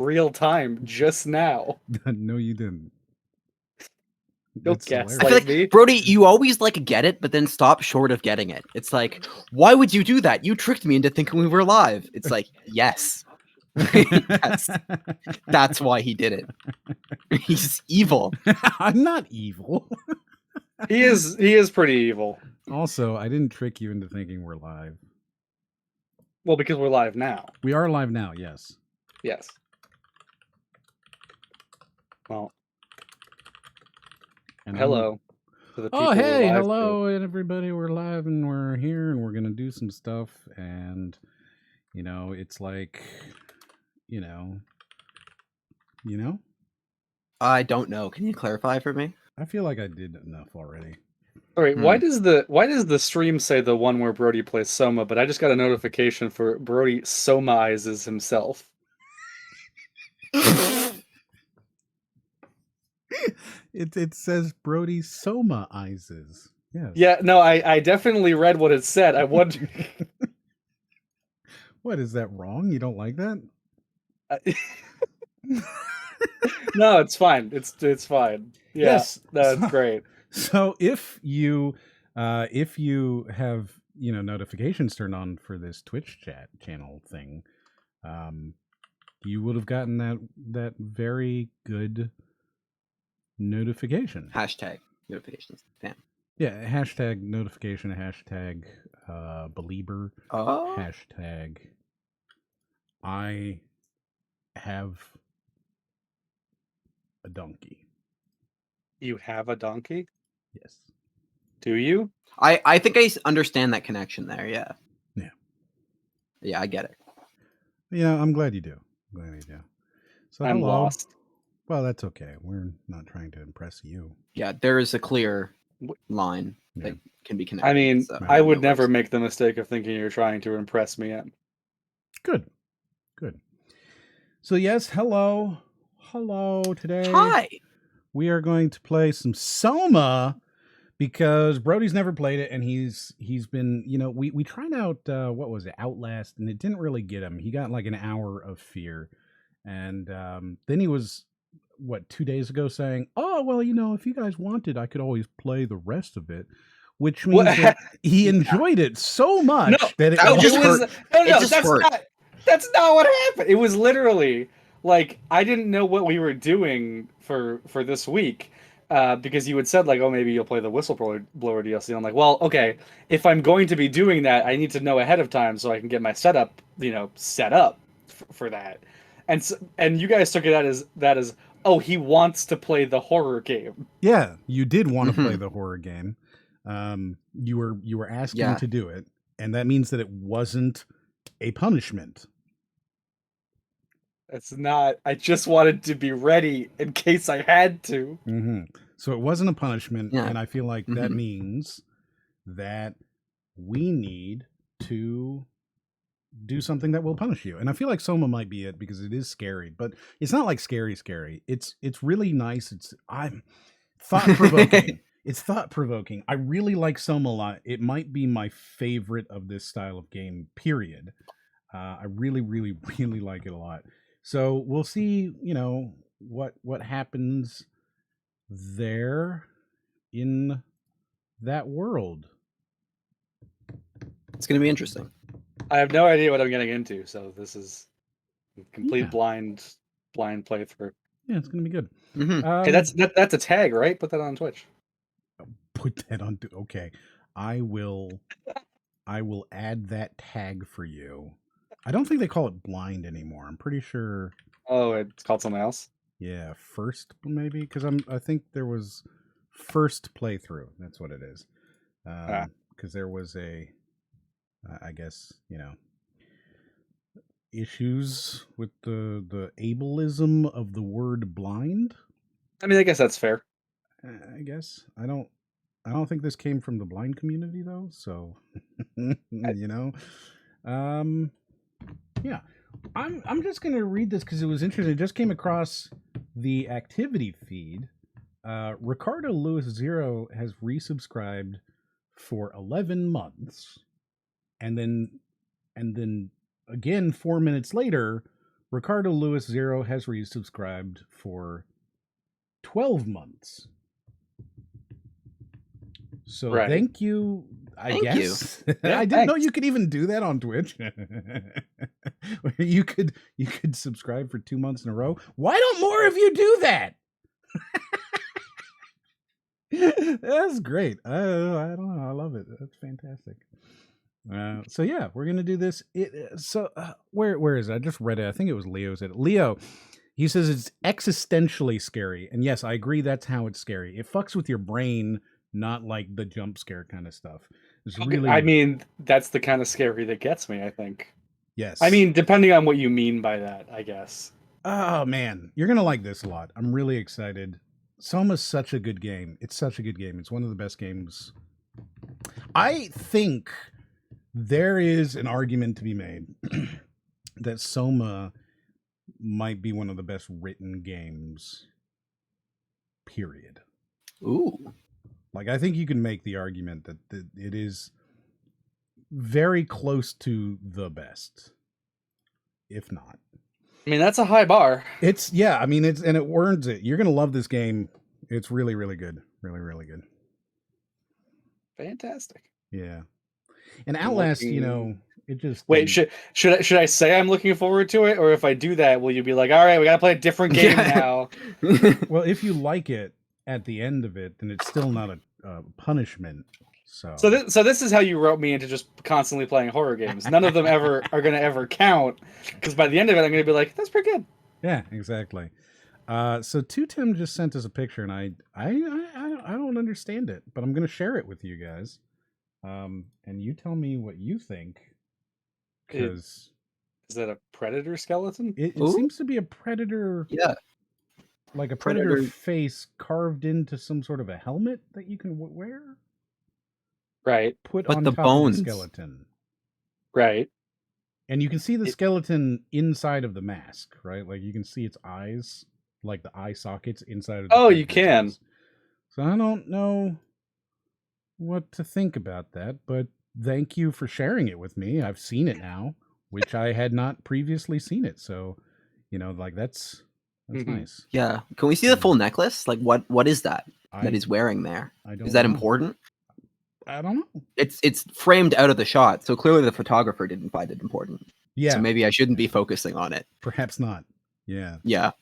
real time just now. No, you didn't. Don't That's guess hilarious. I feel like like, me. Brody, you always like get it, but then stop short of getting it. It's like, why would you do that? You tricked me into thinking we were live. It's like, yes. That's why he did it. He's evil. I'm not evil. He is pretty evil. Also, I didn't trick you into thinking we're live. Well, because we're live now. We are live now, yes. Yes. Well, And hello to the people Oh, hey, we're live hello, and everybody. We're live and we're here and we're going to do some stuff. And, it's like, you know. I don't know. Can you clarify for me? I feel like I did enough already. All right, why does the stream say the one where Brody plays Soma, but I just got a notification for Brody Somaizes himself. It says Brody Somaizes. Yes. Yeah, no, I definitely read what it said. I wonder. What, is that wrong? You don't like that? No, it's fine. It's fine. Yeah, Yes, that's great. So if you have notifications turned on for this Twitch chat channel thing, you would have gotten that very good notification. Hashtag notifications. Damn. Yeah, hashtag notification, hashtag belieber, hashtag I have a donkey. You have a donkey? Yes. Do you? I think I understand that connection there. Yeah. Yeah. Yeah, I get it. Yeah, I'm glad you do. So I'm hello. lost. Well, that's okay. We're not trying to impress you. Yeah, there is a clear line that can be connected. I mean, so I would never make the mistake of thinking you're trying to impress me. Good. So yes, hello. Today, hi. We are going to play some Soma because Brody's never played it, and he's been, we tried out what was it, Outlast, and it didn't really get him. He got like an hour of fear, and then he was 2 days ago saying, "Oh well, if you guys wanted, I could always play the rest of it." Which means that he enjoyed it so much that it just was hurt. No, that's not what happened. It was literally like I didn't know what we were doing for this week. Because you had said like, oh, maybe you'll play the Whistleblower DLC. And I'm like, well, okay, if I'm going to be doing that, I need to know ahead of time so I can get my setup, set up for that. And you guys took it as oh, he wants to play the horror game. Yeah, you did want to play the horror game. You were asking to do it, and that means that it wasn't a punishment. It's not. I just wanted to be ready in case I had to. Mm-hmm. So it wasn't a punishment, Yeah. and I feel like that means that we need to do something that will punish you. And I feel like Soma might be it because it is scary, but it's not like scary. It's really nice. I'm thought-provoking. It's thought-provoking. I really like Soma a lot. It might be my favorite of this style of game, period. I really, really, really like it a lot. So we'll see, what happens there in that world. It's going to be interesting. I have no idea what I'm getting into, so this is a complete blind playthrough. Yeah, it's going to be good. Hey, that's a tag, right? Put that on Twitch. Put that on. Okay, I will add that tag for you. I don't think they call it blind anymore. I'm pretty sure. Oh, it's called something else. Yeah, first maybe because I think there was first playthrough. That's what it is. Because there was I guess issues with the ableism of the word blind. I mean, I guess that's fair. I guess I don't think this came from the blind community though. So yeah. I'm just gonna read this because it was interesting. It just came across the activity feed. Ricardo Lewis Zero has resubscribed for 11 months, and then again 4 minutes later, Ricardo Lewis Zero has resubscribed for 12 months. So Right. thank you, I Thank you. guess. Yeah, I didn't know thanks. you could even do that on Twitch. you could subscribe for 2 months in a row. Why don't more of you do that? That's great. I don't know. I love it. That's fantastic. So yeah, we're gonna do this. Where is it? I just read it. I think it was Leo said it. Leo, he says it's existentially scary, and yes, I agree. That's how it's scary. It fucks with your brain, not like the jump scare kind of stuff. It's really, I mean, that's the kind of scary that gets me, I think. yes. I mean, depending on what you mean by that, I guess. Oh man, you're gonna like this a lot. I'm really excited. Soma's such a good game. It's such a good game. It's one of the best games. I think there is an argument to be made that Soma might be one of the best written games. Period. Ooh. Like, I think you can make the argument that it is very close to the best, if not. I mean, that's a high bar. It's I mean, it earns it. You're gonna love this game. It's really, really good. Really, really good. Fantastic. Yeah. And Outlast, it just wait. Should I say I'm looking forward to it, or if I do that, will you be like, all right, we gotta play a different game now? Well, if you like it at the end of it, then it's still not a punishment. So this is how you wrote me into just constantly playing horror games. None of them ever are going to ever count, because by the end of it, I'm going to be like, that's pretty good. Yeah, exactly. So Two Tim just sent us a picture, and I don't understand it, but I'm going to share it with you guys, and you tell me what you think. Because is that a predator skeleton? It seems to be a predator. Yeah, like a predator face carved into some sort of a helmet that you can wear. Right. Put but on the top bones. of the skeleton. Right. And you can see the skeleton inside of the mask, right? Like you can see its eyes, like the eye sockets inside of the you can. eyes. So I don't know what to think about that, but thank you for sharing it with me. I've seen it now, which I had not previously seen it. So, like that's nice. Yeah. Can we see the full necklace? Like what is that he's wearing there? Is that important? I don't know. It's framed out of the shot, so clearly the photographer didn't find it important. Yeah. So maybe I shouldn't be focusing on it. Perhaps not. Yeah. Yeah.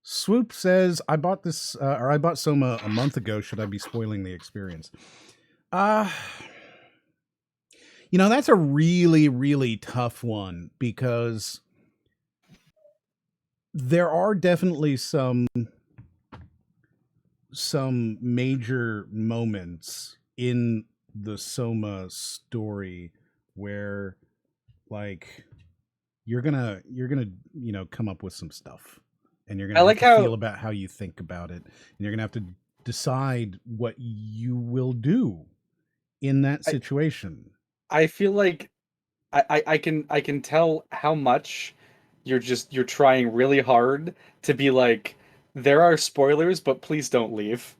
Swoop says, I bought Soma a month ago. Should I be spoiling the experience? That's a really, really tough one because there are definitely some major moments in the Soma story where like you're gonna come up with some stuff and you're gonna feel about how you think about it, and you're gonna have to decide what you will do in that situation. I feel like I can tell how much you're trying really hard to be like, there are spoilers, but please don't leave.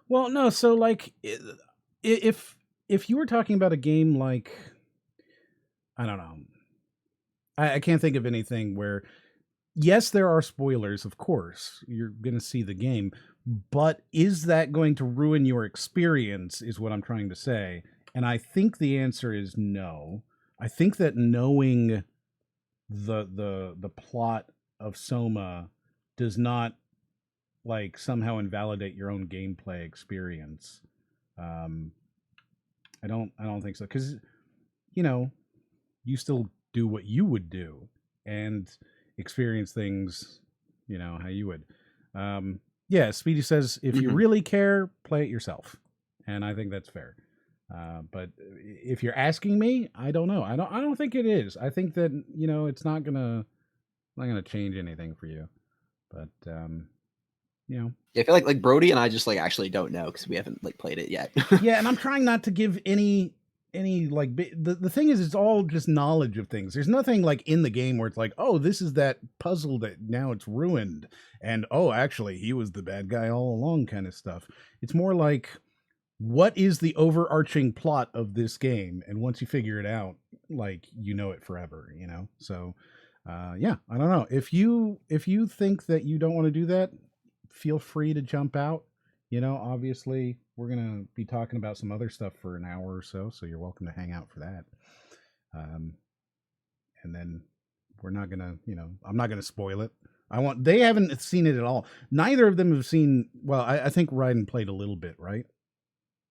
Well, no. So, like, if you were talking about a game like, I don't know, I can't think of anything where, yes, there are spoilers. Of course, you're going to see the game, but is that going to ruin your experience? Is what I'm trying to say, and I think the answer is no. I think that knowing the plot of Soma does not like somehow invalidate your own gameplay experience. I don't think so, because you still do what you would do and experience things how you would. Speedy says if you really care, play it yourself, and I think that's fair. But if you're asking me, I don't know. I don't think it is. I think that it's not gonna change anything for you, but Yeah, I feel like Brody and I just actually don't know because we haven't played it yet. Yeah, and I'm trying not to give any the thing is, it's all just knowledge of things. There's nothing in the game where it's like, oh, this is that puzzle that now it's ruined, and oh, actually he was the bad guy all along kind of stuff. It's more like, what is the overarching plot of this game? And once you figure it out, like you know it forever, you know. So yeah, I don't know. If you think that you don't want to do that, feel free to jump out. You know, obviously we're gonna be talking about some other stuff for an hour or so, so you're welcome to hang out for that. And then we're not gonna, you know, I'm not gonna spoil it. They haven't seen it at all. Neither of them have seen. Well, I think Ryden played a little bit, right?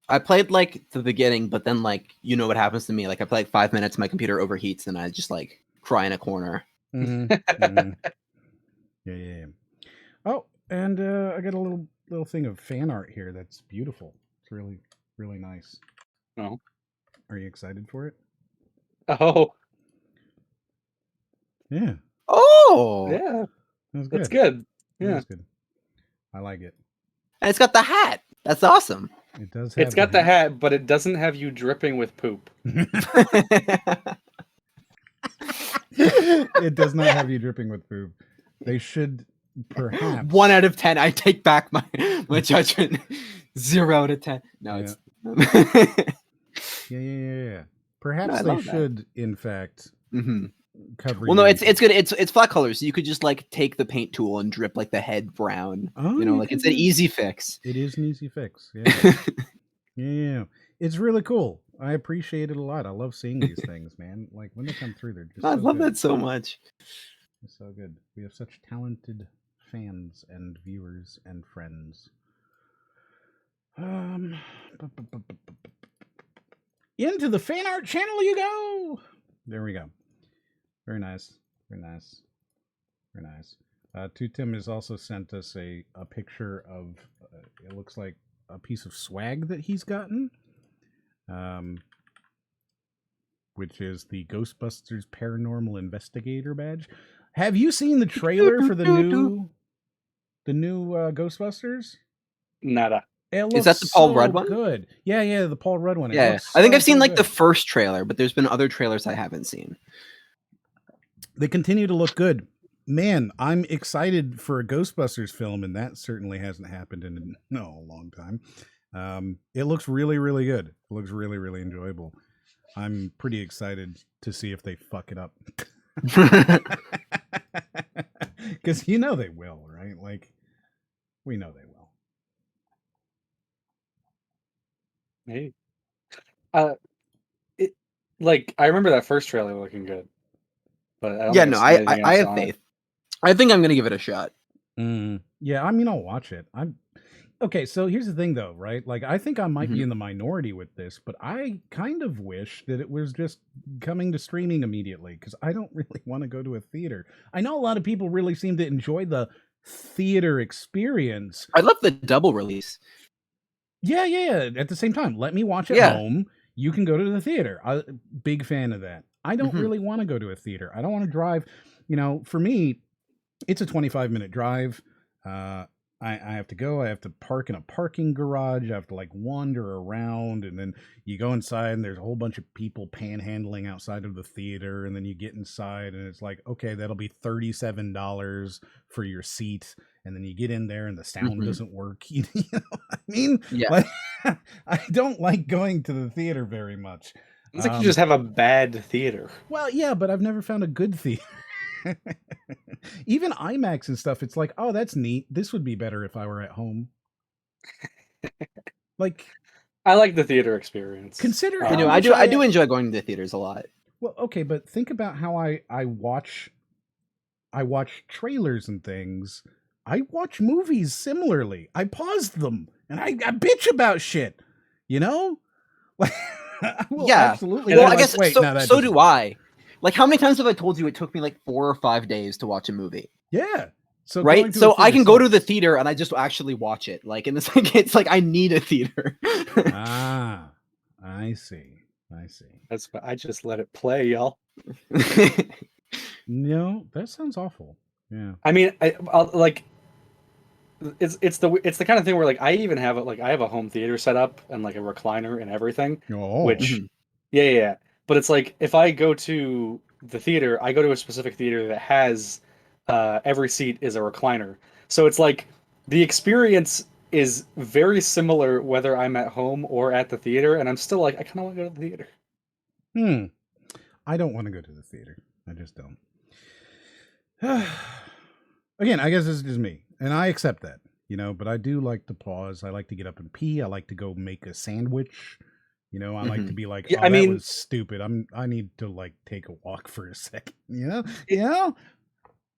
I played like the beginning, but then like you know what happens to me. Like I play like 5 minutes, my computer overheats, and I just like cry in a corner. Mm-hmm. Mm-hmm. Yeah. Oh, and I got a little thing of fan art here that's beautiful. It's really really nice. Oh. Are you excited for it? Oh. Yeah. Oh, Yeah. That's good. That's good. Yeah. That's good. I like it. and it's got the hat. That's awesome. It does have It's got the hat, but it doesn't have you dripping with poop. It does not have you dripping with poop. They should perhaps 1 out of 10. I take back my judgment. 0 out of 10. No, Yeah. it's Yeah. Perhaps I they love that. should, in fact, cover. Well, no, you it's in good. It's flat colors, so you could just like take the paint tool and drip like the head brown. Oh, You know, you like can it's an do- easy fix. It is an easy fix. Yeah. Yeah. It's really cool. I appreciate it a lot. I love seeing these things, man. Like when they come through, they're just I so love good. that so much. It's so good. We have such talented fans and viewers and friends. Into the fan art channel you go. There we go. Very nice. Very nice. Very nice. Tim has also sent us a picture of it looks like a piece of swag that he's gotten, which is the Ghostbusters Paranormal Investigator badge. Have you seen the trailer for the new Ghostbusters? Nada. It looks Is that the Paul so Rudd one? Good. Yeah, the Paul Rudd one. It Yeah, looks I think so, I've seen so like the good. first trailer, but there's been other trailers I haven't seen. They continue to look good. Man, I'm excited for a Ghostbusters film, and that certainly hasn't happened in a long time. It looks really, really good. It looks really, really enjoyable. I'm pretty excited to see if they fuck it up. Because you know they will, right? Like, we know they will. Hey. It like I remember that first trailer looking good, but I don't Yeah, think no, I've seen anything I else have on it. faith. I think I'm gonna give it a shot. Yeah, I mean, I'll watch it. Okay, so here's the thing, though, right? Like, I think I might be in the minority with this, but I kind of wish that it was just coming to streaming immediately because I don't really want to go to a theater. I know a lot of people really seem to enjoy the theater experience. I love the double release. Yeah. At the same time, let me watch at home. You can go to the theater. Big fan of that. I don't really want to go to a theater. I don't want to drive. You know, for me, it's a 25-minute drive. I have to go. I have to park in a parking garage. I have to like wander around, and then you go inside, and there's a whole bunch of people panhandling outside of the theater. And then you get inside, and it's like, okay, that'll be $37 for your seat. And then you get in there, and the sound doesn't work. You know what I mean? Yeah. Like, I don't like going to the theater very much. It's like you just have a bad theater. Well, yeah, but I've never found a good theater. Even IMAX and stuff, it's like, oh, that's neat. This would be better if I were at home. Like, I like the theater experience. Consider I know, I do enjoy going to the theaters a lot. Well, okay, but think about how I watch trailers and things. I watch movies similarly. I pause them and I bitch about shit. You know? Yeah. Absolutely. Well, I guess wait, so, no, that so doesn't- do I. Like, how many times have I told you it took me like 4 or 5 days to watch a movie? Yeah. So right. So I can go to the theater and I just actually watch it. Like, and it's like I need a theater. Ah, I see. That's I just let it play, y'all. No, that sounds awful. Yeah. I mean, I'll, like, it's the kind of thing where like I even have I have a home theater set up and like a recliner and everything. Oh. Which, yeah. But it's like if I go to the theater, I go to a specific theater that has every seat is a recliner. So it's like the experience is very similar whether I'm at home or at the theater, and I'm still like I kind of want to go to the theater. I don't want to go to the theater. I just don't. Again, I guess this is just me, and I accept that, but I do like to pause. I like to get up and pee. I like to go make a sandwich. I like to be like, Yeah, oh, I that mean, was stupid. I need to like take a walk for a second, it-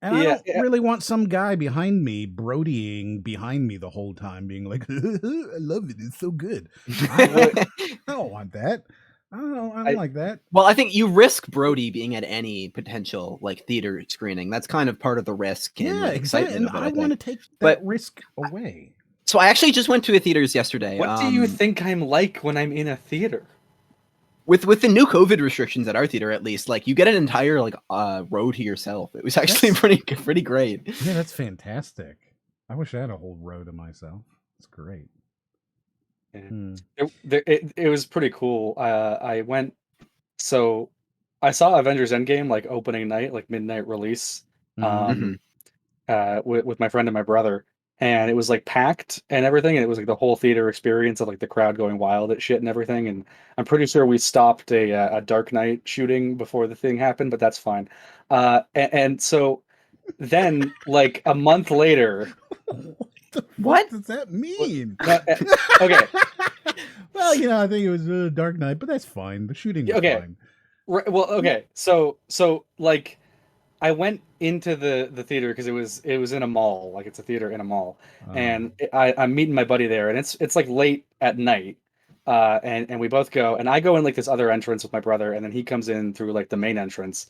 And I yeah, don't really want some guy behind me, Brodying behind me the whole time, being like, I love it. It's so good. I don't want that. I don't like that. Well, I think you risk Brody being at any potential like theater screening. That's kind of part of the risk and Yeah, like exactly. excitement And of it. I want to take that But risk away. so I actually just went to a theaters yesterday. what do you think I'm like when I'm in a theater? With the new COVID restrictions at our theater, at least, like you get an entire like row to yourself. It was actually pretty great. Yeah, that's fantastic. I wish I had a whole row to myself. It's great. Yeah. It was pretty cool. I went, so I saw Avengers Endgame like opening night, like midnight release, Mhm. with my friend and my brother, and it was like packed and everything, and it was like the whole theater experience of like the crowd going wild at shit and everything. And I'm pretty sure we stopped a Dark Knight shooting before the thing happened, but that's fine. And so then like a month later, What does that mean? okay, Well, I think it was Dark Knight, but that's fine. The shooting was okay, fine. right, well, okay, so like I went into the theater because it was in a mall, like it's a theater in a mall, and I'm meeting my buddy there, and it's like late at night, and we both go, and I go in like this other entrance with my brother, and then he comes in through like the main entrance,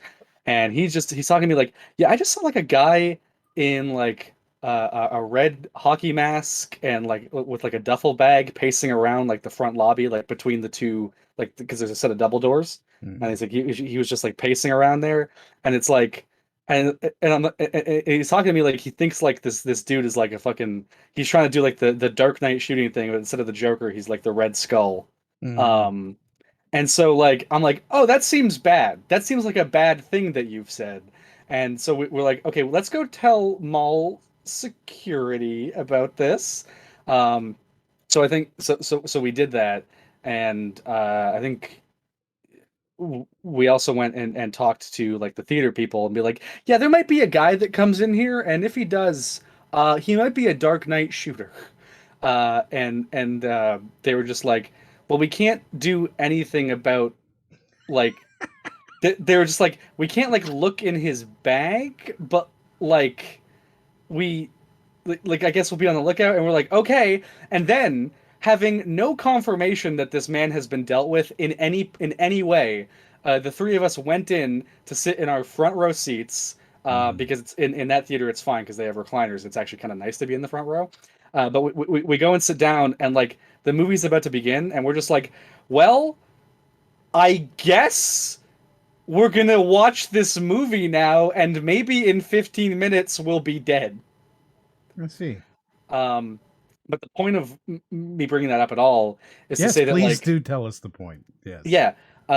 and he's talking to me like, yeah, I just saw like a guy in like a red hockey mask and like with like a duffel bag pacing around like the front lobby, like between the two, like because there's a set of double doors, and he's like he was just like pacing around there, and it's like. And he's talking to me like he thinks like this dude is like a fucking, he's trying to do like the Dark Knight shooting thing, but instead of the Joker, he's like the Red Skull. Um, and so like I'm like, oh, that seems bad. That seems like a bad thing that you've said. And so we're like, okay, well, let's go tell mall security about this. Um, so I think so we did that, and I think we also went and talked to like the theater people and be like, yeah, there might be a guy that comes in here, and if he does, he might be a Dark Knight shooter. And they were just like, well, we can't do anything about like they were just like, we can't like look in his bag, but like we like I guess we'll be on the lookout, and we're like, okay. And then having no confirmation that this man has been dealt with in any way, the three of us went in to sit in our front row seats, because it's in that theater it's fine because they have recliners. It's actually kind of nice to be in the front row. But we go and sit down, and like the movie's about to begin, and we're just like, well, I guess we're gonna watch this movie now, and maybe in 15 minutes we'll be dead. Let's see. But the point of me bringing that up at all is to Yes, say that please like, do tell us the point. Yes. yeah,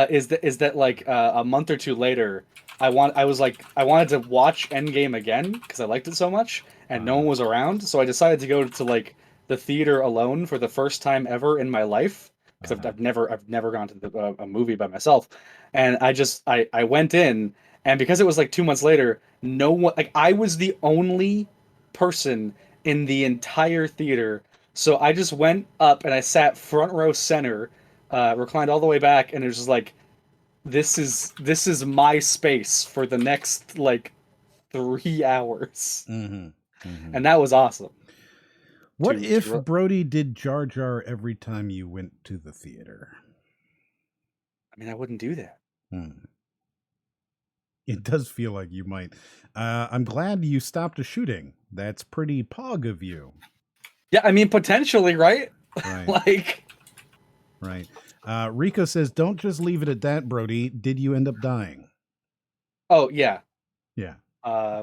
is that like a month or two later, I wanted to watch Endgame again because I liked it so much, and no one was around, so I decided to go to like the theater alone for the first time ever in my life, because I've never gone to a movie by myself, and I went in, and because it was like 2 months later, no one, like I was the only person in the entire theater, so I just went up and I sat front row center, reclined all the way back, and it was just like, this is my space for the next like 3 hours, and that was awesome. What To if Brody did Jar Jar every time you went to the theater? I mean, I wouldn't do that. It does feel like you might. I'm glad you stopped a shooting. That's pretty pog of you. Yeah, I mean, potentially, right? Right. Like, right. Rico says, "Don't just leave it at that, Brody. Did you end up dying?" oh yeah, Yeah.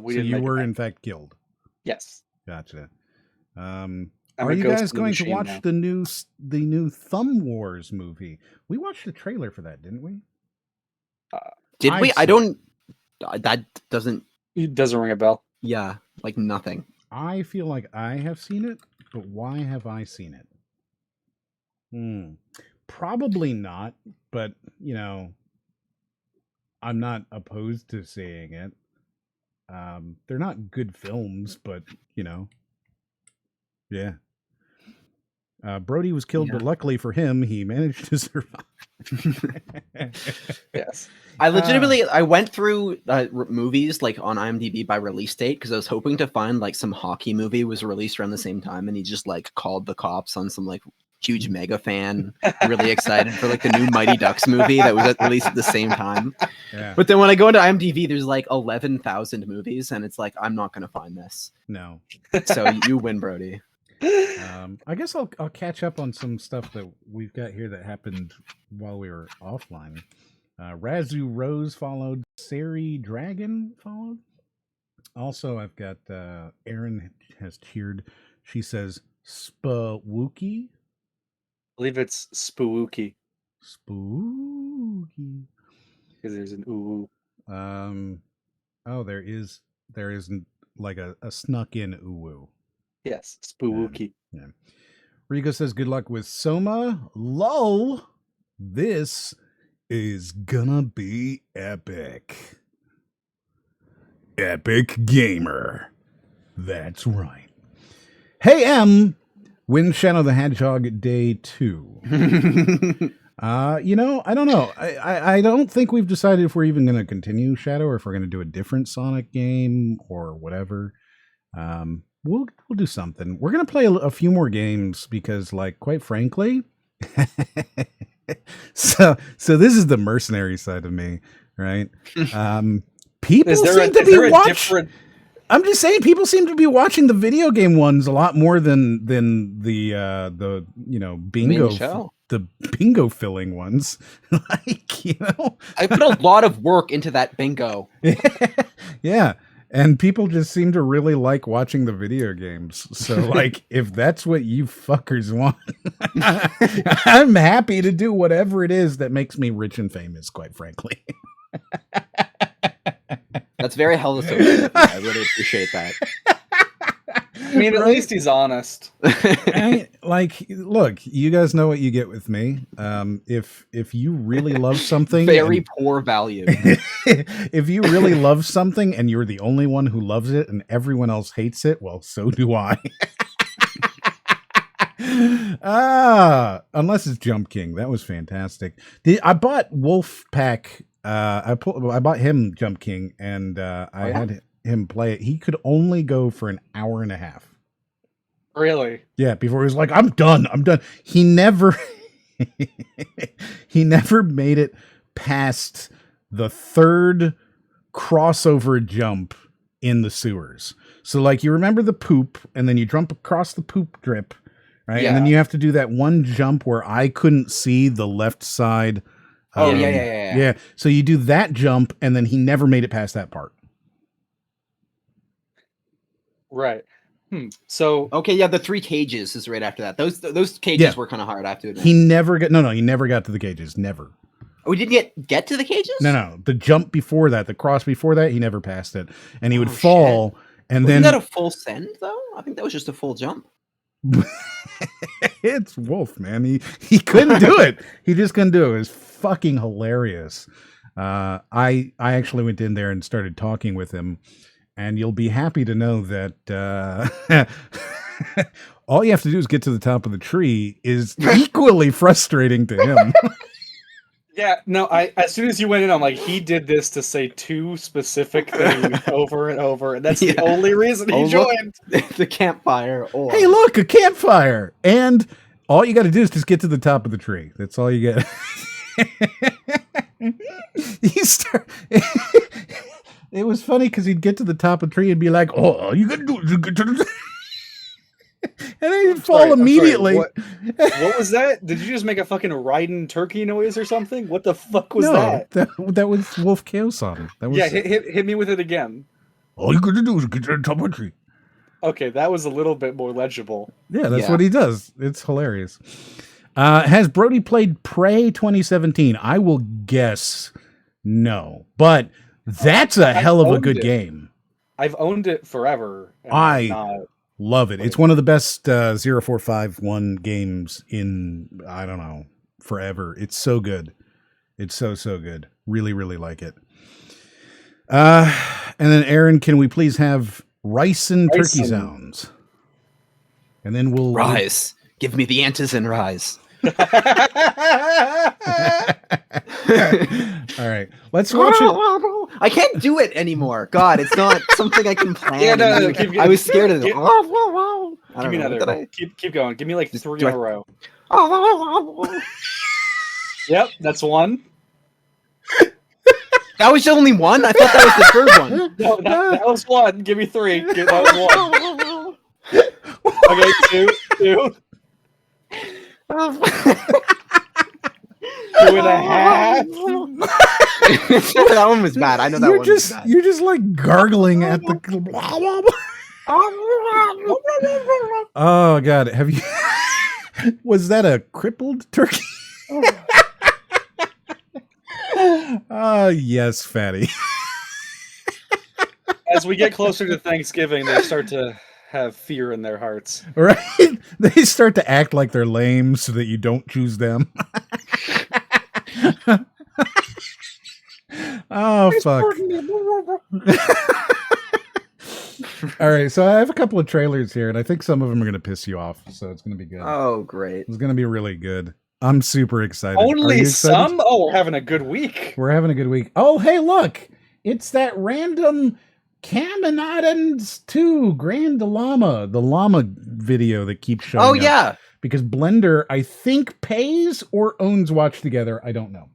we So didn't you make it were back. in fact killed. Yes, Gotcha. I'm Are a you ghost guys in the going to machine watch now. the new Thumb Wars movie? We watched the trailer for that, didn't we? Did we? I've I seen don't. That doesn't. It doesn't ring a bell. Yeah, like nothing. I feel like I have seen it, but why have I seen it? Probably not, but I'm not opposed to seeing it. They're not good films, but yeah. Brody was killed, but luckily for him, he managed to survive. Yes. I legitimately I went through movies like on IMDb by release date because I was hoping to find like some hockey movie was released around the same time, and he just like called the cops on some like huge mega fan, really excited for like the new Mighty Ducks movie that was released at the same time. Yeah. But then when I go into IMDb, there's like 11,000 movies, and it's like I'm not gonna find this. No. So you win, Brody. I guess I'll catch up on some stuff that we've got here that happened while we were offline. Razu Rose followed. Sari Dragon followed. Also, I've got Erin has cheered. She says Spawookie. I believe it's spooky Spooky. because there's an ooh. Oh, there is like a snuck in ooh. Yes, spooky. Yeah. Rico says good luck with Soma. Lol. This is gonna be epic. Epic gamer. That's right. Hey M, win Shadow the Hedgehog Day 2. I don't know. I don't think we've decided if we're even gonna continue Shadow or if we're gonna do a different Sonic game or whatever. We'll do something. We're gonna play a few more games because, like, quite frankly, so this is the mercenary side of me, right? People seem to be watching. I'm just saying, people seem to be watching the video game ones a lot more than the bingo the bingo filling ones. Like, I put a lot of work into that bingo. Yeah. And people just seem to really like watching the video games. So, like, if that's what you fuckers want, I'm happy to do whatever it is that makes me rich and famous, quite frankly. That's very helpful. I really appreciate that. I mean, at least he's honest. Look, you guys know what you get with me. If you really love something, very poor value. If you really love something and you're the only one who loves it and everyone else hates it, well, so do I. Unless it's Jump King, that was fantastic. I bought Wolfpack. I bought him Jump King, and I had him play it. He could only go for an hour and a half. Really? Yeah, before he was like, I'm done. He never made it past the third crossover jump in the sewers. So, like, you remember the poop, and then you jump across the poop drip, right? Yeah. And then you have to do that one jump where I couldn't see the left side. Yeah. So you do that jump, and then he never made it past that part. Right. So okay, yeah, the 3 cages is right after that. Those cages were kind of hard after. He never got to the cages. Never. Oh, he didn't get to the cages? No. The jump before that, the cross before that, he never passed it, and he would fall. And Wasn't then that a full send though? I think that was just a full jump. It's Wolf, man. He couldn't do it. He just couldn't do it. It was fucking hilarious. I actually went in there and started talking with him, and you'll be happy to know that all you have to do is get to the top of the tree is equally frustrating to him. Yeah, no, as soon as you went in, I'm like, he did this to say 2 specific things over and over, and that's the only reason he joined. The campfire. Or... Hey, look, a campfire! And all you got to do is just get to the top of the tree. That's all you get. It was funny because he'd get to the top of the tree and be like, "Oh, all you got to do is get to the..." And then he'd fall immediately. What was that? Did you just make a fucking riding turkey noise or something? What the fuck was that? That was Wolf Chaos on. That was... Yeah, hit me with it again. All you got to do is get to the top of the tree. Okay, that was a little bit more legible. Yeah, that's what he does. It's hilarious. Has Brody played Prey 2017? I will guess no, but that's a hell of a good game. I've owned it forever. Love it. It's one of the best 0451 games in, I don't know, forever. It's so good. It's so good. Really, really like it. And then Aaron, can we please have rice and turkey Rice and- sounds? And then we'll Rise. Give me the antis and rise. All right, let's watch it. I can't do it anymore. God, it's not something I can plan. Yeah, no, and keep- I was scared of it. Give- I Give don't me know. another. What did Keep going. Give me like Just 3 do in I- a row. I- Yep, that's one. That was only one? I thought that was the third one. No, that was one. Give me 3. That was 1. Okay, 2. 2.5. That one was bad. I know that You're one just was bad. you're just like gargling at the. Oh God, have you? Was that a crippled turkey? Yes, fatty. As we get closer to Thanksgiving, they start to have fear in their hearts. Right? They start to act like they're lame so that you don't choose them. Oh, fuck. All right, so I have a couple of trailers here, and I think some of them are going to piss you off, so it's going to be good. Oh, great. It's going to be really good. I'm super excited. Are Only you excited? some? Oh, we're having a good week. We're having a good week. Oh, hey, look. It's that random Caminadans 2 Grand Llama, the llama video that keeps showing Oh, up. yeah. Because Blender, I think, pays or owns Watch Together. I don't know.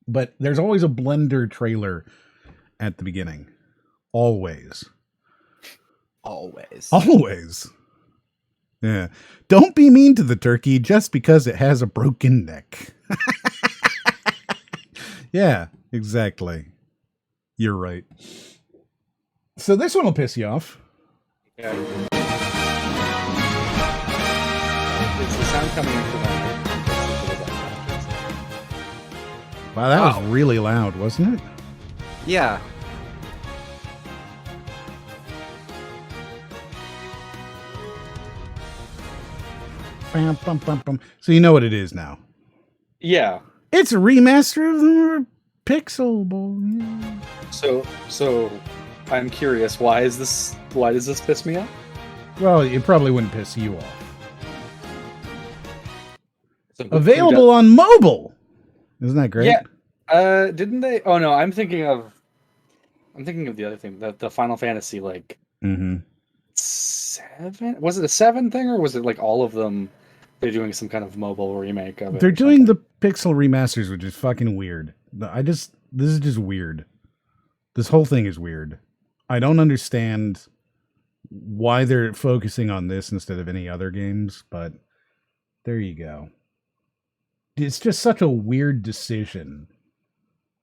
But there's always a Blender trailer at the beginning. Always. Always. Always. Yeah. Don't be mean to the turkey just because it has a broken neck. Yeah, exactly. You're right. So this one will piss you off. Yeah. Is the sound coming in from that? Wow, that Wow. was really loud, wasn't it? Yeah. Bam, bum, bum, bum. So you know what it is now. Yeah. It's a remaster of the Pixel Bowl. Yeah. So I'm curious, why does this piss me off? Well, it probably wouldn't piss you off. So who Available on mobile. Isn't that great? Yeah. Didn't they? Oh no, I'm thinking of the other thing, the Final Fantasy like Mm-hmm. 7. Was it a 7 thing, or was it like all of them? They're doing some kind of mobile remake of it. They're or doing something? the Pixel remasters, which is fucking weird. This is just weird. This whole thing is weird. I don't understand why they're focusing on this instead of any other games, but there you go. It's just such a weird decision.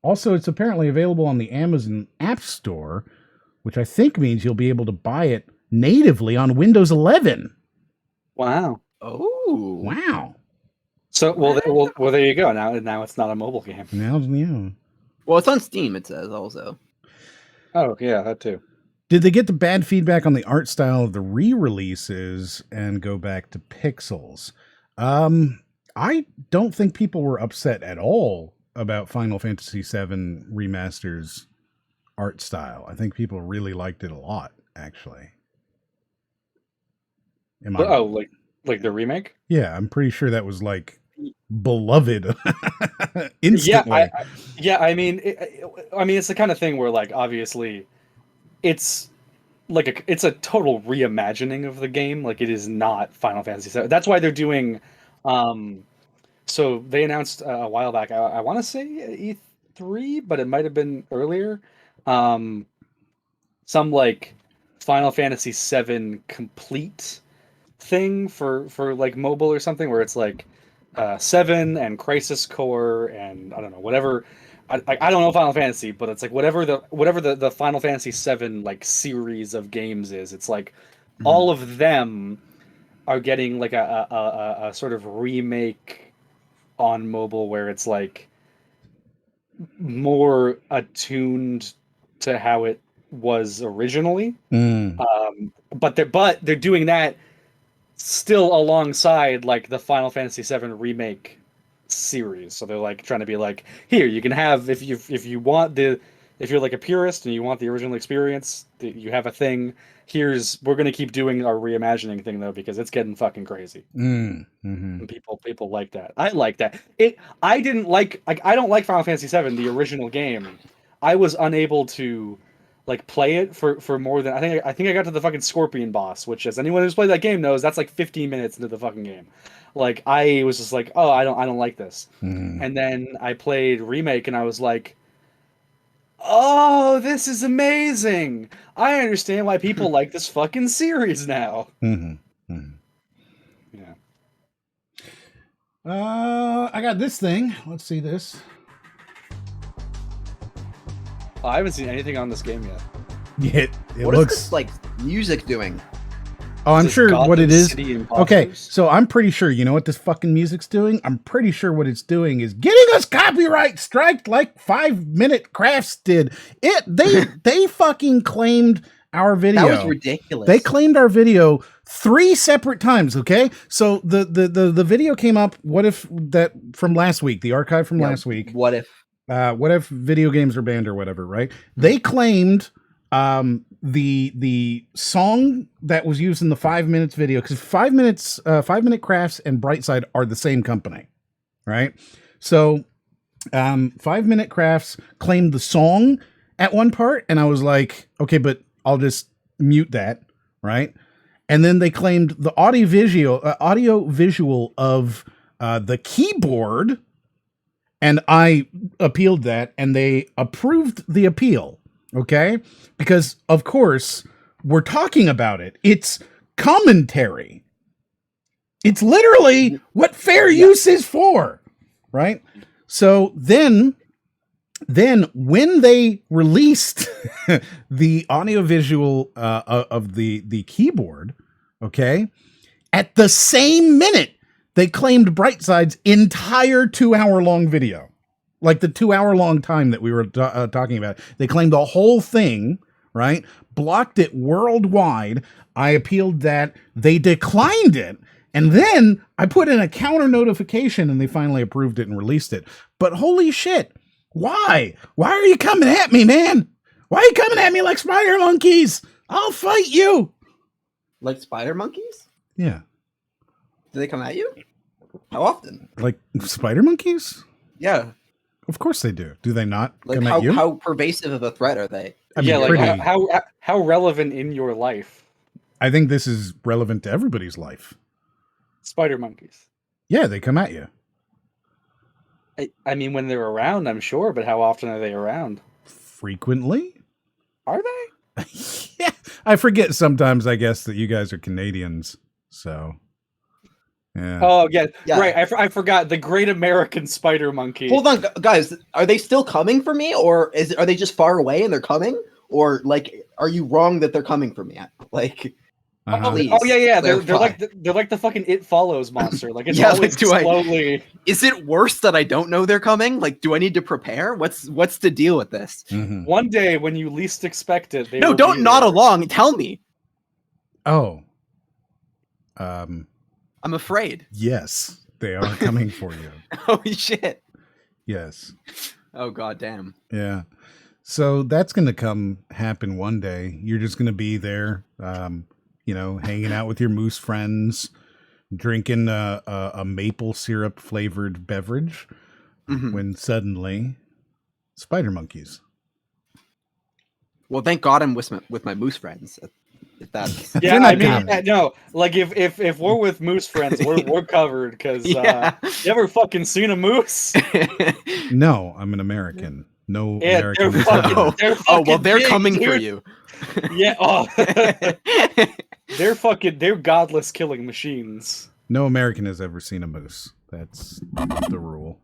Also, it's apparently available on the Amazon App Store, which I think means you'll be able to buy it natively on Windows 11. Wow. Oh. Wow. So well, there you go. Now it's not a mobile game. Now, yeah. Well, it's on Steam, it says also. Oh yeah, that too. Did they get the bad feedback on the art style of the re-releases and go back to pixels? I don't think people were upset at all about Final Fantasy VII Remaster's art style. I think people really liked it a lot, actually. Am I? Oh, like the remake? Yeah, I'm pretty sure that was like beloved instantly. I mean, it's the kind of thing where like obviously, it's like it's a total reimagining of the game. Like it is not Final Fantasy VII. That's why they're doing. So they announced a while back. I want to say E3, but it might have been earlier. Some like Final Fantasy VII complete thing for like mobile or something, where it's like 7 and Crisis Core and I don't know whatever. I don't know Final Fantasy, but it's like whatever the Final Fantasy VII like series of games is. It's like all of them are getting like a sort of remake on mobile where it's like more attuned to how it was originally. But they're doing that still alongside like the Final Fantasy VII remake series. So they're like trying to be like, here you can have if you want the if you're like a purist and you want the original experience, you have a thing. We're gonna keep doing our reimagining thing though, because it's getting fucking crazy. Mm-hmm. And people like that. I like that. I didn't like I don't like Final Fantasy VII, the original game. I was unable to like play it for more than I think I got to the fucking Scorpion boss, which, as anyone who's played that game knows, that's like 15 minutes into the fucking game. Like, I was just like, oh, I don't like this. Mm-hmm. And then I played Remake and I was like, oh, this is amazing. I understand why people like this fucking series now. Mm-hmm. Mm-hmm. Yeah. I got this thing. Let's see this. Oh, I haven't seen anything on this game yet. It What looks is this, like, music doing? Oh, I'm Is this sure what Gotham it is. City Okay, Imposters? so I'm pretty sure you know what this fucking music's doing? I'm pretty sure what it's doing is getting us copyright strike like 5 Minute Crafts did. They fucking claimed our video. That was ridiculous. They claimed our video 3 separate times, okay? So the video came up, what if that from last week, the archive from last week. What if Video games are banned or whatever, right? They claimed the song that was used in the 5 minutes video, because 5 Minute Crafts and Brightside are the same company, right? So 5 Minute Crafts claimed the song at one part, and I was like, okay, but I'll just mute that, right? And then they claimed the audio visual of the keyboard, and I appealed that, and they approved the appeal. Okay? Because, of course, we're talking about it. It's commentary. It's literally what fair use is for, right? So then when they released the audiovisual of the keyboard, okay, at the same minute, they claimed Brightside's entire 2-hour-long video. Like the 2-hour-long time that we were talking about. They claimed the whole thing, right? Blocked it worldwide. I appealed that. They declined it. And then I put in a counter notification and they finally approved it and released it. But holy shit. Why? Why are you coming at me, man? Why are you coming at me like spider monkeys? I'll fight you. Like spider monkeys? Yeah. Do they come at you? How often? Like spider monkeys? Yeah. Of course they do. Do they not Like come at you? how pervasive of a threat are they? I mean, Yeah, like pretty- how relevant in your life? I think this is relevant to everybody's life. Spider monkeys. Yeah, they come at you. I mean, when they're around, I'm sure, but how often are they around? Frequently? Are they? Yeah. I forget sometimes, I guess, that you guys are Canadians. So, yeah. Oh, yeah. Yeah. Right. I forgot the Great American Spider Monkey. Hold on, guys. Are they still coming for me, or are they just far away and they're coming, or like, are you wrong that they're coming for me? Like, Uh-huh. please, Oh yeah. They're clarify. like the fucking It Follows monster. Like, it's Yeah, always like, slowly. Is it worse that I don't know they're coming? Like, do I need to prepare? What's the deal with this? Mhm. One day when you least expect it, they No, will don't be nod there. along. Tell me. Oh. I'm afraid. Yes, they are coming for you. Holy shit. Yes. Oh god damn. Yeah. So that's going to happen one day. You're just going to be there, hanging out with your moose friends, drinking a maple syrup flavored beverage, Mhm. when suddenly spider monkeys. Well, thank God I'm with my moose friends. If that's Yeah, They're not I mean, coming. no. Like, if we're with moose friends, we're covered. Because yeah. you ever fucking seen a moose? No, I'm an American. No Yeah, American. they're is fucking- ever- they're oh well, fucking they're big, coming for dude. you. Yeah. Oh, they're godless killing machines. No American has ever seen a moose. That's the rule.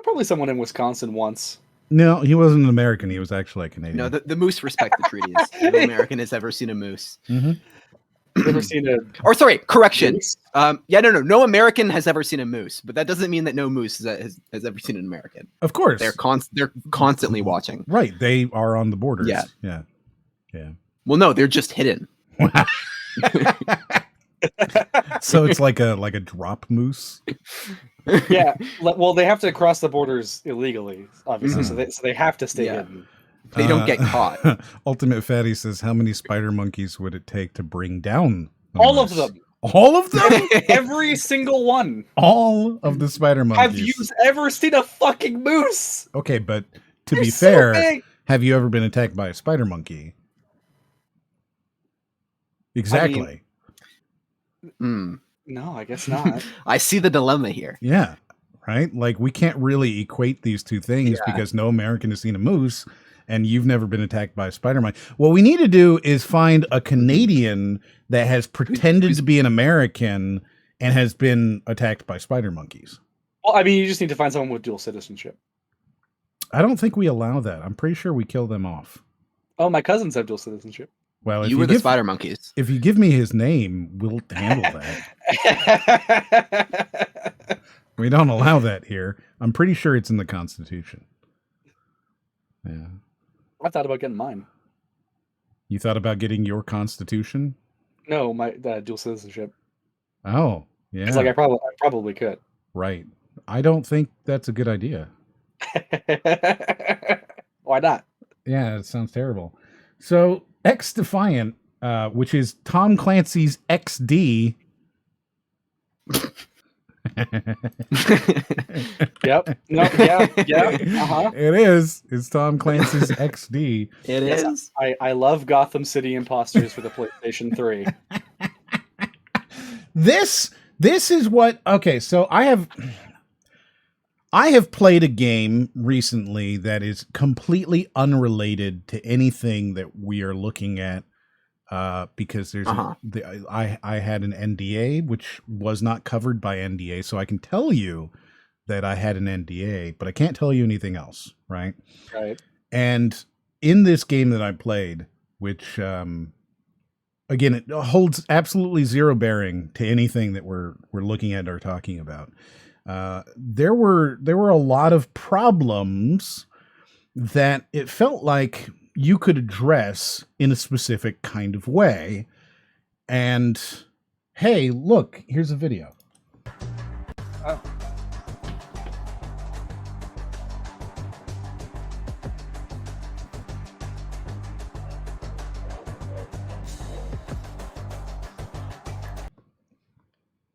Probably someone in Wisconsin once. No, he wasn't an American. He was actually a Canadian. No, the moose respect the treaties. No American has ever seen a moose. Mhm. Ever seen a Or sorry, correction. moose? No American has ever seen a moose, but that doesn't mean that no moose has ever seen an American. Of course. They're constantly watching. Right. They are on the borders. Yeah. Yeah. Yeah. Well, no, they're just hidden. So it's like a drop moose. Yeah. Well, they have to cross the borders illegally, obviously. Mhm. So they have to stay Yeah. hidden. They don't get caught. Ultimate Fatty says, how many spider monkeys would it take to bring down a All of moose? them. All of them? Every single one. All of the spider monkeys. Have you ever seen a fucking moose? Okay, but to They're be so fair, big. have you ever been attacked by a spider monkey? Exactly. No, I guess not. I see the dilemma here. Yeah. Right? Like, we can't really equate these two things because no American has seen a moose and you've never been attacked by a spider monkey. What we need to do is find a Canadian that has pretended to be an American and has been attacked by spider monkeys. Well, I mean, you just need to find someone with dual citizenship. I don't think we allow that. I'm pretty sure we kill them off. Oh, my cousins have dual citizenship. Well, if You were the spider monkeys. If you give me his name, we'll handle that. We don't allow that here. I'm pretty sure it's in the Constitution. Yeah. I thought about getting mine. You thought about getting your Constitution? No, my dual citizenship. Oh, yeah. It's like I probably could. Right. I don't think that's a good idea. Why not? Yeah, it sounds terrible. So, X Defiant, which is Tom Clancy's XD. Yep. No. Yeah. Uh-huh. It is. It's Tom Clancy's XD. It is. I love Gotham City Imposters for the PlayStation 3. This is what. Okay, so I have played a game recently that is completely unrelated to anything that we are looking at. Because there's I had an NDA which was not covered by NDA, so I can tell you that I had an NDA, but I can't tell you anything else, right? Right. And in this game that I played, which again, it holds absolutely zero bearing to anything that we're looking at or talking about. There were a lot of problems that it felt like you could address in a specific kind of way. And hey, look, here's a video. Oh.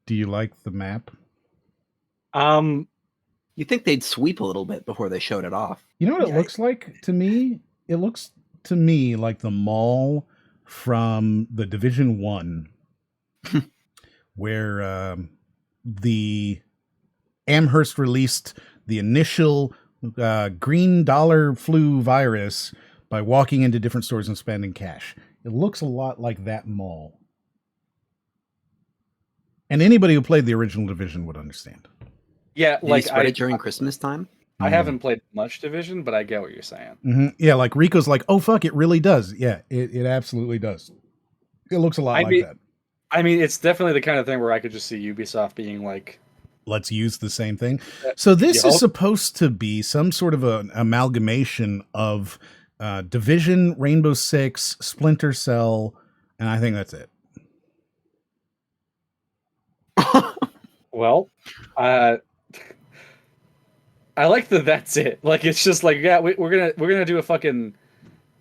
Do you like the map? You think they'd sweep a little bit before they showed it off? You know what it looks like to me? It looks to me like the mall from the Division 1 where the Amherst released the initial green dollar flu virus by walking into different stores and spending cash. It looks a lot like that mall. And anybody who played the original Division would understand. Yeah, Did like you spread it during Christmas time? I haven't played much Division, but I get what you're saying. Mm-hmm. Yeah, like Rico's like, oh, fuck, it really does. Yeah, it absolutely does. It looks a lot like that. I mean, it's definitely the kind of thing where I could just see Ubisoft being like, let's use the same thing. So this is supposed to be some sort of an amalgamation of Division, Rainbow Six, Splinter Cell, and I think that's it. Well, I like that's it. Like, it's just like, yeah, we're gonna do a fucking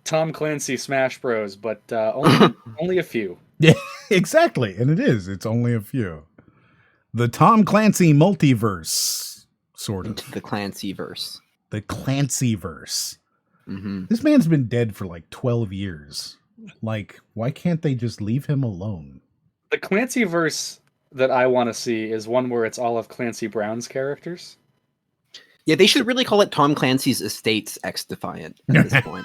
Tom Clancy Smash Bros, but only a few. Yeah, exactly, and it is. It's only a few. The Tom Clancy multiverse, sort of. The Clancyverse. The Clancyverse. Mm-hmm. This man's been dead for like 12 years. Like, why can't they just leave him alone? The Clancyverse that I want to see is one where it's all of Clancy Brown's characters. Yeah, they should really call it Tom Clancy's Estates X Defiant at this point.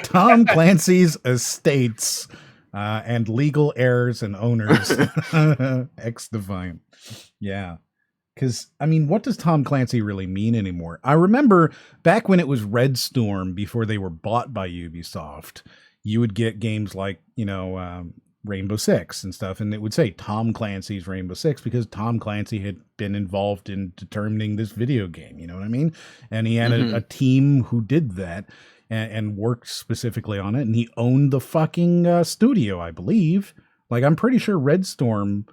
Tom Clancy's Estates and legal heirs and owners X Defiant. Yeah. Because, I mean, what does Tom Clancy really mean anymore? I remember back when it was Red Storm, before they were bought by Ubisoft, you would get games like, Rainbow Six and stuff, and it would say Tom Clancy's Rainbow Six because Tom Clancy had been involved in determining this video game, you know what I mean? And he had a team who did that and worked specifically on it, and he owned the fucking studio, I believe. Like, I'm pretty sure Red Storm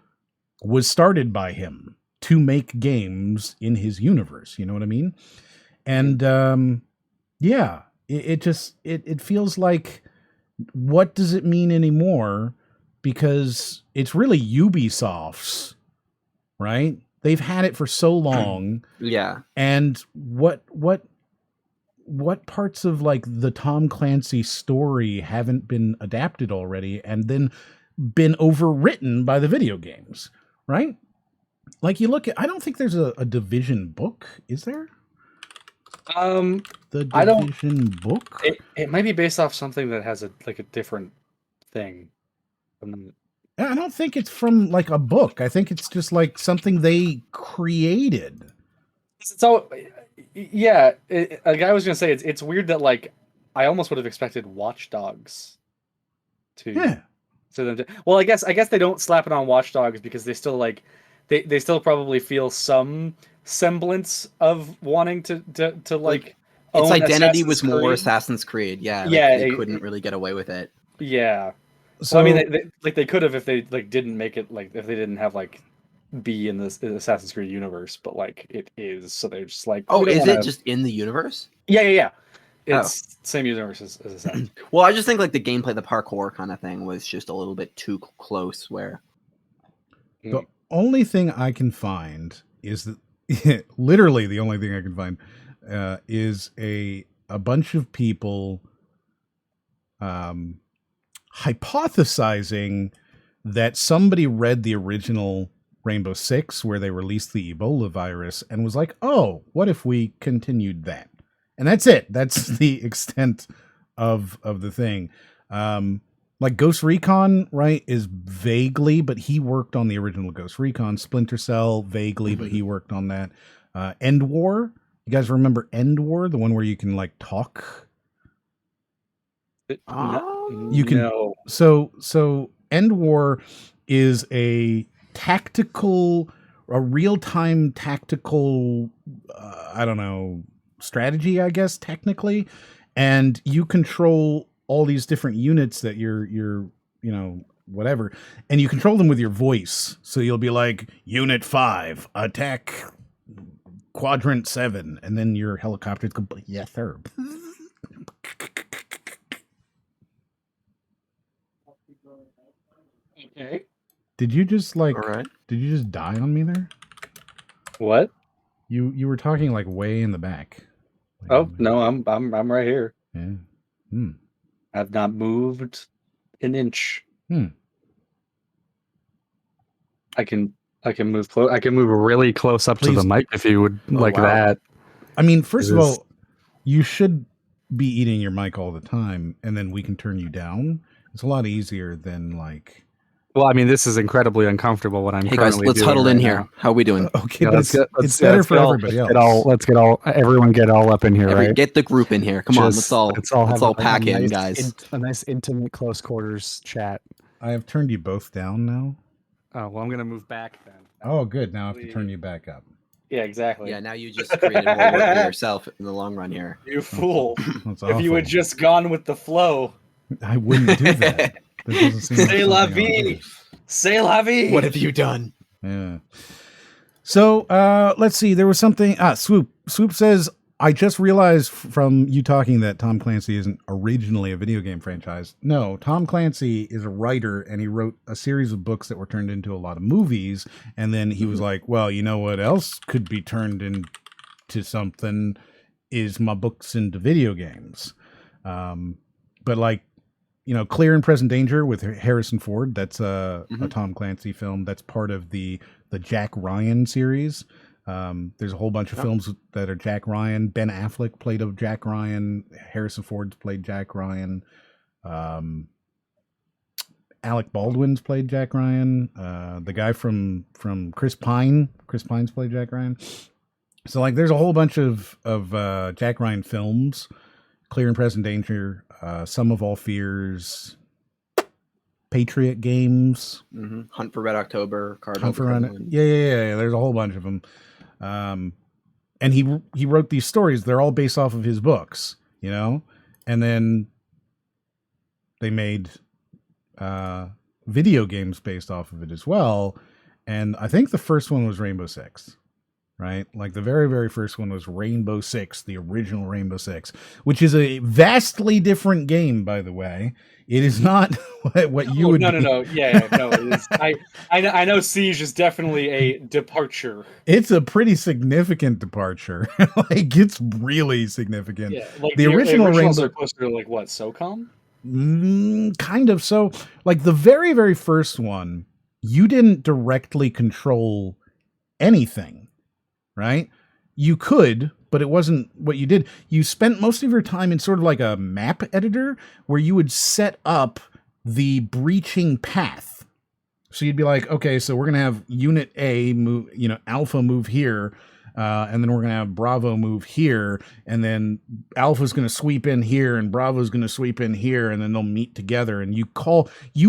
was started by him to make games in his universe, you know what I mean? And yeah, it feels like, what does it mean anymore? Because it's really Ubisoft's, right? They've had it for so long. Yeah. And what parts of like the Tom Clancy story haven't been adapted already and then been overwritten by the video games, right? Like you look at, I don't think there's a Division book, is there? The I don't- Division book? It might be based off something that has a different thing. I don't think it's from like a book. I think it's just like something they created. So, yeah, a guy was gonna say it's weird that like I almost would have expected Watch Dogs to. Yeah. So them to, well, I guess they don't slap it on Watch Dogs because they still like they still probably feel some semblance of wanting to like its own identity Assassin's was more Creed. Assassin's Creed. Yeah. Like, Yeah, they couldn't really get away with it. Yeah. So Well, I mean, they could have if they like didn't make it like if they didn't have like be in this Assassin's Creed universe, but like it is, so they're just like, Oh, we don't is wanna... it just in the universe? Yeah. It's same universe as Assassin's Creed. Well, I just think like the gameplay, the parkour kind of thing was just a little bit too close. Where the only thing I can find is that literally the only thing I can find is a bunch of people hypothesizing that somebody read the original Rainbow Six where they released the Ebola virus and was like, oh, what if we continued that? And that's it. That's the extent of the thing. Like Ghost Recon, right, is vaguely, but he worked on the original Ghost Recon. Splinter Cell, vaguely, but he worked on that. End War. You guys remember End War? The one where you can like talk? You can. No. So End War is a real-time tactical, I don't know, strategy, I guess, technically. And you control all these different units that you're whatever, and you control them with your voice. So you'll be like, Unit 5, attack Quadrant 7, and then your helicopters go, yes, sir. Okay. Did you just like? all right. Did you just die on me there? What? You were talking like way in the back. Oh no, I'm right here. Yeah. I've not moved an inch. I can move close. I can move really close up to the mic if you would like wow. that. I mean, first of all, you should be eating your mic all the time, and then we can turn you down. It's a lot easier than like. Well, I mean, this is incredibly uncomfortable. What I'm Hey guys, currently let's doing huddle in right here. now. How are we doing? Okay, Yeah, but it's better for everybody else. Let's get everyone get all up in here, right? Get the group in here. Come on, let's all pack in, guys. A nice intimate close quarters chat. I have turned you both down now. Oh well, I'm gonna move back then. Oh, good. Now I have to turn you back up. Yeah, exactly. Yeah, now you just created more work for yourself in the long run here. You fool! That's If you awful. had just gone with the flow. I wouldn't do that. That doesn't seem like C'est la something I would vie. do. C'est la vie. What have you done? Yeah. So let's see. There was something. Swoop says, I just realized from you talking that Tom Clancy isn't originally a video game franchise. No, Tom Clancy is a writer, and he wrote a series of books that were turned into a lot of movies. And then he was like, well, you know what else could be turned into something is my books into video games. But like, Clear and Present Danger with Harrison Ford, that's a Tom Clancy film. That's part of the Jack Ryan series. There's a whole bunch of films that are Jack Ryan. Ben Affleck played a Jack Ryan. Harrison Ford's played Jack Ryan. Alec Baldwin's played Jack Ryan. The guy from Chris Pine's played Jack Ryan. So like, there's a whole bunch of Jack Ryan films. Clear and Present Danger, Sum of All Fears, Patriot Games, Hunt for Red October, Hunt for Red. Yeah. There's a whole bunch of them, and he wrote these stories. They're all based off of his books, and then they made video games based off of it as well. And I think the first one was Rainbow Six. right? Like the very, very first one was Rainbow Six, the original Rainbow Six, which is a vastly different game, by the way. It is not what you would. No. Yeah, no. It is. I know Siege is definitely a departure. It's a pretty significant departure. Like it's really significant. Yeah, like the original originals Rainbow are closer to like what, SOCOM? Kind of. So, like the very, very first one, you didn't directly control anything, right? You could, but it wasn't what you did. You spent most of your time in sort of like a map editor where you would set up the breaching path. So you'd be like, okay, so we're going to have unit A move, Alpha move here. And then we're going to have Bravo move here. And then Alpha's going to sweep in here and Bravo's going to sweep in here. And then they'll meet together. And you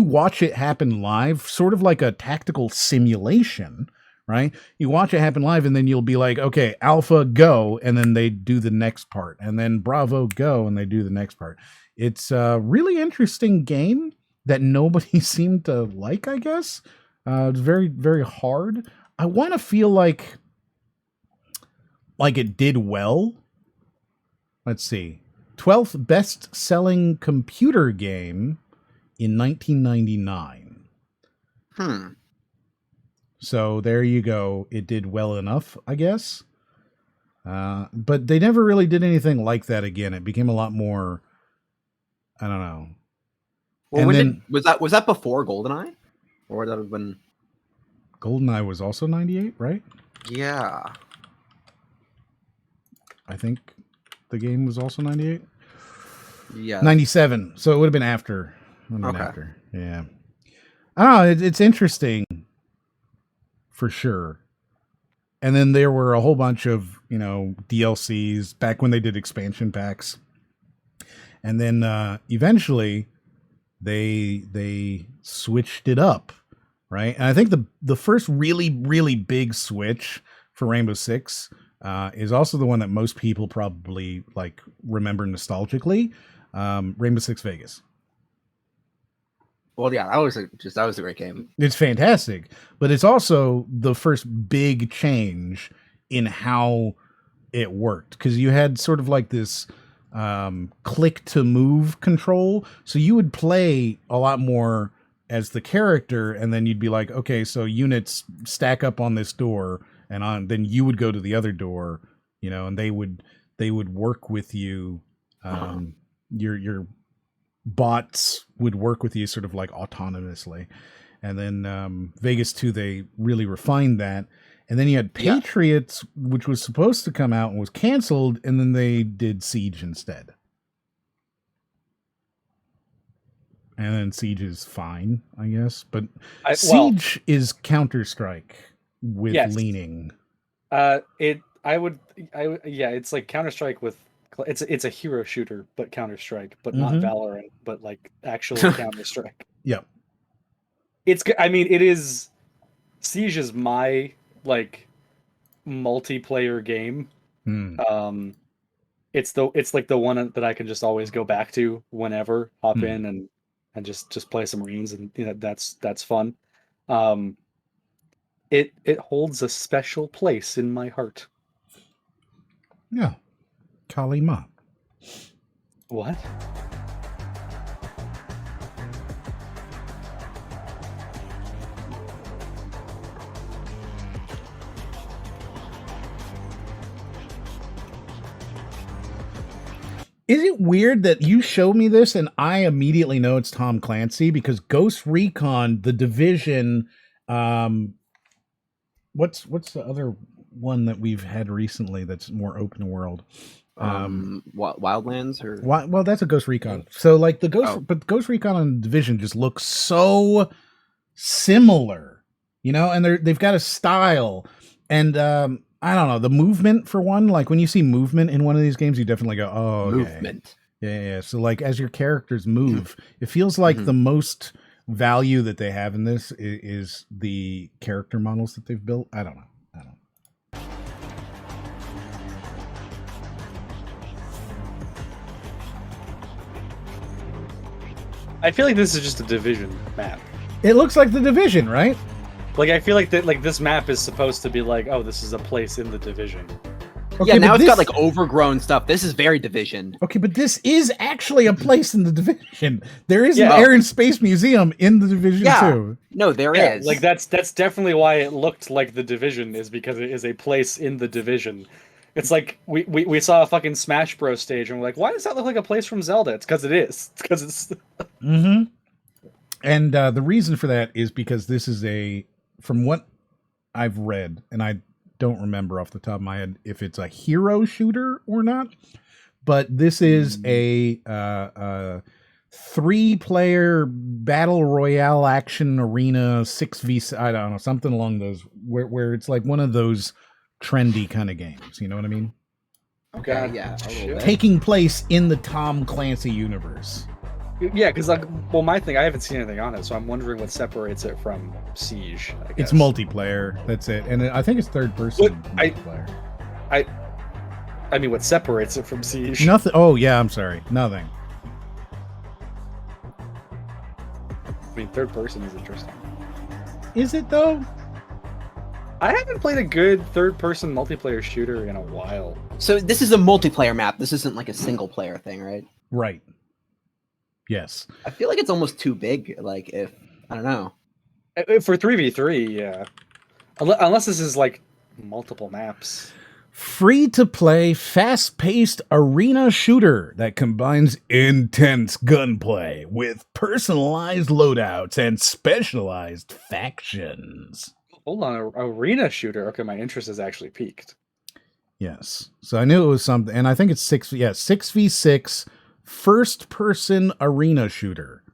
watch it happen live, sort of like a tactical simulation, right? You watch it happen live and then you'll be like, okay, Alpha go. And then they do the next part. And then Bravo go and they do the next part. It's a really interesting game that nobody seemed to like, I guess. It's very, very hard. I want to feel like it did well. Let's see. 12th best-selling computer game in 1999. So there you go. It did well enough, I guess. But they never really did anything like that again. It became a lot more, I don't know. Well, was that before GoldenEye? Or would that have been... GoldenEye was also 98, right? Yeah. I think the game was also 98. Yeah. 97. So it would have been after. After. Yeah. I don't know. It's interesting for sure. And then there were a whole bunch of, DLCs back when they did expansion packs. And then eventually they switched it up, right? And I think the first really, really big switch for Rainbow Six is also the one that most people probably like remember nostalgically. Rainbow Six Vegas. Well, yeah, that was a great game. It's fantastic, but it's also the first big change in how it worked, because you had sort of like this click to move control. So you would play a lot more as the character, and then you'd be like, okay, so units stack up on this door. And then you would go to the other door, and they would work with you. Your bots would work with you sort of like autonomously. And then Vegas 2, they really refined that. And then you had Patriots, which was supposed to come out and was canceled, and then they did Siege instead. And then Siege is fine, I guess. But Siege is Counter-Strike with leaning. It's like Counter-Strike with it's a hero shooter, but Counter-Strike, but not Valorant, but like actual Counter-Strike. Yep. It is. Siege is my like multiplayer game. It's like the one that I can just always go back to whenever, hop in and just play some Marines, and that's fun. It holds a special place in my heart. Yeah. Kalima. What? Is it weird that you show me this and I immediately know it's Tom Clancy? Because Ghost Recon, The Division, what's the other one that we've had recently that's more open world? Wildlands or well, that's a Ghost Recon. So like but Ghost Recon and Division just look so similar, and they've got a style, and I don't know, the movement for one. Like when you see movement in one of these games, you definitely go, "Oh, okay. Movement." Yeah. So like as your characters move, it feels like the most value that they have in this is the character models that they've built. I don't know. I feel like this is just a Division map. It looks like the Division, right? Like I feel like that like this map is supposed to be like, oh, this is a place in the Division. Yeah, now but it's got like overgrown stuff. This is very Division. Okay, but this is actually a place in the Division. There is Yeah. an Air and Space Museum in the Division too. No, there is. Like that's definitely why it looked like the Division, is because it is a place in the Division. It's like we saw a fucking Smash Bros stage and we're like, why does that look like a place from Zelda? It's because it is. It's because it's. Mm-hmm. And the reason for that is because this is from what I've read, and I don't remember off the top of my head if it's a hero shooter or not, but this is a 3-player battle royale action arena 6v. I don't know, something along those where it's like one of those trendy kind of games. You know what I mean? Okay, God, yeah. shit. Taking place in the Tom Clancy universe. Yeah, because like, well, my thing, I haven't seen anything on it, so I'm wondering what separates it from Siege. I It's guess. multiplayer. That's it, and I think it's third person multiplayer. I mean, what separates it from Siege? Nothing. Oh yeah, I'm sorry. Nothing. I mean, third person is interesting. Is it though? I haven't played a good third-person multiplayer shooter in a while. So this is a multiplayer map. This isn't like a single player thing, right? Right. Yes. I feel like it's almost too big. Like if I don't know. For 3v3, yeah. Unless this is like multiple maps. Free to play, fast paced arena shooter that combines intense gunplay with personalized loadouts and specialized factions. Hold on, arena shooter. Okay, my interest has actually peaked. Yes. So I knew it was something, and I think it's 6v6 first person arena shooter.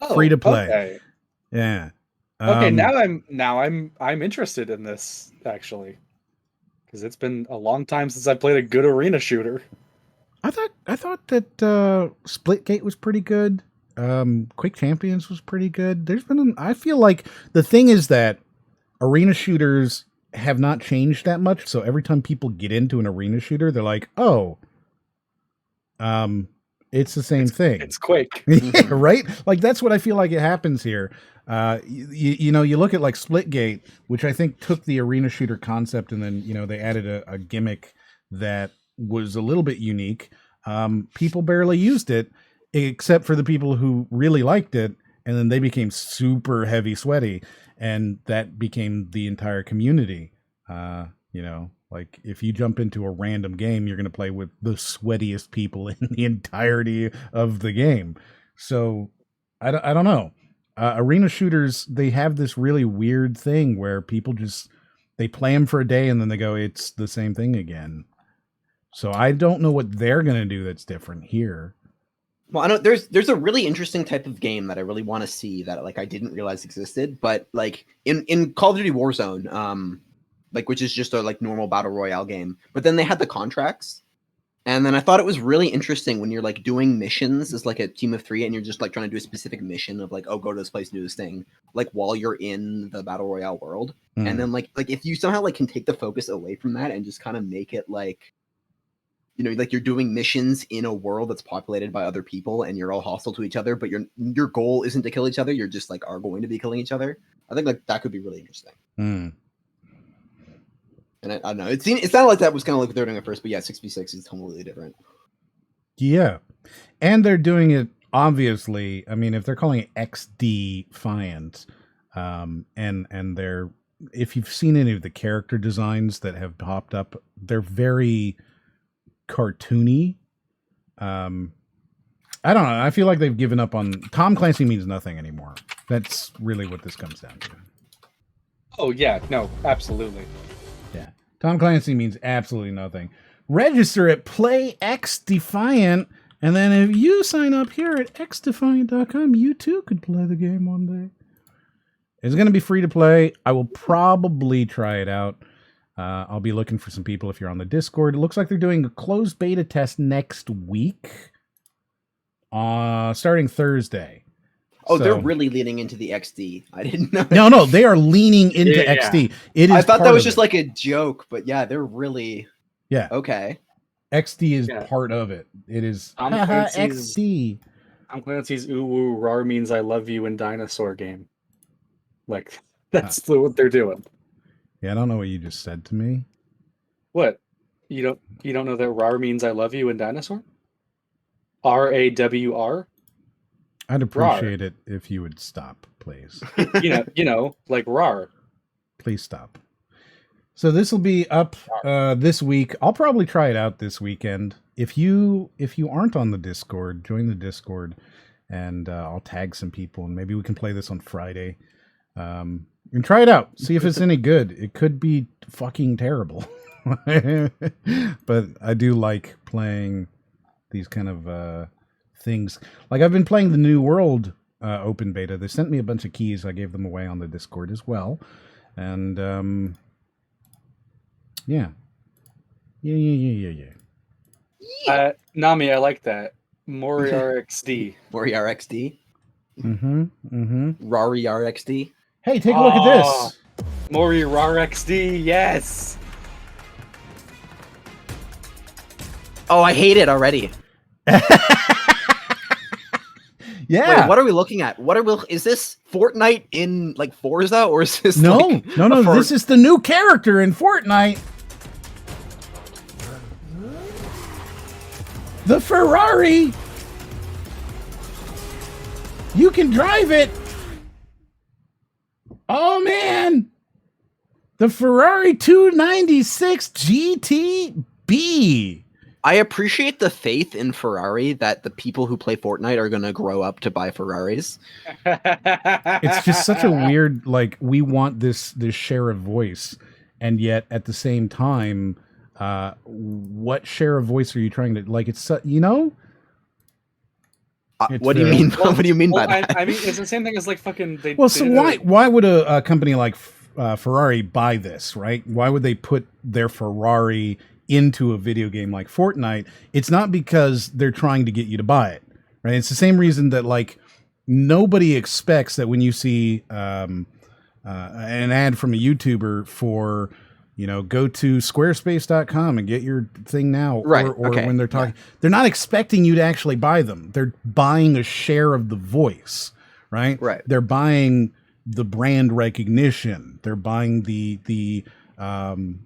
Oh, Free to play. Okay. Yeah. Okay, now I'm interested in this actually, because it's been a long time since I played a good arena shooter. I thought that Splitgate was pretty good. Quick Champions was pretty good. I feel like the thing is that arena shooters have not changed that much. So every time people get into an arena shooter, they're like, oh, it's the same thing. It's Quake. Yeah, right? Like that's what I feel like it happens here. You know, you look at like Splitgate, which I think took the arena shooter concept and then, you know, they added a gimmick that was a little bit unique. People barely used it except for the people who really liked it. And then they became super heavy sweaty, and that became the entire community. You know, like if you jump into a random game, you're going to play with the sweatiest people in the entirety of the game. So I don't know. Arena shooters, they have this really weird thing where people they play them for a day and then they go, it's the same thing again. So I don't know what they're going to do that's different here. Well, I know there's a really interesting type of game that I really want to see that like I didn't realize existed, but like in Call of Duty Warzone, like which is just a like normal battle royale game, but then they had the contracts, and then I thought it was really interesting when you're like doing missions as like a team of 3 and you're just like trying to do a specific mission of like, oh, go to this place and do this thing, like while you're in the battle royale world, and then like if you somehow like can take the focus away from that and just kind of make it like, you know, like you're doing missions in a world that's populated by other people and you're all hostile to each other, but your goal isn't to kill each other. You're just like are going to be killing each other. I think like that could be really interesting. And I don't know. It sounded like that was kind of like what they were doing at first, but yeah, 6v6 is totally different. Yeah. And they're doing it, obviously, I mean, if they're calling it XD Defiant, and they're, if you've seen any of the character designs that have popped up, they're very cartoony. I don't know. I feel like they've given up on Tom Clancy means nothing anymore. That's really what this comes down to. Oh yeah, no, absolutely. Yeah. Tom Clancy means absolutely nothing. Register at Play X Defiant, and then if you sign up here at xdefiant.com, you too could play the game one day. It's going to be free to play. I will probably try it out. I'll be looking for some people if you're on the Discord. It looks like they're doing a closed beta test next week, starting Thursday. Oh, so, they're really leaning into the XD. I didn't know. No, they are leaning into XD. It is. I thought that was just like a joke, but yeah, they're really. Yeah. Okay. XD is part of it. It is XD. Tom Clancy's ooh woo rar means I love you in dinosaur game. Like That's what they're doing. Yeah, I don't know what you just said to me. What? You don't know that rar means I love you in dinosaur? RAWR? I'd appreciate it if you would stop, please. Like rar. Please stop. So this will be up this week. I'll probably try it out this weekend. If you aren't on the Discord, join the Discord, and I'll tag some people, and maybe we can play this on Friday. And try it out. See if it's any good. It could be fucking terrible. But I do like playing these kind of things. Like I've been playing the New World open beta. They sent me a bunch of keys. I gave them away on the Discord as well. And yeah. Nami, I like that. Mori RXD. Mori RXD. Mm-hmm. Rari RXD. Hey, take a look at this. Mori RXD, yes. Oh, I hate it already. Yeah. Wait, what are we looking at? Is this Fortnite in like Forza, or is this no? This is the new character in Fortnite. The Ferrari. You can drive it. Oh man. The Ferrari 296 GTB. I appreciate the faith in Ferrari that the people who play Fortnite are going to grow up to buy Ferraris. It's just such a weird, like, we want this share of voice, and yet at the same time, what share of voice are you trying to, like, it's, what do you mean? What do you mean by that? I mean, it's the same thing as like fucking. Why would a company like Ferrari buy this, right? Why would they put their Ferrari into a video game like Fortnite? It's not because they're trying to get you to buy it, right? It's the same reason that like nobody expects that when you see an ad from a YouTuber for, go to squarespace.com and get your thing now, right? Or when they're talking, they're not expecting you to actually buy them. They're buying a share of the voice, right? Right. They're buying the brand recognition. They're buying the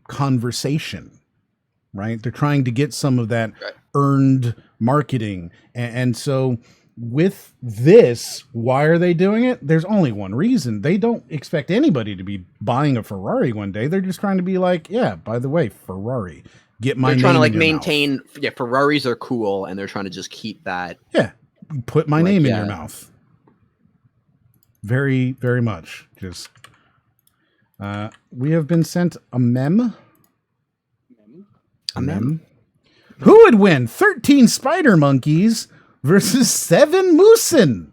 conversation. Right? They're trying to get some of that earned marketing. And so with this, why are they doing it? There's only one reason. They don't expect anybody to be buying a Ferrari one day. They're just trying to be like, yeah, by the way, Ferrari, get my name in your mouth. They're trying to maintain, Ferraris are cool, and they're trying to just keep that. Yeah, put my name in your mouth. Very, very much. Just, we have been sent a mem. Who would win? 13 spider monkeys versus 7 moosin?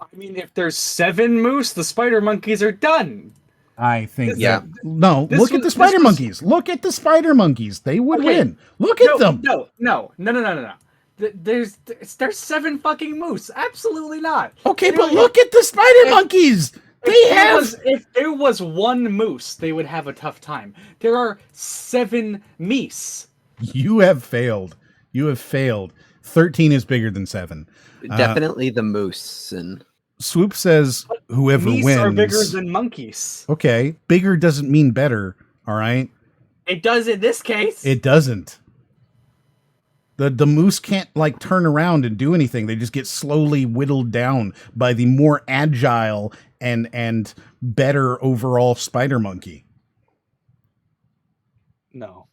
I mean, if there's 7 moose, the spider monkeys are done. I think. Yeah. Look at the spider monkeys. Look at the spider monkeys. They would win. Look at them. No. There's 7 fucking moose. Absolutely not. Okay, but look at the spider monkeys. If there was 1 moose, they would have a tough time. There are 7 meese. You have failed. 13 is bigger than 7. Definitely the moose. And Swoop says whoever meese wins are bigger than monkeys. Okay, bigger doesn't mean better. All right. It does in this case. It doesn't. The moose can't like turn around and do anything. They just get slowly whittled down by the more agile and better overall spider monkey. No.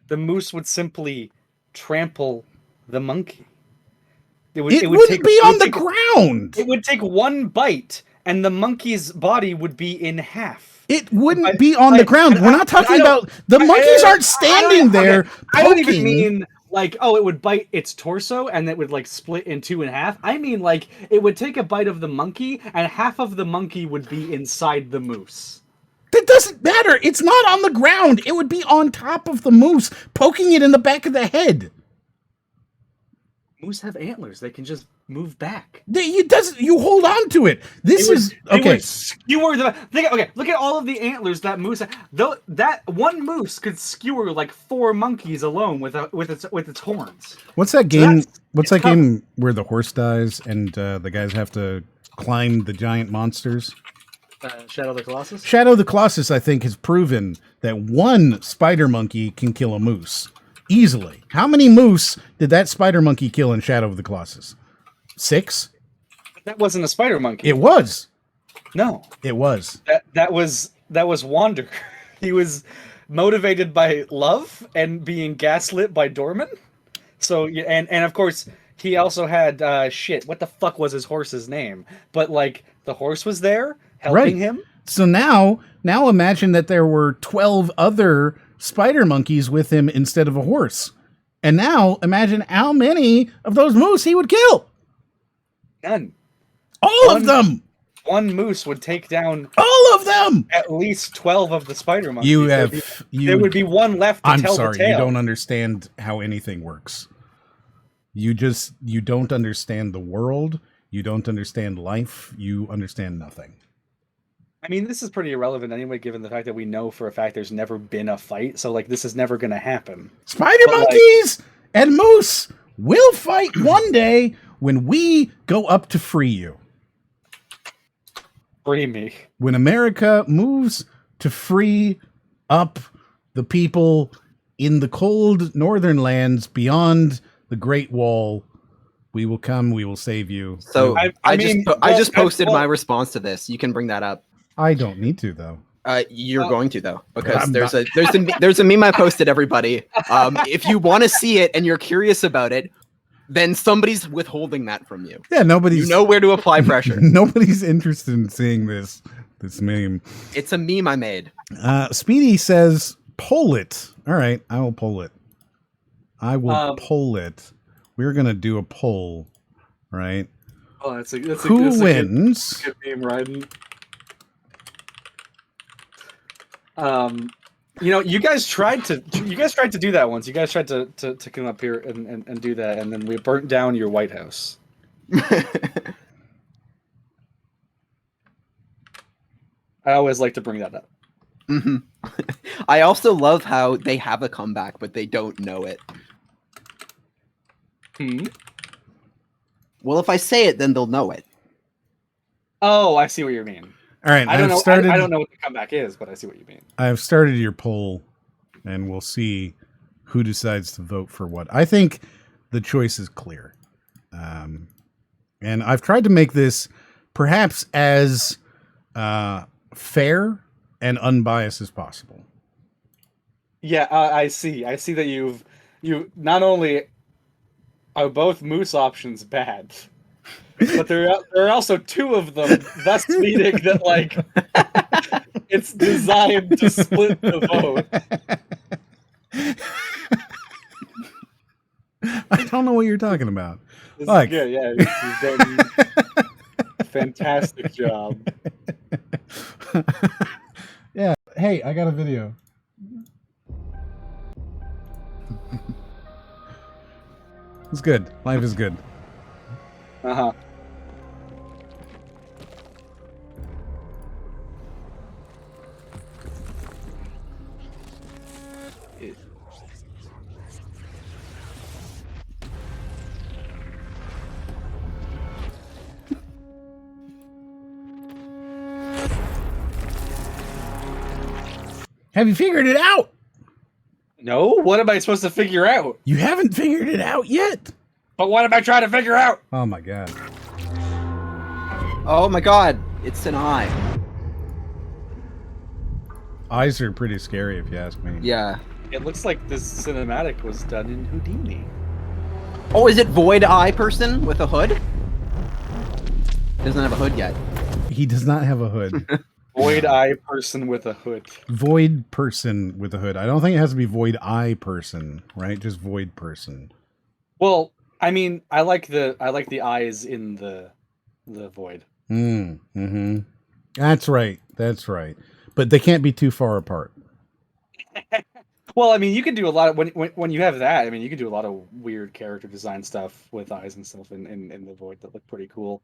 The moose would simply trample the monkey. It wouldn't be on the ground. It would take 1 bite, and the monkey's body would be in half. It wouldn't be on the ground. We're not talking about the monkeys aren't standing there poking. I don't even mean like, it would bite its torso and it would like split in 2 in half. I mean like it would take a bite of the monkey and half of the monkey would be inside the moose. That doesn't matter. It's not on the ground. It would be on top of the moose, poking it in the back of the head. Moose have antlers. They can just move back. You hold on to it. It would skewer the. Look at all of the antlers that moose. That one moose could skewer like 4 monkeys alone with its horns. What's that game? Game where the horse dies and the guys have to climb the giant monsters? Shadow of the Colossus? Shadow of the Colossus, I think, has proven that one spider monkey can kill a moose easily. How many moose did that spider monkey kill in Shadow of the Colossus? 6? That wasn't a spider monkey. It was. No. It was. That was Wander. He was motivated by love and being gaslit by Dorman. So and of course he also had shit. What the fuck was his horse's name? But like the horse was there helping him. So now imagine that there were 12 other spider monkeys with him instead of a horse. And now imagine how many of those moose he would kill. None. All of them. One moose would take down all of them. At least 12 of the spider monkeys. There would be one left to tell the tale. You don't understand how anything works. You don't understand the world. You don't understand life. You understand nothing. I mean, this is pretty irrelevant anyway, given the fact that we know for a fact there's never been a fight. So, like, this is never going to happen. Spider monkeys and moose will fight one day when we go up to free you. Free me. When America moves to free up the people in the cold northern lands beyond the Great Wall, we will come, we will save you. So I just posted my response to this. You can bring that up. I don't need to though. You're going to though, because there's a meme I posted, everybody. If you want to see it and you're curious about it, then somebody's withholding that from you. Yeah, nobody's. You know where to apply pressure. Nobody's interested in seeing this meme. It's a meme I made. Speedy says, "Poll it." All right, I will poll it. I will poll it. We're gonna do a poll, right? Oh, that's who wins? Good meme, riding. You know, you guys tried to do that once. You guys tried to come up here and do that, and then we burnt down your White House. I always like to bring that up. Mm-hmm. I also love how they have a comeback, but they don't know it. Well, if I say it, then they'll know it. Oh, I see what you mean. All right, I don't know what the comeback is, but I see what you mean. I've started your poll, and we'll see who decides to vote for what. I think the choice is clear. And I've tried to make this perhaps as fair and unbiased as possible. Yeah, I see. I see that you not only are both moose options bad, but there are also two of them, thus meaning that like it's designed to split the vote. I don't know what you're talking about. This is good, yeah. You've done a fantastic job. Yeah. Hey, I got a video. It's good. Life is good. Uh-huh. Have you figured it out? No? What am I supposed to figure out? You haven't figured it out yet. But what am I trying to figure out? Oh my god. Oh my god, it's an eye. Eyes are pretty scary if you ask me. Yeah. It looks like this cinematic was done in Houdini. Oh, is it Void Eye person with a hood? Doesn't have a hood yet. He does not have a hood. Void Eye person with a hood. Void person with a hood. I don't think it has to be Void Eye person, right? Just Void person. Well, I mean, I like the eyes in the void. Mm-hmm. That's right. That's right. But they can't be too far apart. Well, I mean, you can do a lot of when you have that. I mean, you can do a lot of weird character design stuff with eyes and stuff in the void that look pretty cool.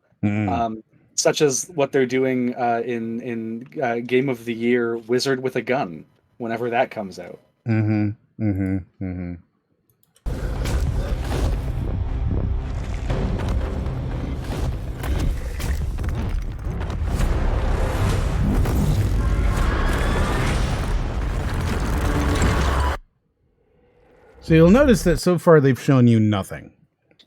Such as what they're doing in Game of the Year Wizard with a Gun, whenever that comes out. Mm-hmm. Mm-hmm. Mm-hmm. So you'll notice that so far they've shown you nothing.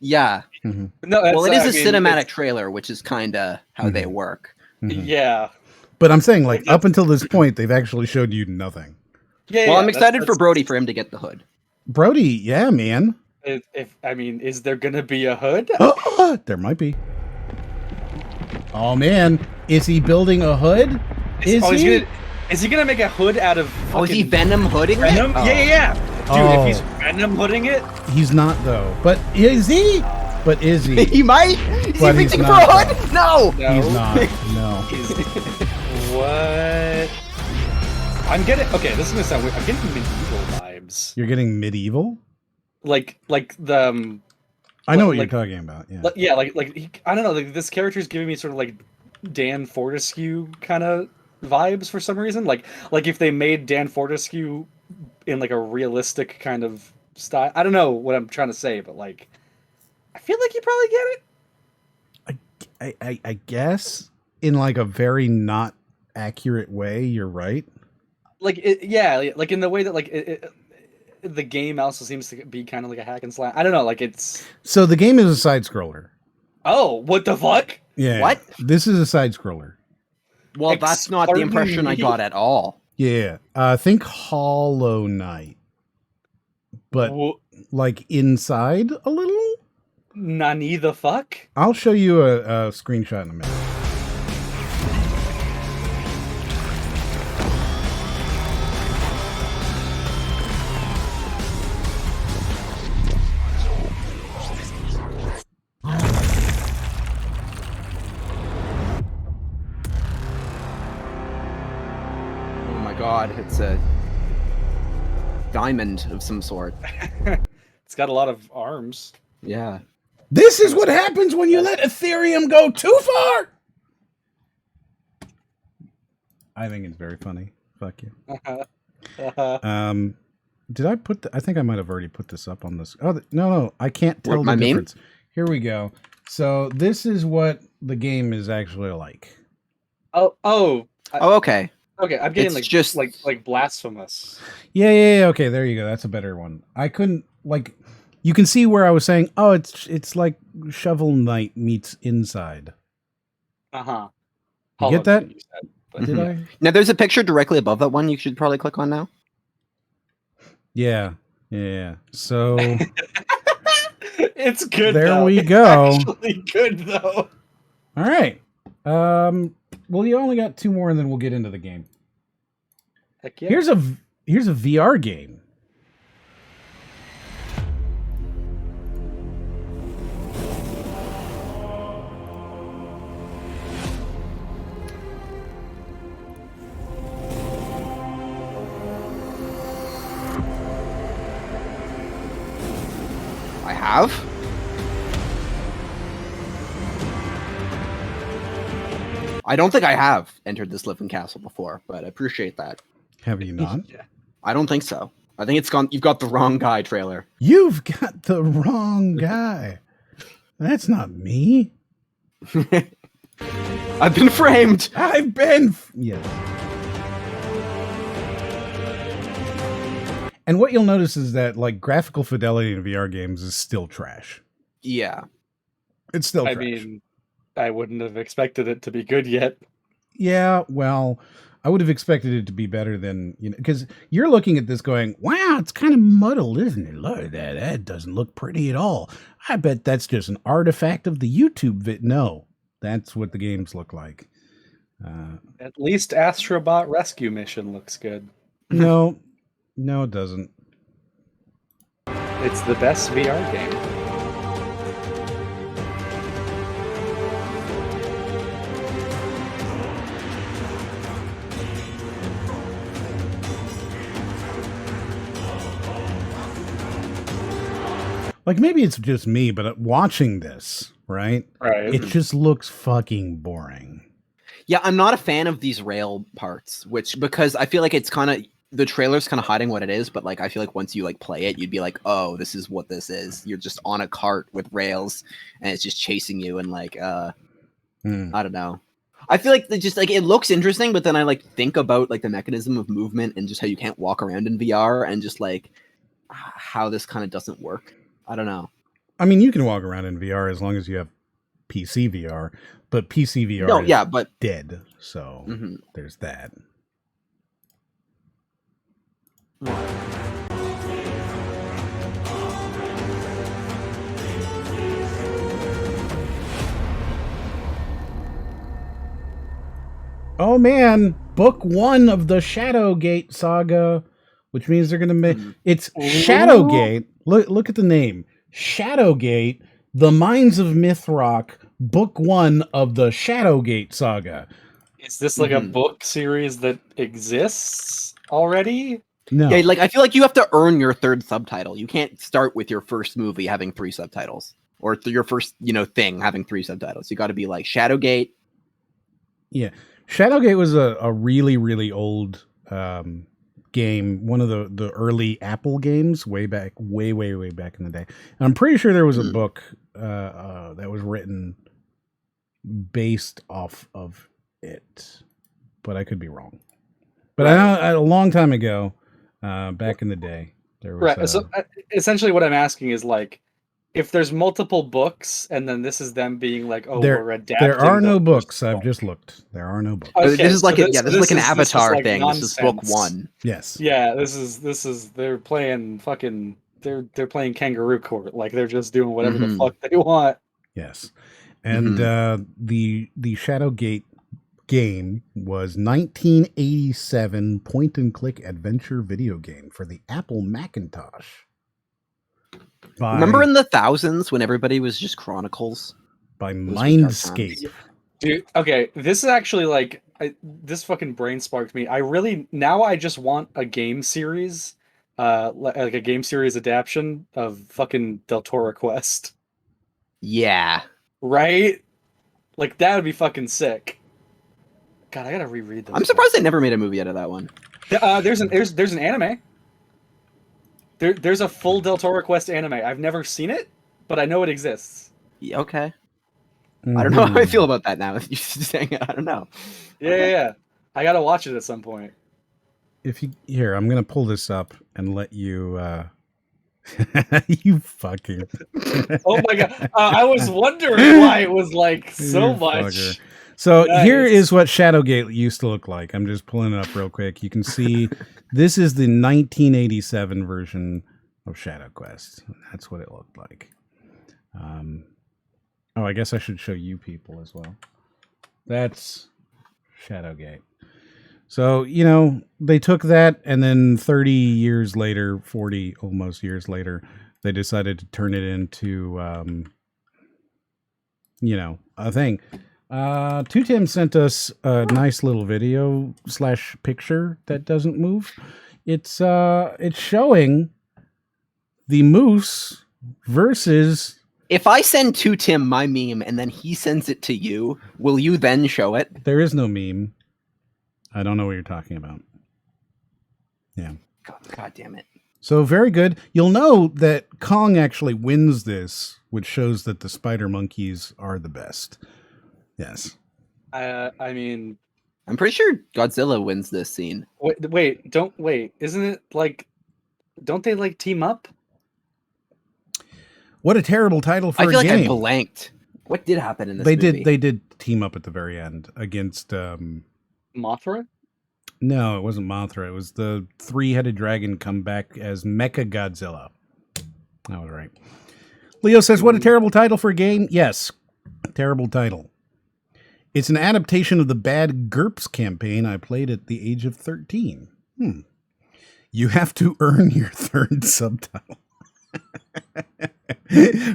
Yeah. Mm-hmm. No, Well, it is a cinematic it's- trailer, which is kind of how they Mhm. work. Mm-hmm. Yeah. But I'm saying, like, Like, up until this point, they've actually showed you nothing. Yeah. Well, yeah, I'm excited for Brody for him to get the hood. Brody, yeah, man. If I mean, is there gonna be a hood? There might be. Oh man, is he building a hood? Is he gonna make a hood out of? Oh, is he fucking Venom hooding Venom? it? Oh. Yeah. Dude, Oh. if he's Venom hooding it, He's not though. But is he? But is he? He might. Is he But he's reaching for not, a hood? No. no. He's not. No. What? I'm getting this is gonna sound weird. I'm getting medieval vibes. You're getting medieval? Like the I know what like- you're talking about. Yeah. I don't know. Like this character is giving me sort of like Dan Fortescue kind of vibes for some reason. Like if they made Dan Fortescue in like a realistic kind of style. I don't know what I'm trying to say, but like I feel like you probably get it. I guess in like a very not accurate way, you're right. Like like in the way that like the game also seems to be kind of like a hack and slash. I don't know. Like it's So the game is a side scroller. what the fuck? Yeah. What? This is a side scroller. Well, that's not the impression I got at all. Yeah. Think Hollow Knight. But like inside a little? Nani the fuck? I'll show you a screenshot in a minute. Oh my god, it's a diamond of some sort. It's got a lot of arms. Yeah. This is what happens when you let Ethereum go too far. I think it's very funny. Fuck you. Did I put? I think I might have already put this up on this. Oh no, I can't tell My the meme? difference. Here we go. So this is what the game is actually like. Oh, okay. Okay, I'm getting It's like just- like blasphemous. Yeah. Okay, there you go. That's a better one. I couldn't like. You can see where I was saying, oh, it's like Shovel Knight meets Inside. Uh-huh. You get that? Did Mhm. I? Now there's a picture directly above that one you should probably click on now. Yeah. So It's good. there though. we It's go. actually good though. All right. Well, you only got two more, and then we'll get into the game. Heck yeah. Here's a VR game. I have. I don't think I have entered this living castle before, but I appreciate that. Have you not? Yeah. I don't think so. I think it's gone. You've got the wrong guy trailer. You've got the wrong guy. That's not me. I've been framed. I've been. Yes. And what you'll notice is that like graphical fidelity in VR games is still trash. Yeah. It's still I trash. mean, I wouldn't have expected it to be good yet. Yeah, well, I would have expected it to be better than, because you're looking at this going, wow, it's kind of muddled, isn't it? Look at that. That doesn't look pretty at all. I bet that's just an artifact of the YouTube vid. No, that's what the games look like. At least Astrobot Rescue Mission looks good. No, it doesn't. It's the best VR game. Like maybe it's just me, but watching this, right? Right. It just looks fucking boring. Yeah, I'm not a fan of these rail parts, because I feel like it's kind of the trailer's kind of hiding what it is, but like I feel like once you like play it, you'd be like, oh, this is what this is. You're just on a cart with rails, and it's just chasing you, and like I don't know. I feel like it looks interesting, but then I like think about like the mechanism of movement and just how you can't walk around in VR, and just like how this kind of doesn't work. I don't know. I mean, you can walk around in VR as long as you have PC VR, but PC VR No, is yeah, but dead. So Mhm. there's that. Oh man, book 1 of the Shadowgate saga, which means they're gonna make it's Shadowgate. Look at the name, Shadowgate: The Mines of Mythrock, book 1 of the Shadowgate saga. Is this like a book series that exists already? No, Yeah, like I feel like you have to earn your 3rd subtitle. You can't start with your first movie having 3 subtitles, or your first thing having 3 subtitles. You got to be like Shadowgate. Yeah, Shadowgate was a really, really old game, one of the early Apple games, way back in the day. And I'm pretty sure there was a book that was written based off of it, but I could be wrong. But I know a long time ago, back in the day, there was. Right. So essentially, what I'm asking is like, if there's multiple books, and then this is them being like, "Oh, we're adapting." There are no books. book. I've just looked. There are no books. Okay, This is like so this is like an Avatar thing. Nonsense. This is book 1. Yes. Yeah, this is they're playing fucking they're playing kangaroo court. Like they're just doing whatever the fuck they want. Yes. And the Shadowgate game was 1987 point and click adventure video game for the Apple Macintosh. Remember in the thousands when everybody was just Chronicles? By Mindscape. Dude, okay, this is actually like this fucking brain sparked me. I just want a game series, like a game series adaptation of fucking Del Toro Quest. Yeah. Right? Like that would be fucking sick. God, I gotta reread this. I'm surprised they never made a movie out of that one. There's an anime. There's a full Del Toro Quest anime. I've never seen it, but I know it exists. Yeah, okay. I don't know how I feel about that now. If you're saying it, I don't know. Yeah. I gotta watch it at some point. I'm gonna pull this up and let you. You fucking. Oh my god! I was wondering why it was like so much. Fucker. So here is what Shadowgate used to look like. I'm just pulling it up real quick. You can see this is the 1987 version of Shadow Quest. That's what it looked like. I guess I should show you people as well. That's Shadowgate. So, they took that and then 30 years later, 40 almost years later, they decided to turn it into, a thing. Tim sent us a nice little video / picture that doesn't move. It's showing the moose versus. If I send Tim my meme and then he sends it to you, will you then show it? There is no meme. I don't know what you're talking about. Yeah. God damn it. So very good. You'll know that Kong actually wins this, which shows that the spider monkeys are the best. Yes. I mean, I'm pretty sure Godzilla wins this scene. Wait. Isn't it like, don't they like team up? What a terrible title for a game. I feel like I blanked. What did happen in this movie? They did team up at the very end against Mothra? No, it wasn't Mothra. It was the 3-headed dragon come back as Mecha Godzilla. That was right. Leo says, what a terrible title for a game. Yes, terrible title. It's an adaptation of the Bad GURPS campaign I played at the age of 13. You have to earn your 3rd subtitle.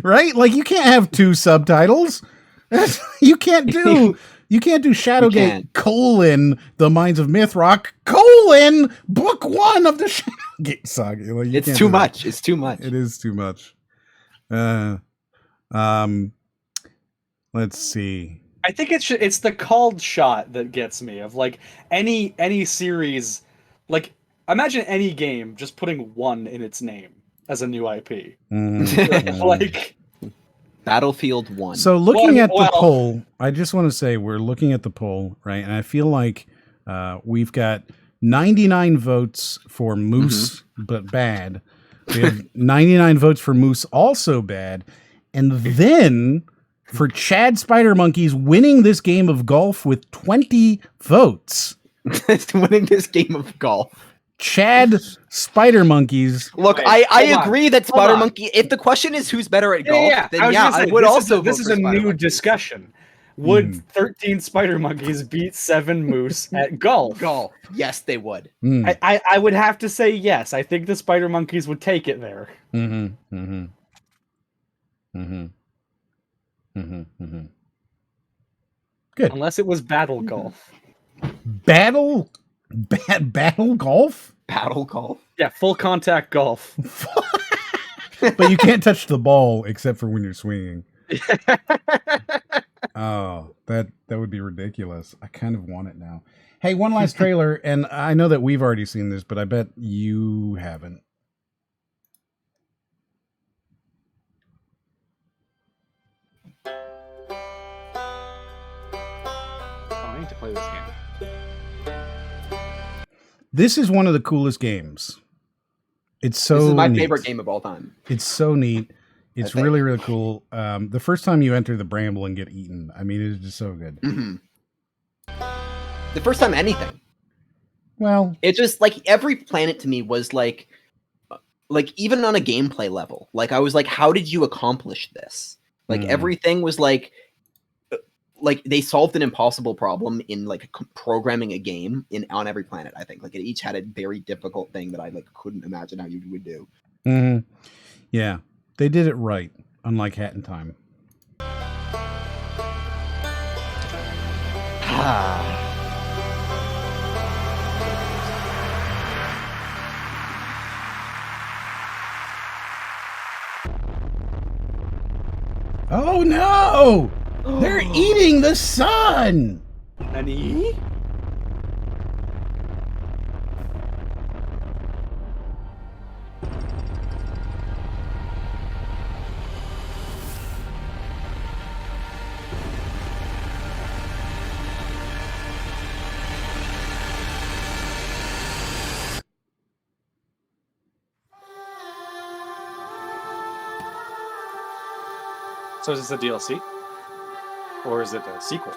Right? Like, you can't have 2 subtitles. You can't do Shadowgate : The Mines of Mythrock : book 1 of the Shadowgate saga. Like, it's too much. It's too much. It is too much. Let's see. I think it's the called shot that gets me, of like any series. Like, imagine any game just putting 1 in its name as a new IP. Like Battlefield 1. So looking at the poll, I just want to say we're looking at the poll, right? And I feel like we've got 99 votes for Moose, but bad. We have 99 votes for Moose, also bad. And then for Chad Spider Monkeys winning this game of golf with 20 votes. Winning this game of golf. Chad Spider Monkeys. Look, Wait, I hold on, agree that hold Spider on. Monkey. If the question is who's better at golf, then was yeah, gonna I say, would this also. This vote is for a Spider new Monkey. discussion. Would 13 Spider Monkeys beat 7 Moose at golf? Golf. Yes, they would. I would have to say yes. I think the Spider Monkeys would take it there. Good. Unless it was battle golf. Battle golf? Battle golf. Yeah, full contact golf. But you can't touch the ball except for when you're swinging. Oh, that would be ridiculous. I kind of want it now. Hey, one last trailer, and I know that we've already seen this, but I bet you haven't. I need to play this game. This is one of the coolest games. It's so This is my neat. favorite game of all time. It's so neat. It's really, really cool. The first time you enter the bramble and get eaten, I mean, it's just so good. The first time anything. Well, It's just like every planet to me was like even on a gameplay level. Like I was like, how did you accomplish this? Like everything was like they solved an impossible problem in like programming a game on every planet. I think like it each had a very difficult thing that I like couldn't imagine how you would do. Yeah, they did it right, unlike Hat in Time. Oh no! They're eating the sun! Nani? So is this a DLC? Or is it a sequel?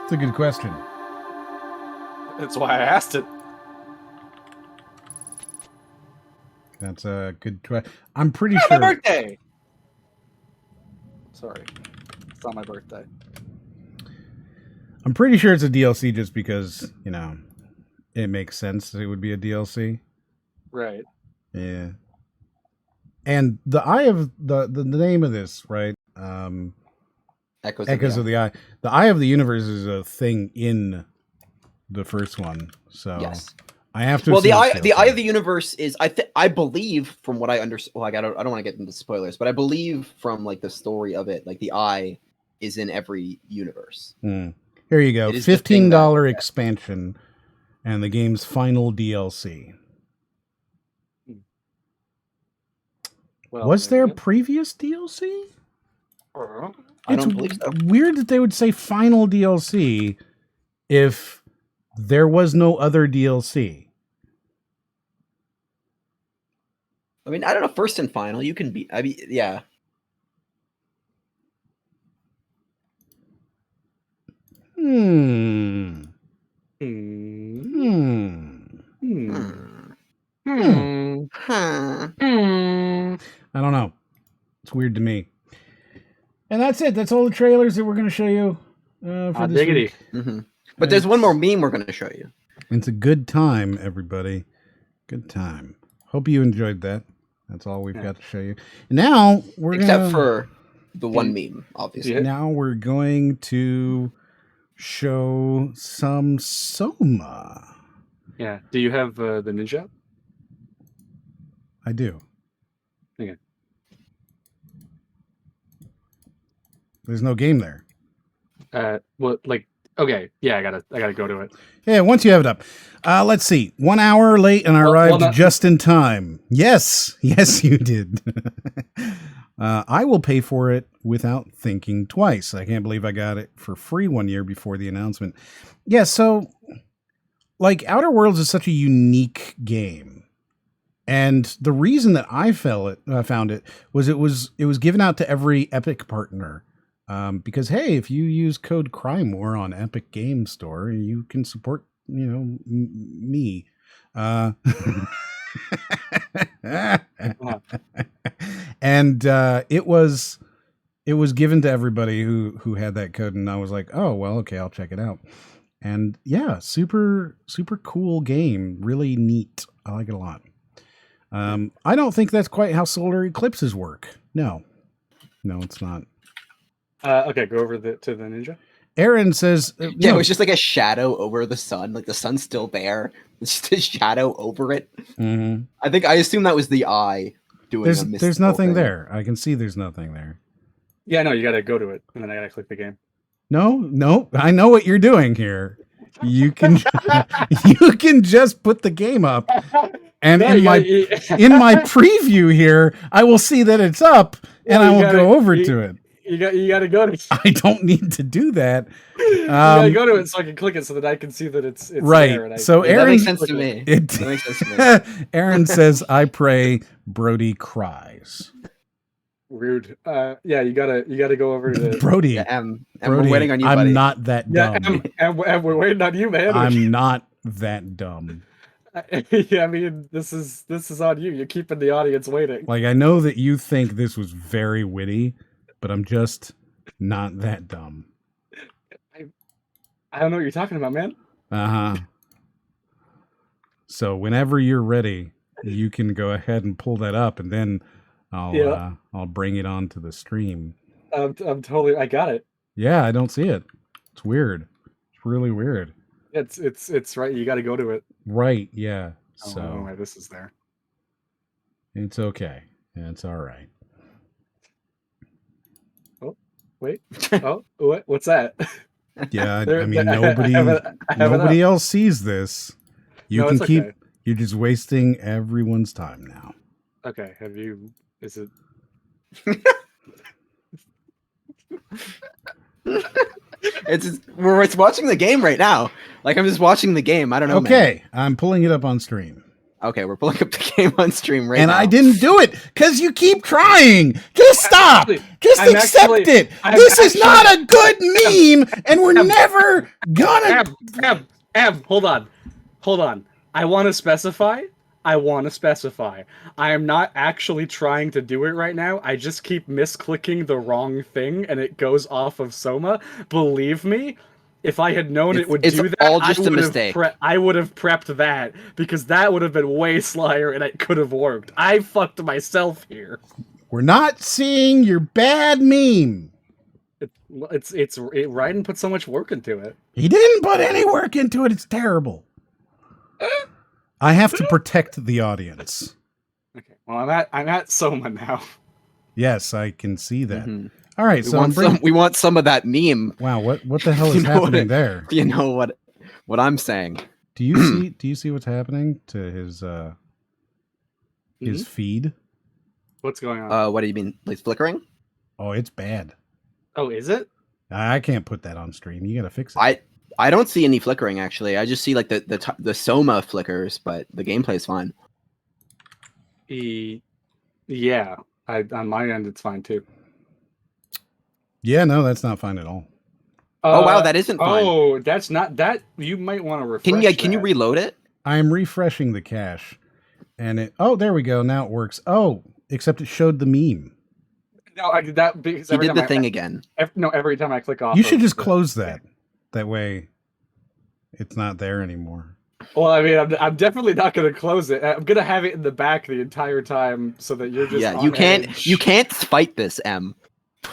It's a good question. That's why I asked it. That's a good question. I'm pretty It's sure. my birthday! Sorry. It's not my birthday. I'm pretty sure it's a DLC just because, you know, it makes sense that it would be a DLC. Right. Yeah. And the Eye of the name of this, right? Echoes of the Eye. The Eye of the Universe is a thing in the first one. So yes. I have to. Well, the Eye of the Universe is I believe from what I understand. Like I don't want to get into spoilers, but I believe from like the story of it, like the Eye is in every universe. Here you go. $15 expansion, and the game's final DLC. Well, Was there previous DLC? I don't believe so. Weird that they would say final DLC if there was no other DLC. I mean, I don't know. First and final, you can be. I mean, yeah. I don't know. It's weird to me. And that's it. That's all the trailers that we're going to show you for this week. But there's one more meme we're going to show you. It's a good time, everybody. Good time. Hope you enjoyed that. That's all we've got to show you. Now we're except for the one meme, obviously. Now we're going to show some Soma. Yeah. Do you have the ninja? I do. Okay. There's no game there. Well, like, okay, yeah, I gotta go to it. Yeah, once you have it up. Let's see. 1 hour late and I arrived just in time. Yes, you did. I will pay for it without thinking twice. I can't believe I got it for free 1 year before the announcement. Yeah, so like Outer Worlds is such a unique game. And the reason that I found it was given out to every Epic partner. Because hey, if you use code CryMore on Epic Game Store, you can support, me. And it was given to everybody who had that code, and I was like, oh well, okay, I'll check it out. And yeah, super cool game, really neat. I like it a lot. I don't think that's quite how solar eclipses work. No, it's not. Okay, go over to the ninja. Aaron says, yeah, it was just like a shadow over the sun. Like the sun's still there. It's just a shadow over it. Mm-hmm. I assume that was the eye doing. There's nothing there. I can see there's nothing there. Yeah, no, you gotta go to it, and then I gotta click the game. No, I know what you're doing here. You can just put the game up, and in my preview here, I will see that it's up, and I will go over to it. You gotta go to. I don't need to do that. You gotta go to it so I can click it so that I can see that it's right. there. And So Aaron, that makes sense to me. That makes sense to me. Aaron says, "I pray Brody cries." Rude. Yeah, you gotta go over to Brody. Yeah, Brody, we're waiting on you, buddy. I'm not that dumb. and we're waiting on you, man. I'm not that dumb. Yeah, I mean, this is on you. You're keeping the audience waiting. Like, I know that you think this was very witty, but I'm just not that dumb. I don't know what you're talking about, man. Uh-huh. So whenever you're ready, you can go ahead and pull that up, and then I'll bring it onto the stream. I'm totally. I got it. Yeah, I don't see it. It's weird. It's really weird. It's right. You got to go to it. Right. Yeah. Oh, So I don't know why this is there. it's okay. It's all right. Oh, wait. Oh, what's that? Yeah. I mean, nobody else sees this. You can keep. Okay. You're just wasting everyone's time now. Okay. Is it? It's watching the game right now. Like, I'm just watching the game. I don't know. Okay, man. I'm pulling it up on stream. Okay, we're pulling up the game on stream right now. And I didn't do it because you keep trying. Just stop. Just accept it. This is not a good meme, and we're never gonna. Hold on. I want to specify. I am not actually trying to do it right now. I just keep misclicking the wrong thing, and it goes off of Soma. Believe me, if I had known it would do that, all just a mistake. I would have prepped that, because that would have been way slyer, and it could have worked. I fucked myself here. We're not seeing your bad meme. Ryden put so much work into it. He didn't put any work into it. It's terrible. I have to protect the audience. Okay. Well, I'm at Soma now. Yes, I can see that. Mm-hmm. All right, we want some of that meme. Wow, what the hell is happening there? You know what I'm saying? Do you see what's happening to his feed? What's going on? What do you mean? Like flickering? Oh, it's bad. Oh, is it? I can't put that on stream. You got to fix it. I don't see any flickering, actually. I just see like the Soma flickers, but the gameplay's fine. Yeah, on my end it's fine too. Yeah, no, that's not fine at all. Oh wow, that isn't fine. Oh, that's not that. You might want to refresh. Can you reload it? I am refreshing the cache, and it. Oh, there we go. Now it works. Oh, except it showed the meme. No, because he did the thing again. Every time I click off, you should just close that. That way, it's not there anymore. Well, I mean, I'm definitely not going to close it. I'm going to have it in the back the entire time so that you're just you can't fight this, M.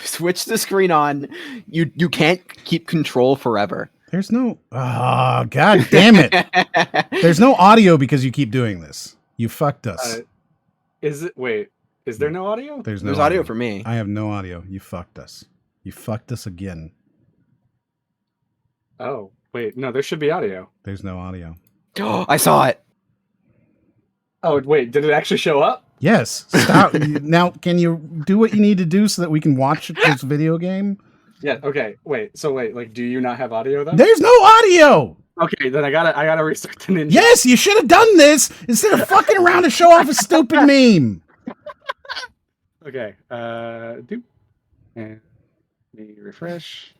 Switch the screen on. You can't keep control forever. There's no. Oh, god damn it! There's no audio because you keep doing this. You fucked us. Is it? Wait. Is there no audio? There's audio for me. I have no audio. You fucked us. You fucked us again. Oh, wait. No, there should be audio. There's no audio. Oh, I saw it. Oh, wait. Did it actually show up? Yes. Stop. Now, can you do what you need to do so that we can watch this video game? Yeah. Okay. Wait. So wait. Like, do you not have audio though? There's no audio. Okay, then I gotta restart the ninja. Yes, you should have done this instead of fucking around to show off a stupid meme. Okay. Do. And me refresh.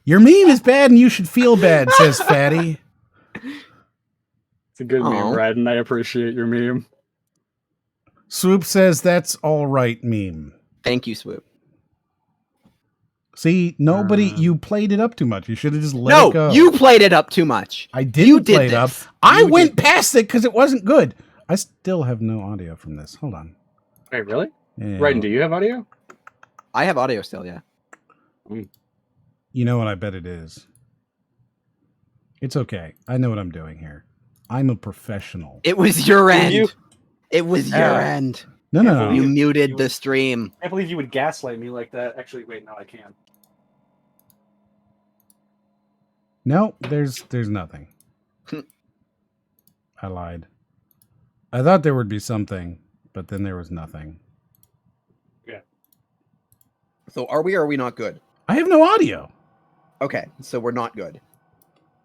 Your meme is bad and you should feel bad, says Fatty. It's a good Aw. meme, Red, and I appreciate your meme. Swoop says that's all right meme. Thank you, Swoop. See, nobody, you played it up too much. You should have just let it go. No, you played it up too much. I didn't You did play it up. this. I You went did past it because it wasn't good. I still have no audio from this. Hold on. Wait, really? Yeah. Red, do you have audio? I have audio still, yeah. You know what I bet it is. It's okay. I know what I'm doing here. I'm a professional. It was your end. You- It was your end. No. You muted the stream. I can't believe you would gaslight me like that. Actually, wait, no, I can't. No, there's nothing. I lied. I thought there would be something, but then there was nothing. So are we or are we not good? I have no audio. Okay, so we're not good.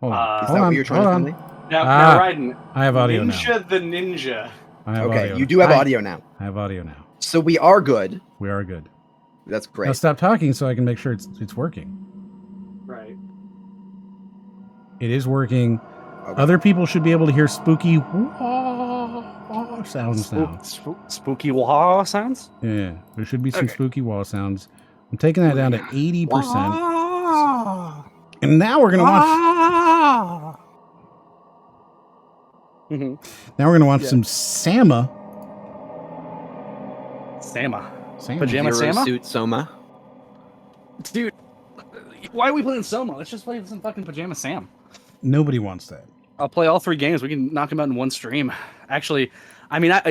Hold on. Is hold that on. what you're trying hold to on. tell me? Now, Ryden. I have audio now. Ninja the Ninja. I have Okay, audio you now. do have audio now. I have audio now. So we are good. We are good. That's Now great. stop talking so I can make sure it's working. Right. It is working. Okay. Other people should be able to hear spooky sounds now. Spooky wah sounds? Yeah, there should be some Okay. spooky wall sounds. I'm taking that down to 80%. And now we're going to watch... Mm-hmm. Now we're going to watch some Sama. Sama. Sama. Pajama Zero Sama? Suit Soma. Dude, why are we playing Soma? Let's just play some fucking Pajama Sam. Nobody wants that. I'll play all 3 games. We can knock them out in one stream. Actually, I mean, I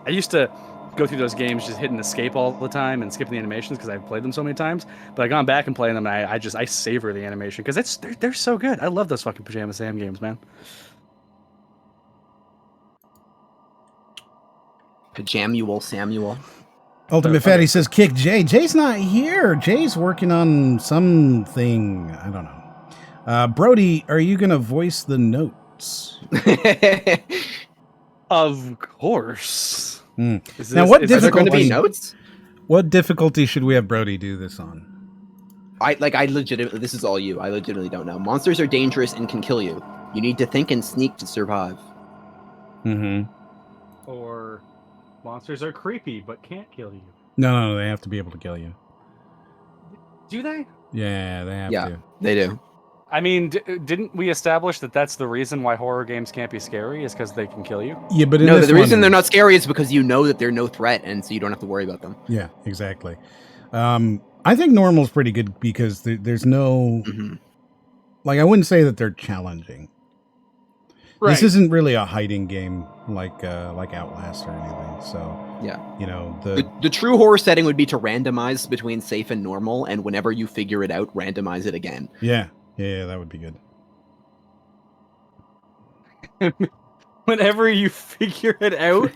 used to go through those games just hitting escape all the time and skipping the animations because I've played them so many times. But I've gone back and playing them, and I savor the animation because they're so good. I love those fucking Pajama Sam games, man. Pajamuel Samuel. Ultimate Fatty says, kick Jay. Jay's not here. Jay's working on something. I don't know. Brody, are you going to voice the notes? Of course. Now, what Is there going to be difficulty? notes? What difficulty should we have Brody do this on? I legitimately, this is all you. I legitimately don't know. Monsters are dangerous and can kill you. You need to think and sneak to survive. Mm-hmm. Or monsters are creepy but can't kill you. No, they have to be able to kill you. Do they? Yeah, they have Yeah, to. they do. I mean, didn't we establish that that's the reason why horror games can't be scary is because they can kill you? Yeah, but in No, this the reason one- they're not scary is because you know that they're no threat, and so you don't have to worry about them. Yeah, exactly. I think normal's pretty good because there's no... Mm-hmm. Like, I wouldn't say that they're challenging. Right. This isn't really a hiding game like Outlast or anything. So, Yeah. you know, The true horror setting would be to randomize between safe and normal, and whenever you figure it out, randomize it again. Yeah, that would be good. Whenever you figure it out.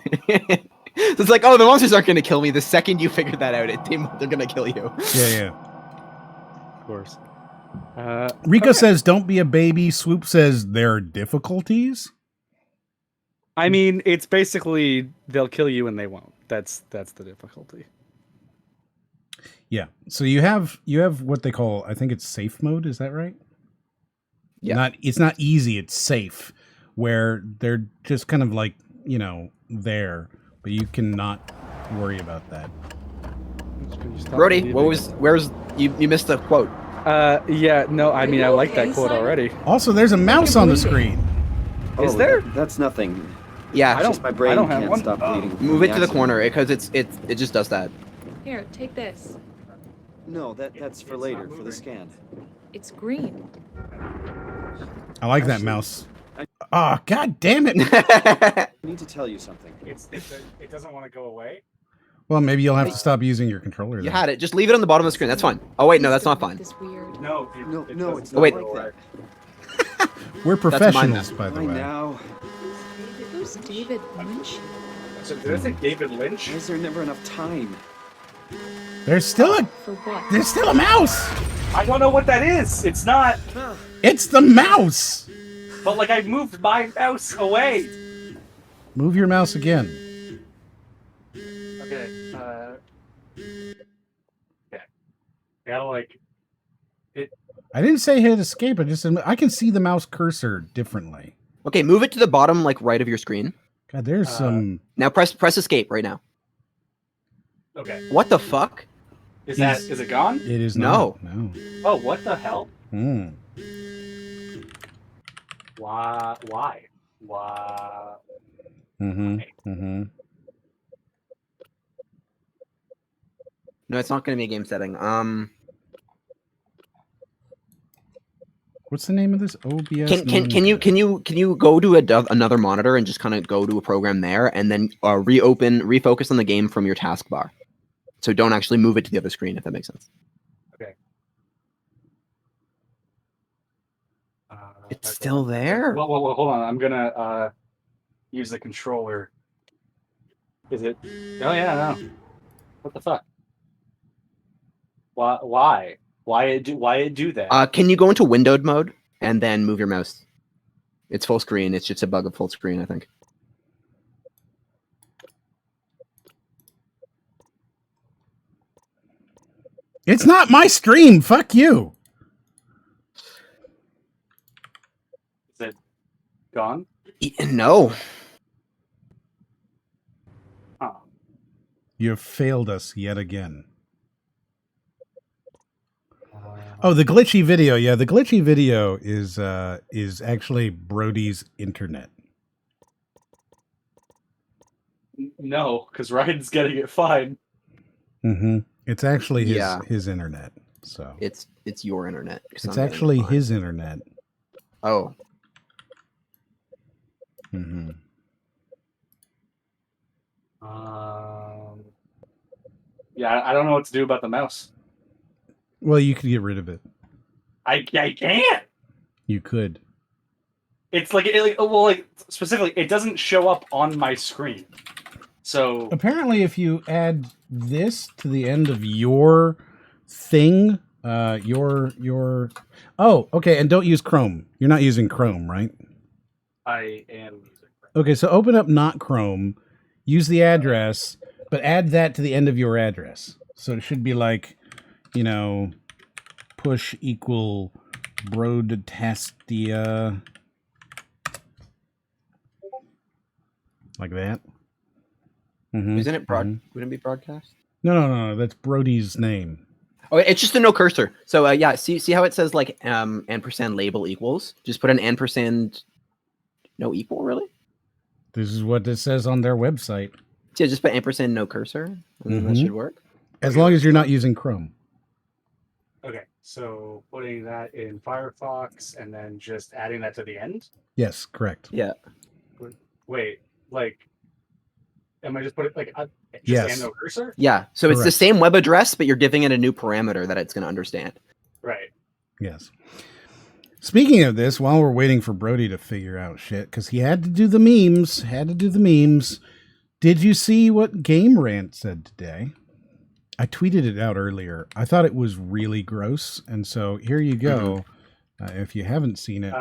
So it's like, oh, the monsters aren't going to kill me. The second you figure that out, they're going to kill you. Yeah. Of course. Rico says, don't be a baby. Swoop says, there are difficulties. I mean, it's basically they'll kill you and they won't. That's the difficulty. Yeah. So you have what they call, I think it's safe mode. Is that right? Yeah. It's not easy. It's safe, where they're just kind of like, you know, there, but you cannot worry about that. Brody, you missed a quote. Yeah, no, I mean, I like that quote already. Also, there's a mouse on the screen. Is there? That's nothing. Yeah, It's just my brain don't have can't one. stop bleeding. from move the it to the accident. corner because it just does that. Here, take this. No, that's for later, for the scan. It's green. I like that mouse. Oh, god damn it. I need to tell you something. It doesn't want to go away. Well, maybe you'll have to stop using your controller. You then. had it. Just leave it on the bottom of the screen. That's fine. Oh wait, no, that's not fine. This weird. No, No, it's Oh, not wait. like that. We're mine professionals, by the Why way. now? Who's David Lynch? So did I say David Lynch? Why is there never enough time? There's still For what? a mouse. I don't know what that is. It's not. It's the mouse. But like I moved my mouse away. Move your mouse again. Okay. Okay. I gotta like. I didn't say hit escape. I just said I can see the mouse cursor differently. Okay, move it to the bottom, like right of your screen. God, there's some. Now press escape right now. Okay. What the fuck? Is it gone? It is No. not. No. Oh, what the hell? Hmm. Why? Mm-hmm. Mm-hmm. No, it's not going to be a game setting. What's the name of this? OBS. Can you go to another monitor and just kind of go to a program there and then refocus on the game from your taskbar? So don't actually move it to the other screen, if that makes sense. Okay. It's still there. Well, hold on. I'm gonna use the controller. Is it? Oh yeah, no. What the fuck? Why? Why it do that? Can you go into windowed mode and then move your mouse? It's full screen. It's just a bug of full screen, I think. It's not my stream. Fuck you. Is it gone? No. Oh. You have failed us yet again. Oh, the glitchy video. Yeah, the glitchy video is actually Brody's internet. No, because Ryan's getting it fine. Mm-hmm. It's actually Yeah. his internet. So It's your internet. 'Cause it's I'm getting actually mine. his internet. Oh. Mm-hmm. Yeah, I don't know what to do about the mouse. Well, you could get rid of it. I can't. You could. It's like specifically, it doesn't show up on my screen. So Apparently, if you add this to the end of your thing, your oh, okay, and don't use Chrome. You're not using Chrome, right? I am using. Okay, so open up not Chrome, use the address, but add that to the end of your address. So it should be like, push equal broadcastia, like that. Mm-hmm. Isn't it wouldn't it be broadcast? No. That's Brody's name. Oh, it's just a no cursor. So yeah, see how it says like ampersand label equals? Just put an ampersand no equal, really? This is what it says on their website. Yeah, just put ampersand no cursor, and then that should work. As long as you're not using Chrome. Okay, so putting that in Firefox and then just adding that to the end. Yes, correct. Yeah. Wait, like, am I just putting like just Yes. and no cursor? Yeah. So it's the Correct. same web address, but you're giving it a new parameter that it's going to understand. Right. Yes. Speaking of this, while we're waiting for Brody to figure out shit, because he had to do the memes, did you see what Game Rant said today? I tweeted it out earlier. I thought it was really gross, and so here you go. If you haven't seen it.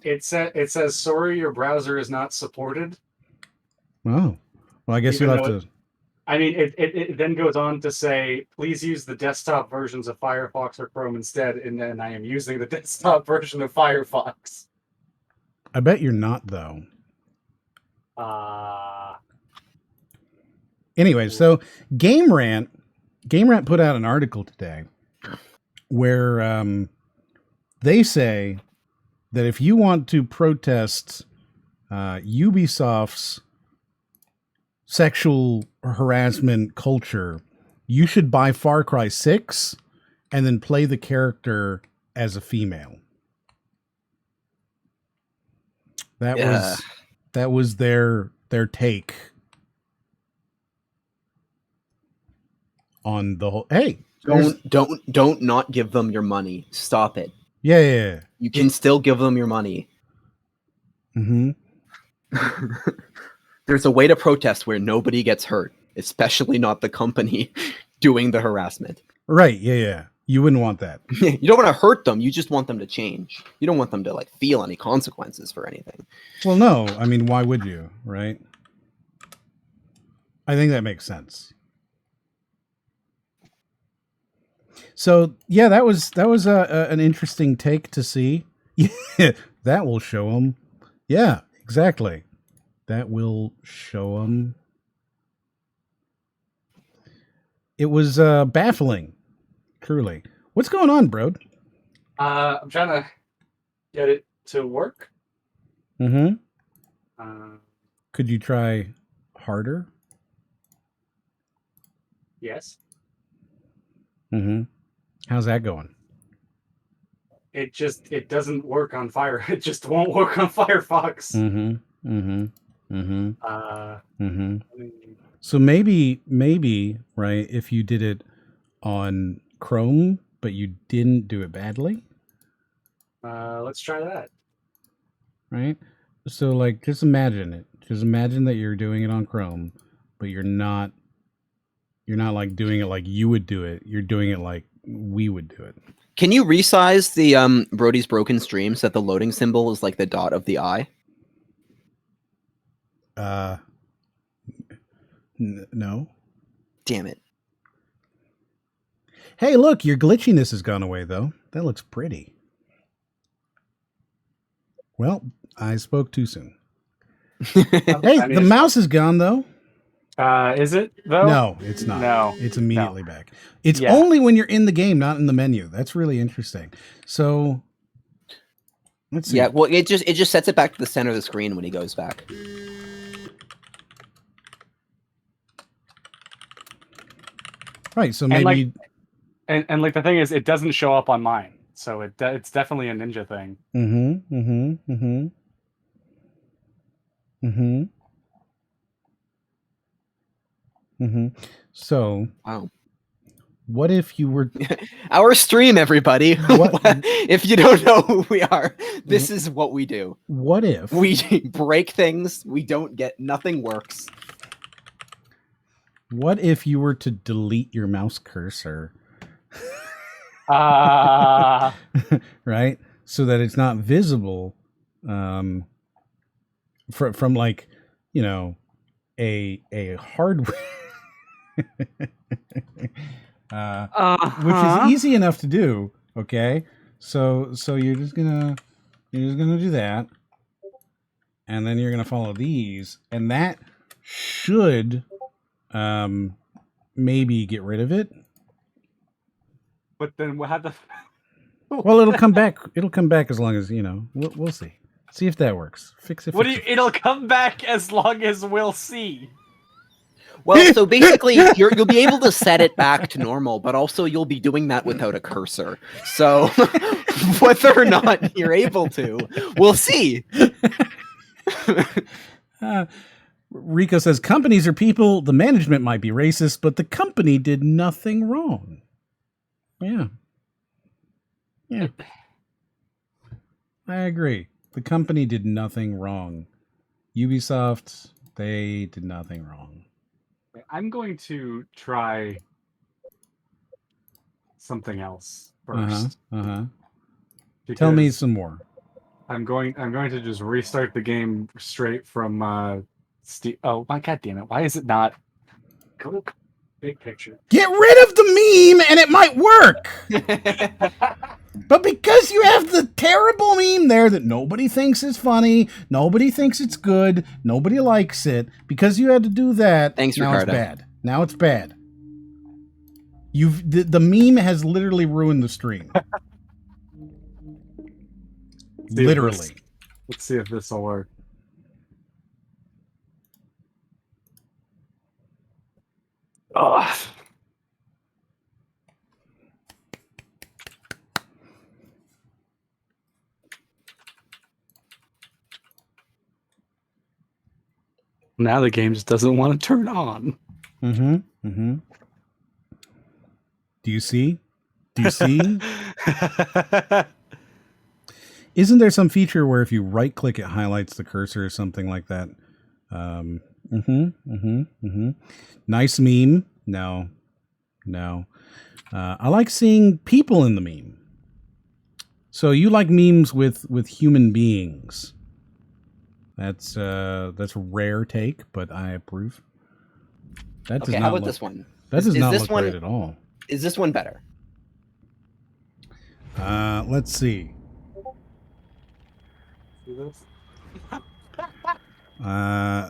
It says, sorry, your browser is not supported. Oh. Well, I guess Even you'll have though to... I mean, it then goes on to say, please use the desktop versions of Firefox or Chrome instead, and then I am using the desktop version of Firefox. I bet you're not, though. Anyway, so Game Rant put out an article today where they say that if you want to protest Ubisoft's sexual harassment culture, you should buy Far Cry 6 and then play the character as a female. That was their take on the whole. Hey, Don't not give them your money. Stop it. Yeah. You can still give them your money. Mm-hmm. There's a way to protest where nobody gets hurt, especially not the company doing the harassment. Right. Yeah. You wouldn't want that. You don't want to hurt them. You just want them to change. You don't want them to like feel any consequences for anything. Well, no. I mean, why would you? Right. I think that makes sense. So yeah, that was an interesting take to see. Yeah, that will show them. Yeah, exactly. That will show them. It was baffling, truly. What's going on, bro? I'm trying to get it to work. Mm-hmm. Uh, Could you try harder? yes. Mm-hmm. How's that going? It doesn't work on Fire. It just won't work on Firefox. Mm-hmm. Mm-hmm. Mm-hmm. Mm-hmm. I mean, So maybe, right, if you did it on Chrome, but you didn't do it badly, let's try that. right? So like, just imagine it. Just imagine that you're doing it on Chrome, but you're not like doing it like you would do it. You're doing it like we would do it. Can you resize the Brody's broken stream so that the loading symbol is like the dot of the eye? No. Damn it. Hey, look, your glitchiness has gone away, though. That looks pretty. Well, I spoke too soon. Hey, the mouse is gone, though. Is it though? No, it's not. No. It's immediately back. It's only when you're in the game, not in the menu. That's really interesting. So, let's see. Yeah, well, it just sets it back to the center of the screen when he goes back. Right, so maybe... And like the thing is, it doesn't show up on mine. So it's definitely a ninja thing. Mm-hmm, mm-hmm, mm-hmm. Mm-hmm. Mm-hmm. So, wow. What if you were our stream, everybody? If you don't know who we are, this is what we do. What if we break things? We don't get nothing works. What if you were to delete your mouse cursor? Right, so that it's not visible, from like, you know, a hardware. Which is easy enough to do. Okay, so you're just gonna do that, and then you're gonna follow these, and that should maybe get rid of it. But then we'll have to. Well, it'll come back. It'll come back as long as, you know. We'll see. See if that works. Fix it. It'll come back as long as we'll see. Well, so basically, you'll be able to set it back to normal, but also you'll be doing that without a cursor. So whether or not you're able to, we'll see. Rico says, companies are people. The management might be racist, but the company did nothing wrong. Yeah. Yeah. I agree. The company did nothing wrong. Ubisoft, they did nothing wrong. I'm going to try something else first. Tell me some more. I'm going to just restart the game straight from Steam. Oh my god damn it! Why is it not? Go to big picture. Get rid of the meme and it might work. But because you have the terrible meme there that nobody thinks is funny, nobody thinks it's good, nobody likes it, because you had to do that, thanks, now Ricardo. It's bad. Now it's bad. The meme has literally ruined the stream. Literally. Let's see if this will work. Ugh. Now the game just doesn't want to turn on. Mm-hmm. Mm-hmm. Do you see? Do you see? Isn't there some feature where if you right click it highlights the cursor or something like that? Nice meme. No. No. I like seeing people in the meme. So you like memes with human beings. That's a rare take, but I approve. That does Okay, not how about look, this one? That does not this look one, right at all. Is this one better? Let's see. See this?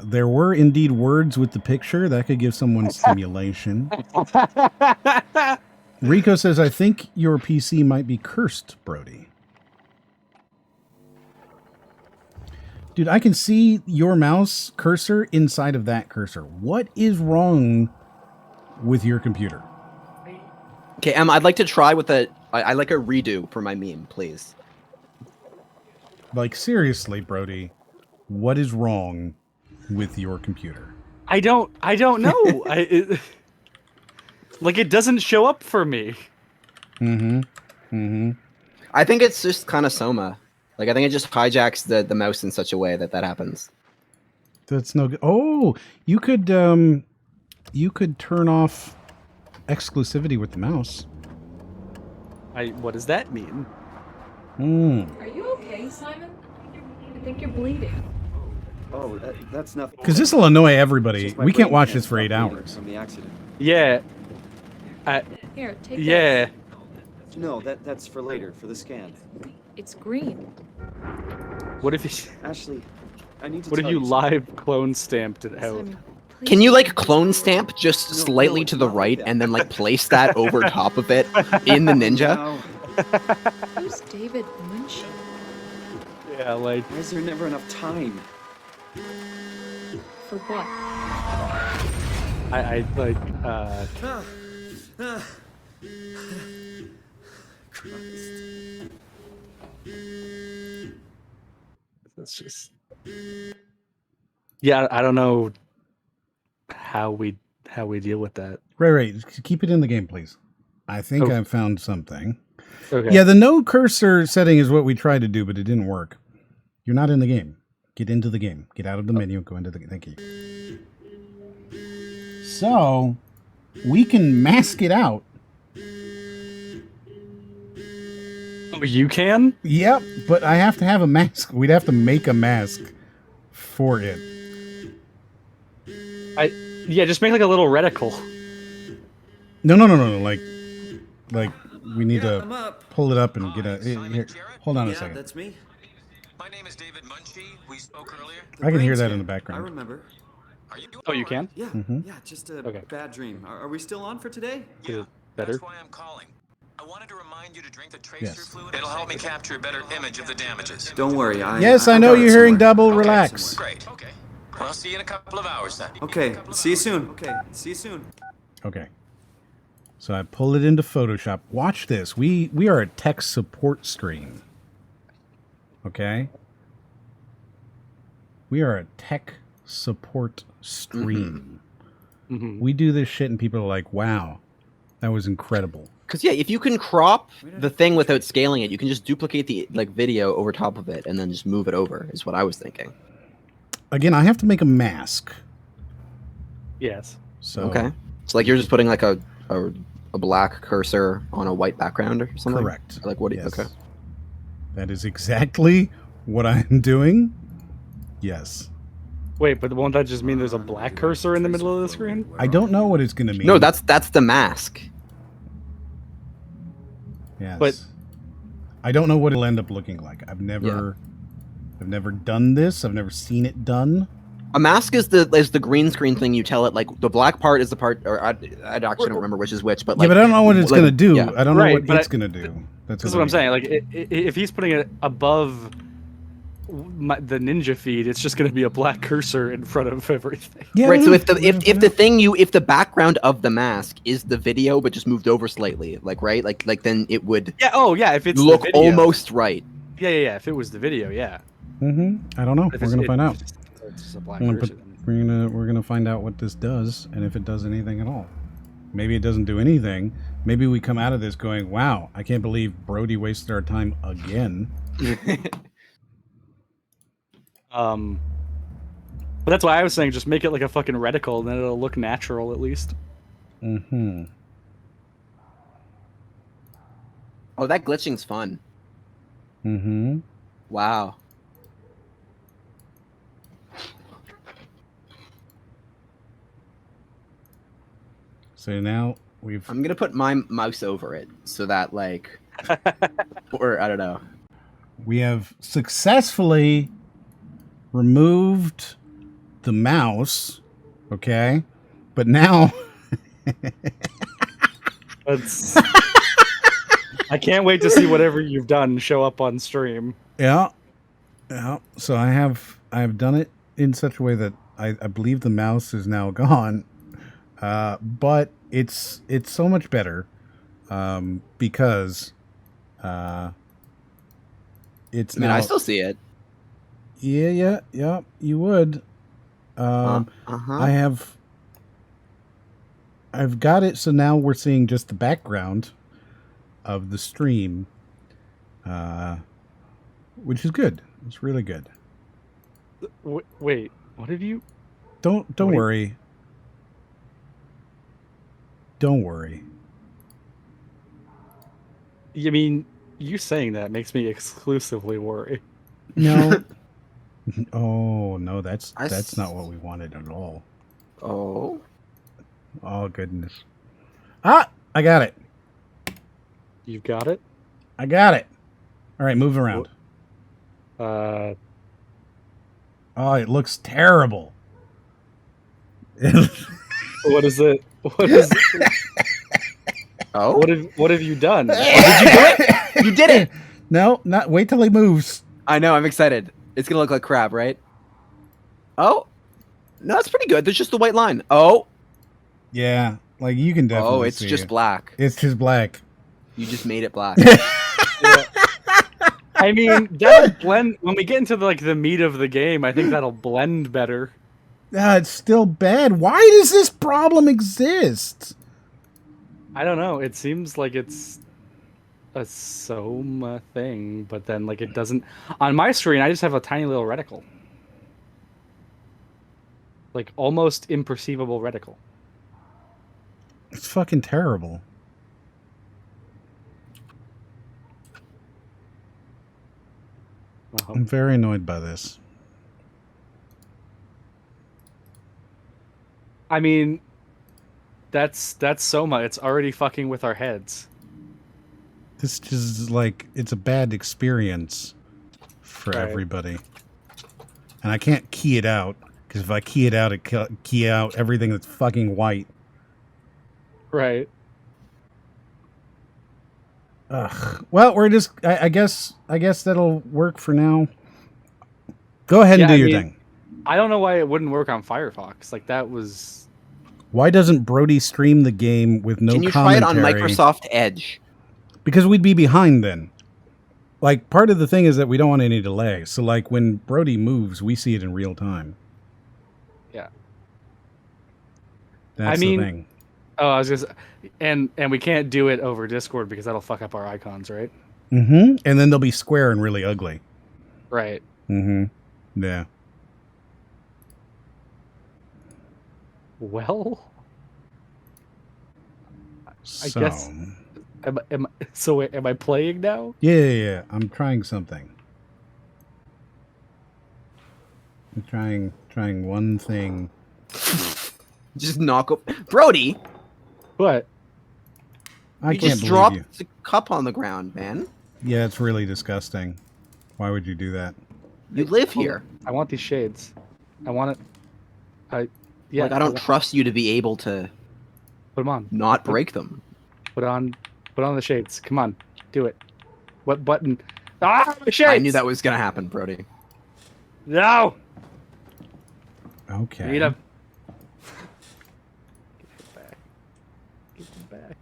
There were indeed words with the picture. That could give someone stimulation. Rico says, I think your PC might be cursed, Brody. Dude, I can see your mouse cursor inside of that cursor. What is wrong with your computer? Okay, I'd like to try with I like a redo for my meme, please. Like, seriously, Brody, what is wrong with your computer? I don't know. Like, it doesn't show up for me. I think it's just kind of Soma. Like, I think it just hijacks the mouse in such a way that happens. That's no good. Oh, you could turn off exclusivity with the mouse. What does that mean? Are you okay, Simon? I think you're bleeding. Oh, that's nothing. Because this will annoy everybody. Just my We can't brain watch this for stop 8 bleeding hours. From the accident. Yeah. Here, take Yeah. this. No, that's for later, for the scan. It's green. What if you, Ashley, I need to what if tell you something. live clone stamped it out? Simon, please. Can you like clone stamp just No, slightly no, to the not like right that. and then like place that over top of it in the ninja? Now, Who's David Munchie? Yeah, like why is there never enough time? For what? I like Christ. it's just yeah, I don't know how we deal with that. Right. Keep it in the game, please. I think Oh. I've found something. Okay. Yeah, the no cursor setting is what we tried to do, but it didn't work. You're not in the game. Get into the game. Get out of the menu. Go into the... Thank you. So, we can mask it out. Oh, you can? Yep, but I have to have a mask. We'd have to make a mask for it. Yeah, just make like a little reticle. No. Like we need I'm to up. pull it up and get a... Here, hold on a Yeah, second. that's me. My name is David Munchie. We spoke earlier. The I can hear brain that scan. in the background. I remember. Are you? Oh, you can? Yeah, Mhm. yeah, just a Okay. bad dream. Are we still on for today? Is it better? That's why I'm calling. I wanted to remind you to drink the tracer Yes. fluid. It'll help me capture a better image of the damages. Don't worry, Yes, I know got it you're hearing somewhere. double. Okay, Relax. Great. Okay. Well, I'll see you in a couple of hours then. Okay, see you soon. Okay, see you soon. Okay. So I pull it into Photoshop. Watch this. We are a tech support stream. Okay? We are a tech support stream. Mm-hmm. We do this shit and people are like, wow, that was incredible. Because yeah, if you can crop the thing without scaling it, you can just duplicate the like video over top of it and then just move it over. Is what I was thinking. Again, I have to make a mask. Yes. So Okay, so like you're just putting like a black cursor on a white background or something. correct. Like what? Yes. Okay. That is exactly what I'm doing. Yes. Wait, but won't that just mean there's a black cursor in the middle of the screen? I don't know what it's going to mean. No, that's the mask. Yes. but- I don't know what it'll end up looking like. I've never done this. I've never seen it done. A mask is the green screen thing. You tell it like the black part is the part, or I actually don't remember which is which, but like Yeah, but I don't know what it's like, going to do. yeah. I don't know Right, what but it's going to do. That's This is what I'm saying. Like, if he's putting it above the ninja feed, it's just going to be a black cursor in front of everything. Yeah, Right. So if whatever. the background of the mask is the video but just moved over slightly, like right, like then it would Yeah. Oh, yeah. If it's look the video. almost right. Yeah. If it was the video, yeah. I don't know. If We're it's- going to find out. It's just a black I'm gonna cursor. we're gonna find out what this does and if it does anything at all. Maybe it doesn't do anything. Maybe we come out of this going, "Wow, I can't believe Brody wasted our time again." But that's why I was saying just make it like a fucking reticle, and then it'll look natural at least. Oh, that glitching's fun. Mm-hmm. Wow. So now we've I'm gonna put my mouse over it so that like, or I don't know. we have successfully removed the mouse. Okay, but now That's. I can't wait to see whatever you've done show up on stream. yeah. So I have done it in such a way that I believe the mouse is now gone. But it's so much better because it's I mean, now. I still see it. Yeah. You would. I've got it. So now we're seeing just the background of the stream, which is good. It's really good. Wait, what have you? Don't What do you- worry. Don't worry. I mean, you saying that makes me exclusively worry. No. Oh no, that's I not what we wanted at all. Oh. Oh goodness. Ah, I got it. You've got it. I got it. All right, move around. Uh, Oh, it looks terrible. what is it? What is? Oh. What have you done? Did you do it? You did it. No, not wait till he moves. I know. I'm excited. It's gonna look like crap, right? Oh. No, that's pretty good. There's just the white line. Oh. Yeah, like you can definitely. Oh, it's see just it. black. It's just black. You just made it black. I mean, that'll blend when we get into the meat of the game. I think that'll blend better. It's still bad. Why does this problem exist? I don't know. It seems like it's a Soma thing, but then it doesn't. On my screen, I just have a tiny little reticle, almost imperceivable reticle. It's fucking terrible. Wow. I'm very annoyed by this. I mean, that's Soma. It's already fucking with our heads. This just it's a bad experience for Right. everybody. And I can't key it out because if I key it out, it key out everything that's fucking white. Right. Ugh. Well, we're just. I guess that'll work for now. Go ahead and do your thing. I don't know why it wouldn't work on Firefox. That was. Why doesn't Brody stream the game with no Can you try commentary? it on Microsoft Edge? Because we'd be behind then. Part of the thing is that we don't want any delay. So, when Brody moves, we see it in real time. Yeah. That's the thing. Oh, I was just, and we can't do it over Discord because that'll fuck up our icons, right? Mm-hmm. And then they'll be square and really ugly. Right. Mm-hmm. Yeah. Well, I So, guess. Am I playing now? Yeah. I'm trying something. I'm trying one thing. Just knock up Brody. What? I You can't just believe dropped you. the cup on the ground, man. Yeah, it's really disgusting. Why would you do that? You live here. I want these shades. I want it. Yeah. I don't trust you to be able to Put them on. not break them. Put on the shades. Come on, do it. What button? Ah, the shades. I knew that was gonna happen, Brody. No. Okay. Need them. Get them back. Get them back.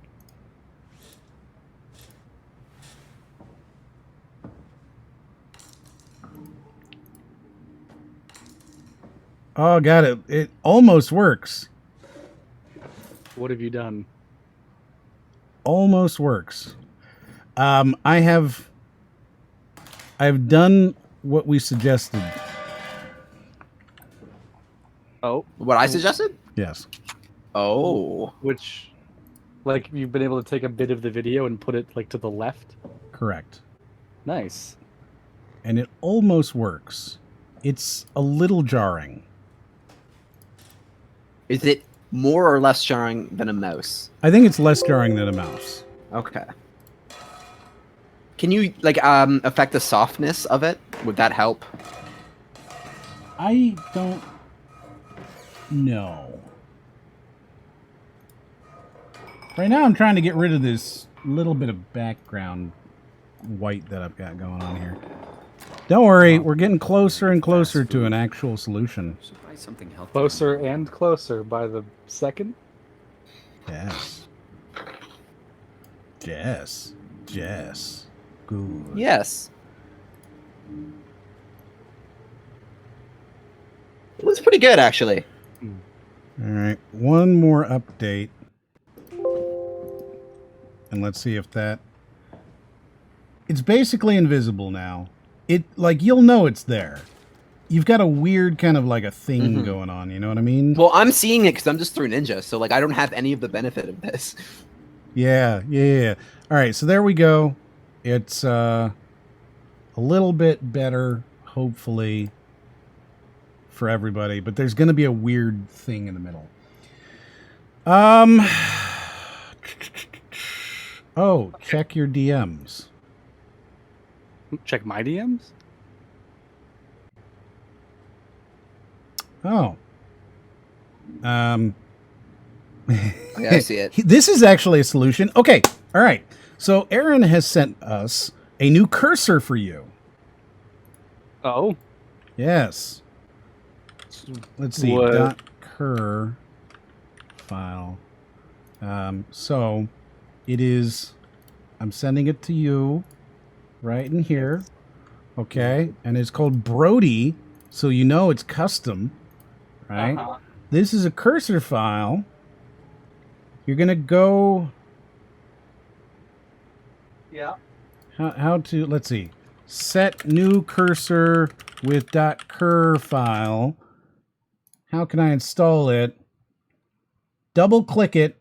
Oh, got it. It almost works. What have you done? Almost works. I've done what we suggested. Oh, What I suggested? Yes. Oh. which Like you've been able to take a bit of the video and put it like to the left. Correct. Nice. And it almost works. It's a little jarring. Is it more or less jarring than a mouse? I think it's less jarring than a mouse. Okay. Can you like affect the softness of it? Would that help? I don't know. Right now I'm trying to get rid of this little bit of background white that I've got going on here. Don't worry, we're getting closer and closer to an actual solution. Should buy something healthy. Closer and closer by the second. Yes. Yes. Yes. Good. Yes. It was pretty good, actually. All right, one more update. And let's see if that... It's basically invisible now. It, like, you'll know it's there. You've got a weird kind of like a thing going on, you know what I mean? Well, I'm seeing it because I'm just through Ninja, so like I don't have any of the benefit of this. Yeah. All right, so there we go. It's a little bit better, hopefully, for everybody. But there's going to be a weird thing in the middle. Oh, check your DMs. Check my DMs. Oh. Yeah, I see it. This is actually a solution. Okay. All right. So Aaron has sent us a new cursor for you. Oh. Yes. Let's see. What? .cur file. So it is. I'm sending it to you, right in here. Okay, and it's called Brody, so you know it's custom, right? Uh-huh. This is a cursor file. You're gonna go. Yeah. How to, let's see, set new cursor with .cur file. How can I install it? Double click it.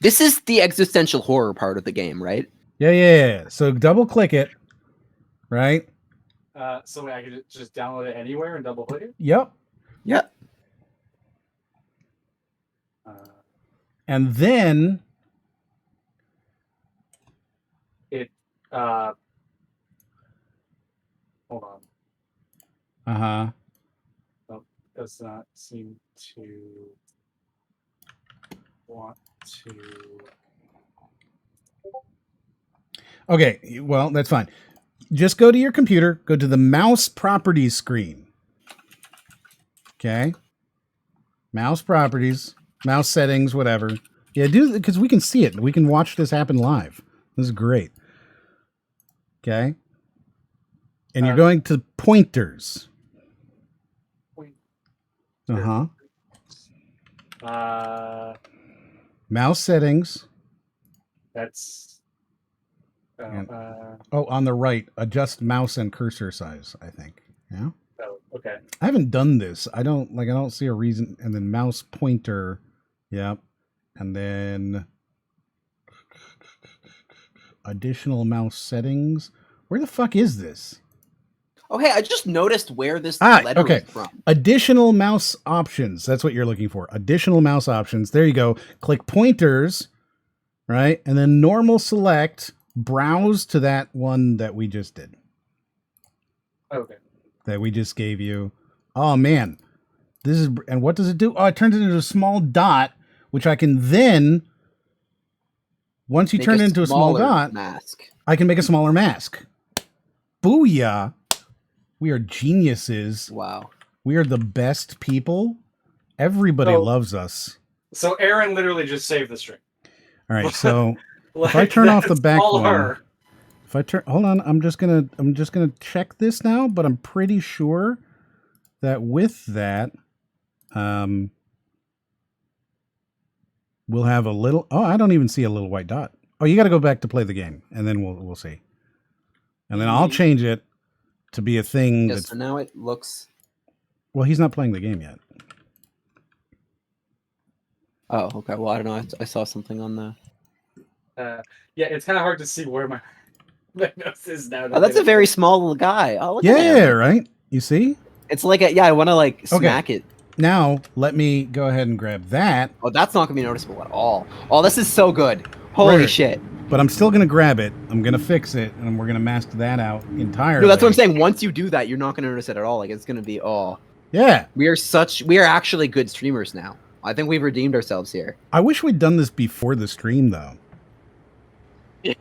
This is the existential horror part of the game, right? Yeah. So double click it, right? So I could just download it anywhere and double click it. Yep. Yeah. And then It. Hold on. Does not seem to want to. Okay, well, that's fine. Just go to your computer, go to the mouse properties screen. Okay? Mouse properties, mouse settings, whatever. Yeah, do, because we can see it. We can watch this happen live. This is great. Okay? And you're going to pointers. Uh-huh. Mouse settings. That's. Oh, on the right, adjust mouse and cursor size, I think. Yeah? Oh, okay. I haven't done this. I don't see a reason. And then mouse pointer. Yep. And then additional mouse settings. Where the fuck is this? Oh, hey, I just noticed where this letter okay. is from. Additional mouse options. That's what you're looking for. Additional mouse options. There you go. Click pointers, right? And then normal select, browse to that one that we just did. Okay. That we just gave you. Oh, man. This is, and what does it do? Oh, it turns it into a small dot, which I can then, once you Make turn it into a small smaller dot, mask. I can make a smaller mask. Booyah. We are geniuses. Wow. We are the best people. Everybody loves us. So Aaron literally just saved the string. All right, so Like, if I turn off the that's back all one, her. if I turn, hold on, I'm just gonna check this now, but I'm pretty sure that with that, we'll have a little. Oh, I don't even see a little white dot. Oh, you got to go back to play the game, and then we'll see. And then I'll change it to be a thing. Yeah, That's, so now it looks. well, he's not playing the game yet. Oh, okay. Well, I don't know. I saw something on the. Yeah, it's kind of hard to see where my nose is now. Oh, that's a very small little guy. Oh, look at Yeah, him. right. You see? It's like yeah. I want to like smack it. Now let me go ahead and grab that. Oh, that's not gonna be noticeable at all. Oh, this is so good. Holy Right. shit. But I'm still gonna grab it. I'm gonna fix it, and we're gonna mask that out entirely. No, that's what I'm saying. Once you do that, you're not gonna notice it at all. Like it's gonna be Yeah. We are actually good streamers now. I think we've redeemed ourselves here. I wish we'd done this before the stream, though. Yeah.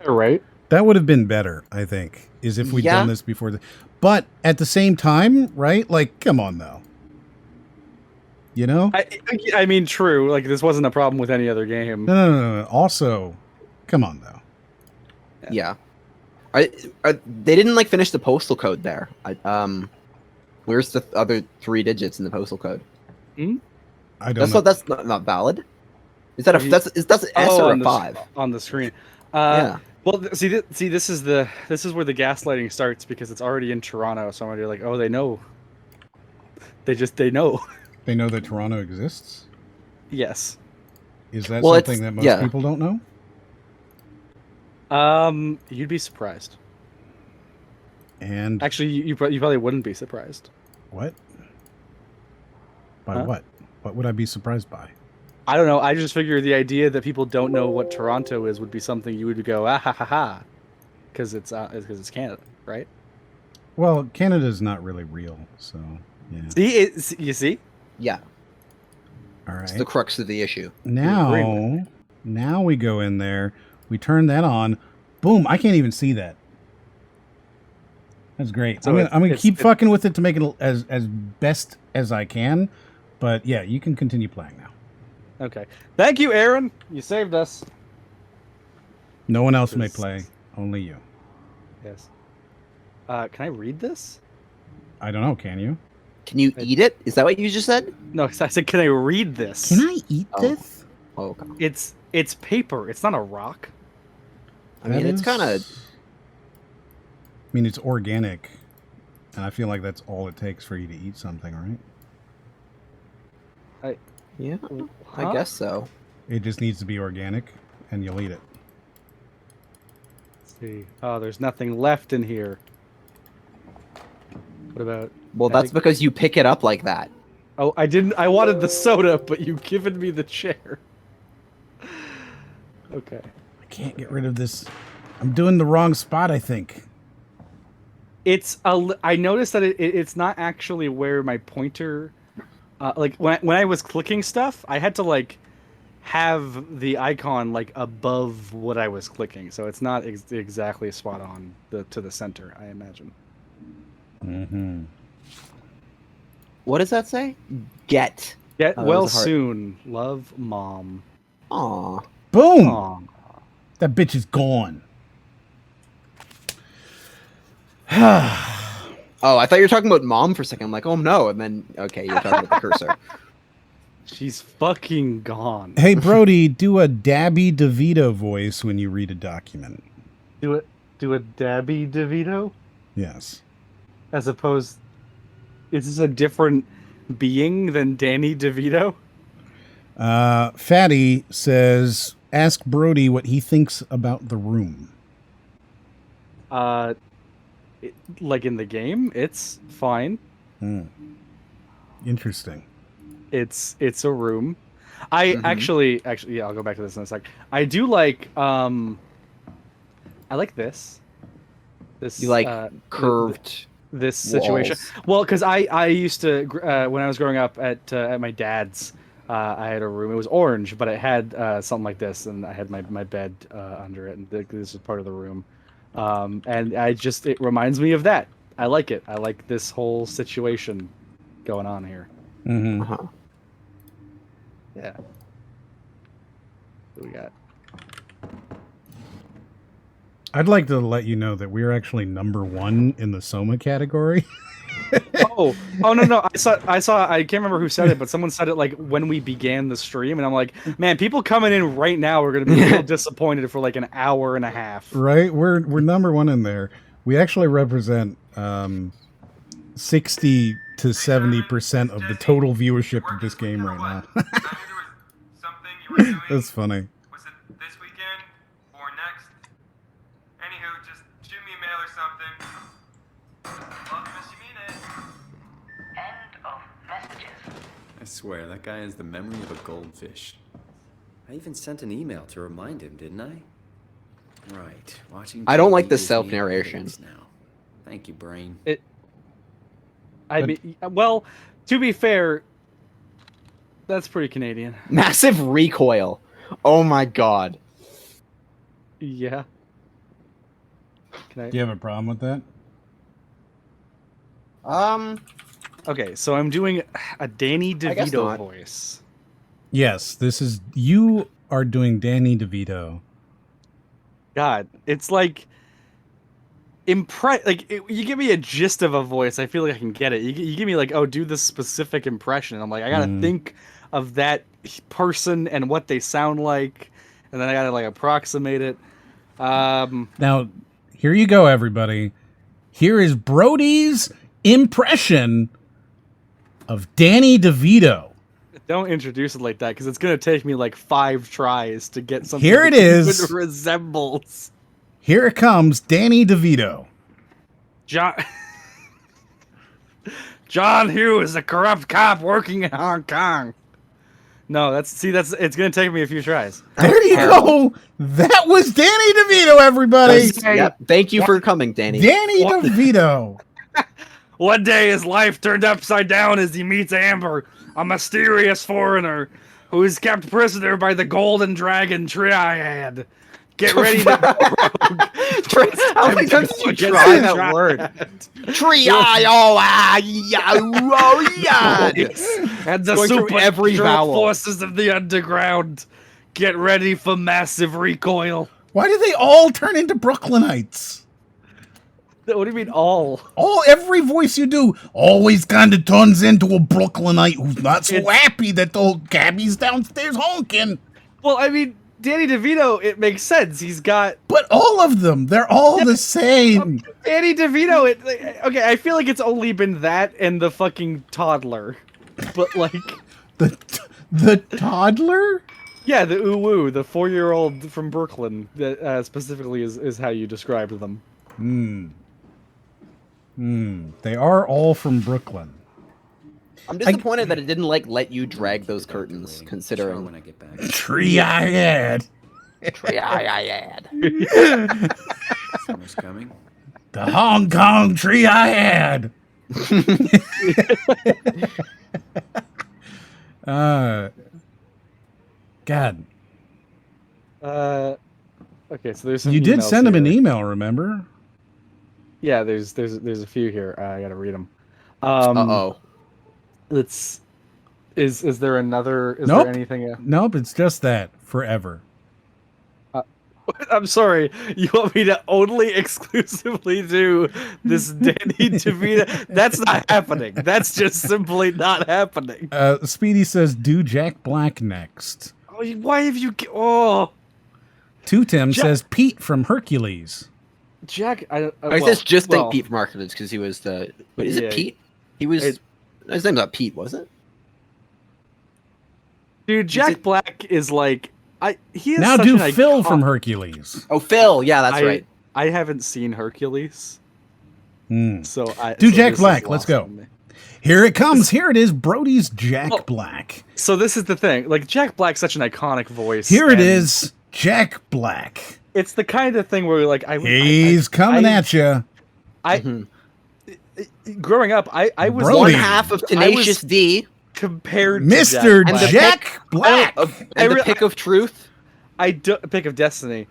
Right. That would have been better, I think, is if we'd done this before. But at the same time, right? Like, come on, though. You know? I mean, true. Like, this wasn't a problem with any other game. No. Also, come on, though. Yeah. They didn't like finish the postal code there. Where's the other 3 digits in the postal code? I don't know. That's not valid. Is that that's an S or a 5 on the screen? Yeah. Well, see, this is where the gaslighting starts because it's already in Toronto. So I'm like, oh, they know. They know. They know that Toronto exists? Yes. Is that something that most people don't know? You'd be surprised. And actually, you probably wouldn't be surprised. What? By what? What would I be surprised by? I don't know. I just figured the idea that people don't know what Toronto is would be something you would go, ah ha ha ha, because it's Canada, right? Well, Canada's not really real, so yeah. See, you see? Yeah. All right. It's the crux of the issue. Now we go in there. We turn that on. Boom! I can't even see that. That's great. So I'm gonna keep fucking with it to make it as best as I can. But yeah, you can continue playing now. Okay. Thank you, Aaron. You saved us. No one else may play. Only you. Yes. Can I read this? I don't know. Can you? Can you eat it? Is that what you just said? No, I said, can I read this? Can I eat this? Oh, okay. It's paper. It's not a rock. I mean, it's kind of. I mean, it's organic, and I feel like that's all it takes for you to eat something, right? Yeah, I guess so. It just needs to be organic, and you'll eat it. Let's see. Oh, there's nothing left in here. What about? Well, that's because you pick it up like that. Oh, I didn't. I wanted the soda, but you've given me the chair. Okay. I can't get rid of this. I'm doing the wrong spot, I think. I noticed that it's not actually where my pointer. Like when I was clicking stuff, I had to like have the icon like above what I was clicking, so it's not exactly spot on to the center, I imagine. Mm-hmm. What does that say? Get well soon. Love, Mom. Aw. Boom! Aw. That bitch is gone. Oh, I thought you were talking about Mom for a second. I'm like, oh no, and then okay, you're talking about the cursor. She's fucking gone. Hey, Brody, do a Dabby DeVito voice when you read a document. Do a Dabby DeVito? Yes. As opposed, is this a different being than Danny DeVito? Fatty says, ask Brody what he thinks about the room. Like in the game, it's fine. Interesting. It's a room. I actually, yeah, I'll go back to this in a sec. I do like, I like this. You like curved this situation. walls. Well, because I used to when I was growing up at my dad's, I had a room. It was orange, but it had something like this, and I had my bed under it, and this is part of the room. And it reminds me of that. I like it. I like this whole situation going on here. Mm-hmm. Uh-huh. Yeah. What do we got? I'd like to let you know that we're actually #1 in the Soma category. Oh no! I saw. I can't remember who said it, but someone said it like when we began the stream, and I'm like, man, people coming in right now are gonna be real disappointed for like an hour and a half. Right? We're #1 in there. We actually represent 60 to 70% of the total viewership of this game right now. That's funny. Was it this weekend or next? Anywho, just shoot me a mail or something. Love to miss you mean it. End of messages. I swear, that guy has the memory of a goldfish. I even sent an email to remind him, didn't I? Right. Watching I don't TV like the gives me self-narration. evidence now. Thank you, brain. I mean, well, to be fair, that's pretty Canadian. Massive recoil. Oh my god. Yeah. Can I? Do you have a problem with that? Okay, so I'm doing a Danny guess DeVito not. voice. Yes, this is you are doing Danny DeVito. God, it's like you give me a gist of a voice, I feel like I can get it. You give me like, oh, do this specific impression. I'm like, I gotta think of that person and what they sound like, and then I gotta like approximate it. Now, here you go, everybody. Here is Brody's impression of Danny DeVito. Don't introduce it like that, because it's gonna take me like 5 tries to get something. Here it that is. even resembles Here it comes, Danny DeVito. John Hughes, a corrupt cop working in Hong Kong. No, it's gonna take me a few tries. There you go. That was Danny DeVito, everybody. Yep. Thank you for coming, Danny. Danny DeVito. One day his life turned upside down as he meets Amber, a mysterious foreigner who is kept prisoner by the golden dragon Triad. Get ready to How many times did you try that word? and the Going through super every vowel. forces of the underground. Get ready for massive recoil. Why do they all turn into Brooklynites? What do you mean all? Every voice you do always kind of turns into a Brooklynite who's not so happy that the old cabbie's downstairs honking. Well, I mean, Danny DeVito, it makes sense. He's got... But all of them, they're all the same. Danny DeVito, okay, I feel like it's only been that and the fucking toddler. But, like... The toddler? Yeah, the uwu, the 4-year-old from Brooklyn, that specifically is how you described them. They are all from Brooklyn. I'm disappointed that it didn't let you drag those curtains, considering When I get back. Triad. Summer's coming. The Hong Kong Triad. God. Okay, so there's some You did emails send him an here. email, remember? Yeah, there's a few here. I gotta read them. Let's. Is there another? Is Nope. there anything? Nope, it's just that. Forever. I'm sorry. You want me to only exclusively do this Danny DeVito? That's not happening. That's just simply not happening. Speedy says, do Jack Black next. Oh, why have you? Oh, Two Tim says, Pete from Hercules. Jack. I think Pete from Hercules because he was the. Wait, is it Pete? He was. His name's not Pete, was it? Dude, Jack Black is like. He is Now such do an Phil from Hercules. Oh, Phil. Yeah, that's right. I haven't seen Hercules. So Do Jack this is Black. Let's lost go. on me. Here it comes. Here it is. Brody's Jack Black. So this is the thing. Like, Jack Black's such an iconic voice. Here it and is. Jack Black. It's the kind of thing where, like, He's coming at you. Growing up, I was Brody. One half of Tenacious D. compared Mr. to Jack Black. And the Pick of Truth. Pick of Destiny.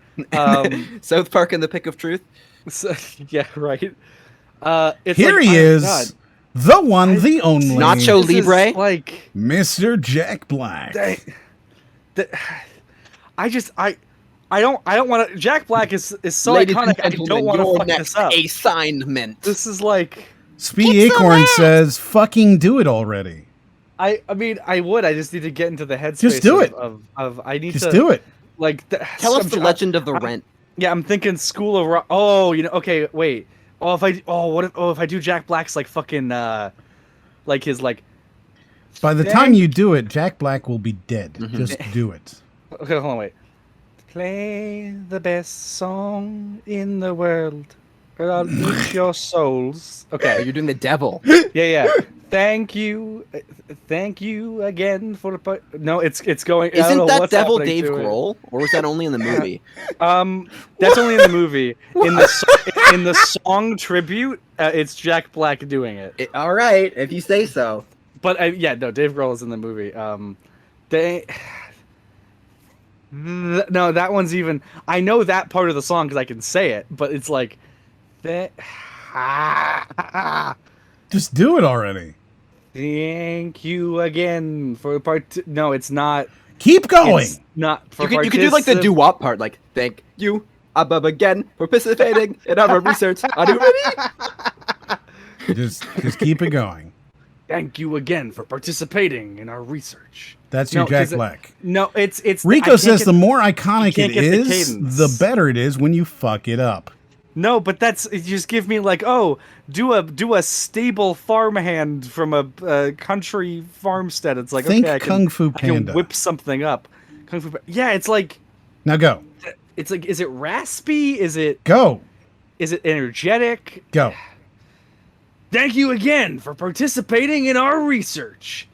South Park and the Pick of Truth. So, yeah, right. It's Here like, he oh, is. God, The one, the only. Nacho this is Libre. like, Mr. Jack Black. I don't want to. Jack Black is so Ladies and iconic. I gentlemen, don't want to your fuck next this up. assignment. This is like. Speedy Acorn says, fucking do it already. I mean, I would. I just need to get into the headspace. Just do it. Of I need Just to do it. Like, Tell us the legend of the Rent. Yeah, I'm thinking School of Rock. Oh, okay, wait. What if I do Jack Black's like fucking like his like. By the time you do it, Jack Black will be dead. Just do it. Okay, hold on, wait. Play the best song in the world, or I'll eat your souls. Oh, Okay. you're doing the devil. Yeah. Thank you again for the. No, it's going. I don't Isn't know that what's devil happening Dave to it. Grohl, or was that only in the movie? That's only in the movie. In the song tribute, it's Jack Black doing it. All right, if you say so. But yeah, no, Dave Grohl is in the movie. They. No, that one's even. I know that part of the song because I can say it, but it's like that. Just do it already. Thank you again for part. No, it's not. Keep going. It's not for You could do like the doo-wop part, like thank you, Above again for participating in our research. Are you ready? Just keep it going. Thank you again for participating in our research. That's your Jack Black. No, it's Rico says the more iconic can't it get the is, cadence. the better it is when you fuck it up. No, but you just give me like, oh, do a stable farmhand from a country farmstead. It's like, Think okay, Kung Fu I can Panda. whip something up. Yeah, it's like, Now go. it's like, is it raspy? Is it energetic? Go. Thank you again for participating in our research.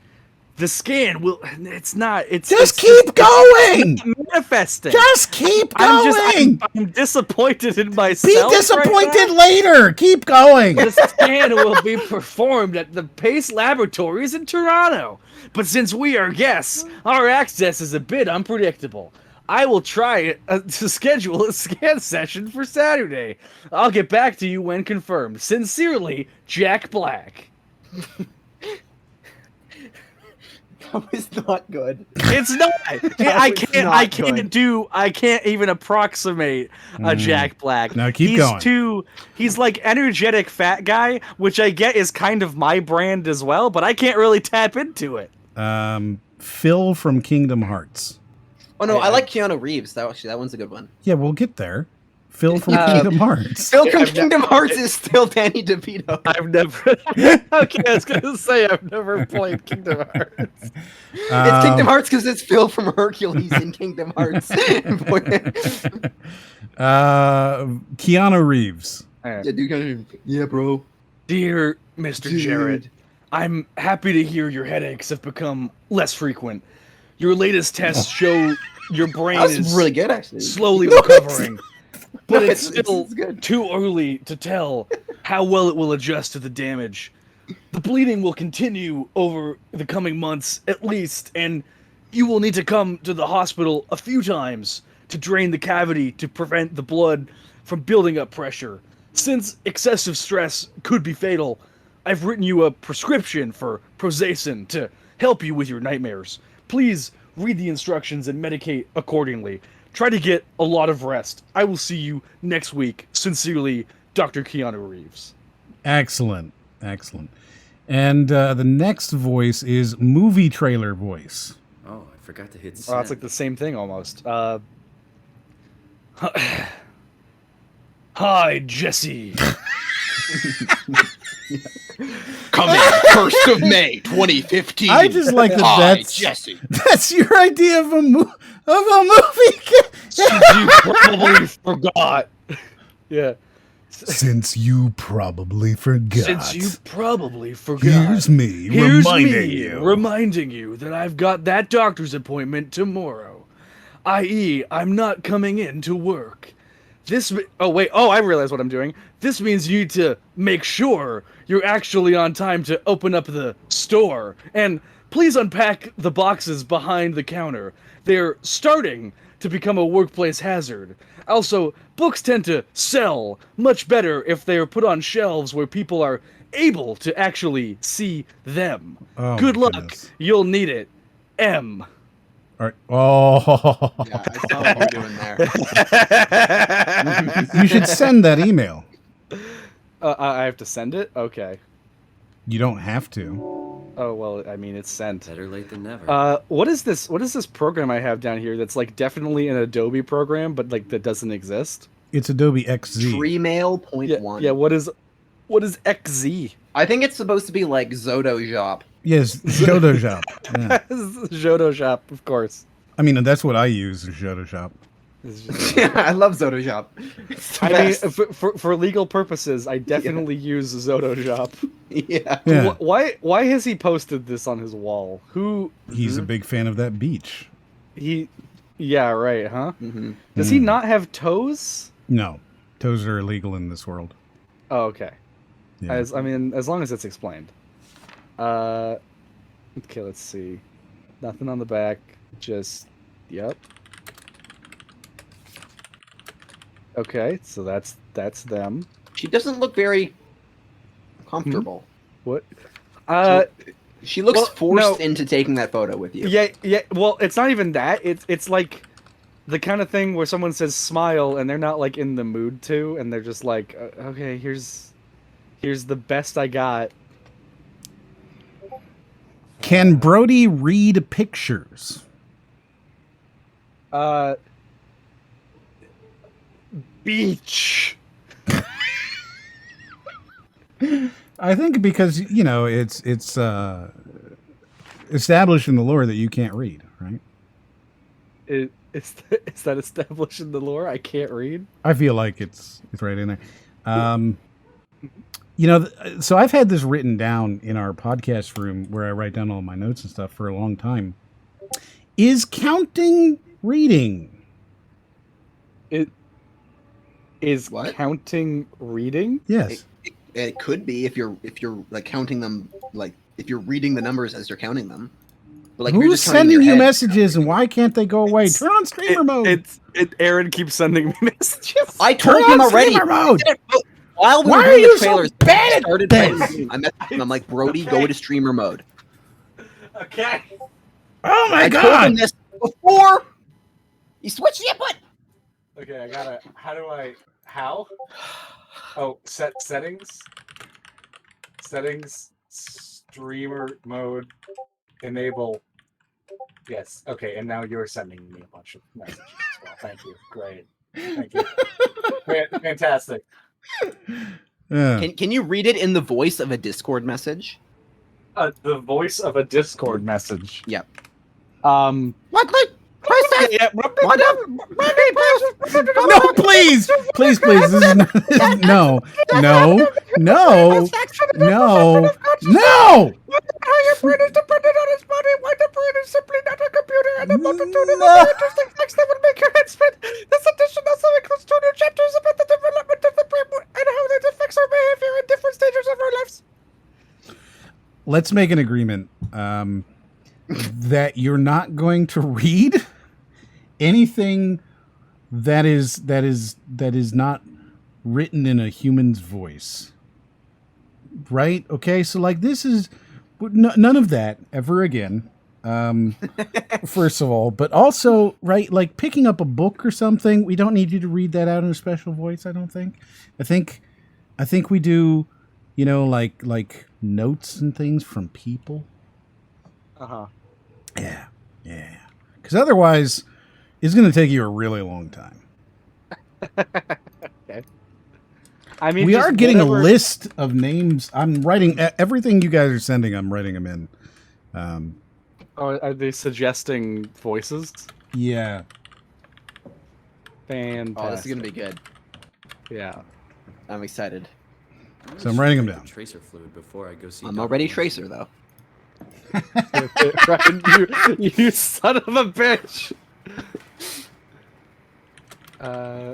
The scan will. It's not. Just keep going. It's not manifesting. Just keep going. I'm disappointed in myself. Be disappointed right later. Keep going. The scan will be performed at the Pace Laboratories in Toronto. But since we are guests, our access is a bit unpredictable. I will try to schedule a scan session for Saturday. I'll get back to you when confirmed. Sincerely, Jack Black. That was not good. It's not. I can't even approximate a Jack Black. Now keep going. He's like energetic fat guy, which I get is kind of my brand as well, but I can't really tap into it. Phil from Kingdom Hearts. Oh no, I like Keanu Reeves. That one's a good one. Yeah, we'll get there. Phil from Kingdom Hearts. Phil from Kingdom Hearts is still Danny DeVito. I've never. Okay, I was gonna say I've never played Kingdom Hearts. It's Kingdom Hearts because it's Phil from Hercules in Kingdom Hearts. Keanu Reeves. Yeah, bro. Dear Mr. Jarrett, I'm happy to hear your headaches have become less frequent. Your latest tests show your brain is really good, actually. Slowly recovering. But No, it's still too early to tell how well it will adjust to the damage. The bleeding will continue over the coming months at least, and you will need to come to the hospital a few times to drain the cavity to prevent the blood from building up pressure. Since excessive stress could be fatal, I've written you a prescription for Prozacin to help you with your nightmares. Please read the instructions and medicate accordingly. Try to get a lot of rest. I will see you next week. Sincerely, Dr. Keanu Reeves. Excellent. And the next voice is movie trailer voice. Oh, I forgot to hit Oh, send. it's like the same thing almost. Hi, Jesse. Coming 1st of May, 2015. I just like that. Hi, Jesse. That's your idea of a movie. Since you probably forgot. Yeah. Since you probably forgot. Here's me reminding you that I've got that doctor's appointment tomorrow. I.e., I'm not coming in to work. I realize what I'm doing. This means you need to make sure you're actually on time to open up the store. And please unpack the boxes behind the counter. They're starting to become a workplace hazard. Also, books tend to sell much better if they are put on shelves where people are able to actually see them. Oh, Good my luck. goodness. You'll need it. M. All right. Oh. Yeah, I saw what you're doing there. You should send that email. I have to send it? Okay. You don't have to. Oh, well, I mean, it's sent. Better late than never. What is this program I have down here that's like definitely an Adobe program, but like that doesn't exist? It's Adobe XZ. Treemail.1. Yeah, what is XZ? I think it's supposed to be like Zodoshop. Yes, Photoshop. Yeah. Photoshop, of course. I mean, that's what I use in Photoshop. It's just- Yeah, I love Zotoshop. It's the I mean, best. for legal purposes, I definitely use Zotoshop. Yeah. Yeah. Why has he posted this on his wall? Who He's a big fan of that beach. he? Yeah, right, huh? Mm-hmm. Does he not have toes? No, toes are illegal in this world. Oh, okay. Yeah. As long as it's explained. Okay, let's see. Nothing on the back. Just yep. Okay, so that's them. She doesn't look very comfortable. What? She looks well, forced no. into taking that photo with you. Yeah. Well, it's not even that. It's like the kind of thing where someone says smile and they're not like in the mood to, and they're just like, okay, here's the best I got. Can Brody read pictures? Beach. I think because it's established in the lore that you can't read, right? Is that established in the lore? I can't read. I feel like it's right in there. So I've had this written down in our podcast room where I write down all my notes and stuff for a long time. Is counting reading? It is What? counting reading? Yes. It could be if you're like counting them, like if you're reading the numbers as you're counting them. But like if you're Who's just counting in sending your you head- messages and why can't they go away? Turn on streamer mode. Aaron keeps sending me messages. I told Turn him on already. streamer mode. While we Why were are doing you the so trailers, bad at started this? playing. I messaged him. I'm like, Brody, go to streamer mode. Okay. Oh my I told god! him this before he switched the input. Okay, I gotta. How? Oh, settings. Settings. Streamer mode. Enable. Yes. Okay, and now you're sending me a bunch of messages as well. Thank you. Great. Thank you. Fantastic. Yeah. Can you read it in the voice of a Discord message? The voice of a Discord message. Yep. What? Yeah, No, please. This is not, no. How your brain is dependent on its body, why the brain is simply not a computer, and a multitude of No. other interesting facts that would make your head spin. This edition also includes 2 new chapters about the development of the brain and how that affects our behavior in different stages of our lives. Let's make an agreement that you're not going to read anything that is not written in a human's voice. Right? Okay, so like this is none of that ever again. First of all, but also, right, like picking up a book or something, we don't need you to read that out in a special voice, I don't think. I think we do, like notes and things from people. Uh-huh. Yeah. Because otherwise, it's going to take you a really long time. Okay. I mean, We just are getting whatever- a list of names. I'm writing everything you guys are sending. I'm writing them in. Oh, are they suggesting voices? Yeah. Fantastic. Oh, this is gonna be good. Yeah. I'm excited. So I'm writing them down. Tracer fluid before I go see. I'm already Tracer though. you son of a bitch.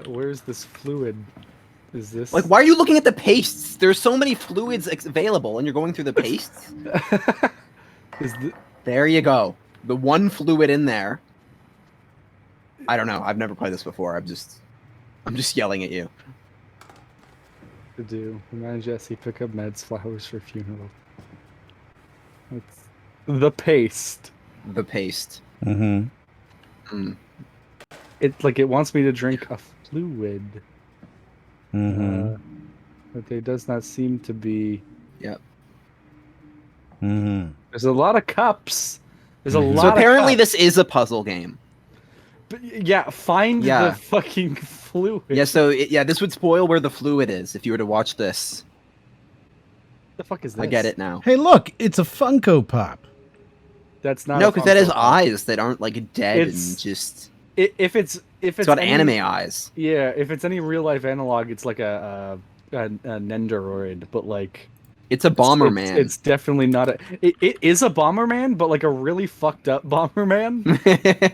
Where's this fluid? Is this Like, why are you looking at the pastes? There's so many fluids available, and you're going through the pastes. Is the... There you go. The one fluid in there. I don't know. I've never played this before. I'm just yelling at you. to do? Remind Jesse, pick up meds, flowers for funeral. It's the paste. The paste. Mm-hmm. Mm. It wants me to drink a fluid. Mm-hmm. But there does not seem to be. Yep. Mm-hmm. There's a lot of cups. There's a lot. So apparently of this is a puzzle game. But, yeah, find Yeah. the fucking fluid. Yeah. So this would spoil where the fluid is if you were to watch this. What the fuck is this? I get it now. Hey, look, it's a Funko Pop. That's not. No, a because that has Funko Pop. eyes that aren't like dead It's- and just. If it's It's got any, anime eyes. Yeah, if it's any real life analog, it's like a Nendoroid, but like It's a Bomberman. It's definitely not a. It is a Bomberman, but like a really fucked up Bomberman.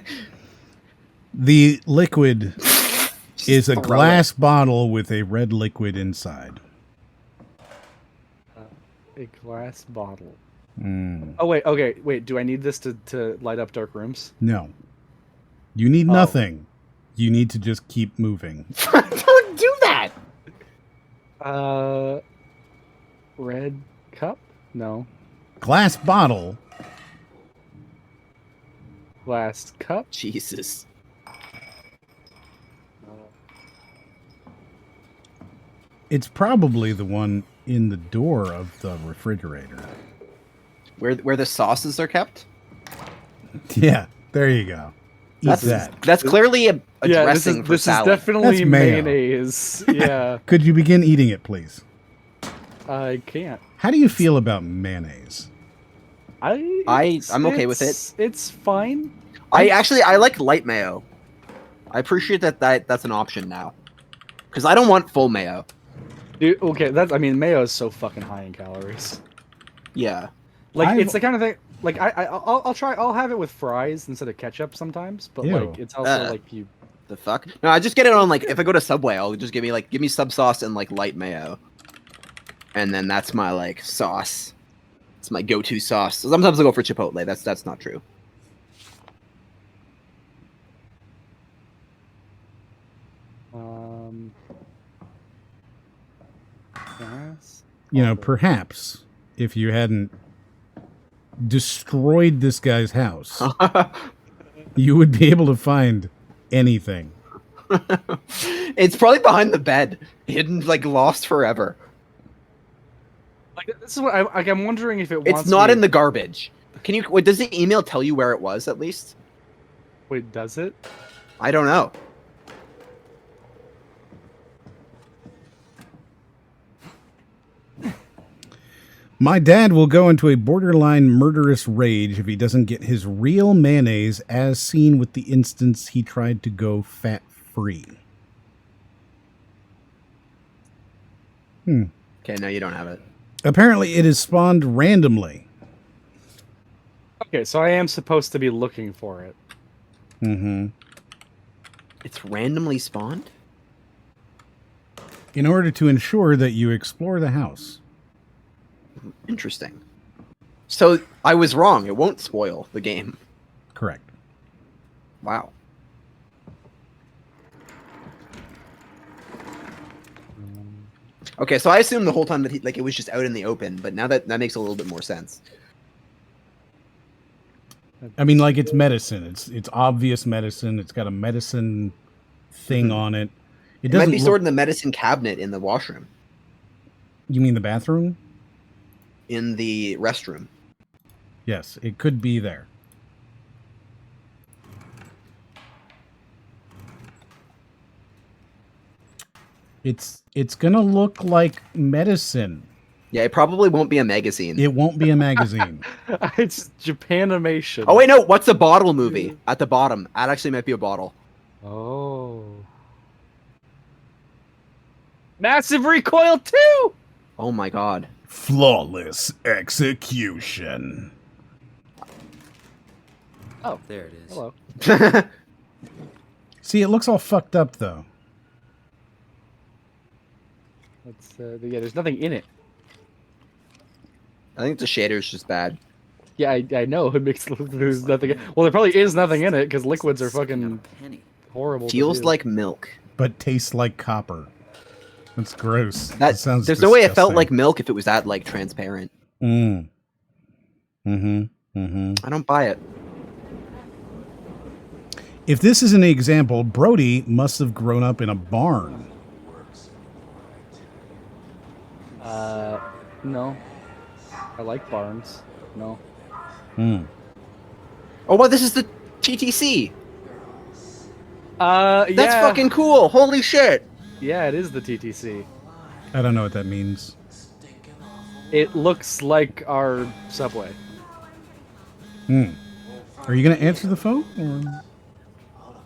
The liquid is a throw glass bottle with a red liquid inside. A glass bottle. Mm. Oh wait, okay, wait. Do I need this to light up dark rooms? No. You need Oh. nothing. You need to just keep moving. Don't do that. Red cup? No. Glass bottle. Glass cup? Jesus. It's probably the one in the door of the refrigerator. Where the sauces are kept? Yeah, there you go. Eat That's that. That's clearly a Yeah, dressing for this is salad. definitely That's mayo. mayonnaise. Yeah, Could you begin eating it, please? I can't. How do you feel about mayonnaise? I'm okay with it. It's fine. I like light mayo. I appreciate that's an option now. Because I don't want full mayo. Dude, okay, mayo is so fucking high in calories. Yeah. Like I've- it's the kind of thing. Like I'll have it with fries instead of ketchup sometimes, but Ew. like it's also Uh. like you. The fuck? No, I just get it on like if I go to Subway, I'll just give me sub sauce and like light mayo. And then that's my like sauce. It's my go-to sauce. Sometimes I go for Chipotle. That's not true. Yes. You know, perhaps if you hadn't destroyed this guy's house, you would be able to find anything. It's probably behind the bed, hidden like lost forever. Like this is what I'm wondering if it. It's wants not me- in the garbage. Can you? Wait, does the email tell you where it was at least? Wait, does it? I don't know. My dad will go into a borderline murderous rage if he doesn't get his real mayonnaise, as seen with the instance he tried to go fat-free. Okay, no, you don't have it. Apparently, it is spawned randomly. Okay, so I am supposed to be looking for it. Mm-hmm. It's randomly spawned? In order to ensure that you explore the house. Interesting. So I was wrong. It won't spoil the game. Correct. Wow. Okay, so I assumed the whole time that it was just out in the open, but now that makes a little bit more sense. I mean, like, it's medicine. It's obvious medicine. It's got a medicine thing on it. It doesn't might be look- stored in the medicine cabinet in the washroom, You mean the bathroom? in the restroom. Yes, it could be there. It's gonna look like medicine. Yeah, it probably won't be a magazine. It won't be a magazine. It's Japanimation. Oh wait, no. What's the bottle movie at the bottom? That actually might be a bottle. Oh. Massive Recoil 2! Oh my god. Flawless execution. Oh, There it is. hello. See, it looks all fucked up though. That's, yeah, there's nothing in it. I think the shader's just bad. Yeah, I know. It makes there's nothing. Well, there probably is nothing in it because liquids are Sipping on fucking a penny. horrible. to Feels do. like milk. But tastes like copper. That's gross. That sounds there's no way it felt disgusting. like milk if it was that like transparent. Mm. Mm-hmm. Mm-hmm. I don't buy it. If this is an example, Brody must have grown up in a barn. No. I like barns. No. Hmm. Oh, well, this is the TTC. Yeah. That's fucking cool. Holy shit. Yeah, it is the TTC. I don't know what that means. It looks like our subway. Are you going to answer the phone? Or?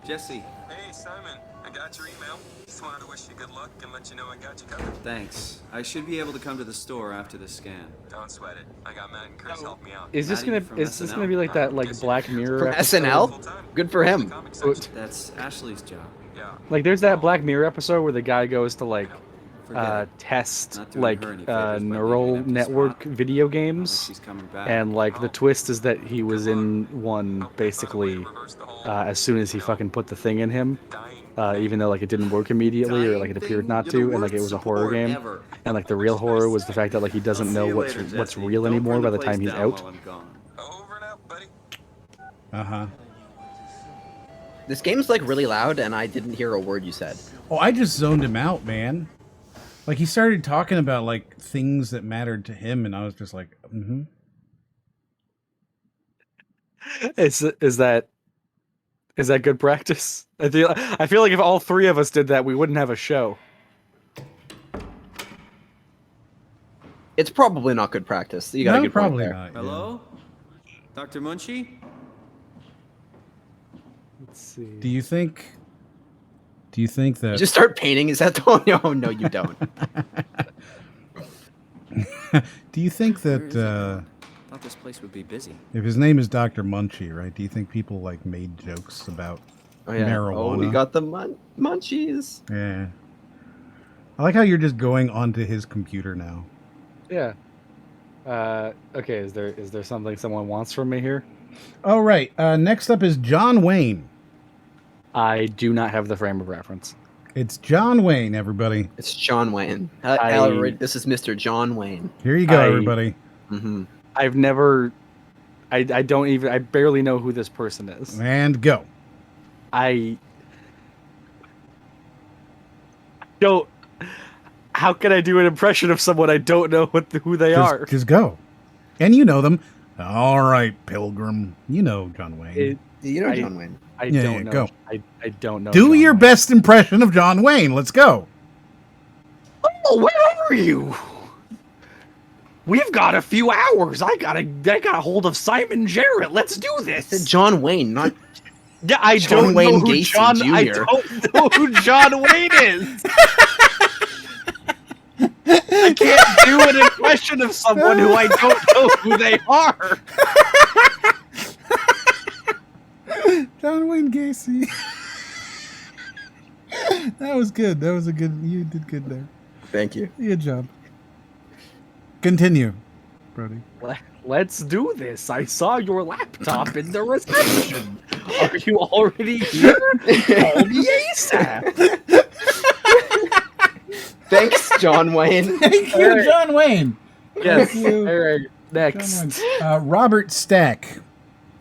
Jesse, Hey, Simon. I got your email. Just wanted to wish you good luck and let you know I got you covered. thanks. I should be able to come to the store after the scan. Don't sweat it. I got Matt and Chris helping me out. Is this Maddie gonna from is this SNL? gonna be like that like Guess Black you- Mirror From episode? SNL? Good for him. Comic section. That's Ashley's job. Yeah. Like there's that Black Mirror episode where the guy goes to like Forget it. test Not doing like her any favors by leaving neural an empty network spot. video Not like games, she's coming back. and like the twist is that he was in one basically as soon as he fucking put the thing in him, even though like it didn't work immediately or like it appeared not to, and like it was a horror game, and like the real horror was the fact that like he doesn't know what's real anymore by the time he's out. Over and out, buddy. Uh-huh. This game's like really loud, and I didn't hear a word you said. Oh, I just zoned him out, man. Like, he started talking about, like, things that mattered to him, and I was just like, mm-hmm. Is that good practice? I feel like if all three of us did that, we wouldn't have a show. It's probably not good practice. You got a No, good point probably there. not. yeah. Hello? Dr. Munchie? Let's see. Do you think that... Just start painting. Is that the Oh, no, you don't. Do you think Where is that, everyone? Thought this place would be busy. if his name is Dr. Munchie, right, do you think people, like, made jokes about marijuana? Oh, we got the munchies. Yeah. I like how you're just going onto his computer now. Yeah. Okay. Is there something someone wants from me here? Oh, right. Next up is John Wayne. I do not have the frame of reference. It's John Wayne, everybody. It's John Wayne. This is Mr. John Wayne. Here you go, everybody. Mm-hmm. I've never. I barely know who this person is. And go. I don't. How can I do an impression of someone I don't know who they are? Just go. And you know them. All right, Pilgrim. You know John Wayne. You know John Wayne. I Yeah, don't yeah, know. go. I don't know. Do John your Wayne. best impression of John Wayne. Let's go. Oh, where are you? We've got a few hours. I got a hold of Simon Jarrett. Let's do this. It's John Wayne, not Yeah, I John don't Wayne know who Gacy John. Jr.. I don't know who John Wayne is. I can't do an impression of someone who I don't know who they are. John Wayne Gacy. That was good. That was a good. You did good there. Thank you. Good job. Continue, Brody. Let's do this. I saw your laptop in the reception. Are you already here? Call me ASAP. Thanks, John Wayne. Thank you, John Wayne. Yes. Thank you. All right. John Next. Wayne. Robert Stack.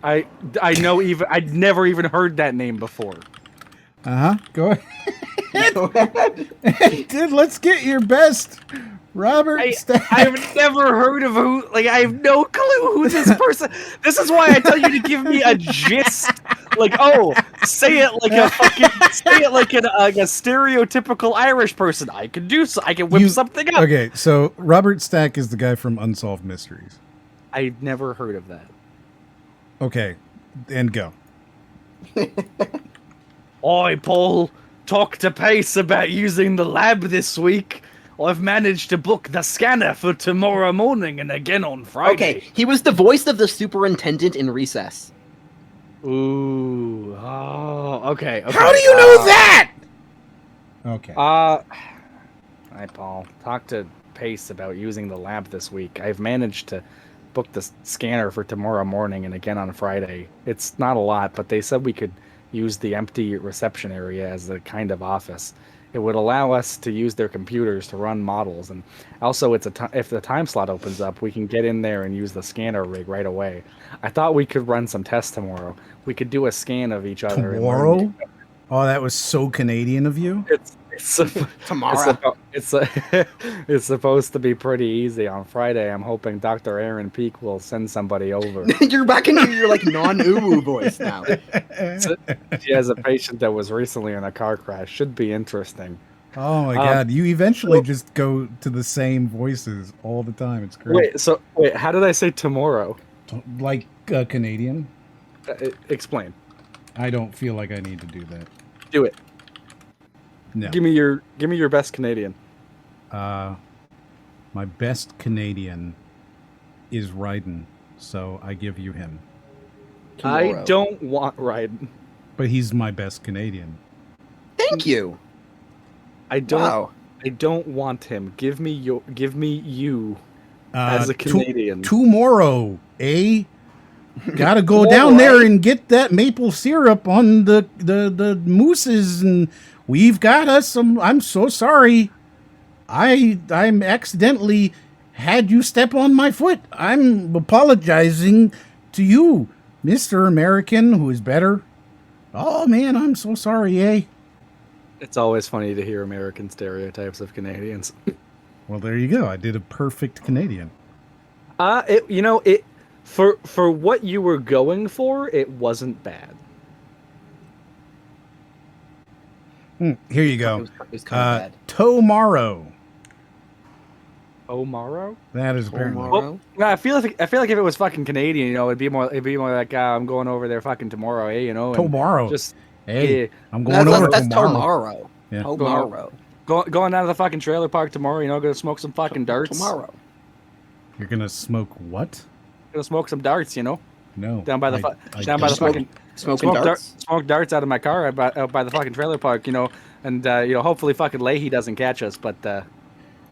I'd never even heard that name before. Go ahead. Dude, let's get your best. Robert Stack. I've never heard of who. Like, I have no clue who this person. This is why I tell you to give me a gist. Like, oh, say it like a fucking. Say it like a stereotypical Irish person. I can do so. I can whip something up. Okay, so Robert Stack is the guy from Unsolved Mysteries. I've never heard of that. Okay, and go. Oi, Paul. Talk to Pace about using the lab this week. I've managed to book the scanner for tomorrow morning and again on Friday. Okay, he was the voice of the superintendent in Recess. Ooh. Oh, okay. How do you know that? Okay. Hi, Paul. Talk to Pace about using the lab this week. I've managed to book the scanner for tomorrow morning and again on Friday. It's not a lot, but they said we could use the empty reception area as a kind of office. It would allow us to use their computers to run models, and also if the time slot opens up, we can get in there and use the scanner rig right away. I thought we could run some tests tomorrow. We could do a scan of each other. Tomorrow? Oh, that was so Canadian of you. Tomorrow. It's supposed to be pretty easy. On Friday, I'm hoping Dr. Aaron Peak will send somebody over. You're back into your like non-uwu voice now. She has a patient that was recently in a car crash. Should be interesting. Oh my God! You eventually just go to the same voices all the time. It's great. Wait, how did I say tomorrow? Like Canadian. Explain. I don't feel like I need to do that. Do it. No. Give me your best Canadian. My best Canadian is Ryden, so I give you him. Tomorrow. I don't want Ryden. But he's my best Canadian. Thank you. I don't. Wow. I don't want him. Give me you as a Canadian. Tomorrow, eh? Gotta go down there and get that maple syrup on the mooses, and we've got us some. I'm so sorry. I'm accidentally had you step on my foot. I'm apologizing to you, Mr. American, who is better. Oh man, I'm so sorry, eh? It's always funny to hear American stereotypes of Canadians. Well, there you go. I did a perfect Canadian. For what you were going for, it wasn't bad. Here you go. It was kind of bad. Tomorrow. Omaro? That is apparently. Tomorrow? Well, I feel like if it was fucking Canadian, it'd be more like I'm going over there fucking tomorrow, and Tomorrow. Just Hey, yeah, I'm going over That's tomorrow. tomorrow. Yeah. Tomorrow. going down to the fucking trailer park tomorrow. Gonna smoke some fucking darts. Tomorrow. You're gonna smoke what? Gonna smoke some darts. No. Down by the I down by the don't. fucking Smoking darts. smoke darts out of my car out by the fucking trailer park. And hopefully fucking Leahy doesn't catch us. But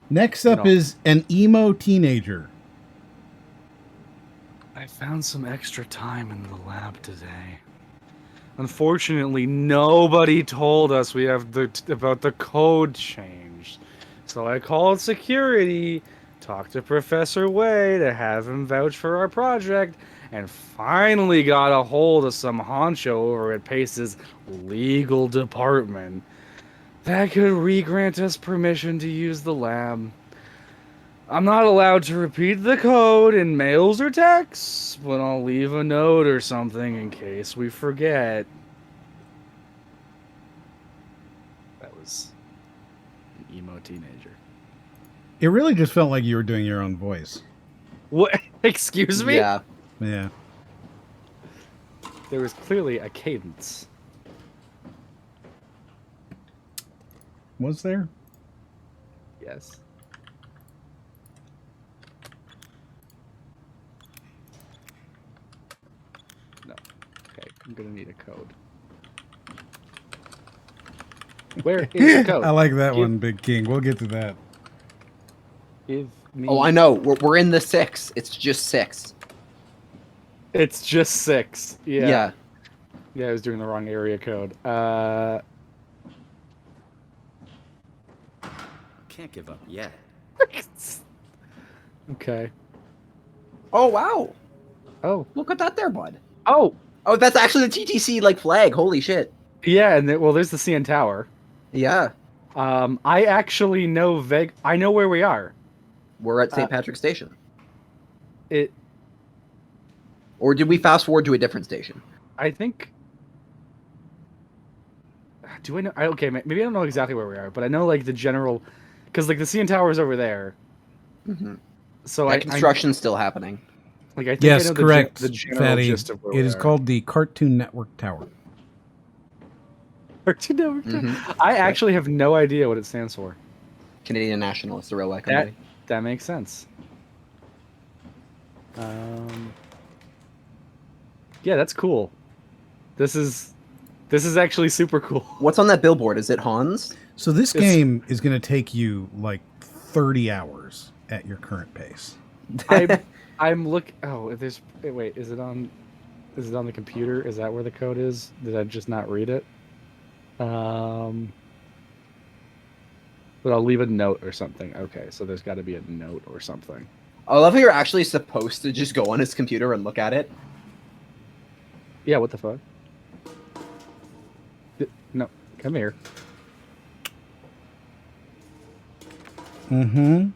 Next up is an emo teenager. I found some extra time in the lab today. Unfortunately, nobody told us we have about the code change. So I called security, talked to Professor Way to have him vouch for our project, and finally got a hold of some honcho over at Pace's legal department that could re-grant us permission to use the lab. I'm not allowed to repeat the code in mails or texts, but I'll leave a note or something in case we forget. That was an emo teenager. It really just felt like you were doing your own voice. What? Excuse me? Yeah. Yeah. There was clearly a cadence. Was there? Yes. No. Okay, I'm gonna need a code. Where is the code? I like that Give- one, Big King. We'll get to that. Give me... Oh, I know. We're in the 6. It's just 6. It's just 6. Yeah. Yeah. Yeah, I was doing the wrong area code. Can't give up yet. Okay. Oh, wow. Oh. Look at that there, bud. Oh! Oh, that's actually the TTC flag. Holy shit. Yeah, and there's the CN Tower. Yeah. I actually know I know where we are. We're at St. Patrick's Station. It. Or did we fast forward to a different station? I think. Do I know? Okay, maybe I don't know exactly where we are, but I know the general, because the CN Tower is over there. Mm-hmm. So that construction's still happening. I think Yes, I know correct, the general Fatty. gist of where It we is are. called the Cartoon Network Tower. Cartoon Network. Mhm. I actually have no idea what it stands for. Canadian National. It's the railway company. That makes sense. Yeah, that's cool. This is actually super cool. What's on that billboard? Is it Hans? So this game is going to take you 30 hours at your current pace. I'm look. Oh, there's. Wait, is it on? Is it on the computer? Is that where the code is? Did I just not read it? But I'll leave a note or something. Okay, so there's got to be a note or something. I love how you're actually supposed to just go on his computer and look at it. Yeah, what the fuck? No, come here. Mm-hmm.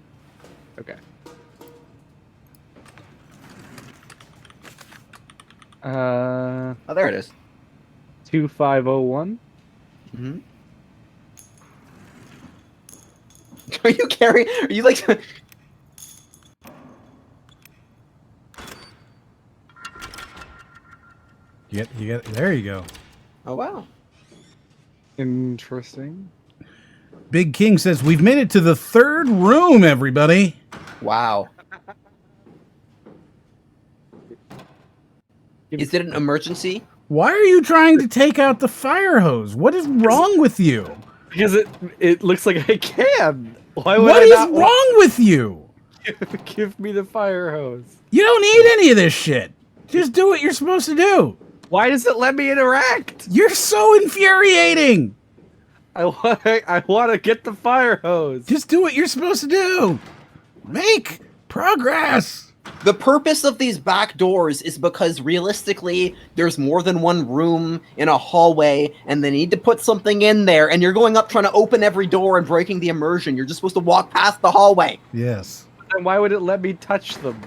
Okay. Oh, there it is. 2501. Mm-hmm. Are you carrying? Are you You get. There you go. Oh wow. Interesting. Big King says we've made it to the 3rd room. Everybody. Wow. Is it an emergency? Why are you trying to take out the fire hose? What is wrong with you? Because it looks like I can. Why would What I is not wrong with you? give me the fire hose? You don't need any of this shit. Just do what you're supposed to do. Why does it let me interact? You're so infuriating. I want to get the fire hose. Just do what you're supposed to do. Make progress. The purpose of these back doors is because realistically, there's more than one room in a hallway, and they need to put something in there, and you're going up trying to open every door and breaking the immersion. You're just supposed to walk past the hallway. Yes. Then why would it let me touch them?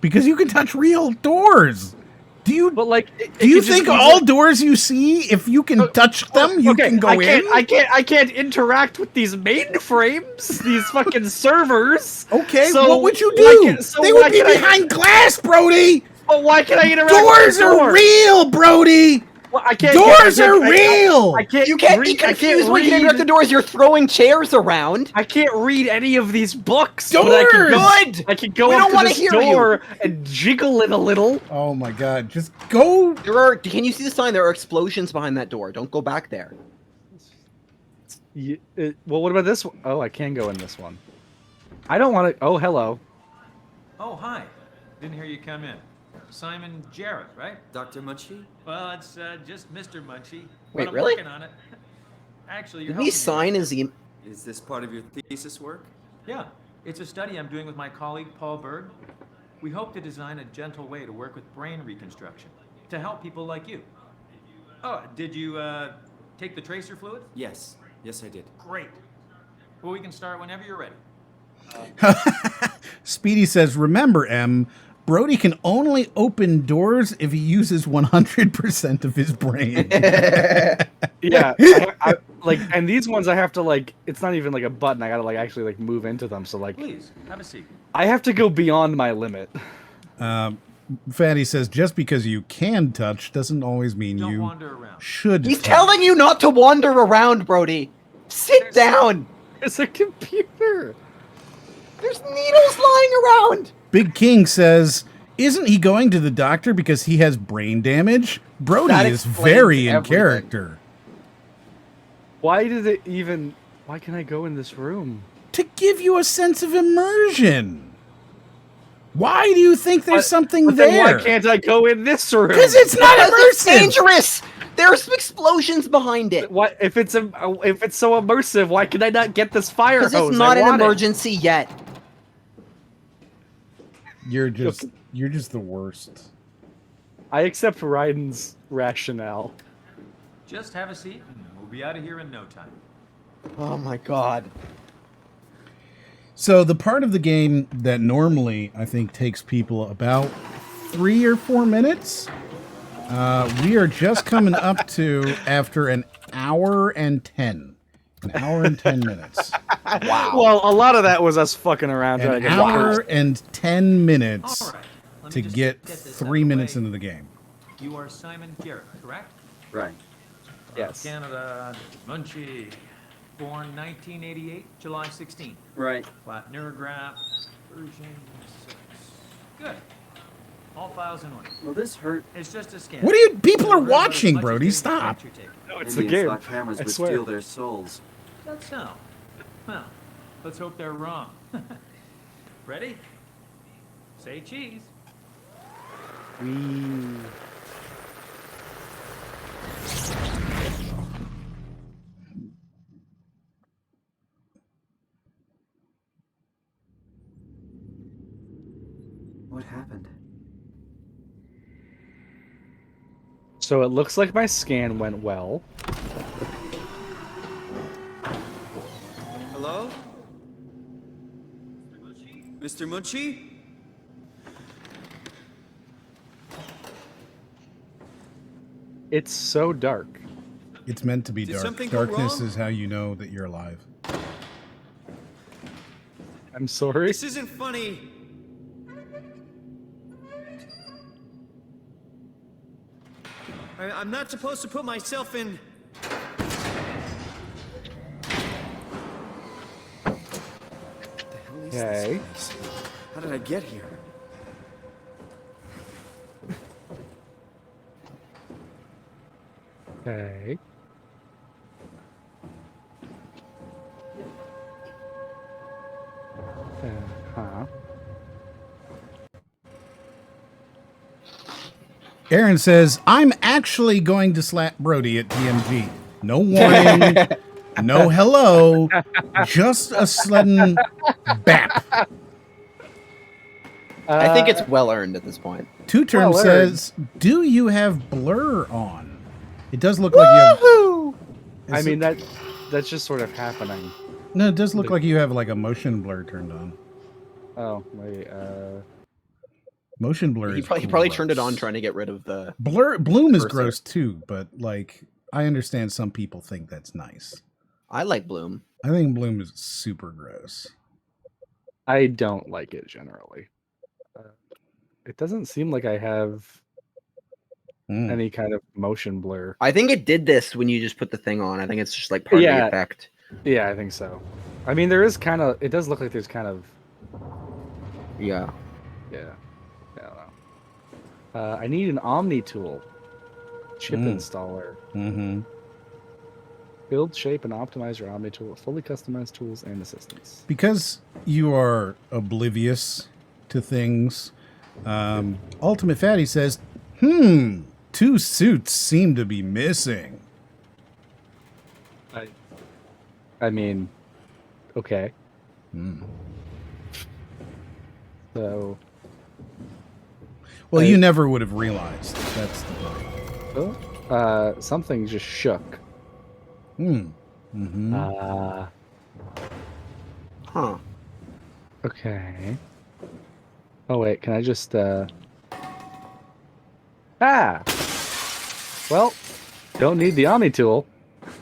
Because you can touch real doors. Do you do you think all doors you see, if you can touch them, you can go in? I can't interact with these mainframes, these fucking servers. Okay, so what would you do? They would be behind glass, Brody. But why can I interact? Doors are real, Brody. Well, I can't. Doors are real. I can't. You can't be confused when you interact the doors. You're throwing chairs around. I can't read any of these books. Doors. Good. I can go We up don't to this hear door and jiggle it a little. Oh my God! Just go. Can you see the sign? There are explosions behind that door. Don't go back there. Well, what about this one? Oh, I can go in this one. I don't want to. Oh, hello. Oh, hi. Didn't hear you come in. Simon Jarrett, right? Dr. Munchie? Well, it's just Mr. Munchie. Wait, but I'm really? working on it. Actually, you're Did he sign his email? Is this part of your thesis work? Yeah, it's a study I'm doing with my colleague Paul Bird. We hope to design a gentle way to work with brain reconstruction to help people like you. Oh, did you take the tracer fluid? Yes. Yes, I did. Great. Well, we can start whenever you're ready. Speedy says, remember, M, Brody can only open doors if he uses 100% of his brain. Yeah, and these ones I have to it's not even like a button. I gotta actually move into them. So Please have a seat. I have to go beyond my limit. Fatty says, just because you can touch doesn't always mean Don't you wander around. should. He's touch. telling you not to wander around, Brody. Sit down. It's a computer. There's needles lying around. Big King says, isn't he going to the doctor because he has brain damage? Brody That is explains very in everything. character. Why can I go in this room? To give you a sense of immersion. Why do you think there's something But there? then why can't I go in this room? Because it's not Because it's immersive. dangerous. There's explosions behind it. Why, if it's so immersive, why can I not get this fire hose? Because it's not I an want it. emergency yet. You're just the worst. I accept Ryden's rationale. Just have a seat and we'll be out of here in no time. Oh my God. So the part of the game that normally I think takes people about 3 or 4 minutes, we are just coming up to after an hour and 10. An hour and 10 minutes. Wow. Well, a lot of that was us fucking around trying An to get hour and 10 minutes All right. Let to me just get this out 3 of the minutes way. into the game. You are Simon Jarrett, correct? Right. Yes. Canada, Munchie. Born 1988, July 16th. Right. Flat neurograph, version 6. Good. All files in order. Well, this hurt. It's just a scan. What are you? People are Remember, as watching, much as Brody. you Stop. take it. No, it's the Indians game. thought cameras I would swear. steal their souls. That's so. Well, let's hope they're wrong. Ready? Say cheese. What happened? So it looks like my scan went well. Hello? Mr. Munchie? It's so dark. It's meant to be Did dark. something go Darkness wrong? is how you know that you're alive. I'm sorry. This isn't funny. I'm not supposed to put myself in... What the hell is Okay. this place? How did I get here? Okay. Huh. Aaron says, I'm actually going to slap Brody at TMG. No warning, no hello, just a sudden bap. I think it's well earned at this point. Two Term well says, do you have blur on? It does look like you have... I mean, that's just sort of happening. No, it does look like you have like a motion blur turned on. Oh, wait, Motion blur He is probably turned it gross. on trying to get rid of the... Bloom is cursor. gross too, but like I understand some people think that's nice. I like Bloom. I think Bloom is super gross. I don't like it generally. It doesn't seem like I have any kind of motion blur. I think it did this when you just put the thing on. I think it's just like part of the effect. Yeah, I think so. I mean, there is kind of... It does look like there's kind of... Yeah. Yeah. I don't know. I need an Omni tool. Chip installer. Mm-hmm. Build, shape, and optimize your Omni tool with fully customized tools and assistance. Because you are oblivious to things, Ultimate Fatty says, 2 suits seem to be missing. I mean, okay. So... Well, you never would have realized. That's the point. Oh, something just shook. Mm-hmm. Huh. Okay. Oh, wait, can I just, Ah! Well, don't need the Omni tool.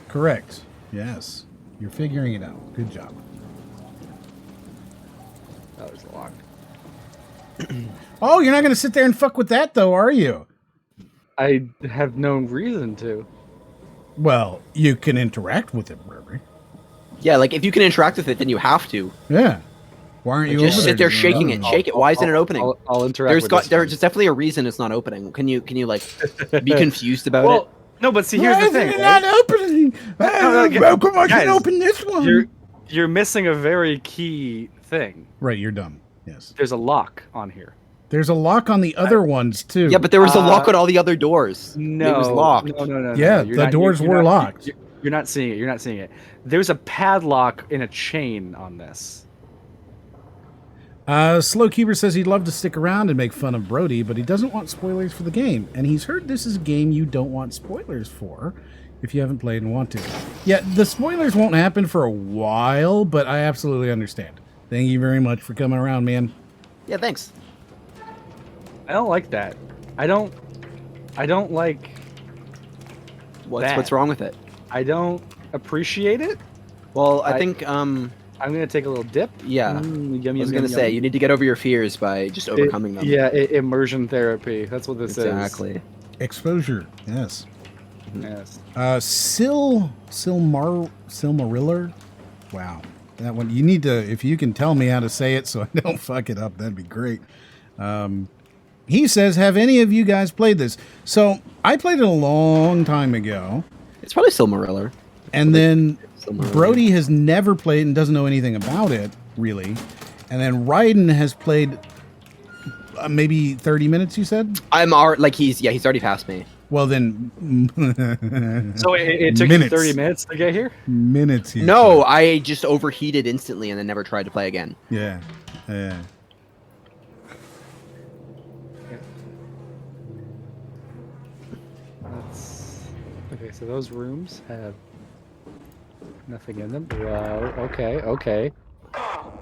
Correct. Yes. You're figuring it out. Good job. That was a lock. Oh, you're not going to sit there and fuck with that, though, are you? I have no reason to. Well, you can interact with it, Brody. Yeah, like if you can interact with it, then you have to. Yeah. Why aren't you Just over sit there doing shaking that? it, shake it. Why isn't it opening? I'll interact with this There's one. definitely a reason it's not opening. Can you like be confused about it? No, but see, here's Why the isn't thing. it Right? not opening? How come I can open this one? You're missing a very key thing. Right, you're dumb. Yes. There's a lock on here. There's a lock on the other ones, too. Yeah, but there was a lock on all the other doors. No, it was locked. No. Yeah, You're the not- doors you're were not- locked. You're not seeing it. You're not seeing it. There's a padlock in a chain on this. Slow Keeper says he'd love to stick around and make fun of Brody, but he doesn't want spoilers for the game. And he's heard this is a game you don't want spoilers for if you haven't played and want to. Yeah, the spoilers won't happen for a while, but I absolutely understand. Thank you very much for coming around, man. Yeah, thanks. I don't like that. I don't like What's wrong with it? I don't appreciate it. Well, I think I'm gonna take a little dip. Yeah. Yum, I was yum, gonna yum, say yum. you need to get over your fears by just overcoming them. Yeah, immersion therapy. That's what this Exactly. Exposure, yes. is. Yes. Silmariller? Wow. That one, you need to, if you can tell me how to say it so I don't fuck it up, that'd be great. He says, have any of you guys played this? So, I played it a long time ago. It's probably Silmariller. And then Silmariller. Brody has never played and doesn't know anything about it, really. And then Ryden has played maybe 30 minutes, you said? He's already passed me. Well, then... So it took you 30 minutes to get here? Minutes. he No, said. I just overheated instantly and then never tried to play again. Yeah. Yeah. Okay, so those rooms have nothing in them. Wow. Okay.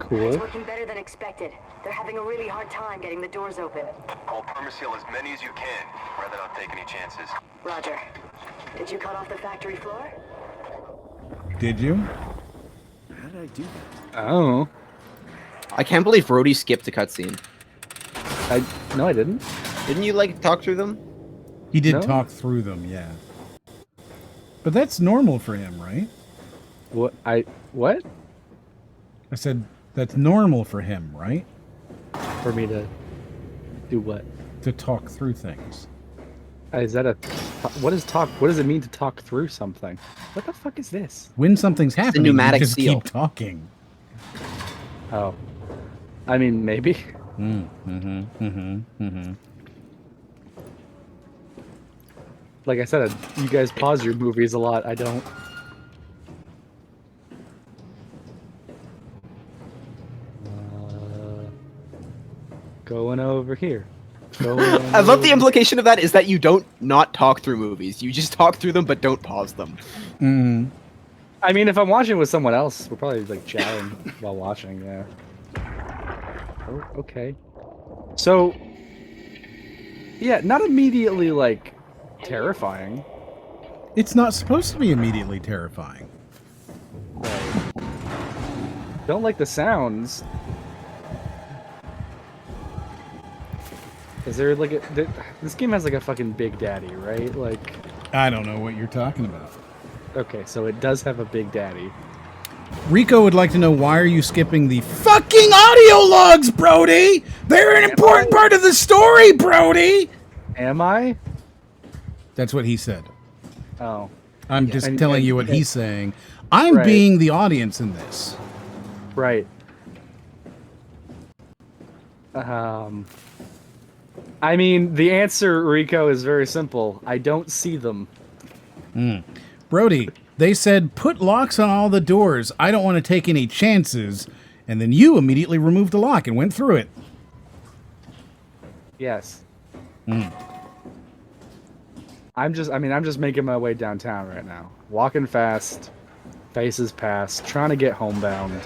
Cool. It's working better than expected. They're having a really hard time getting the doors open. I'll permaseal as many as you can, rather not take any chances. Roger. Did you cut off the factory floor? Did you? How did I do that? Oh. I can't believe Brody skipped a cutscene. No, I didn't. Didn't you talk through them? He did No? talk through them, yeah. But that's normal for him, right? What? I said that's normal for him, right? For me to do what? To talk through things. Is that a... What is talk... What does it mean to talk through something? What the fuck is this? When something's happening, pneumatic you just seal. keep talking. Oh. I mean, maybe. Like I said, you guys pause your movies a lot. I don't. Going over here. I love the implication of that is that you don't not talk through movies. You just talk through them, but don't pause them. I mean, if I'm watching with someone else, we're probably like chatting while watching. Yeah. Oh, okay. So, yeah, not immediately like terrifying. It's not supposed to be immediately terrifying. Right. Don't like the sounds. Is there like a... This game has like a fucking Big Daddy, right? Like... I don't know what you're talking about. Okay, so it does have a Big Daddy. Rico would like to know, why are you skipping the fucking audio logs, Brody? They're an important part of the story, Brody! Am I? That's what he said. Oh. I'm just telling you what he's saying. I'm being the audience in this. Right. I mean, the answer, Rico, is very simple. I don't see them. Brody, they said, put locks on all the doors. I don't want to take any chances. And then you immediately removed the lock and went through it. Yes. I'm just making my way downtown right now. Walking fast, faces past, trying to get homebound.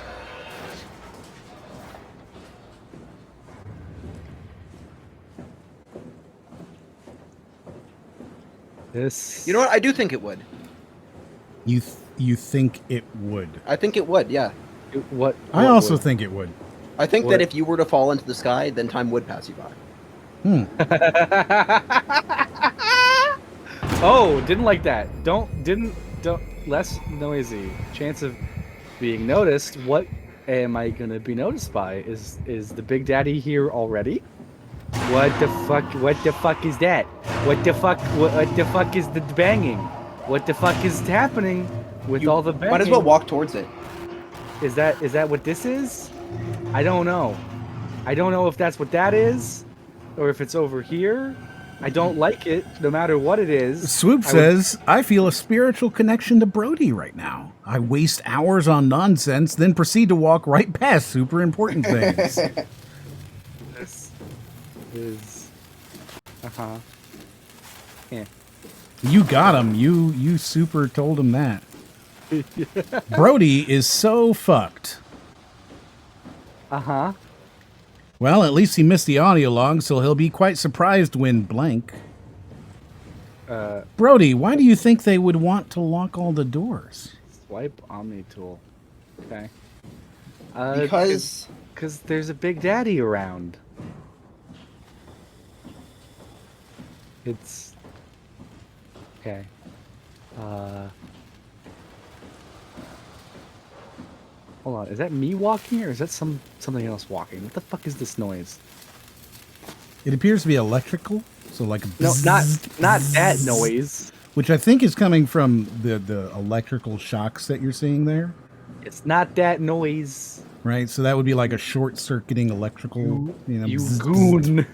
This... You know what? I do think it would. You think it would? I think it would, yeah. What I also would? think it would. I think that if you were to fall into the sky, then time would pass you by. Oh, didn't like that. Don't less noisy. Chance of being noticed. What am I gonna be noticed by? Is the Big Daddy here already? What the fuck? What the fuck is that? What the fuck? What the fuck is the banging? What the fuck is happening with all the banging? Might as well walk towards it. Is that what this is? I don't know. I don't know if that's what that is, or if it's over here. I don't like it, no matter what it is. Swoop says, I feel a spiritual connection to Brody right now. I waste hours on nonsense, then proceed to walk right past super important things. This is... Yeah. You got him. You super told him that. Brody is so fucked. Well, at least he missed the audio log, so he'll be quite surprised when blank. Brody, why do you think they would want to lock all the doors? Swipe Omni tool. Okay. Because there's a Big Daddy around. It's... Okay. Hold on, is that me walking or is that something else walking? What the fuck is this noise? It appears to be electrical, so like a No, not that noise. Which I think is coming from the electrical shocks that you're seeing there. It's not that noise. Right, so that would be like a short-circuiting electrical... You goon.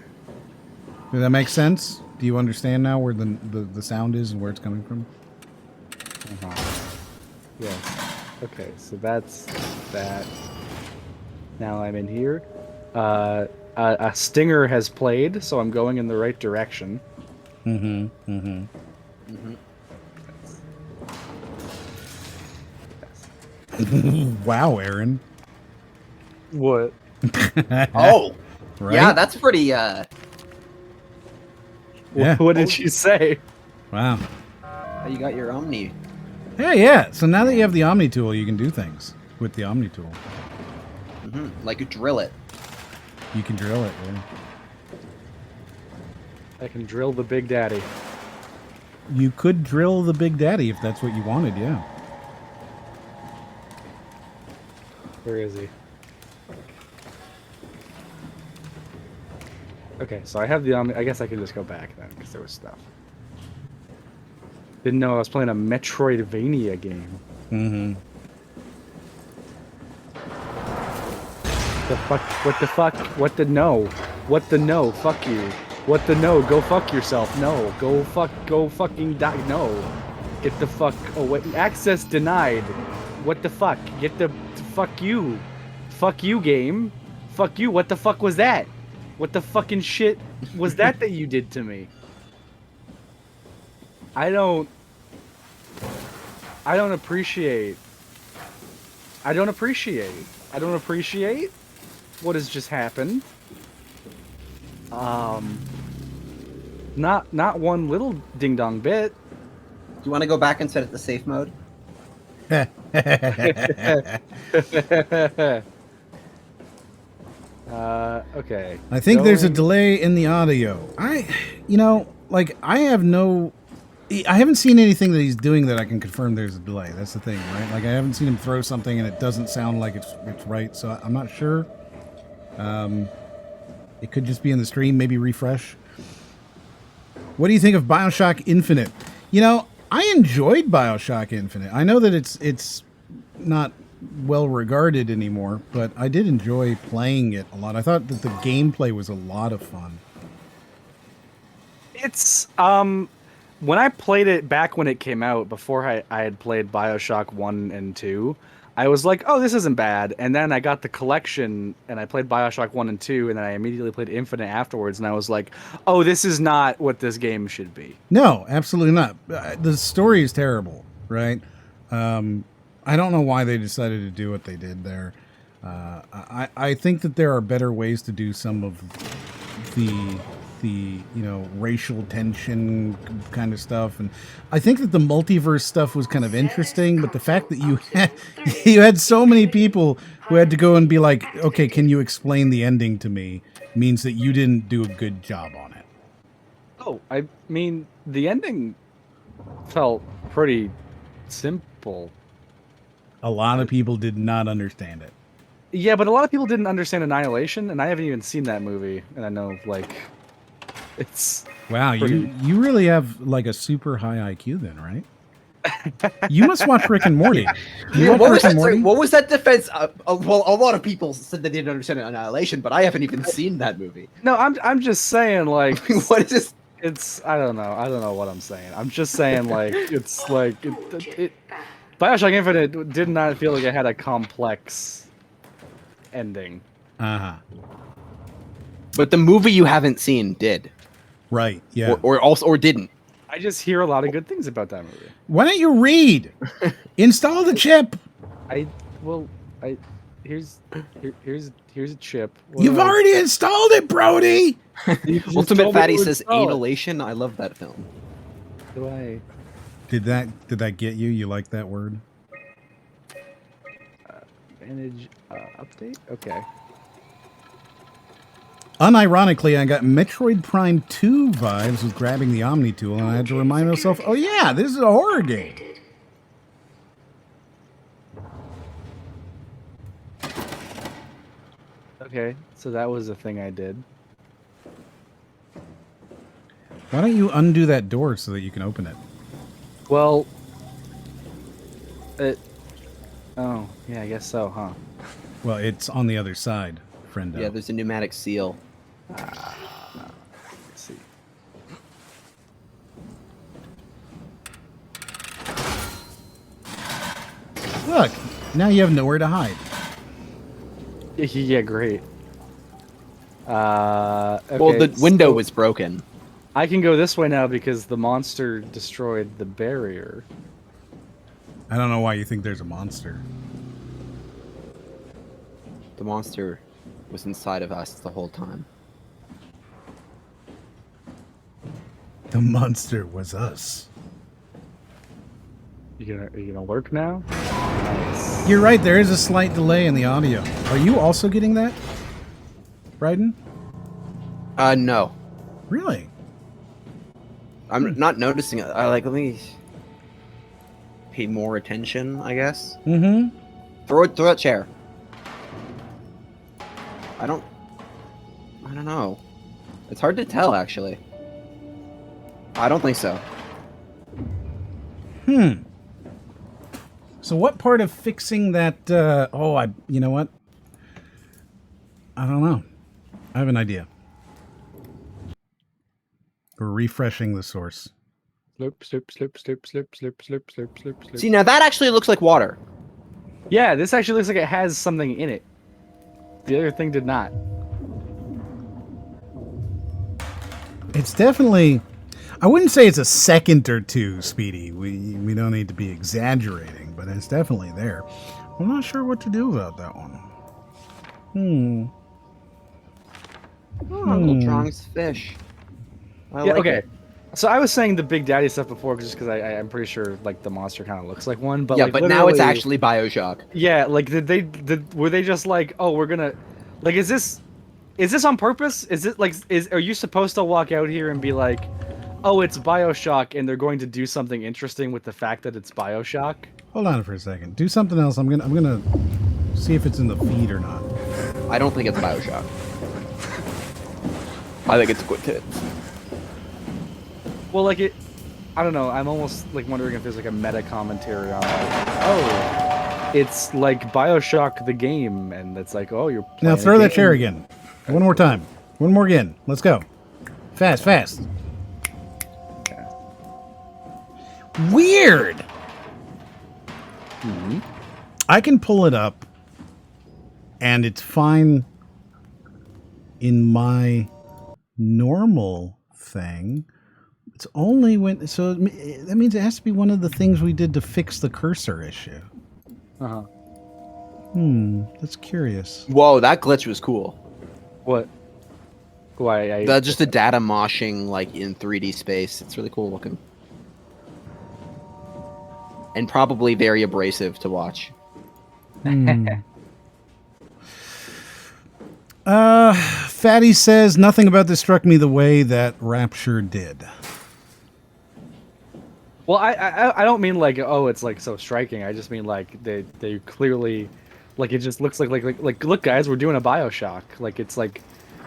Does that make sense? Do you understand now where the sound is and where it's coming from? Yes. Okay, so that's that. Now I'm in here. A stinger has played, so I'm going in the right direction. Wow, Aaron. What? Oh, right? Yeah, that's pretty. Yeah. What did she say? Wow. You got your Omni. Yeah. So now that you have the Omni tool, you can do things with the Omni tool. Like drill it. You can drill it. Yeah. I can drill the Big Daddy. you could drill the Big Daddy if that's what you wanted. Yeah. Where is he? Okay, so I have the I guess I could just go back then because there was stuff. Didn't know I was playing a Metroidvania game. Mm-hmm. The fuck? What the fuck? What the no? What the no? Fuck you. What the no? Go fuck yourself. No. Go fucking die. No. Get the fuck away. Access denied. What the fuck? Get the fuck you. Fuck you, game. Fuck you. What the fuck was that? What the fucking shit was that you did to me? I don't appreciate. I don't appreciate what has just happened. Not one little ding dong bit. Do you want to go back and set it to safe mode? Okay. I think there's a delay in the audio. I haven't seen anything that he's doing that I can confirm there's a delay. That's the thing, right? Like I haven't seen him throw something and it doesn't sound like it's right. So I'm not sure. It could just be in the stream. Maybe refresh. What do you think of BioShock Infinite? You know, I enjoyed BioShock Infinite. I know that it's not well regarded anymore, but I did enjoy playing it a lot. I thought that the gameplay was a lot of fun. It's when I played it back when it came out, before I had played BioShock 1 and 2, I was like, oh, this isn't bad. And then I got the collection and I played BioShock 1 and 2, and then I immediately played Infinite afterwards, and I was like, oh, this is not what this game should be. No, absolutely not. The story is terrible, right? I don't know why they decided to do what they did there. I think that there are better ways to do some of the racial tension kind of stuff, and I think that the multiverse stuff was kind of interesting. But the fact that you had so many people who had to go and be like, okay, can you explain the ending to me, means that you didn't do a good job on it. Oh, I mean, the ending felt pretty simple. A lot of people did not understand it. Yeah, but a lot of people didn't understand Annihilation, and I haven't even seen that movie, and I know, like, it's... Wow, you really have, like, a super high IQ then, right? You must watch Rick and Morty. What was that defense? Well, a lot of people said they didn't understand Annihilation, but I haven't even seen that movie. No, I'm just saying, like... What is this? It's... I don't know what I'm saying. I'm just saying, like, it's, like... BioShock Infinite did not feel like it had a complex ending. Uh-huh. But the movie you haven't seen did. Right, yeah. Or didn't. I just hear a lot of good things about that movie. Why don't you read? Install the chip. Here's a chip. You've already installed it, Brody. Ultimate Fatty says anilation. I love that film. Do I? Did that get you? You like that word? Manage update? Okay. Unironically, I got Metroid Prime 2 vibes with grabbing the Omni tool, and I had to remind myself, oh yeah, this is a horror game. Okay, so that was the thing I did. Why don't you undo that door so that you can open it? Well, oh, yeah, I guess so, huh? Well, it's on the other side, friendo. Yeah, there's a pneumatic seal. Let's see. Look, now you have nowhere to hide. Yeah, great. Okay, Well, the window was broken. I can go this way now because the monster destroyed the barrier. I don't know why you think there's a monster. The monster was inside of us the whole time. The monster was us. You gonna lurk now? Nice. You're right, there is a slight delay in the audio. Are you also getting that, Bryden? No. Really? I'm not noticing it. Let me pay more attention, I guess. Mm-hmm. Throw that chair. I don't know. It's hard to tell, actually. I don't think so. So what part of fixing that, you know what? I don't know. I have an idea. We're refreshing the source. Slurp, slurp, slurp, slurp, slurp, slurp, slurp, slurp, slurp, slurp. See, now that actually looks like water. Yeah, this actually looks like it has something in it. The other thing did not. It's definitely... I wouldn't say it's a second or two, Speedy. We don't need to be exaggerating, but it's definitely there. I'm not sure what to do about that one. Little Trunks fish. I like Okay. it. So I was saying the Big Daddy stuff before just because I'm pretty sure like the monster kind of looks like one, but Yeah, like, but now it's literally- actually Bioshock. Yeah, like were they just like, oh, we're gonna, like, is this on purpose? Is it like, are you supposed to walk out here and be like, oh, it's Bioshock, and they're going to do something interesting with the fact that it's Bioshock? Hold on for a second. Do something else. I'm gonna see if it's in the feed or not. I don't think it's Bioshock. I think it's Quintet. Well, like I don't know. I'm almost like wondering if there's like a meta commentary on like, oh, it's like Bioshock the game, and it's like, oh, you're Now playing throw a that game. chair again. One more time. One more again. Let's go. Fast, fast. Weird. I can pull it up, and it's fine in my normal thing. It's only when... So that means it has to be one of the things we did to fix the cursor issue. Uh-huh. That's curious. Whoa, that glitch was cool. What? Why? Just the data moshing like in 3D space. It's really cool looking. And probably very abrasive to watch. Fatty says, nothing about this struck me the way that Rapture did. Well, I don't mean like, oh, it's like so striking. I just mean like they clearly, like, it just looks like look, guys, we're doing a Bioshock. Like, it's like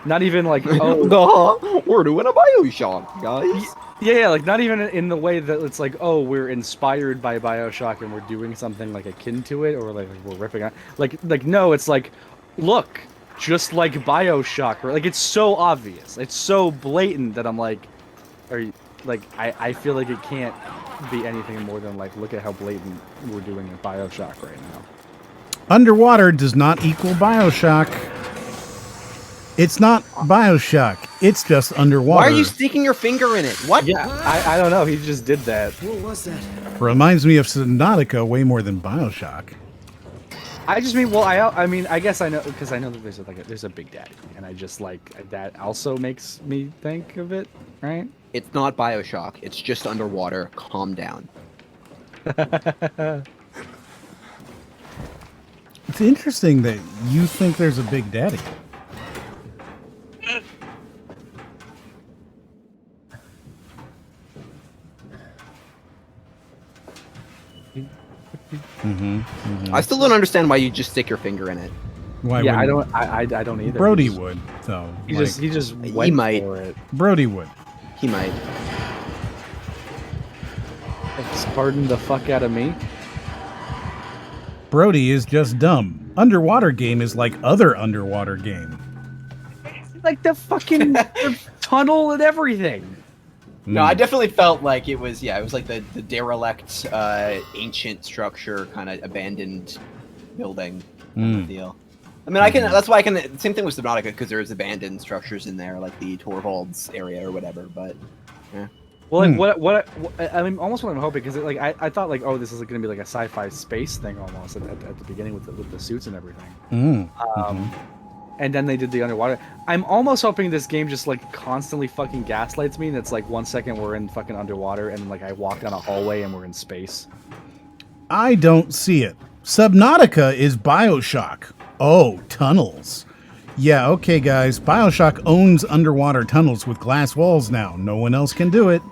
not even like, oh, We're doing a Bioshock, guys. yeah, like not even in the way that it's like, oh, we're inspired by Bioshock and we're doing something like akin to it, or like we're ripping on. Like no, it's like, look, just like Bioshock, or like it's so obvious, it's so blatant that I'm like, are you like I feel like it can't be anything more than like, look at how blatant we're doing a Bioshock right now. Underwater does not equal Bioshock. It's not Bioshock. It's just underwater. Why are you sticking your finger in it? What? Yeah, I don't know. He just did that. What was that? Reminds me of Subnautica way more than Bioshock. I just mean, well, I mean, I guess I know, because I know that there's a Big Daddy, and I just like that also makes me think of it, right? It's not Bioshock. It's just underwater. Calm down. It's interesting that you think there's a Big Daddy. I still don't understand why you just stick your finger in it. Why Yeah, wouldn't- I don't either. Brody would, though. He Like, just went might. for it. Brody would. He might. Pardon the fuck out of me. Brody is just dumb. Underwater game is like other underwater game. Like the fucking the tunnel and everything. No, I definitely felt like it was, it was like the derelict, ancient structure, kind of abandoned building kind of deal. I mean, that's why I can, same thing with Subnautica, because there's abandoned structures in there, like the Torvalds area or whatever, but, yeah. Well, like what I mean, almost what I'm hoping, because like I thought like, oh, this is going to be like a sci-fi space thing almost at the beginning with the suits and everything. And then they did the underwater. I'm almost hoping this game just like constantly fucking gaslights me, and it's like 1 second we're in fucking underwater, and like I walk down a hallway and we're in space. I don't see it. Subnautica is Bioshock. Oh, tunnels. Yeah, okay, guys. Bioshock owns underwater tunnels with glass walls now. No one else can do it.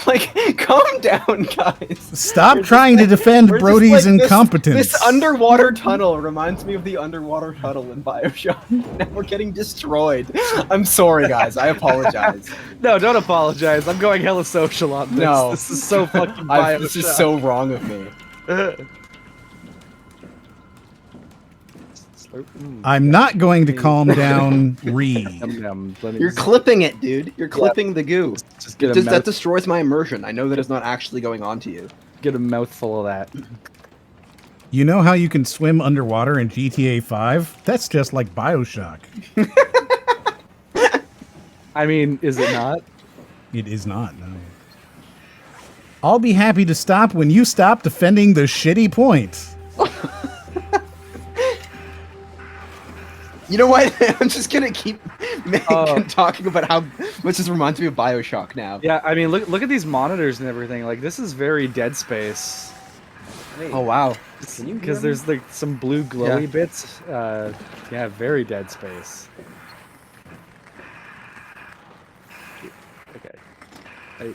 Like, calm down, guys. Stop trying to defend We're just Brody's like this- incompetence. This underwater tunnel reminds me of the underwater tunnel in BioShock. Now we're getting destroyed. I'm sorry, guys. I apologize. No, don't apologize. I'm going hella social on this. No. This is so fucking BioShock. This is so wrong of me. I'm not going to calm down Reed. You're clipping it, dude. You're clipping the goo. Just get a That mouth, destroys my immersion. I know that it's not actually going on to you. get a mouthful of that. You know how you can swim underwater in GTA 5? That's just like BioShock. I mean, is it not? It is not, no. I'll be happy to stop when you stop defending the shitty point. You know what? I'm just gonna keep talking about how much this reminds me of BioShock now. Yeah, I mean, look at these monitors and everything. Like, this is very Dead Space. Hey, Oh wow. can you hear Because me? there's like some blue glowy Yeah. bits. Yeah, very Dead Space. Okay.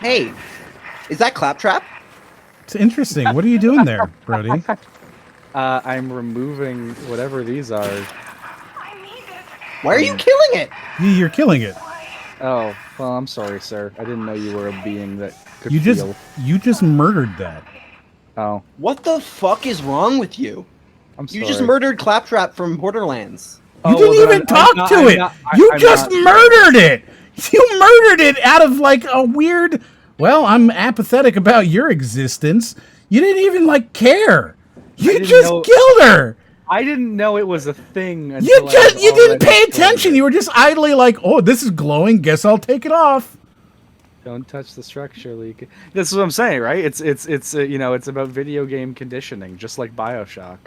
Hey, is that Claptrap? It's interesting. What are you doing there, Brody? I'm removing whatever these are. Why are you killing it? You're killing it. Oh, well, I'm sorry, sir. I didn't know you were a being that could You feel. you just murdered that. Oh, What the fuck is wrong with you? I'm sorry. You just murdered Claptrap from Borderlands. You Oh, didn't well, then even talk to I'm it. not- You I'm just not- murdered it. You murdered it out of like a weird. Well, I'm apathetic about your existence. You didn't even like care. You didn't just know- killed her. I didn't know it was a thing. You Until just you didn't pay already attention. killed it. You were just idly like, "Oh, this is glowing. Guess I'll take it off." Don't touch the structure leak. This is what I'm saying, right? It's you know, it's about video game conditioning, just like BioShock.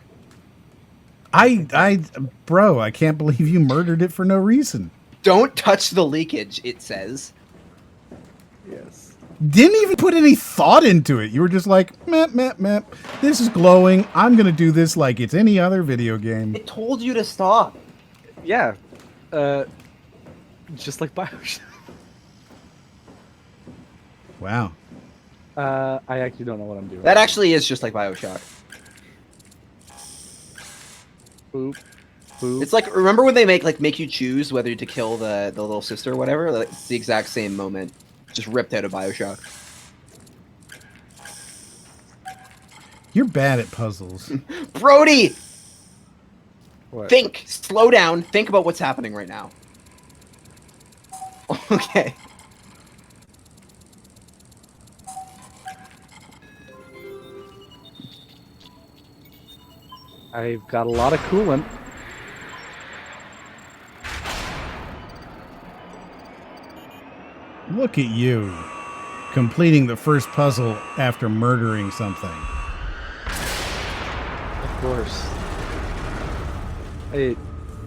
Bro, I can't believe you murdered it for no reason. Don't touch the leakage, it says. Yes. Didn't even put any thought into it. You were just like, meh, meh, meh. This is glowing. I'm gonna do this like it's any other video game. It told you to stop. Yeah. Just like BioShock. Wow. I actually don't know what I'm doing. That actually is just like BioShock. Boop. Boop. It's like, remember when they make you choose whether to kill the little sister or whatever? Like, it's the exact same moment. Just ripped out of BioShock. You're bad at puzzles. Brody! What? Think! Slow down. Think about what's happening right now. Okay. I've got a lot of coolant. Look at you. Completing the first puzzle after murdering something. Of course.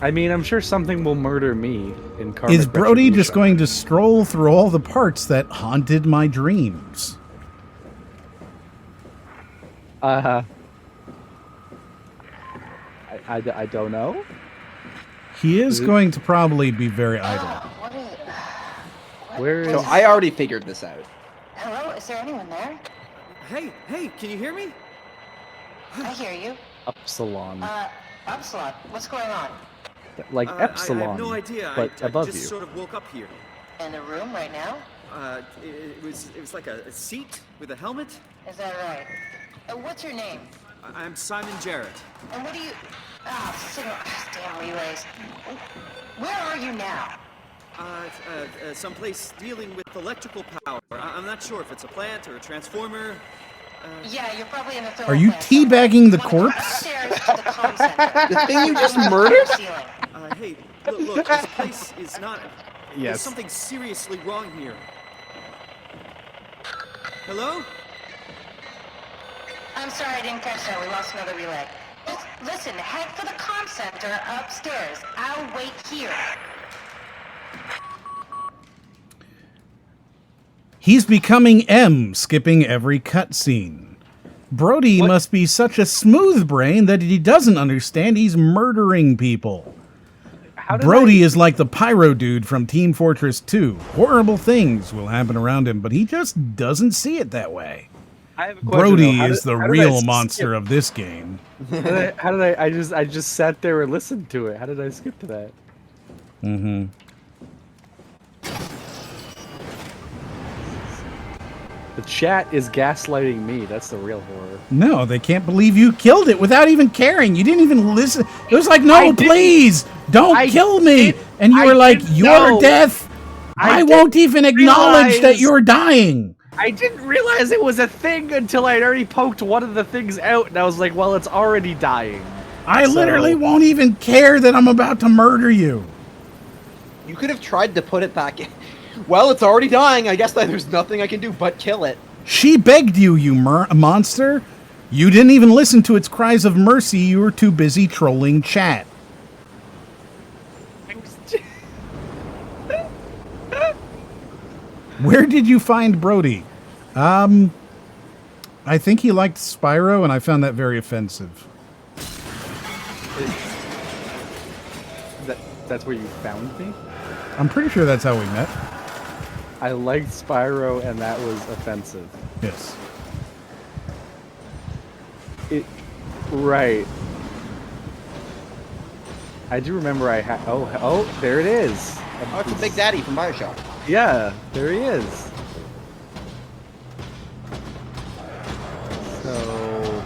I mean, I'm sure something will murder me in karmic Is Brody just retribution. going to stroll through all the parts that haunted my dreams? I don't know. He is going to probably be very idle. Where is... So I already figured this out. Hello, is there anyone there? Hey, can you hear me? I hear you. Upsilon. Upsilon, what's going on? Like Epsilon, I have no idea. but I above just you. sort of woke up here. In the room right now? It was like a seat with a helmet. Is that right? What's your name? I'm Simon Jarrett. And what do you... signal... damn relays. Where are you now? Someplace dealing with electrical power. I'm not sure if it's a plant or a transformer. Yeah, you're probably in the thermal Are you plant somewhere. teabagging the You wanna go corpse? upstairs to the comm center. The thing you just On the murdered? ceiling. Hey, look, this place is not... There's Yes. something seriously wrong here. Hello? I'm sorry, I didn't catch that. We lost another relay. Just listen, head for the comm center upstairs. I'll wait here. He's becoming M, skipping every cutscene. Brody must be such a smooth brain that he doesn't understand he's murdering people. how did Brody is like the pyro dude from Team Fortress 2. Horrible things will happen around him, but he just doesn't see it that way. I have a question, Brody though. is the real monster of this game. How did I just sat there and listened to it. How did I skip to that? Mm-hmm. The chat is gaslighting me. That's the real horror. No, they can't believe you killed it without even caring. You didn't even listen. It was like, no, I didn't- please, don't I kill me. didn't- And you I were like, didn't your know. death. I won't even acknowledge that realize- you're dying. I didn't realize it was a thing until I had already poked one of the things out, and I was like, well, it's already dying. I So- literally won't even care that I'm about to murder you. You could have tried to put it back in. Well, it's already dying. I guess that there's nothing I can do but kill it. She begged you, you monster. You didn't even listen to its cries of mercy. You were too busy trolling chat. Where did you find Brody? I think he liked Spyro, and I found that very offensive. That's where you found me? I'm pretty sure that's how we met. I liked Spyro, and that was offensive. Yes. Right. I do remember I had... Oh, there it is. Oh, it's a Big Daddy from Bioshock. Yeah, there he is. So...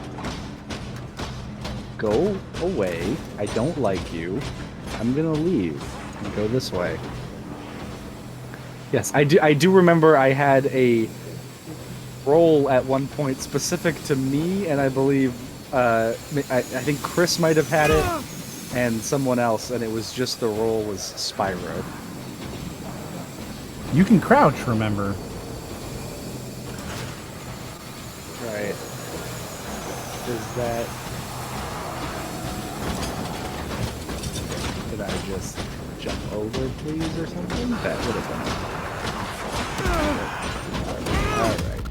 Go away. I don't like you. I'm gonna leave and go this way. Yes, I do remember I had a role at one point specific to me, and I believe I think Chris might have had it, and someone else, and it was just the role was Spyro. You can crouch, remember? Right. Is that... Did I just jump over, please, or something? That would have been...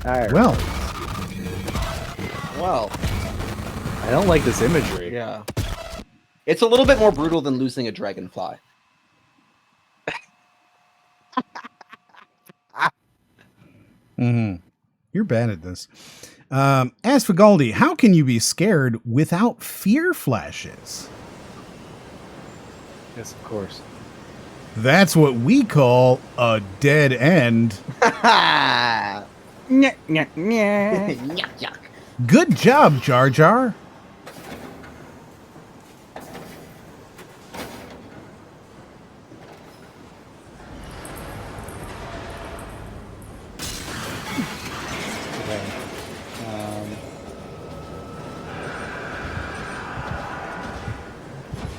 Alright. Well, I don't like this imagery. yeah. It's a little bit more brutal than losing a dragonfly. Mm-hmm. You're bad at this. As for Galdi, how can you be scared without fear flashes? Yes, of course. That's what we call a dead end. Yuck, yuck. Good job, Jar Jar. Okay.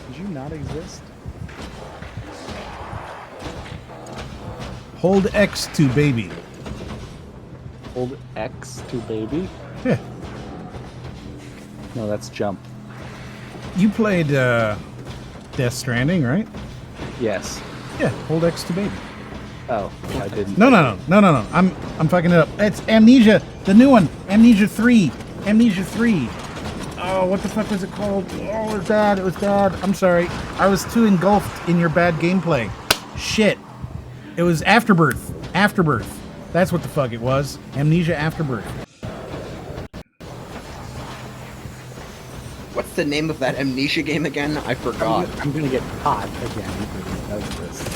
Did you not exist? Hold X to baby. Hold X to baby? Yeah. No, that's jump. You played Death Stranding, right? Yes. Yeah, hold X to baby. Oh, I didn't. No. I'm fucking it up. It's Amnesia, the new one. Amnesia 3. Amnesia 3. Oh, what the fuck was it called? Oh, it was bad. It was bad. I'm sorry. I was too engulfed in your bad gameplay. Shit. It was Afterbirth. Afterbirth. That's what the fuck it was. Amnesia Afterbirth. What's the name of that Amnesia game again? I forgot. I'm gonna get caught again because of this.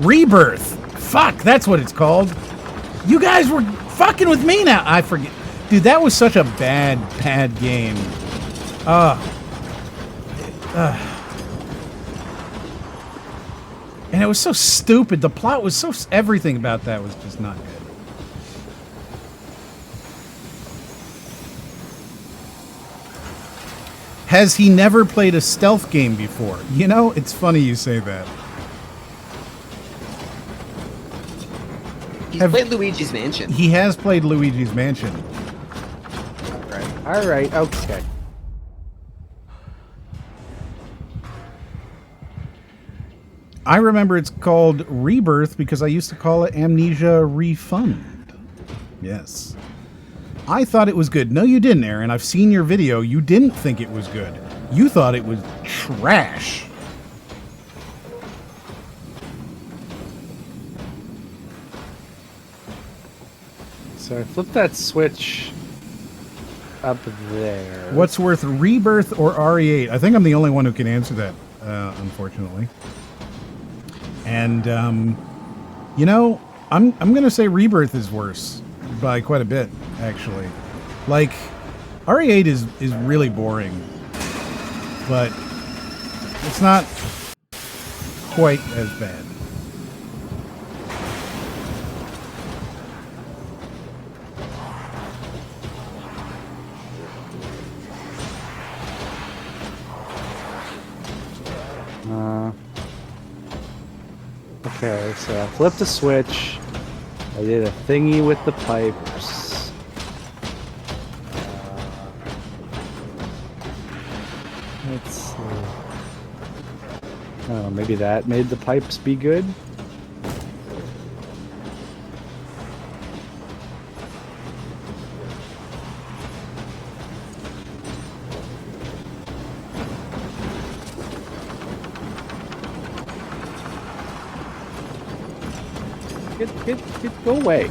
Rebirth. Fuck, that's what it's called. You guys were fucking with me now. I forget. Dude, that was such a bad game. And it was so stupid. The plot was so... Everything about that was just not good. Has he never played a stealth game before? You know, it's funny you say that. He's played Luigi's Mansion. He has played Luigi's Mansion. All right, okay. I remember it's called Rebirth because I used to call it Amnesia Refund. Yes. I thought it was good. No, you didn't, Aaron. I've seen your video. You didn't think it was good. You thought it was trash. So I flipped that switch up there. What's worth, Rebirth or RE8? I think I'm the only one who can answer that, unfortunately. And, you know, I'm going to say Rebirth is worse by quite a bit, actually. Like, RE8 is really boring, but it's not quite as bad. Okay, so I flipped a switch. I did a thingy with the pipes. Let's see. Oh, maybe that made the pipes be good? Go away.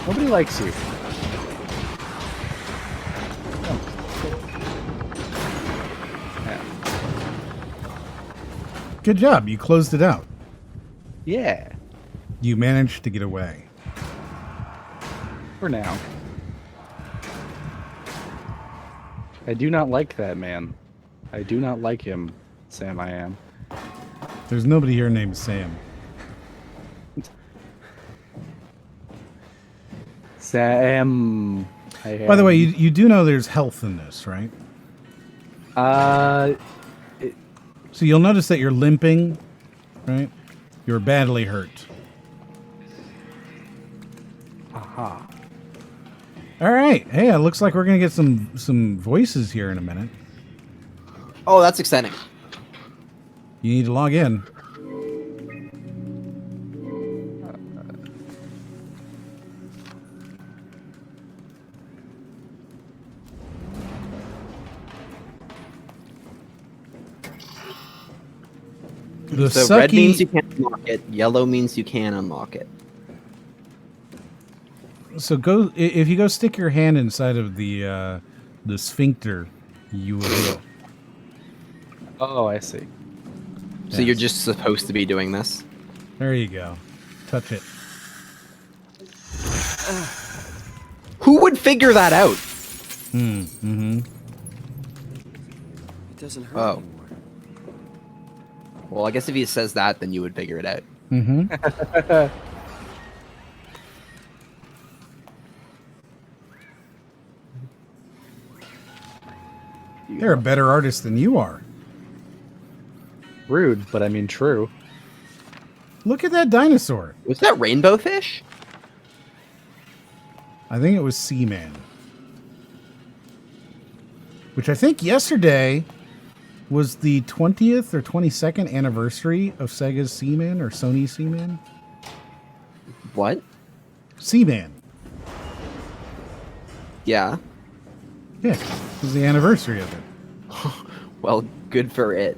Nobody likes you. Oh. Yeah. Good job. You closed it out. Yeah. You managed to get away. For now. I do not like that man. I do not like him, Sam I am. There's nobody here named Sam. Sam. By the way, you do know there's health in this, right? So you'll notice that you're limping, right? You're badly hurt. Aha. All right. Hey, it looks like we're gonna get some voices here in a minute. Oh, that's exciting. You need to log in. So red means you can't unlock it. Yellow means you can unlock it. So go if you go stick your hand inside of the sphincter, you will. Oh, I see. So you're just supposed to be doing this. There you go. Touch it. Who would figure that out? Mm-hmm. It doesn't hurt Oh. anymore. Well, I guess if he says that, then you would figure it out. Mm-hmm. They're a better artist than you are. Rude, but I mean true. Look at that dinosaur. Was that rainbow fish? I think it was Seaman. Which I think yesterday was the 20th or 22nd anniversary of Sega's Seaman or Sony Seaman. What? Seaman. Yeah. Yeah, it was the anniversary of it. Well, good for it.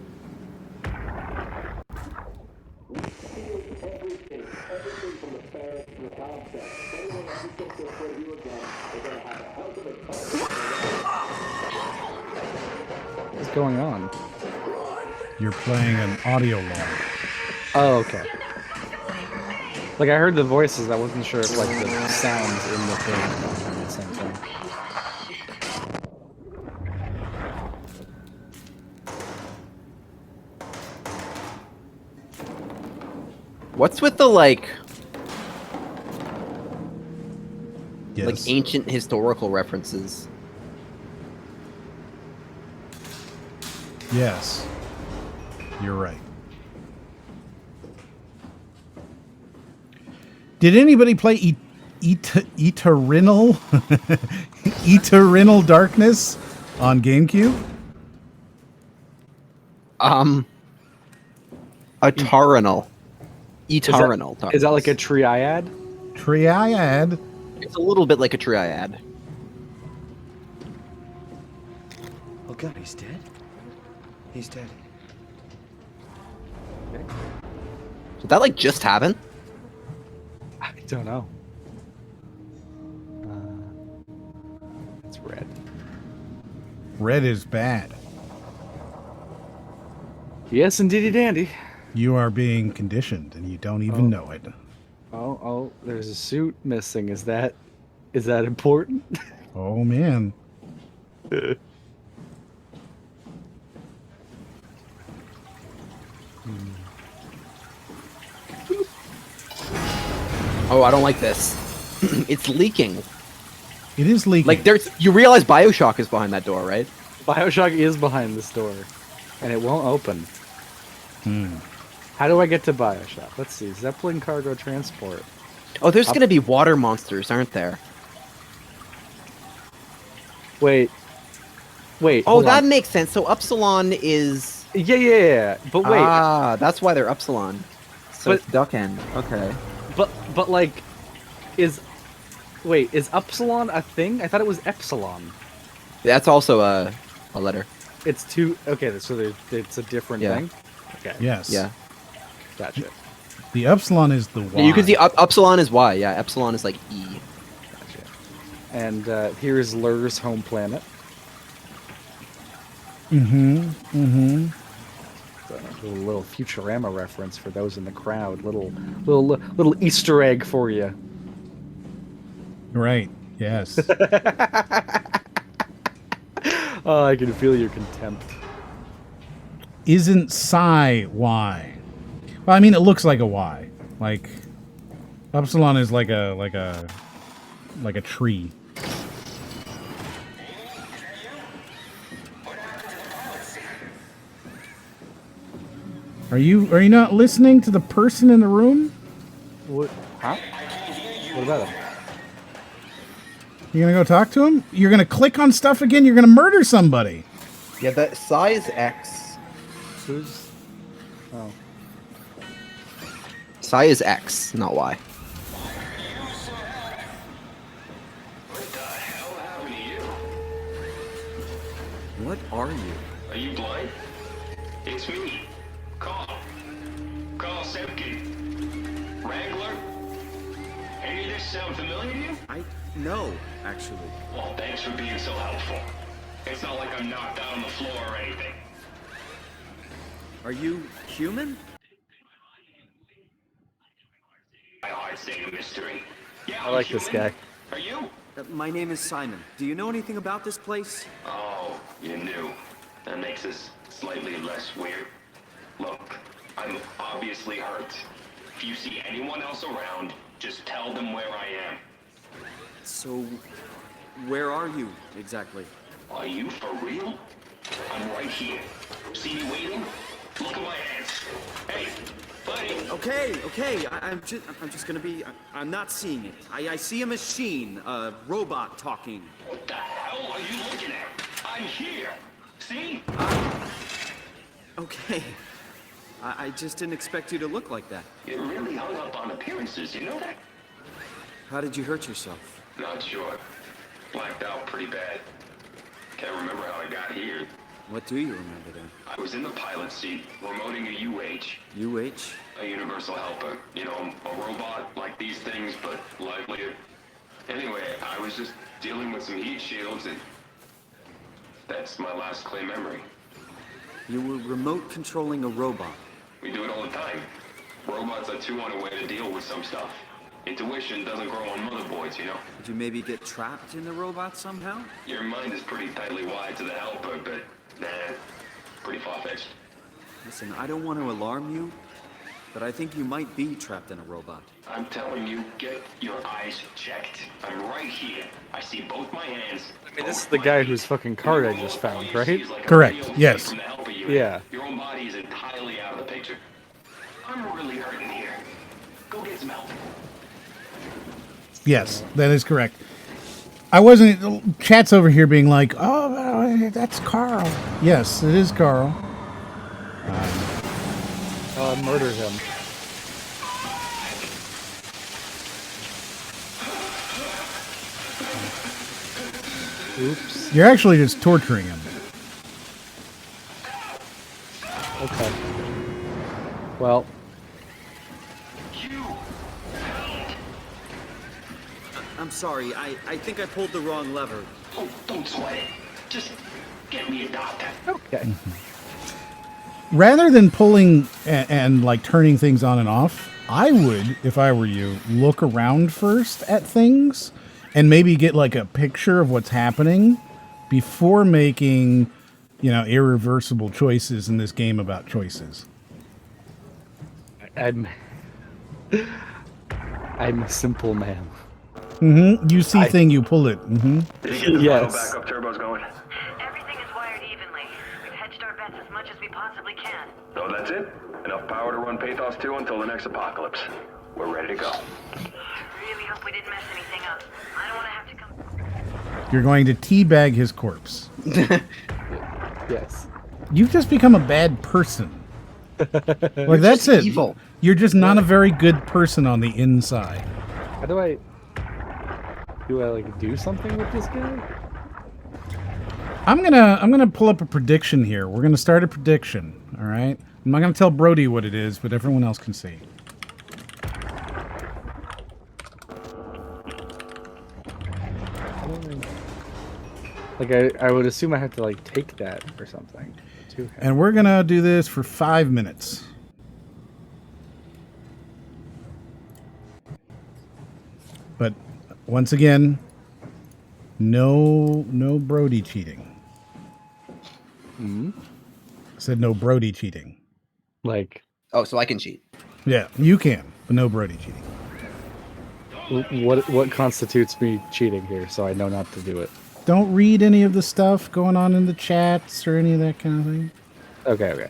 What's going on? You're playing an audio log. Oh, okay. Like I heard the voices, I wasn't sure if like the sounds in the thing were the same thing. What's with the like Yes. ancient historical references? Yes. You're right. Did anybody play Eternal Eternal Darkness on GameCube? Eternal. Is that like a triad? Triad. It's a little bit like a triad. Oh god, he's dead? He's dead. Did that like just happen? I don't know. It's red. Red is bad. Yes, indeedy dandy. You are being conditioned, and you don't even know it. Oh, there's a suit missing. Is that important? Oh man. Oh, I don't like this. It's leaking. It is leaking. Like you realize BioShock is behind that door, right? BioShock is behind this door, and it won't open. Hmm. How do I get to BioShock? Let's see. Zeppelin cargo transport. Oh, there's gonna be water monsters, aren't there? Wait. Oh, hold that on. makes sense. So Upsilon is... Yeah. But wait. Ah, that's why they're Upsilon. So But- it's Duck End. Okay. But like, is Upsilon a thing? I thought it was Epsilon. That's also a letter. It's two. Okay, so it's a different Yeah. thing. Okay. Yes. Yeah. Gotcha. The Upsilon is the Y. You can see Upsilon is Y. Yeah, Epsilon is like E. Gotcha. And here is Lur's home planet. Mm-hmm. A little Futurama reference for those in the crowd. Little Easter egg for you. Right. Yes. Oh, I can feel your contempt. Isn't psi Y? Well, I mean, it looks like a Y. Like Upsilon is like a tree. Are you not listening to the person in the room? What? Huh? What about him? You're gonna go talk to him? You're gonna click on stuff again? You're gonna murder somebody. Yeah, that psi is X. Who's? Oh. Psi is X, not Y. What the hell happened to you? What are you? Are you blind? It's me. Carl Semkin. Wrangler? Any of this sound familiar to you? No, actually. Well, thanks for being so helpful. It's not like I'm knocked out on the floor or anything. Are you human? My heart's a mystery. Yeah, I like this guy. Are you? My name is Simon. Do you know anything about this place? Oh, you knew. That makes this slightly less weird. Look, I'm obviously hurt. If you see anyone else around, just tell them where I am. So, where are you exactly? Are you for real? I'm right here. See me waiting? Look at my hands. Hey, buddy. Okay. I'm just gonna be. I'm not seeing it. I see a machine, a robot talking. What the hell are you looking at? I'm here. See? Okay. I just didn't expect you to look like that. You're really hung up on appearances, you know that? How did you hurt yourself? Not sure. Blacked out pretty bad. Can't remember how I got here. What do you remember then? I was in the pilot seat, remoting a UH. UH? A universal helper. You know, a robot like these things, but livelier. Anyway, I was just dealing with some heat shields and that's my last clear memory. You were remote controlling a robot. We do it all the time. Robots are too unaware to deal with some stuff. Intuition doesn't grow on motherboards, you know? Did you maybe get trapped in the robot somehow? Your mind is pretty tightly wired to the helper, but nah, pretty far-fetched. Listen, I don't want to alarm you, but I think you might be trapped in a robot. I'm telling you, get your eyes checked. I'm right here. I see both my hands. I mean, this is the guy whose fucking card I just found, right? Correct, yes. Yeah. Your own body is entirely out of the picture. I'm really hurting here. Go get some help. Yes, that is correct. I wasn't. Chat's over here being like, "Oh, that's Carl." Yes, it is Carl. Murdered him. Oops. You're actually just torturing him. Okay. Well. I'm sorry. I think I pulled the wrong lever. Oh, don't sweat it. Just get me a doctor. Okay. Rather than pulling and like turning things on and off, I would, if I were you, look around first at things and maybe get like a picture of what's happening before making, irreversible choices in this game about choices. I'm a simple man. Mm-hmm. You see thing, you pull it. Mm-hmm. Did you get the Yes. final backup turbos going? Everything is wired evenly. We've hedged our bets as much as we possibly can. No, that's it. Enough power to run Pathos 2 until the next apocalypse. We're ready to go. Really hope we didn't mess anything up. I don't want to have to come. You're going to teabag his corpse. Yes. You've just become a bad person. Like, that's it. evil. You're just not a very good person on the inside. How do I like do something with this guy? I'm gonna pull up a prediction here. We're gonna start a prediction. All right. I'm not gonna tell Brody what it is, but everyone else can see. Like I would assume I have to like take that or something. To him. And we're gonna do this for 5 minutes. But once again, no Brody cheating. Mm-hmm. I said no Brody cheating. Like, Oh, so I can cheat. Yeah, you can, but no Brody cheating. what constitutes me cheating here, so I know not to do it. Don't read any of the stuff going on in the chats or any of that kind of thing. Okay.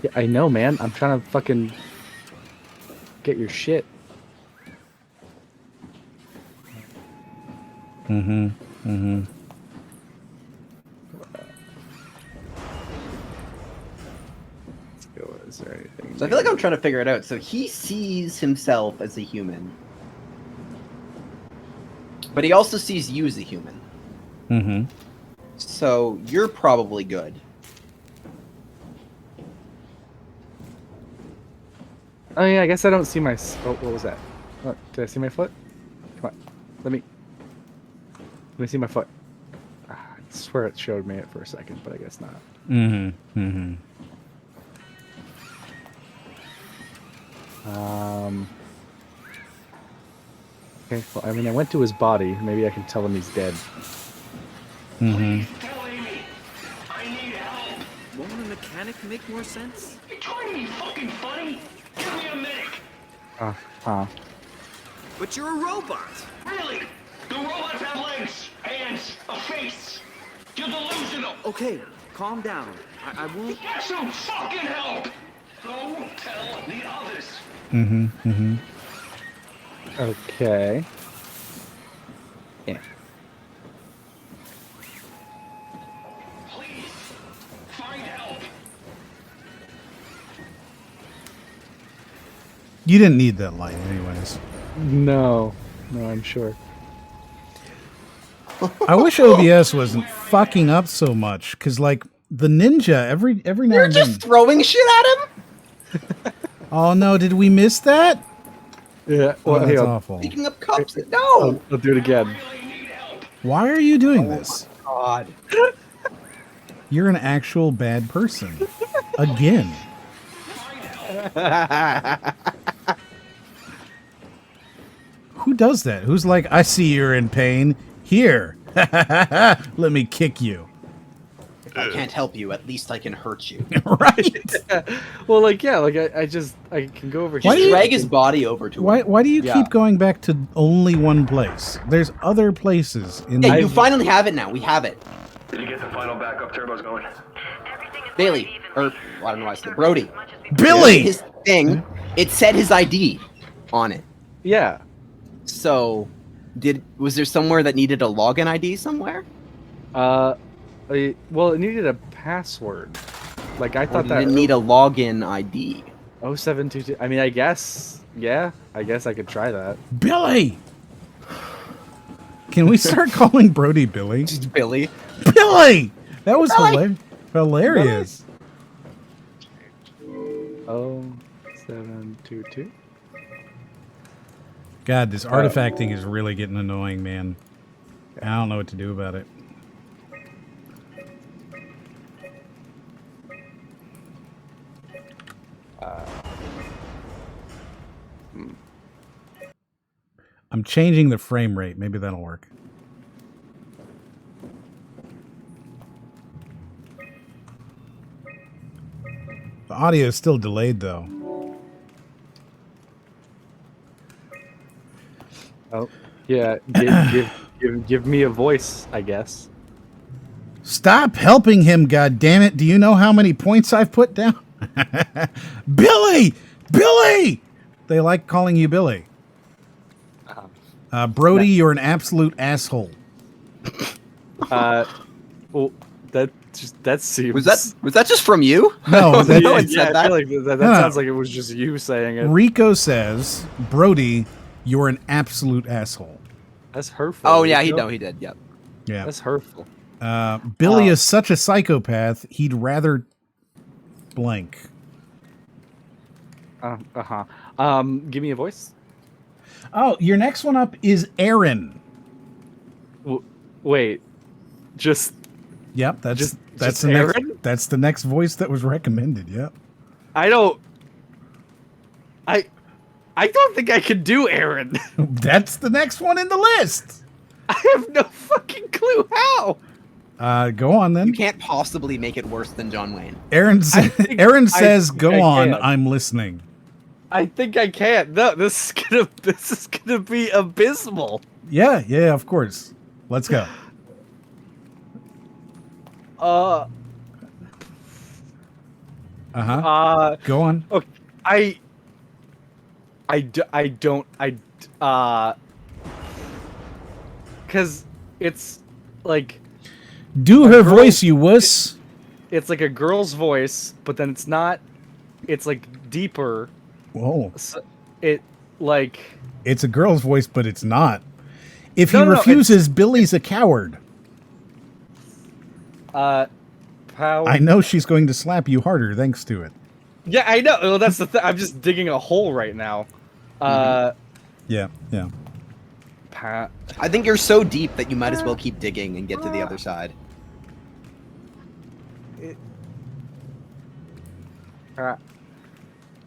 Yeah, I know, man. I'm trying to fucking get your shit. Mm-hmm. Let's go. Is there anything? So I feel like I'm trying to figure it out. So he sees himself as a human, but he also sees you as a human. Mm-hmm. So you're probably good. Oh yeah, I guess I don't see my. Oh, what was that? What, did I see my foot? Come on, let me see my foot. I swear it showed me it for a second, but I guess not. Mm-hmm. Mm-hmm. Okay. Well, I mean, I went to his body. Maybe I can tell him he's dead. Mm-hmm. Tell Amy, I need help. Won't a mechanic make more sense? You trying to be fucking funny? Give me a medic. But you're a robot. Really? The robots have legs, hands, a face. You're delusional. Okay, calm down. I won't. Get some fucking help. Go tell the others. Mm-hmm. Mm-hmm. Okay. Yeah. Please, find help. You didn't need that light anyways. No, I'm sure. I wish OBS wasn't fucking up so much, because like the ninja every now You're and then. just throwing shit at him? Oh no, did we miss that? Yeah. Oh, Well, that's hang on. awful. Picking up cups? No! I'll do it again. Why are you doing this? God. You're an actual bad person. Again. Who does that? Who's like, I see you're in pain. Here. Let me kick you. If I can't help you, at least I can hurt you. Right? Well, like, yeah, like I can go over Why here. do you- Drag his body over to him. Why do you Yeah. keep going back to only one place? There's other places in Yeah, the you finally have it now. We have it. Did you get the final backup turbos going? Bailey, or I don't know why I said Brody. Billy! His thing, it said his ID on it. Yeah. So, was there somewhere that needed a login ID somewhere? Well, it needed a password. Like I Or thought did that it need a login ID? 0722. I mean, I guess. Yeah, I guess I could try that. Billy! Can we start calling Brody Billy? Just Billy. Billy! That was Billy! hilarious. 0722. God, this artifacting is really getting annoying, man. I don't know what to do about it. I'm changing the frame rate. Maybe that'll work. The audio is still delayed, though. Oh, yeah. Give me a voice, I guess. Stop helping him, goddammit. Do you know how many points I've put down? Billy! Billy! They like calling you Billy. Brody, you're an absolute asshole. Well, that seems. Was that just from you? No, Yeah, No one said I that. feel like that No. sounds like it was just you saying it. Rico says, Brody, you're an absolute asshole. That's hurtful. Oh yeah, Rico. he did. Yep. Yeah. That's hurtful. Billy is such a psychopath, he'd rather blank. Give me a voice. Oh, your next one up is Aaron. Wait, just. Yep, that's Just the next. Aaron? That's the next voice that was recommended. Yep. I don't think I could do Aaron. That's the next one in the list. I have no fucking clue how. Go on then. You can't possibly make it worse than John Wayne. Aaron I says, think "Go I on, can. I'm listening." I think I can't. No, this is gonna be abysmal. Yeah, of course. Let's go. Uh-huh. Go on. Okay, because it's like Do her girl- voice, you wuss. it's like a girl's voice, but then it's not. It's like deeper. Whoa. So it like It's a girl's voice, but it's not. If he No, refuses, Billy's a coward. power. I know she's going to slap you harder thanks to it. Yeah, I know. Well, that's the thing. I'm just digging a hole right now. Yeah. I think you're so deep that you might as well keep digging and get to the other side.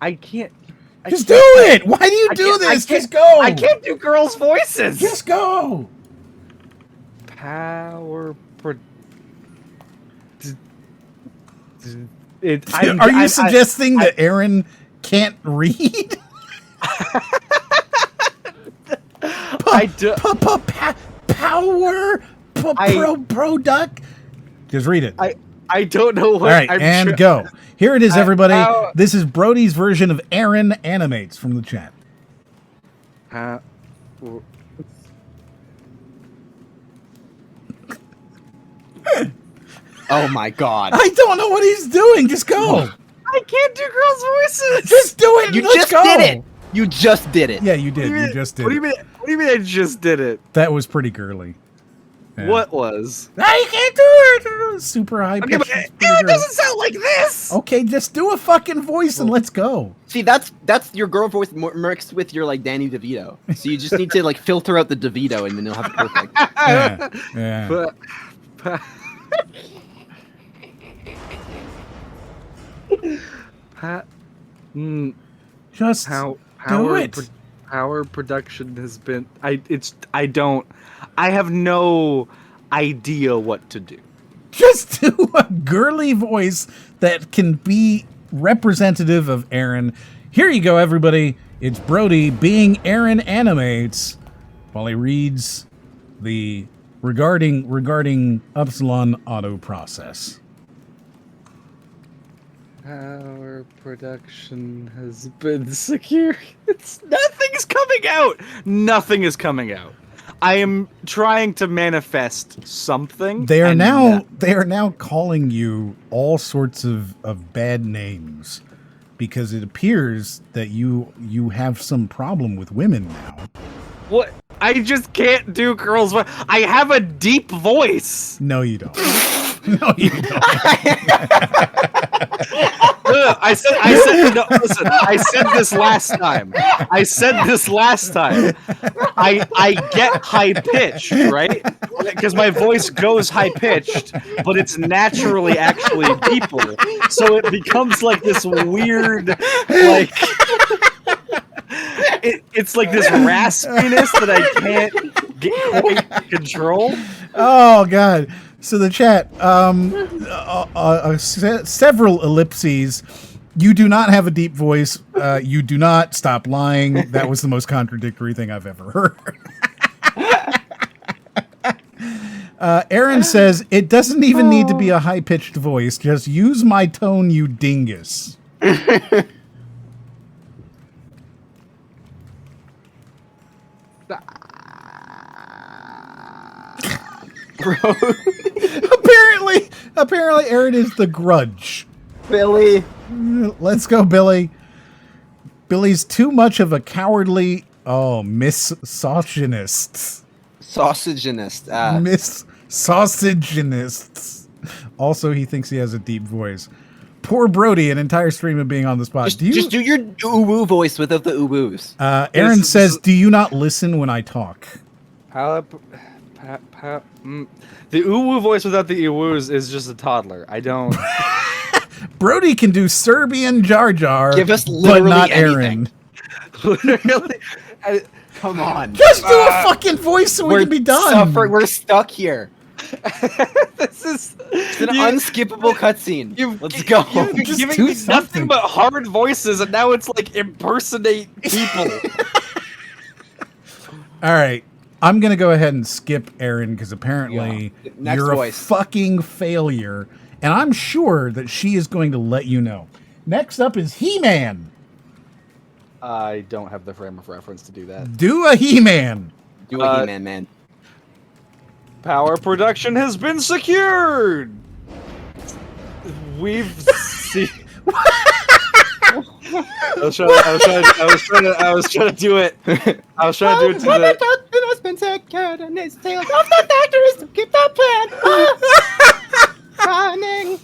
I can't. Just do it! Why do you do this? Just go! I can't do girls' voices. Just go! Power. Are you suggesting that Aaron can't read? Power product. Just read it. I don't know what. All right, and go. Here it is, everybody. This is Brody's version of Aaron Animates from the chat. Oh my god. I don't know what he's doing. Just go. I can't do girls' voices. Just do it. You Let's just go. did it. You just did it. Yeah, you did. You just did. What do you mean? What do you mean? I just did it. That was pretty girly. Yeah. What was? No, you can't do it. Super high Okay, pitch. but it doesn't sound like this. Okay, just do a fucking voice and let's go. See, that's your girl voice mixed with your like Danny DeVito. So you just need to like filter out the DeVito and then you'll have it perfect. Yeah. But, Just do it. Power production has been. I have no idea what to do. Just do a girly voice that can be representative of Aaron. Here you go, everybody. It's Brody being Aaron Animates while he reads the regarding Upsilon auto process. Power production has been secure. Nothing's coming out. Nothing is coming out. I am trying to manifest something. They are and now calling you all sorts of bad names because it appears that you have some problem with women now. What? I just can't do girls' voice. I have a deep voice. No, you don't. No, you don't. I said no, listen, I said this last time. I get high pitched, right? Because my voice goes high pitched, but it's naturally actually people. So it becomes like this weird like it's like this raspiness that I can't get quite control. Oh God. So the chat, several ellipses. You do not have a deep voice. You do not. Stop lying. That was the most contradictory thing I've ever heard. Aaron says, it doesn't even need to be a high-pitched voice. Just use my tone, you dingus. Apparently Aaron is the Grudge. Billy. Let's go, Billy. Billy's too much of a cowardly misogynist. Sausaginist. Misogynist. Also, he thinks he has a deep voice. Poor Brody, an entire stream of being on the spot. Just do your oo-woo voice without the oo-woos. Aaron says, do you not listen when I talk? The oo-woo voice without the oo-woos is just a toddler. I don't... Brody can do Serbian Jar Jar, give us literally but not anything. Aaron. Literally, come on. Just do a fucking voice so we can be done. We're stuck here. This is it's an unskippable cutscene. Let's go. You've giving me nothing but hard voices, and now it's like impersonate people. All right. I'm going to go ahead and skip Aaron because apparently you're a fucking failure. And I'm sure that she is going to let you know. Next up is He-Man. I don't have the frame of reference to do that. Do a He-Man. Do a He-Man, man. Power production has been secured. We've seen... I was trying to do it. I was trying to do it to the... has been secured and it's tails off the factories to keep the plan running.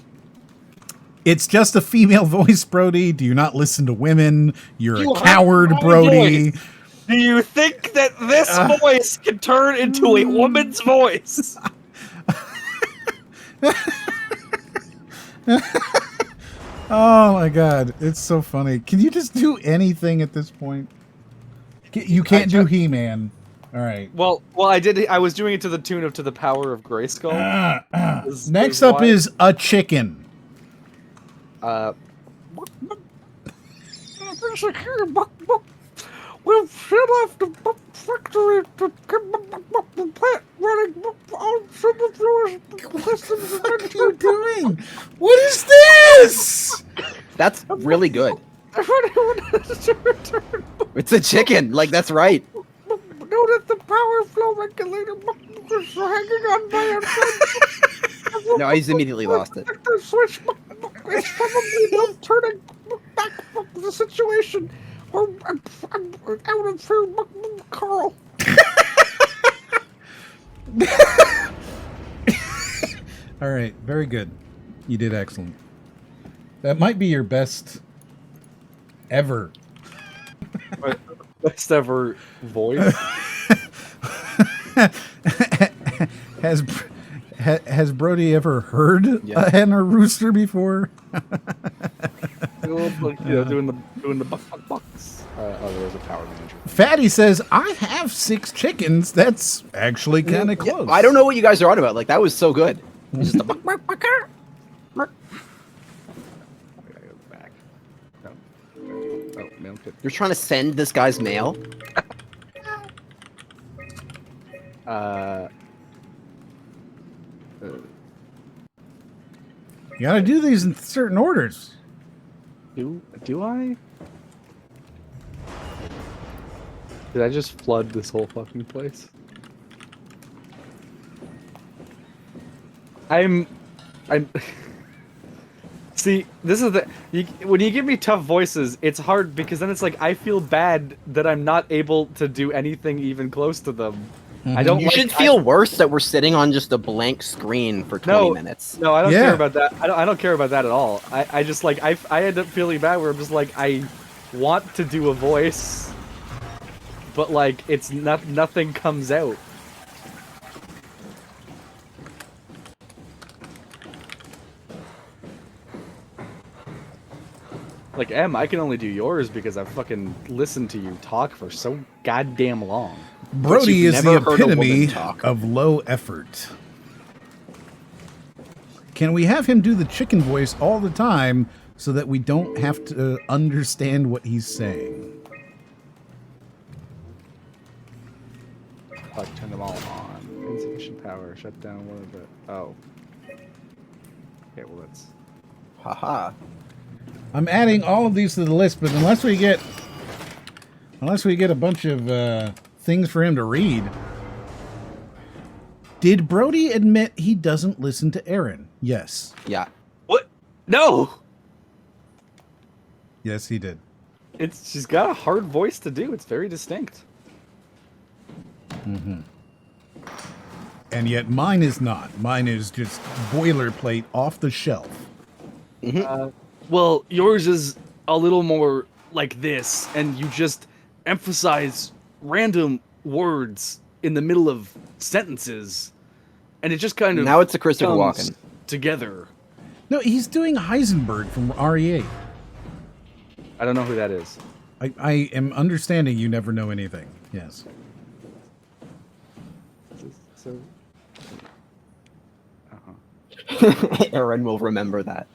It's just a female voice, Brody. Do you not listen to women? You're a coward, Brody. Voice. Do you think that this voice can turn into a woman's voice? Oh my God, it's so funny. Can you just do anything at this point? You can't do He-Man. All right. Well, I did. I was doing it to the tune of "To the Power of Grayskull." Next up is a chicken. We've shut off the factory to get the plant running on super floors. What are you doing? What is this? That's really good. It's a chicken. Like, that's right. Notice the power flow regulator is hanging on by a No, he's immediately lost it. The switch is probably not turning back the situation. I'm out of food, Carl. All right, very good. You did excellent. That might be your best ever. Best ever voice. Has Brody ever heard a hen or rooster before? Doing the bucks. There's a Power Ranger. Fatty says, I have 6 chickens. That's actually kind of close. I don't know what you guys are on about. Like, that was so good. It's just a back. No. Oh, mail kit. You're trying to send this guy's mail? You gotta do these in certain orders. Do I? Did I just flood this whole fucking place? I'm. See, this is when you give me tough voices, it's hard because then it's like I feel bad that I'm not able to do anything even close to them. Mm-hmm. I don't. You should feel worse that we're sitting on just a blank screen for 20 minutes. No, I don't care about that. I don't care about that at all. I just like I end up feeling bad where I'm just like I want to do a voice, but like it's nothing comes out. Like, M, I can only do yours because I've fucking listened to you talk for so goddamn long. Brody is the epitome of low effort. Can we have him do the chicken voice all the time so that we don't have to understand what he's saying? Fuck, turn them all on. Insufficient power. Shut down one of the... Oh. Okay, well that's... Haha. I'm adding all of these to the list, but unless we get a bunch of things for him to read. Did Brody admit he doesn't listen to Aaron? Yes. Yeah. What? No. Yes, he did. She's got a hard voice to do. It's very distinct. Mm-hmm. And yet mine is not. Mine is just boilerplate off the shelf. Mm-hmm. Well, yours is a little more like this, and you just emphasize random words in the middle of sentences, and it just kind of now it's a Christopher comes Walken together. No, he's doing Heisenberg from RE8. I don't know who that is. I am understanding you never know anything. Yes. So. Aaron will remember that.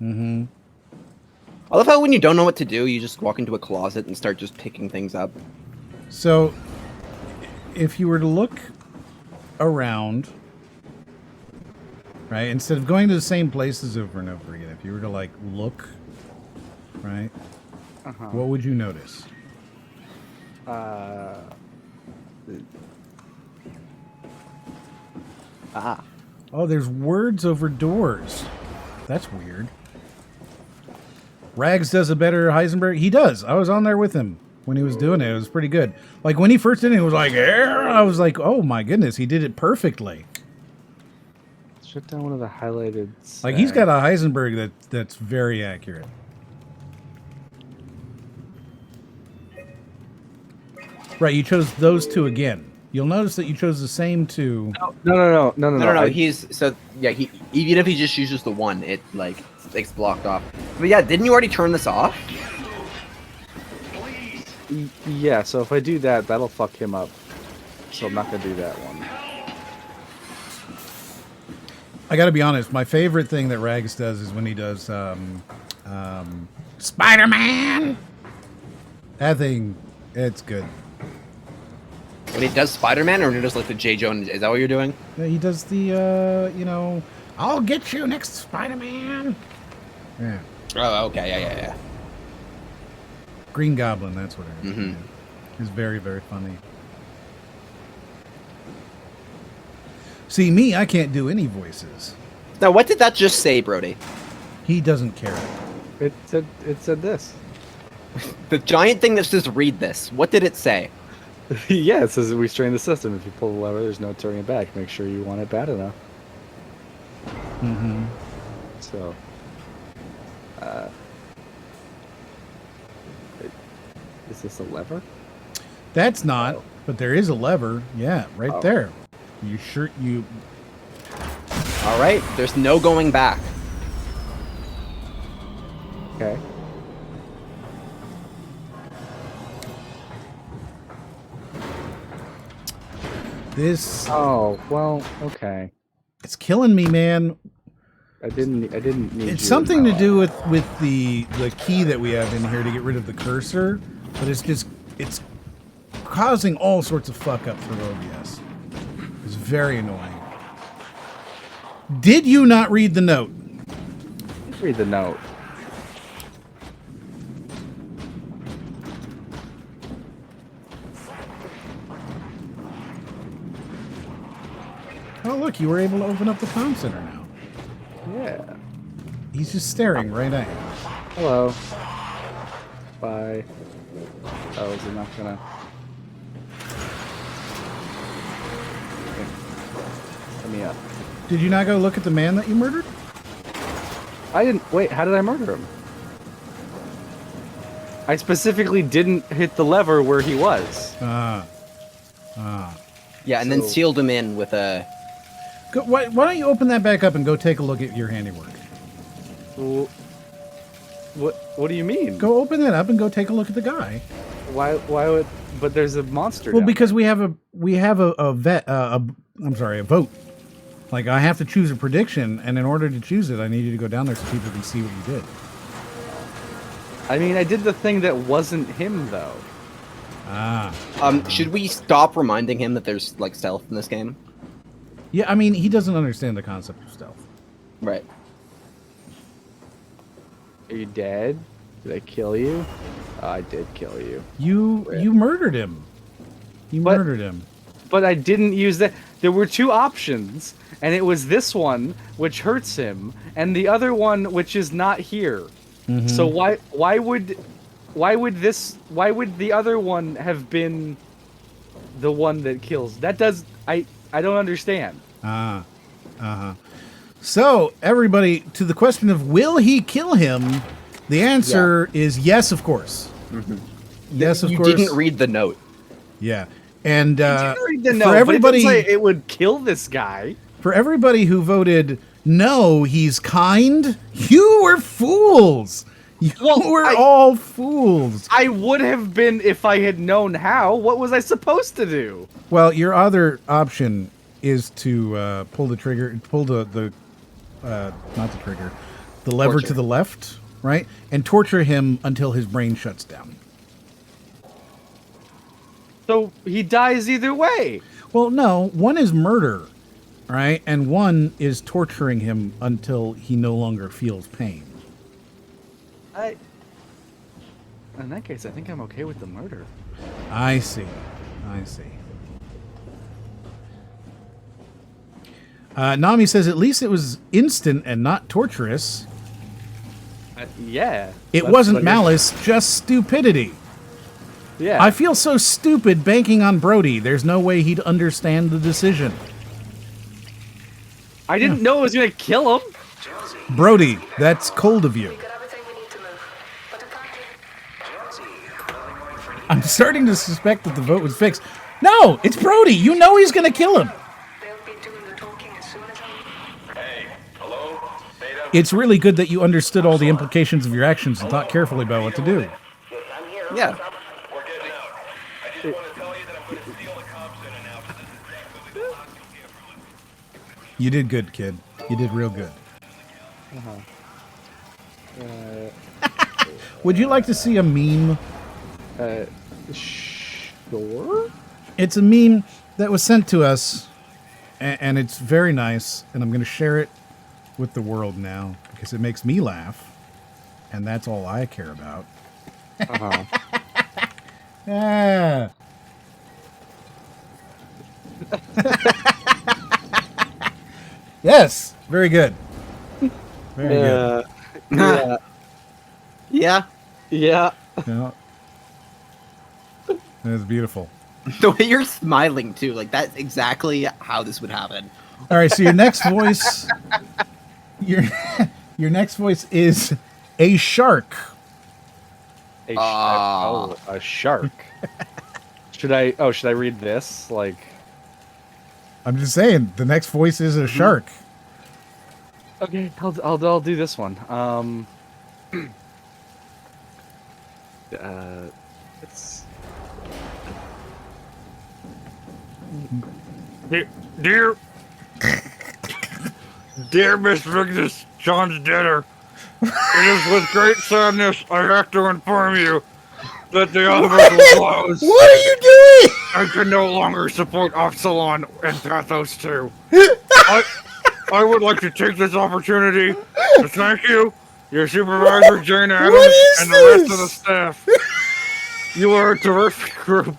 Mm-hmm. I love how when you don't know what to do, you just walk into a closet and start just picking things up. So, if you were to look around, right, instead of going to the same places over and over again, if you were to, like, look, right, what would you notice? Oh, there's words over doors. That's weird. Rags does a better Heisenberg. He does. I was on there with him when he was doing it. It was pretty good. Like when he first did it, he was like, I was like, oh my goodness, he did it perfectly. Shut down one of the highlighted. Like he's got a Heisenberg that's very accurate. Right, you chose those two again. You'll notice that you chose the same two. No. He's so yeah. He even if he just uses the one, it like it's blocked off. But yeah, didn't you already turn this off? Yeah. So if I do that, that'll fuck him up. So I'm not gonna do that one. I got to be honest. My favorite thing that Rags does is when he does Spider-Man. That thing, it's good. When he does Spider-Man, or when he does like the J. Jonah, is that what you're doing? Yeah, he does the, I'll get you next Spider-Man. Yeah. Oh, okay, yeah. Green Goblin, that's what it is. Mm-hmm. Yeah. It's very, very funny. See, me, I can't do any voices. Now, what did that just say, Brody? He doesn't care. It said this. The giant thing that says "read this." What did it say? Yeah, it says restrain the system. If you pull the lever, there's no turning it back. Make sure you want it bad enough. Mm-hmm. So, is this a lever? That's not, but there is a lever. Yeah, right there. You. All right, there's no going back. Okay. This. Oh well, okay. It's killing me, man. I didn't need. It's something to do with the key that we have in here to get rid of the cursor, but it's causing all sorts of fuck up for OBS. It's very annoying. Did you not read the note? Read the note. like you were able to open up the comm center now. Yeah. He's just staring right at you. Hello. Bye. Oh, is he not gonna... Okay. Let me up. Did you not go look at the man that you murdered? I didn't... Wait, how did I murder him? I specifically didn't hit the lever where he was. Yeah, and then sealed him in with a... Go, why don't you open that back up and go take a look at your handiwork? What do you mean? Go open that up and go take a look at the guy. Why would... But there's a monster Well, down because there. we have a vote. Like, I have to choose a prediction, and in order to choose it, I need you to go down there so people can see what you did. I mean, I did the thing that wasn't him, though. Should we stop reminding him that there's, like, stealth in this game? Yeah, I mean, he doesn't understand the concept of stealth. Right. Are you dead? Did I kill you? I did kill you. You murdered him. You murdered him. But I didn't use that. There were two options, and it was this one, which hurts him, and the other one, which is not here. Mm-hmm. So why would the other one have been the one that kills? That does I don't understand. So, everybody, to the question of will he kill him, the answer is yes, of course. Mm-hmm. Yes, of you course. You didn't read the note. Yeah. And didn't read the note, for everybody, but it didn't say it would kill this guy. For everybody who voted no, he's kind, you were fools. You were all fools. I would have been if I had known how. What was I supposed to do? Well, your other option is to pull the trigger, pull the not the trigger, the lever Torture. to the left, right? And torture him until his brain shuts down. So he dies either way. Well, no, one is murder, right? And one is torturing him until he no longer feels pain. In that case, I think I'm okay with the murder. I see. I see. Nami says, at least it was instant and not torturous. Yeah. It wasn't malice, just stupidity. Yeah. I feel so stupid banking on Brody. There's no way he'd understand the decision. I didn't know it was going to kill him. Brody, that's cold of you. I'm starting to suspect that the vote was fixed. No, it's Brody. You know he's going to kill him. It's really good that you understood all the implications of your actions and thought carefully about what to do. Yeah. You did good, kid. You did real good. Would you like to see a meme? Sure. It's a meme that was sent to us, and it's very nice, and I'm going to share it with the world now because it makes me laugh, and that's all I care about. Yeah. Yes, very good. Very good. Yeah. Yeah. Yeah. Yeah. That's beautiful. The way you're smiling too, like that's exactly how this would happen. All right, so your next voice, your next voice is a shark. A shark. Should I read this? Like, I'm just saying, the next voice is a shark. okay, I'll do this one. It's dear Miss Vigdis, John's dinner. It is with great sadness I have to inform you that the office will close. What are you doing? I can no longer support Oxalon and Pathos 2. I would like to take this opportunity to thank you, your supervisor Jane Adams, and the rest of the staff. You are a terrific group.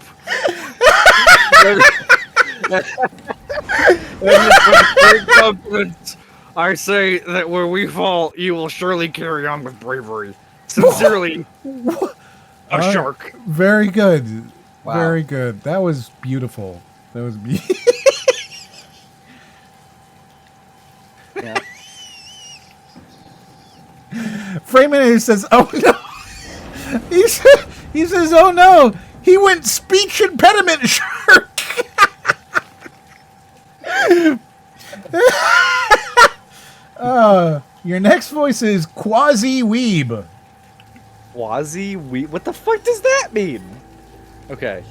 Great confidence, I say that where we fall, you will surely carry on with bravery. Sincerely, a shark. Very good. Wow. Very good. That was beautiful. That was beautiful. Yeah. Freeman says, "Oh no." He says, "Oh no, he went speech impediment shark." Your next voice is Quasi Weeb. Quasi weeb? What the fuck does that mean? Okay.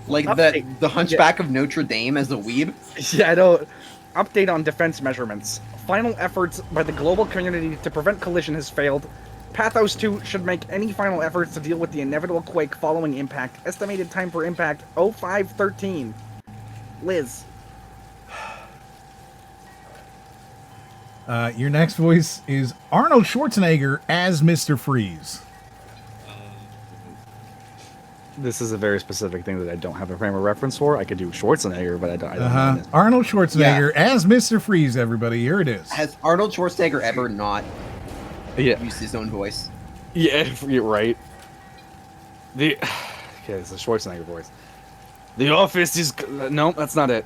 Like Update. the Hunchback of Notre Dame as a weeb? Yeah, I don't. Update on defense measurements. Final efforts by the global community to prevent collision has failed. Pathos 2 should make any final efforts to deal with the inevitable quake following impact. Estimated time for impact 0513. Liz. Your next voice is Arnold Schwarzenegger as Mr. Freeze. This is a very specific thing that I don't have a frame of reference for. I could do Schwarzenegger, but I don't know. Arnold Schwarzenegger as Mr. Freeze, everybody. Here it is. Has Arnold Schwarzenegger ever not used his own voice? Yeah, you're right. Okay, it's a Schwarzenegger voice. The office is... No, that's not it.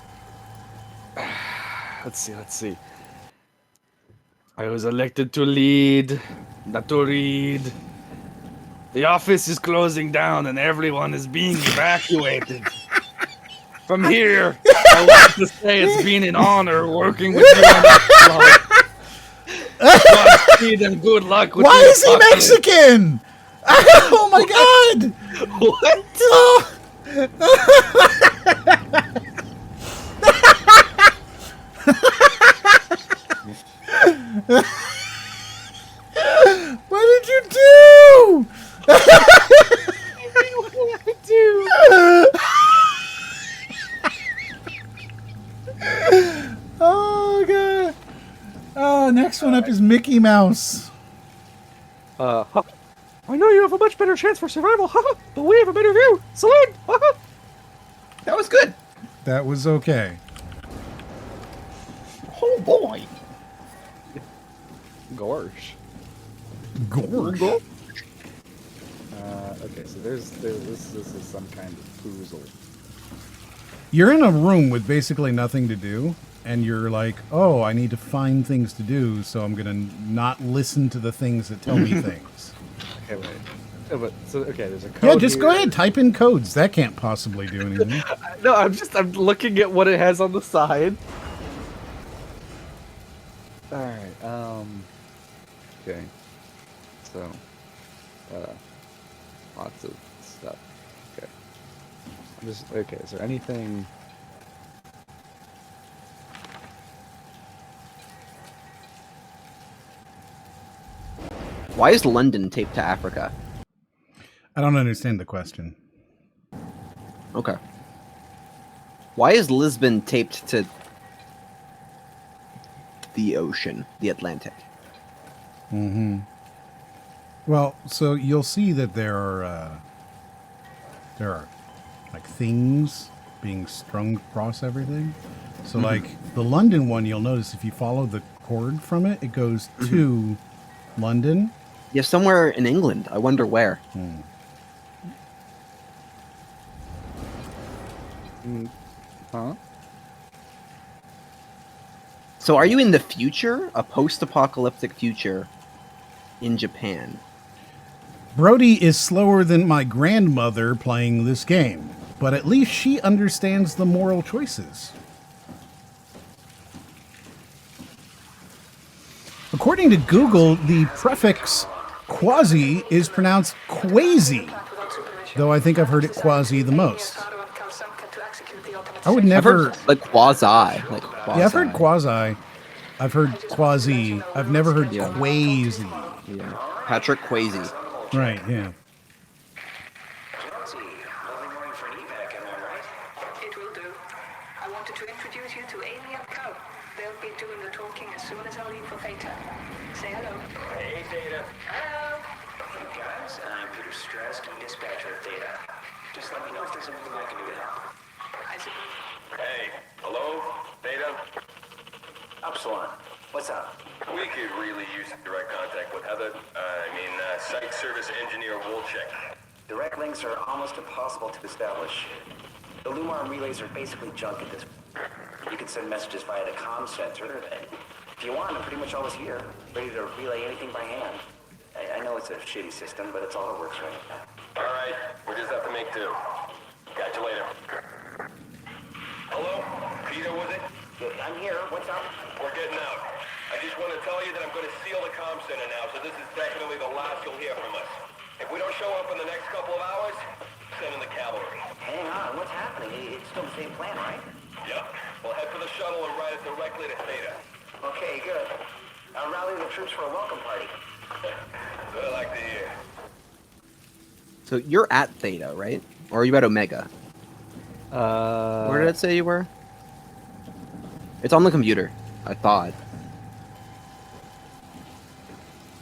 Let's see. I was elected to lead, not to read. The office is closing down and everyone is being evacuated. From here, I want to say it's been an honor working with you on this vlog. Godspeed and good luck with Why your is he apocalypse. Mexican? Oh my god! What? What did you do? What did I do? Oh god. Oh, next one up is Mickey Mouse. I know you have a much better chance for survival, but we have a better view. Salute! That was good. That was okay. Oh boy. Gorge. Gorge. Okay, so this is some kind of puzzle. You're in a room with basically nothing to do, and you're like, oh, I need to find things to do, so I'm going to not listen to the things that tell me things. Okay, wait. There's a code. Yeah, just here. go ahead, type in codes. That can't possibly do anything. No, I'm looking at what it has on the side. Alright, okay. So, lots of stuff. Okay. Okay, is there anything... Why is London taped to Africa? I don't understand the question. Okay. Why is Lisbon taped to the ocean, the Atlantic? Mm-hmm. Well, so you'll see that there are like things being strung across everything. So like the London one, you'll notice if you follow the cord from it, it goes to London. Yeah, somewhere in England. I wonder where. Huh? So are you in the future? A post-apocalyptic future in Japan? Brody is slower than my grandmother playing this game, but at least she understands the moral choices. According to Google, the prefix quasi is pronounced quasi, though I think I've heard it quasi the most. I would never... I've heard, like quasi. Yeah, I've heard quasi. I've heard quasi. I've never heard quasi. Yeah. Patrick Quasi. Right, yeah. It will do. I wanted to introduce you to Amy and Co. They'll be doing the talking as soon as I leave for Theta. Say hello. Hey, Theta. Hello. Hey, guys. I'm Peter Stransky, dispatcher of Theta. Just let me know if there's anything I can do to help. I suppose. Hey, hello? Theta? Upsilon, what's up? We could really use direct contact with Heather. Site service engineer Wolchek. Direct links are almost impossible to establish. The Lumar relays are basically junk at this point. You can send messages via the comm center. If you want, I'm pretty much always here, ready to relay anything by hand. I know it's a shitty system, but it's all that works right now. All right, we just have to make do. Catch you later. Hello? Peter, was it? I'm here. What's up? We're getting out. I just want to tell you that I'm going to seal the comm center now, so this is definitely the last you'll hear from us. If we don't show up in the next couple of hours, send in the cavalry. Hang on, what's happening? It's still the same plan, right? Yep. We'll head for the shuttle and ride it directly to Theta. Okay, good. I'll rally the troops for a welcome party. Good, I like to hear. So you're at Theta, right? Or are you at Omega? Where did it say you were? It's on the computer, I thought.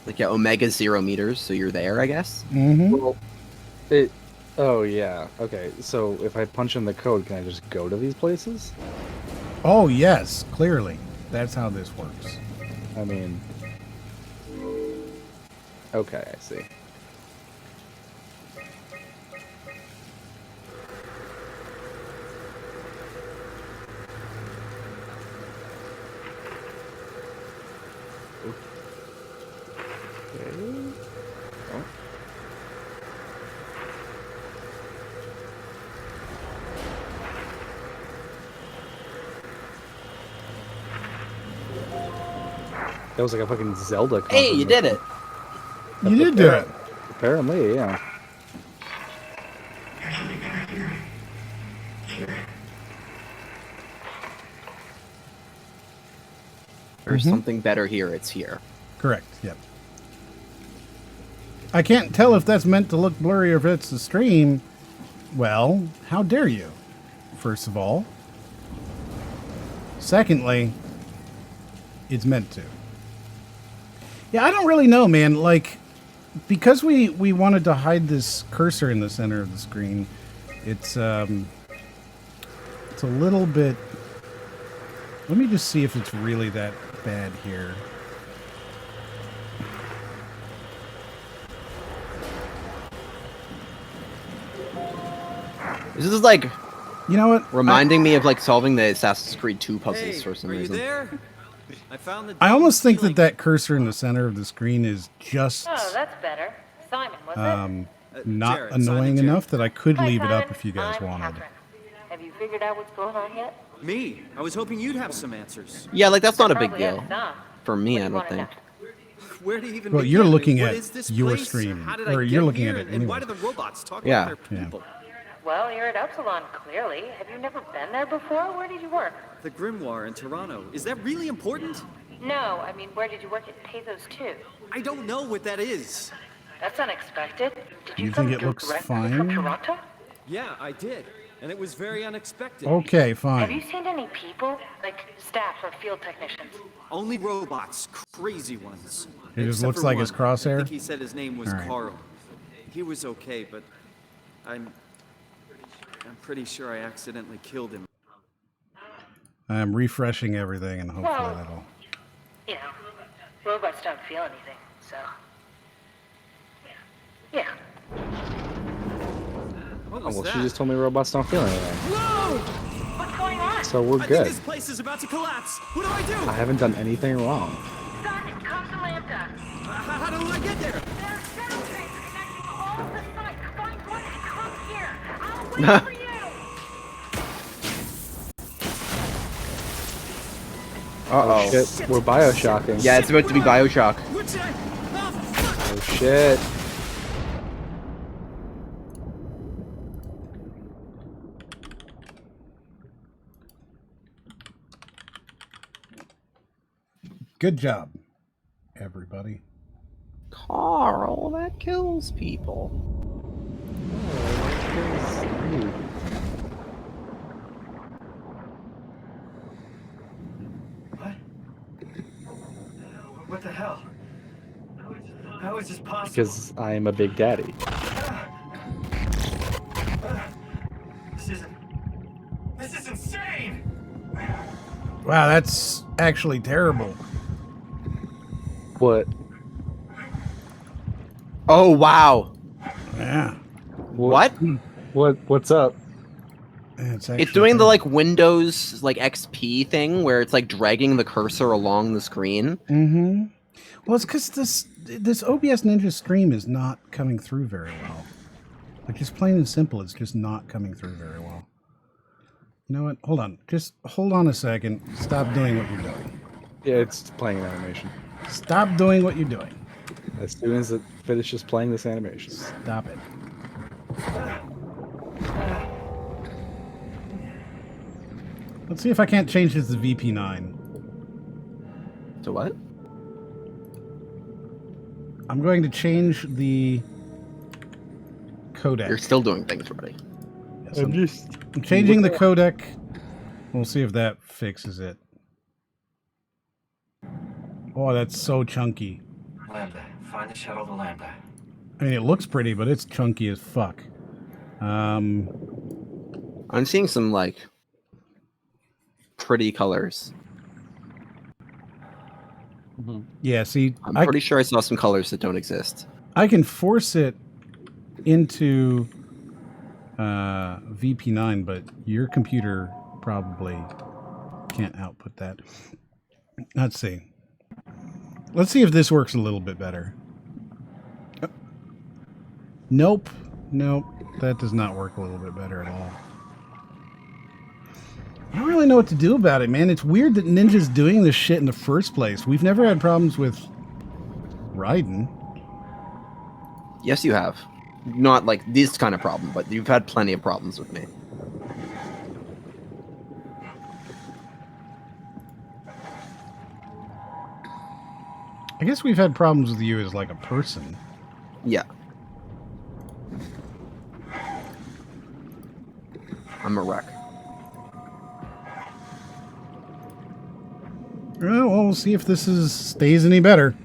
Like, yeah, Omega's 0 meters, so you're there, I guess? Mm-hmm. Well, oh, yeah. Okay, so if I punch in the code, can I just go to these places? Oh, yes, clearly. That's how this works. I mean... Okay, I see. Okay. Oh. That was like a fucking Zelda. Hey, you did it! You did do it. Apparently, yeah. There's something better here, it's here. Correct, yep. I can't tell if that's meant to look blurry or if it's a stream. Well, how dare you, first of all. Secondly, it's meant to. Yeah, I don't really know, man. Like, because we wanted to hide this cursor in the center of the screen, it's a little bit... Let me just see if it's really that bad here. This is like, you know what? Reminding me of like solving the Assassin's Creed 2 puzzles for some reason. There? I found the. I almost think that cursor in the center of the screen is just Oh, that's better. Simon, was it? not Jared, annoying Simon, enough that I could Hi, leave it up Simon. if you guys I'm wanted. Catherine. Have you figured out what's going on yet? Me? I was hoping you'd have some answers. Yeah, like that's not a big Probably deal. have some. For me, What do I you don't wanna think. know? Where do you even Well, begin? you're looking What at is this your place? stream, How did or I you're get looking here? at it And why anyway. do the robots talk Yeah. like they're people? Well, you're at Upsilon, clearly. Have you never been there before? Where did you work? The Grimoire in Toronto. Is that really important? No, I mean, where did you work at Pathos 2? I don't know what that is. That's unexpected. Did you You come think it looks directly from fine? Toronto? Yeah, I did. And it was very unexpected. Okay, Have you fine. seen any people? Like staff or field technicians? Only robots, crazy ones. It just Except looks for like one. his crosshair? I think he said his name was All right. Carl. He was okay, but I'm pretty sure I accidentally killed him. I'm refreshing everything and hopefully Well- that'll... You know, robots don't feel anything, so. Yeah. What Oh, was well, that? she just told me robots don't feel anything. Whoa! What's going on? So we're I think good. this place is about to collapse. What do I do? I haven't done anything wrong. Simon, come to Lambda. How do I get there? There's sound trains connecting all of the sites. Find one and come here. I'll wait for you. Uh-oh. Shit, we're Bioshocking. Yeah, it's about to be Bioshock. What's that? Oh, Oh shit. Good job, everybody. Carl, that kills people. What the hell? How is this possible? Because I am a big daddy. This is insane! Wow, that's actually terrible. What? Oh wow. Yeah. What? What's up? It's It's doing the like Windows like XP thing where it's like dragging the cursor along the screen. Mm-hmm. Well, it's because this OBS Ninja stream is not coming through very well. Like, just plain and simple, it's just not coming through very well. You know what? Hold on. Just hold on a second. Stop doing what you're doing. Yeah, it's playing an animation. Stop doing what you're doing. As soon as it finishes playing this animation. Stop it. Let's see if I can't change this to VP9. To what? I'm going to change the codec. You're still doing things, Brody. Yes, I'm changing the codec. We'll see if that fixes it. Oh, that's so chunky. Lambda. Find the shuttle to Lambda. I mean, it looks pretty, but it's chunky as fuck. I'm seeing some, like, pretty colors. Yeah, see... I'm pretty sure I saw some colors that don't exist. I can force it into VP9, but your computer probably can't output that. Let's see. Let's see if this works a little bit better. Nope. Nope. That does not work a little bit better at all. I don't really know what to do about it, man. It's weird that Ninja's doing this shit in the first place. We've never had problems with Raiden. Yes, you have. Not like this kind of problem, but you've had plenty of problems with me. I guess we've had problems with you as like a person. Yeah. I'm a wreck. Well, we'll see if this stays any better.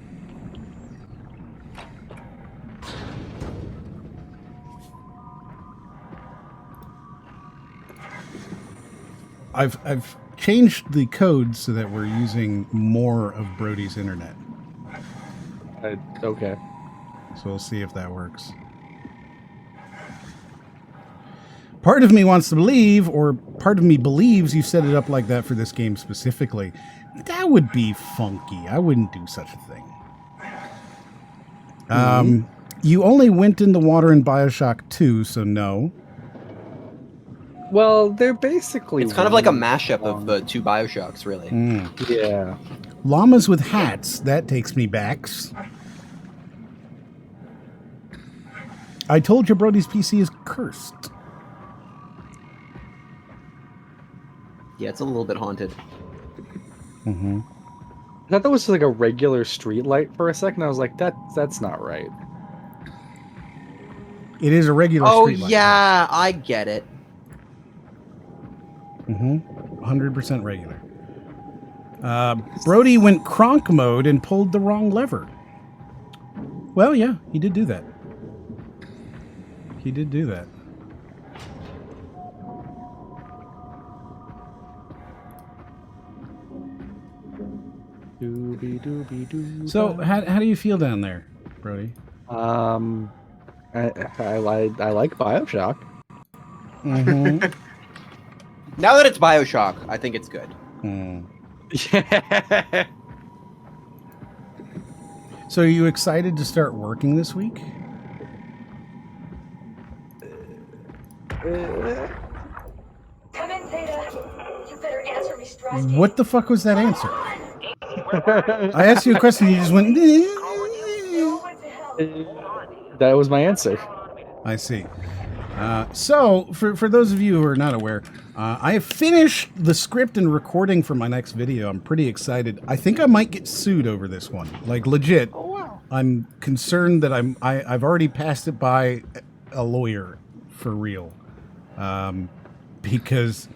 I've changed the code so that we're using more of Brody's internet. Okay. So we'll see if that works. Part of me wants to believe, or part of me believes you set it up like that for this game specifically. That would be funky. I wouldn't do such a thing. You only went in the water in BioShock 2, so no. Well, they're basically... It's kind of like a mashup of the two BioShocks, really. Yeah. Llamas with hats. That takes me backs. I told you Brody's PC is cursed. Yeah, it's a little bit haunted. Mm-hmm. I thought that was like a regular street light for a second. I was like, that's not right. It is a regular street light. Oh, yeah, I get it. Mm-hmm. 100% regular. Brody went Kronk mode and pulled the wrong lever. Well, yeah, he did do that. He did do that. So, how do you feel down there, Brody? I like BioShock. Mm-hmm. Now that it's BioShock, I think it's good. Yeah. So, are you excited to start working this week? Come in, Theta. You better answer me, Strauss. What the fuck was that answer? I asked you a question, you just went... That was my answer. I see. So, for those of you who are not aware, I have finished the script and recording for my next video. I'm pretty excited. I think I might get sued over this one. Like, legit. Oh, wow. I'm concerned that I've already passed it by a lawyer, for real. Because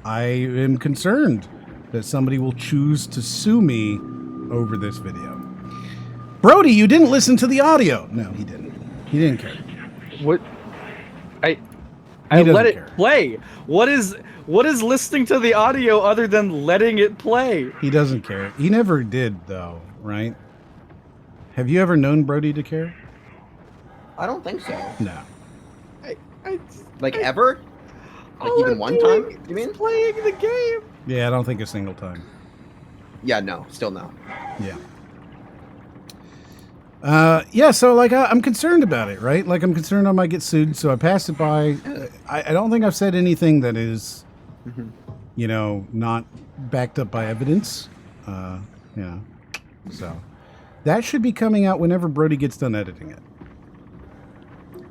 I am concerned that somebody will choose to sue me over this video. Brody, you didn't listen to the audio. No, he didn't. He didn't care. What? I let doesn't it care. play. What is listening to the audio other than letting it play? He doesn't care. He never did, though, right? Have you ever known Brody to care? I don't think so. No. Like ever? Like even one time? You mean? Playing the game. Yeah, I don't think a single time. Yeah, no, still no. Yeah. Yeah, so like I'm concerned about it, right? Like I'm concerned I might get sued, so I passed it by. I don't think I've said anything that is, you know, not backed up by evidence. Yeah. So that should be coming out whenever Brody gets done editing it,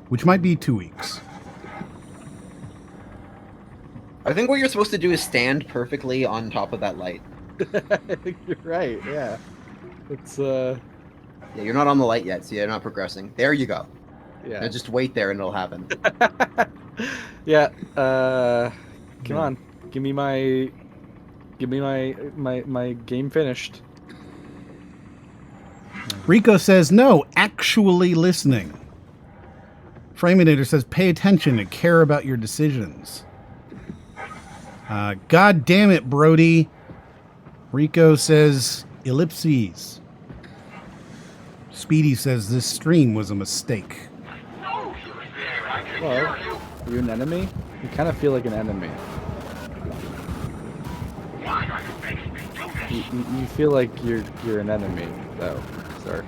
which might be 2 weeks. I think what you're supposed to do is stand perfectly on top of that light. You're right. Yeah. It's Yeah, you're not on the light yet, so you're not progressing. There you go. Yeah. Now just wait there and it'll happen. Yeah. Come on. Give me my game finished. Rico says no, actually listening. Framinator says pay attention and care about your decisions. God damn it, Brody. Rico says ellipses. Speedy says this stream was a mistake. Well, are you an enemy? You kind of feel like an enemy. You feel like you're an enemy, though, sir.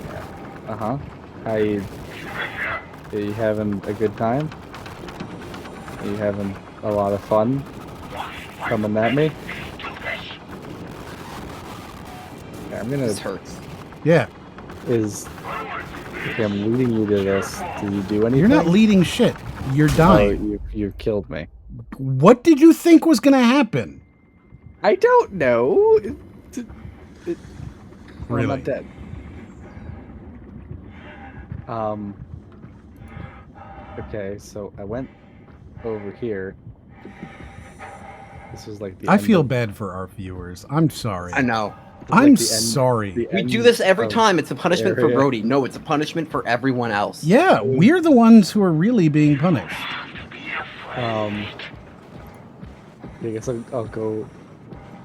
Yeah. Are you having a good time? Are you having a lot of fun coming at me? Okay, I'm gonna. This hurts. Yeah. Okay, I'm leading you to this. Do you do anything? You're not leading shit. You're dying. Oh, you killed me. What did you think was going to happen? I don't know. Really? I'm not dead. Okay, so I went over here. This was like the I end feel of- bad for our viewers. I'm sorry. I know. I'm sorry. We do this every time. It's a punishment for Brody. No, it's a punishment for everyone else. Yeah, we're the ones who are really being punished. I guess I'll go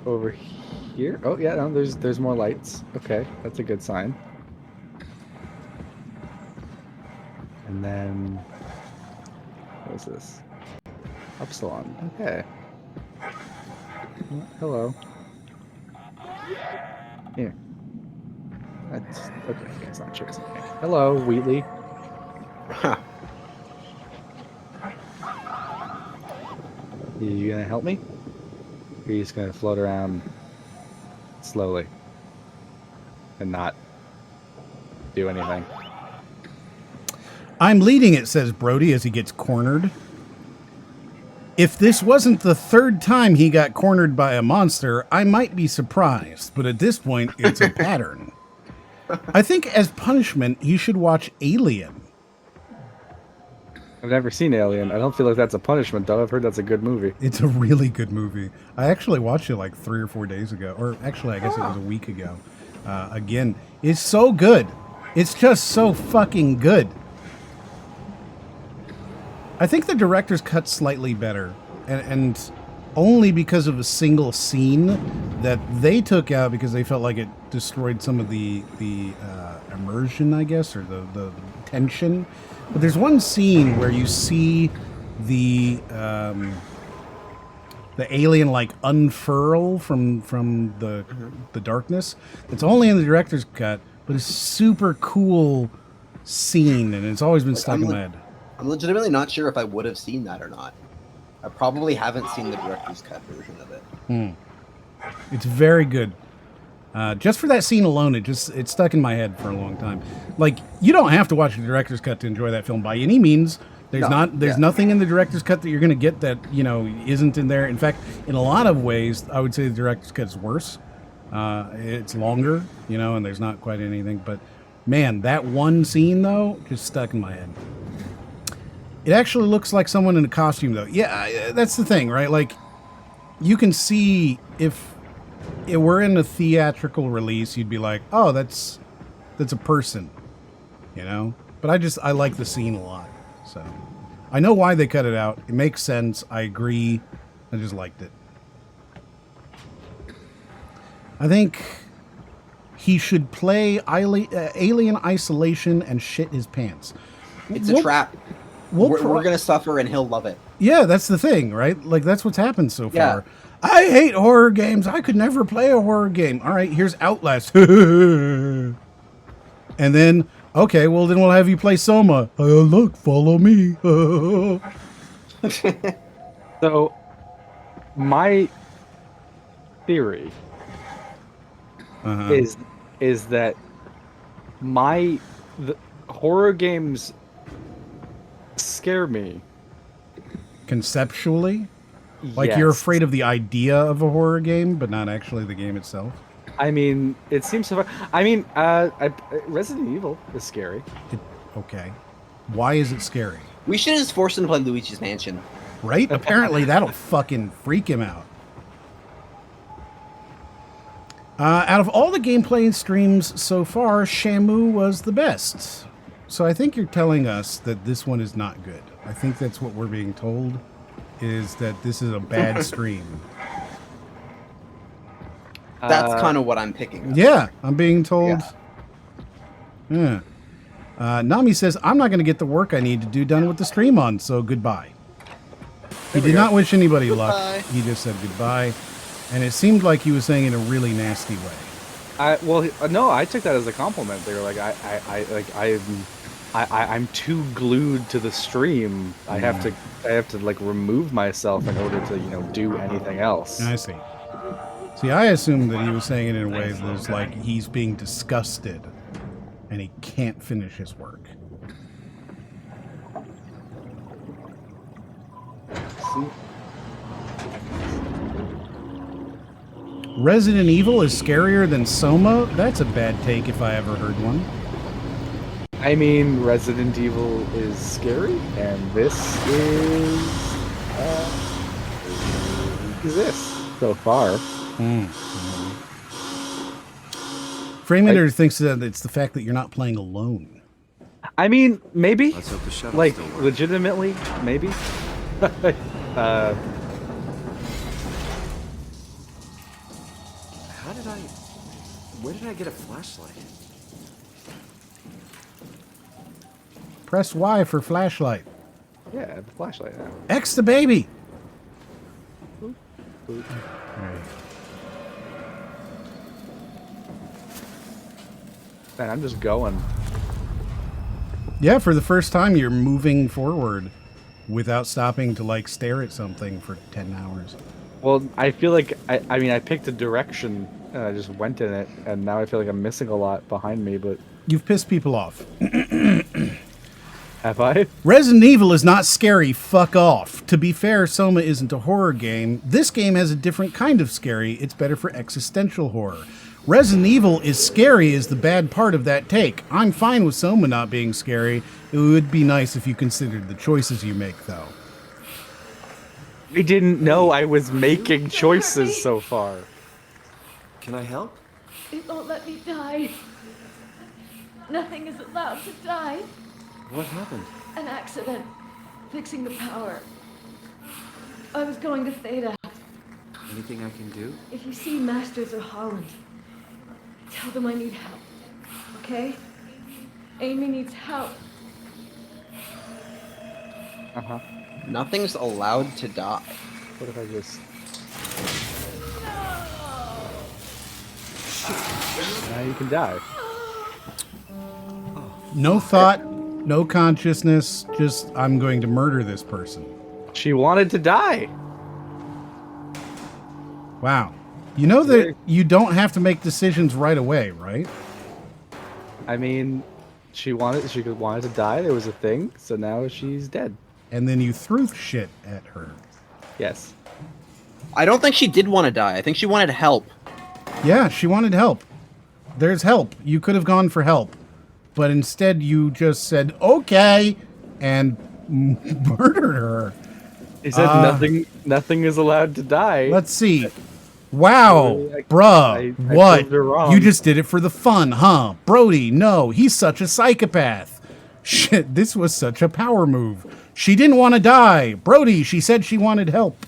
over here. Oh yeah, no, there's more lights. Okay, that's a good sign. And then what is this? Upsilon. Okay. Hello. Here. That's okay. It's not chips and cake. Hello, Wheatley. You gonna help me? Or are you just gonna float around slowly and not do anything? I'm leading it, says Brody as he gets cornered. If this wasn't the third time he got cornered by a monster, I might be surprised, but at this point, it's a pattern. I think as punishment, he should watch Alien. I've never seen Alien. I don't feel like that's a punishment, though. I've heard that's a good movie. It's a really good movie. I actually watched it like 3 or 4 days ago. Or actually, I guess it was a week ago. Again, it's so good. It's just so fucking good. I think the director's cut slightly better. And only because of a single scene that they took out because they felt like it destroyed some of the immersion, I guess, or the tension. But there's one scene where you see the alien like unfurl from the darkness. It's only in the director's cut, but it's a super cool scene, and it's always been stuck in my head. I'm legitimately not sure if I would have seen that or not. I probably haven't seen the director's cut version of it. It's very good. Just for that scene alone, it stuck in my head for a long time. Like, you don't have to watch the director's cut to enjoy that film by any means. There's nothing in the director's cut that you're going to get that, isn't in there. In fact, in a lot of ways, I would say the director's cut is worse. It's longer, and there's not quite anything. But, man, that one scene, though, just stuck in my head. It actually looks like someone in a costume, though. Yeah, that's the thing, right? Like, you can see if it were in a theatrical release, you'd be like, oh, that's a person, But I like the scene a lot. So I know why they cut it out. It makes sense. I agree. I just liked it. I think he should play Alien Isolation and shit his pants. It's a trap. We're going to suffer and he'll love it. Yeah, that's the thing, right? Like, that's what's happened so Yeah. far. I hate horror games. I could never play a horror game. All right, here's Outlast. And then, okay, well, then we'll have you play Soma. Look, follow me. So, my theory is that the horror games scare me conceptually. Like, you're afraid of the idea of a horror game, but not actually the game itself. I mean, it seems so far. I mean, Resident Evil is scary. Okay, why is it scary? We should just force him to play Luigi's Mansion. Right? Apparently, that'll fucking freak him out. Out of all the gameplay streams so far, Shamu was the best. So I think you're telling us that this one is not good. I think that's what we're being told, is that this is a bad stream. That's kind of what I'm picking up. Yeah, I'm being told. Yeah. Nami says, I'm not going to get the work I need to do done with the stream on, so goodbye. He did not wish anybody luck. He just said goodbye. And it seemed like he was saying it in a really nasty way. No, I took that as a compliment. They were like, I'm too glued to the stream. I have to like remove myself in order to do anything else. I see. See, I assumed that he was saying it in a way that is like he's being disgusted and he can't finish his work. Resident Evil is scarier than Soma? That's a bad take if I ever heard one. I mean, Resident Evil is scary, and this exists so far. Framator thinks that it's the fact that you're not playing alone. I mean, maybe. Let's hope the shuttle like, still works. legitimately, maybe. Where did I get a flashlight? Press Y for flashlight. Yeah, the flashlight now. X the baby. Boop. Right. Man, I'm just going. Yeah, for the first time, you're moving forward without stopping to like stare at something for 10 hours. Well, I feel like I picked a direction and I just went in it, and now I feel like I'm missing a lot behind me. But you've pissed people off. Have I? Resident Evil is not scary. Fuck off. To be fair, Soma isn't a horror game. This game has a different kind of scary. It's better for existential horror. Resident Evil is scary is the bad part of that take. I'm fine with Soma not being scary. It would be nice if you considered the choices you make, though. I didn't know I was making choices so far. Can I help? It won't let me die. Nothing is allowed to die. What happened? An accident. Fixing the power. I was going to Theta. Anything I can do? If you see Masters or Holland, tell them I need help. Okay? Amy needs help. Uh-huh. Nothing's allowed to die. What if I just... Now you can die. No thought, no consciousness, just I'm going to murder this person. She wanted to die. Wow. You know that you don't have to make decisions right away, right? I mean, she wanted to die. There was a thing, so now she's dead. And then you threw shit at her. Yes. I don't think she did want to die. I think she wanted help. Yeah, she wanted help. There's help. You could have gone for help. But instead you just said, okay, and murdered her. He said nothing is allowed to die. Let's see. Wow, bruh, I what? proved her wrong. You just did it for the fun, huh? Brody, no, he's such a psychopath. Shit, this was such a power move. She didn't want to die. Brody, she said she wanted help.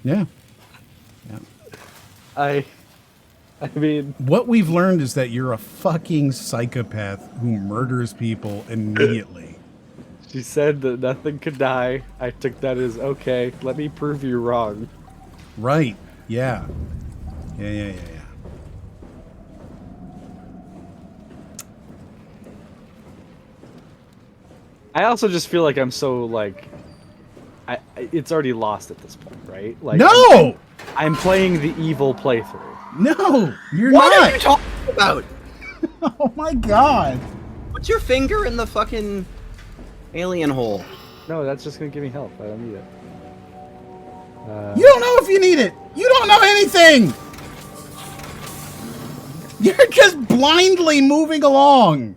Yeah. I mean, what we've learned is that you're a fucking psychopath who murders people immediately. She said that nothing could die. I took that as, okay, let me prove you wrong. Right. Yeah. Yeah. I also just feel like I'm so, like, it's already lost at this point, right? Like, No! I'm playing the evil playthrough. No, you're What not. are you talking about? Oh my god. What's your finger in the fucking alien hole? No, that's just gonna give me health. I don't need it. You don't know if you need it. You don't know anything. You're just blindly moving along.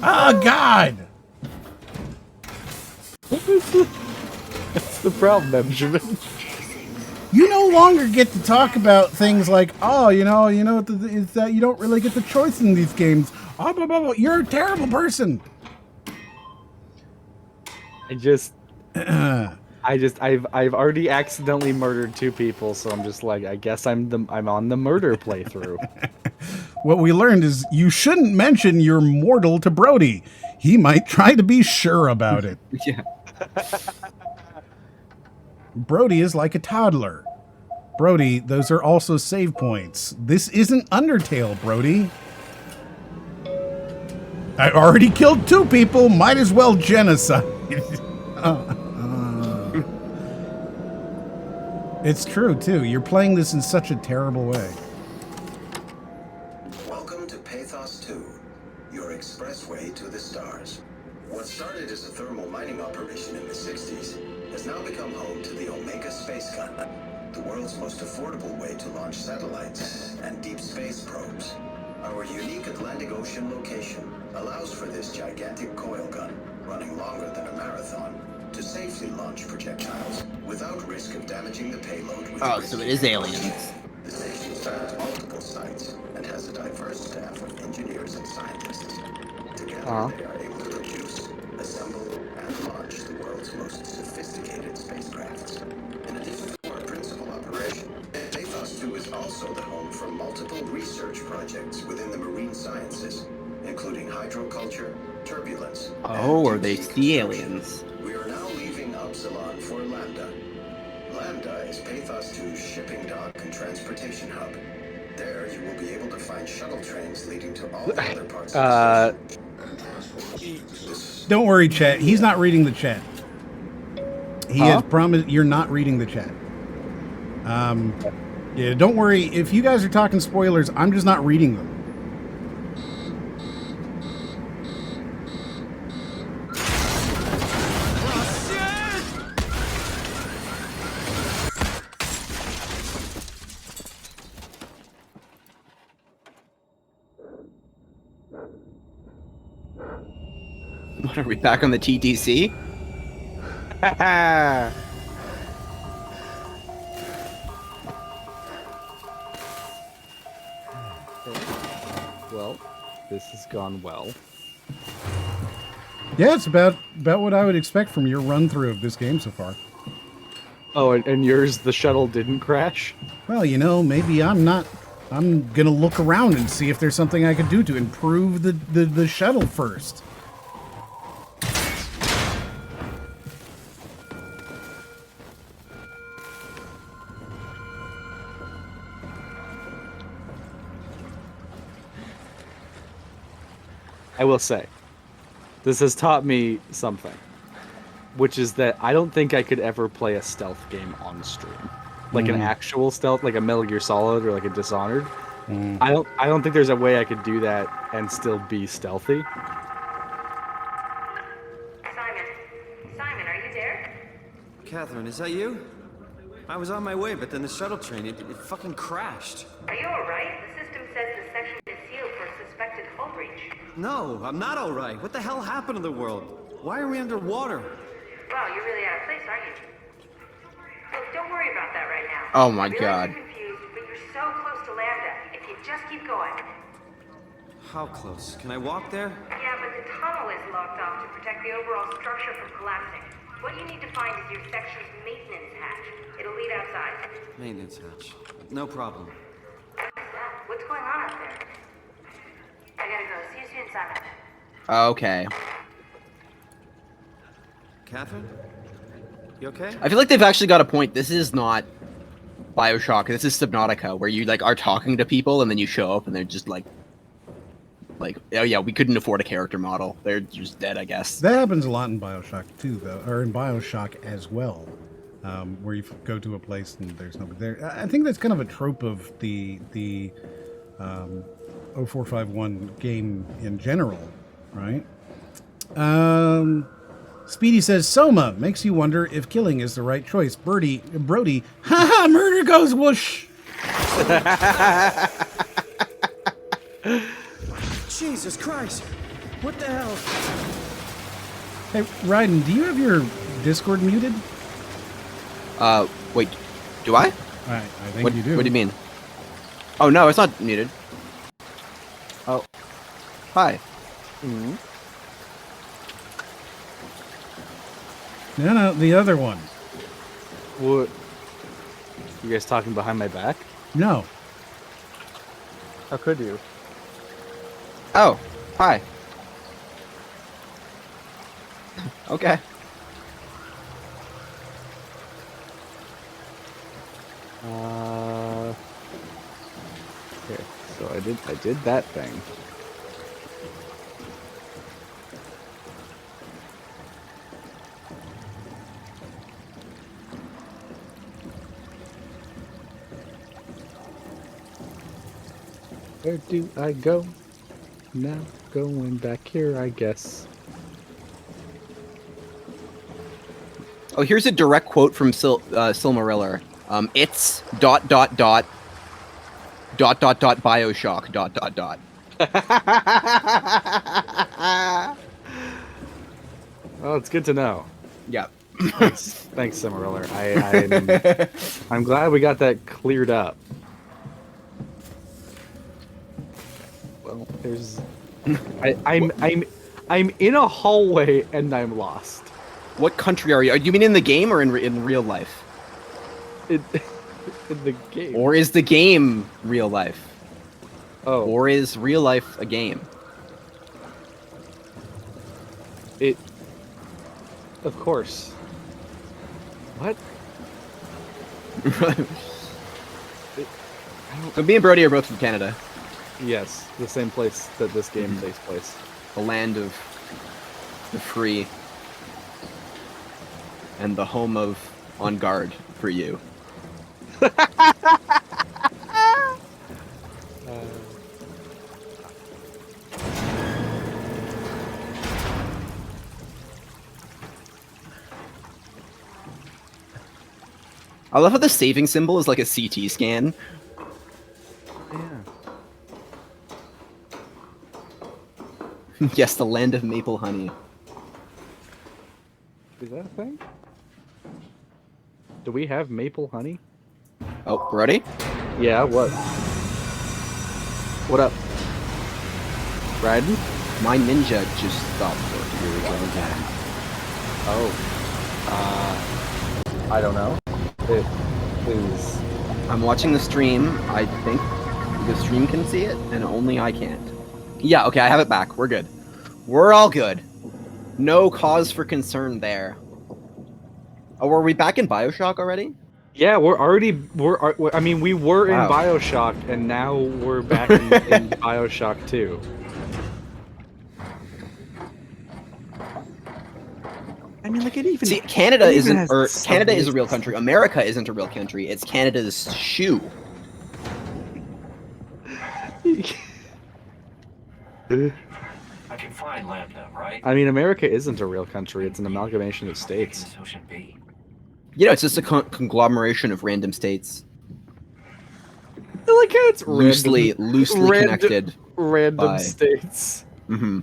Oh god. That's the problem, Benjamin. You no longer get to talk about things like, oh, it's that you don't really get the choice in these games. Oh, blah, blah, blah. You're a terrible person. I've already accidentally murdered 2 people, so I'm just like, I guess I'm on the murder playthrough. What we learned is you shouldn't mention you're mortal to Brody. He might try to be sure about it. Yeah. Brody is like a toddler. Brody, those are also save points. This isn't Undertale, Brody. I already killed 2 people. Might as well genocide. It's true, too. You're playing this in such a terrible way. Welcome to Pathos 2, your expressway to the stars. What started as a thermal mining operation in the 60s has now become home to the Omega Space Gun, the world's most affordable way to launch satellites and deep space probes. Our unique Atlantic Ocean location allows for this gigantic coil gun, running longer than a marathon, to safely launch projectiles without risk of damaging the payload with So it is aliens. The station spans multiple sites and has a diverse staff of engineers and scientists. Together, they are able to produce, assemble, and launch the world's most sophisticated spacecrafts. In addition to our principal operation, Pathos 2 is also the home for multiple research projects within the marine sciences, including hydroculture, turbulence. Oh, are they sea aliens? We are now leaving Upsilon for Lambda. Lambda is Pathos 2's shipping dock and transportation hub. There, you will be able to find shuttle trains leading to all the other parts of the station. Don't worry, chat. He's not reading the chat. He has promised you're not reading the chat. Yeah, don't worry. If you guys are talking spoilers, I'm just not reading them. What, are we back on the TTC? Well, this has gone well. Yeah, it's about what I would expect from your run through of this game so far. Oh, and yours, the shuttle didn't crash? Well, maybe I'm gonna look around and see if there's something I could do to improve the shuttle first. I will say, this has taught me something, which is that I don't think I could ever play a stealth game on stream, like an actual stealth, like a Metal Gear Solid or like a Dishonored. I don't think there's a way I could do that and still be stealthy. Simon, are you there? Catherine, is that you? I was on my way, but then the shuttle train, it fucking crashed. Are you alright? The system says the section is sealed for suspected hull breach. No, I'm not alright. What the hell happened to the world? Why are we underwater? Wow, you're really out of place, aren't you? Look, don't worry about that right now. Oh my I realize god. you're confused, but you're so close to Lambda. If you just keep going. How close? Can I walk there? Yeah, but the tunnel is locked off to protect the overall structure from collapsing. What you need to find is your section's maintenance hatch. It'll lead outside. Maintenance hatch. No problem. What's going on out there? I gotta go. See you soon, Simon. Okay. Catherine? You okay? I feel like they've actually got a point. This is not BioShock. This is Subnautica, where you like are talking to people and then you show up and they're just like, oh yeah, we couldn't afford a character model. They're just dead, I guess. That happens a lot in BioShock too, though, or in BioShock as well, where you go to a place and there's nobody there. I think that's kind of a trope of the 0451 game in general, right? Speedy says Soma makes you wonder if killing is the right choice. Brody, haha, murder goes whoosh. Jesus Christ! What the hell? Hey, Ryden, do you have your Discord muted? Wait, do I? I think you do. What do you mean? Oh no, it's not muted. Oh, hi. Mm-hmm. No, the other one. What? You guys talking behind my back? No. How could you? Oh, hi. Okay. Okay, so I did that thing. Where do I go? Now going back here, I guess. Oh, here's a direct quote from Silmariller. It's ... BioShock ... Well, it's good to know. Yeah. Thanks, Cimariller. I'm glad we got that cleared up. Well, there's. I'm in a hallway and I'm lost. What country are you? Do you mean in the game or in real life? In the game. Or is the game real life? Oh. Or is real life a game? Of course. What? So me and Brody are both from Canada. Yes, the same place that this game takes place. The land of the free. And the home of On Guard for you. I love how the saving symbol is like a CT scan. Yeah. Yes, the land of maple honey. Is that a thing? Do we have maple honey? Oh, Brody? Yeah, what? What up? Riding? My ninja just stopped working. Here we go again. Oh. I don't know. It is... I'm watching the stream. I think the stream can see it, and only I can't. Yeah, okay, I have it back. We're good. We're all good. No cause for concern there. Oh, were we back in BioShock already? Yeah, we were in BioShock, and now we're back in BioShock 2. I mean, like, it even... See, Canada isn't... has Or, Canada is a subways. real country. America isn't a real country. It's Canada's shoe. I can find Lambda, right? I mean, America isn't a real country. It's an amalgamation of states. So should be. You know, it's just a conglomeration of random states. I like how it's Loosely connected. Random by- states. Mm-hmm.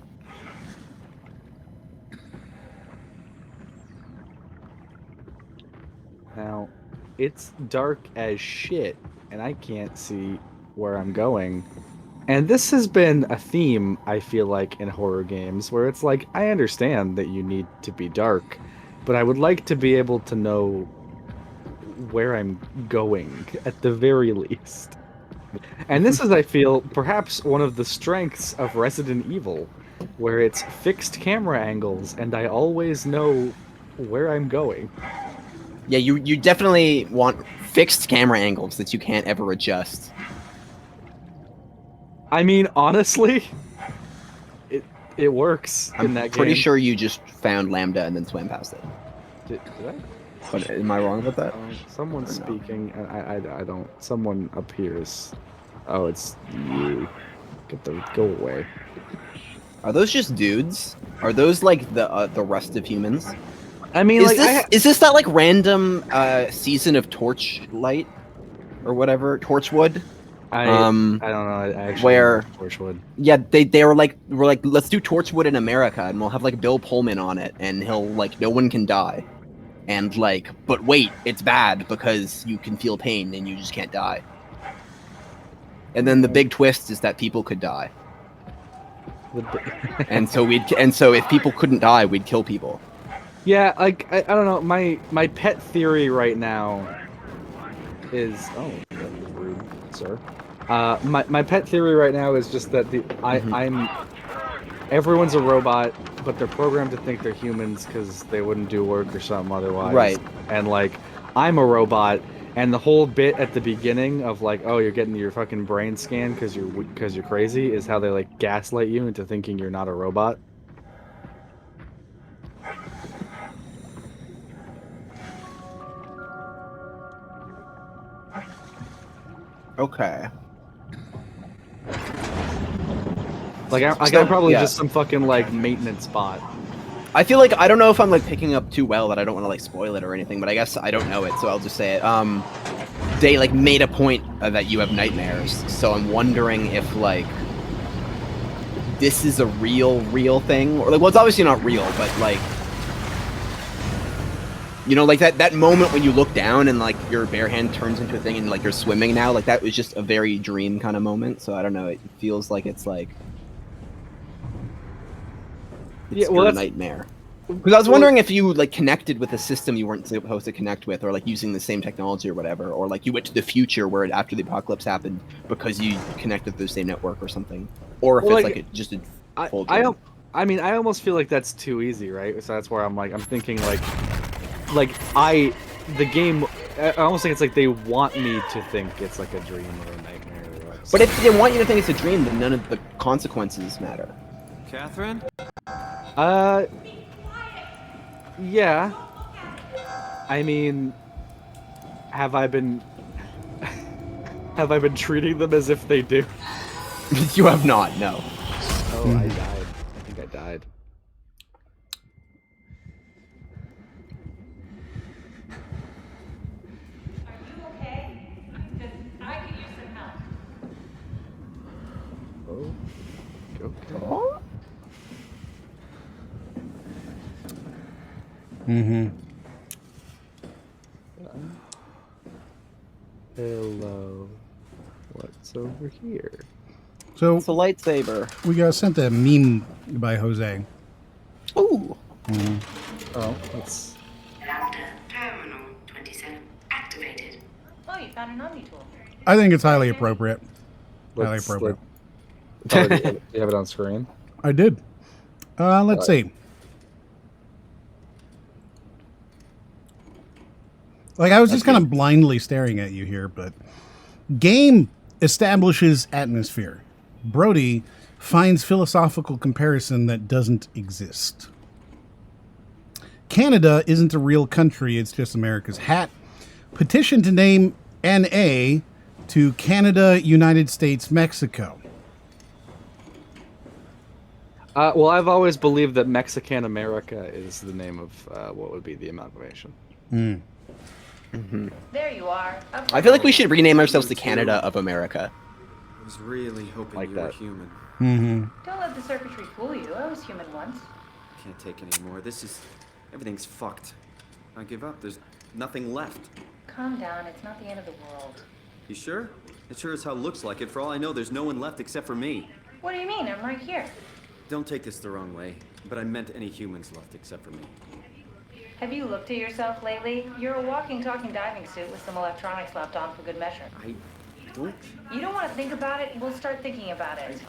Now, it's dark as shit, and I can't see where I'm going. And this has been a theme, I feel like, in horror games, where it's like, I understand that you need to be dark, but I would like to be able to know where I'm going, at the very least. And this is, I feel, perhaps one of the strengths of Resident Evil, where it's fixed camera angles, and I always know where I'm going. Yeah, you definitely want fixed camera angles that you can't ever adjust. I mean, honestly, it works in that I'm pretty game. sure you just found Lambda and then swam past it. Did I? But am I wrong about that? Someone's Or no? speaking. I don't. Someone appears. Oh, it's you. Go away. Are those just dudes? Are those like the rest of humans? I mean, is like, is this that like random season of Torchlight or whatever, Torchwood? I don't know. I actually where don't know Torchwood. Yeah, they were like let's do Torchwood in America and we'll have like Bill Pullman on it and he'll like no one can die. And like, but wait, it's bad because you can feel pain and you just can't die. And then the big twist is that people could die. and so if people couldn't die, we'd kill people. Yeah, like I don't know. My pet theory right now is that was rude, sir. My pet theory right now is just that everyone's a robot, but they're programmed to think they're humans because they wouldn't do work or something otherwise. Right. And like, I'm a robot, and the whole bit at the beginning of like, oh, you're getting your fucking brain scanned because you're crazy, is how they like gaslight you into thinking you're not a robot. Okay. Like I'm probably just some fucking like maintenance bot. I feel like I don't know if I'm like picking up too well that I don't want to like spoil it or anything, but I guess I don't know it, so I'll just say it. They like made a point that you have nightmares, so I'm wondering if like this is a real thing, or like, well, it's obviously not real, but like, you know, like that moment when you look down and like your bare hand turns into a thing and like you're swimming now, like that was just a very dream kind of moment. So I don't know, it feels like it's like it's your nightmare. Because I was wondering if you like connected with a system you weren't supposed to connect with, or like using the same technology or whatever, or like you went to the future where after the apocalypse happened because you connected to the same network or something, or if it's like just a full dream. I mean, I almost feel like that's too easy, right? So that's where I'm thinking like the game. I almost think it's like they want me to think it's like a dream or a nightmare. Or like but if they want you to think it's a dream, then none of the consequences matter. Catherine? Yeah. I mean, have I been treating them as if they do? You have not, no. Oh, I died. I think I died. Oh. Okay. Mm-hmm. Hello. What's over here? So it's a lightsaber. We got sent a meme by Jose. Ooh. Mm-hmm. Oh, that's. Lambda Terminal 27 activated. Oh, you found an Omni tool. I think it's highly appropriate. Highly appropriate. Do you have it on screen? I did. Let's see. Like, I was just kind of blindly staring at you here, but game establishes atmosphere. Brody finds philosophical comparison that doesn't exist. Canada isn't a real country, it's just America's hat. Petition to name NA to Canada, United States, Mexico. Well, I've always believed that Mexican America is the name of what would be the amalgamation. Mm. Mm-hmm. There you are. I feel like we should rename ourselves the Canada of America. I was really hoping like you that. were human. Mm-hmm. Don't let the circuitry fool you. I was human once. Can't take any more. Everything's fucked. I give up. There's nothing left. Calm down. It's not the end of the world. You sure? It sure as hell looks like it. For all I know, there's no one left except for me. What do you mean? I'm right here. Don't take this the wrong way, but I meant any humans left except for me. Have you looked at yourself lately? You're a walking, talking diving suit with some electronics slapped on for good measure. I don't... You don't want to think about it? We'll start thinking about it.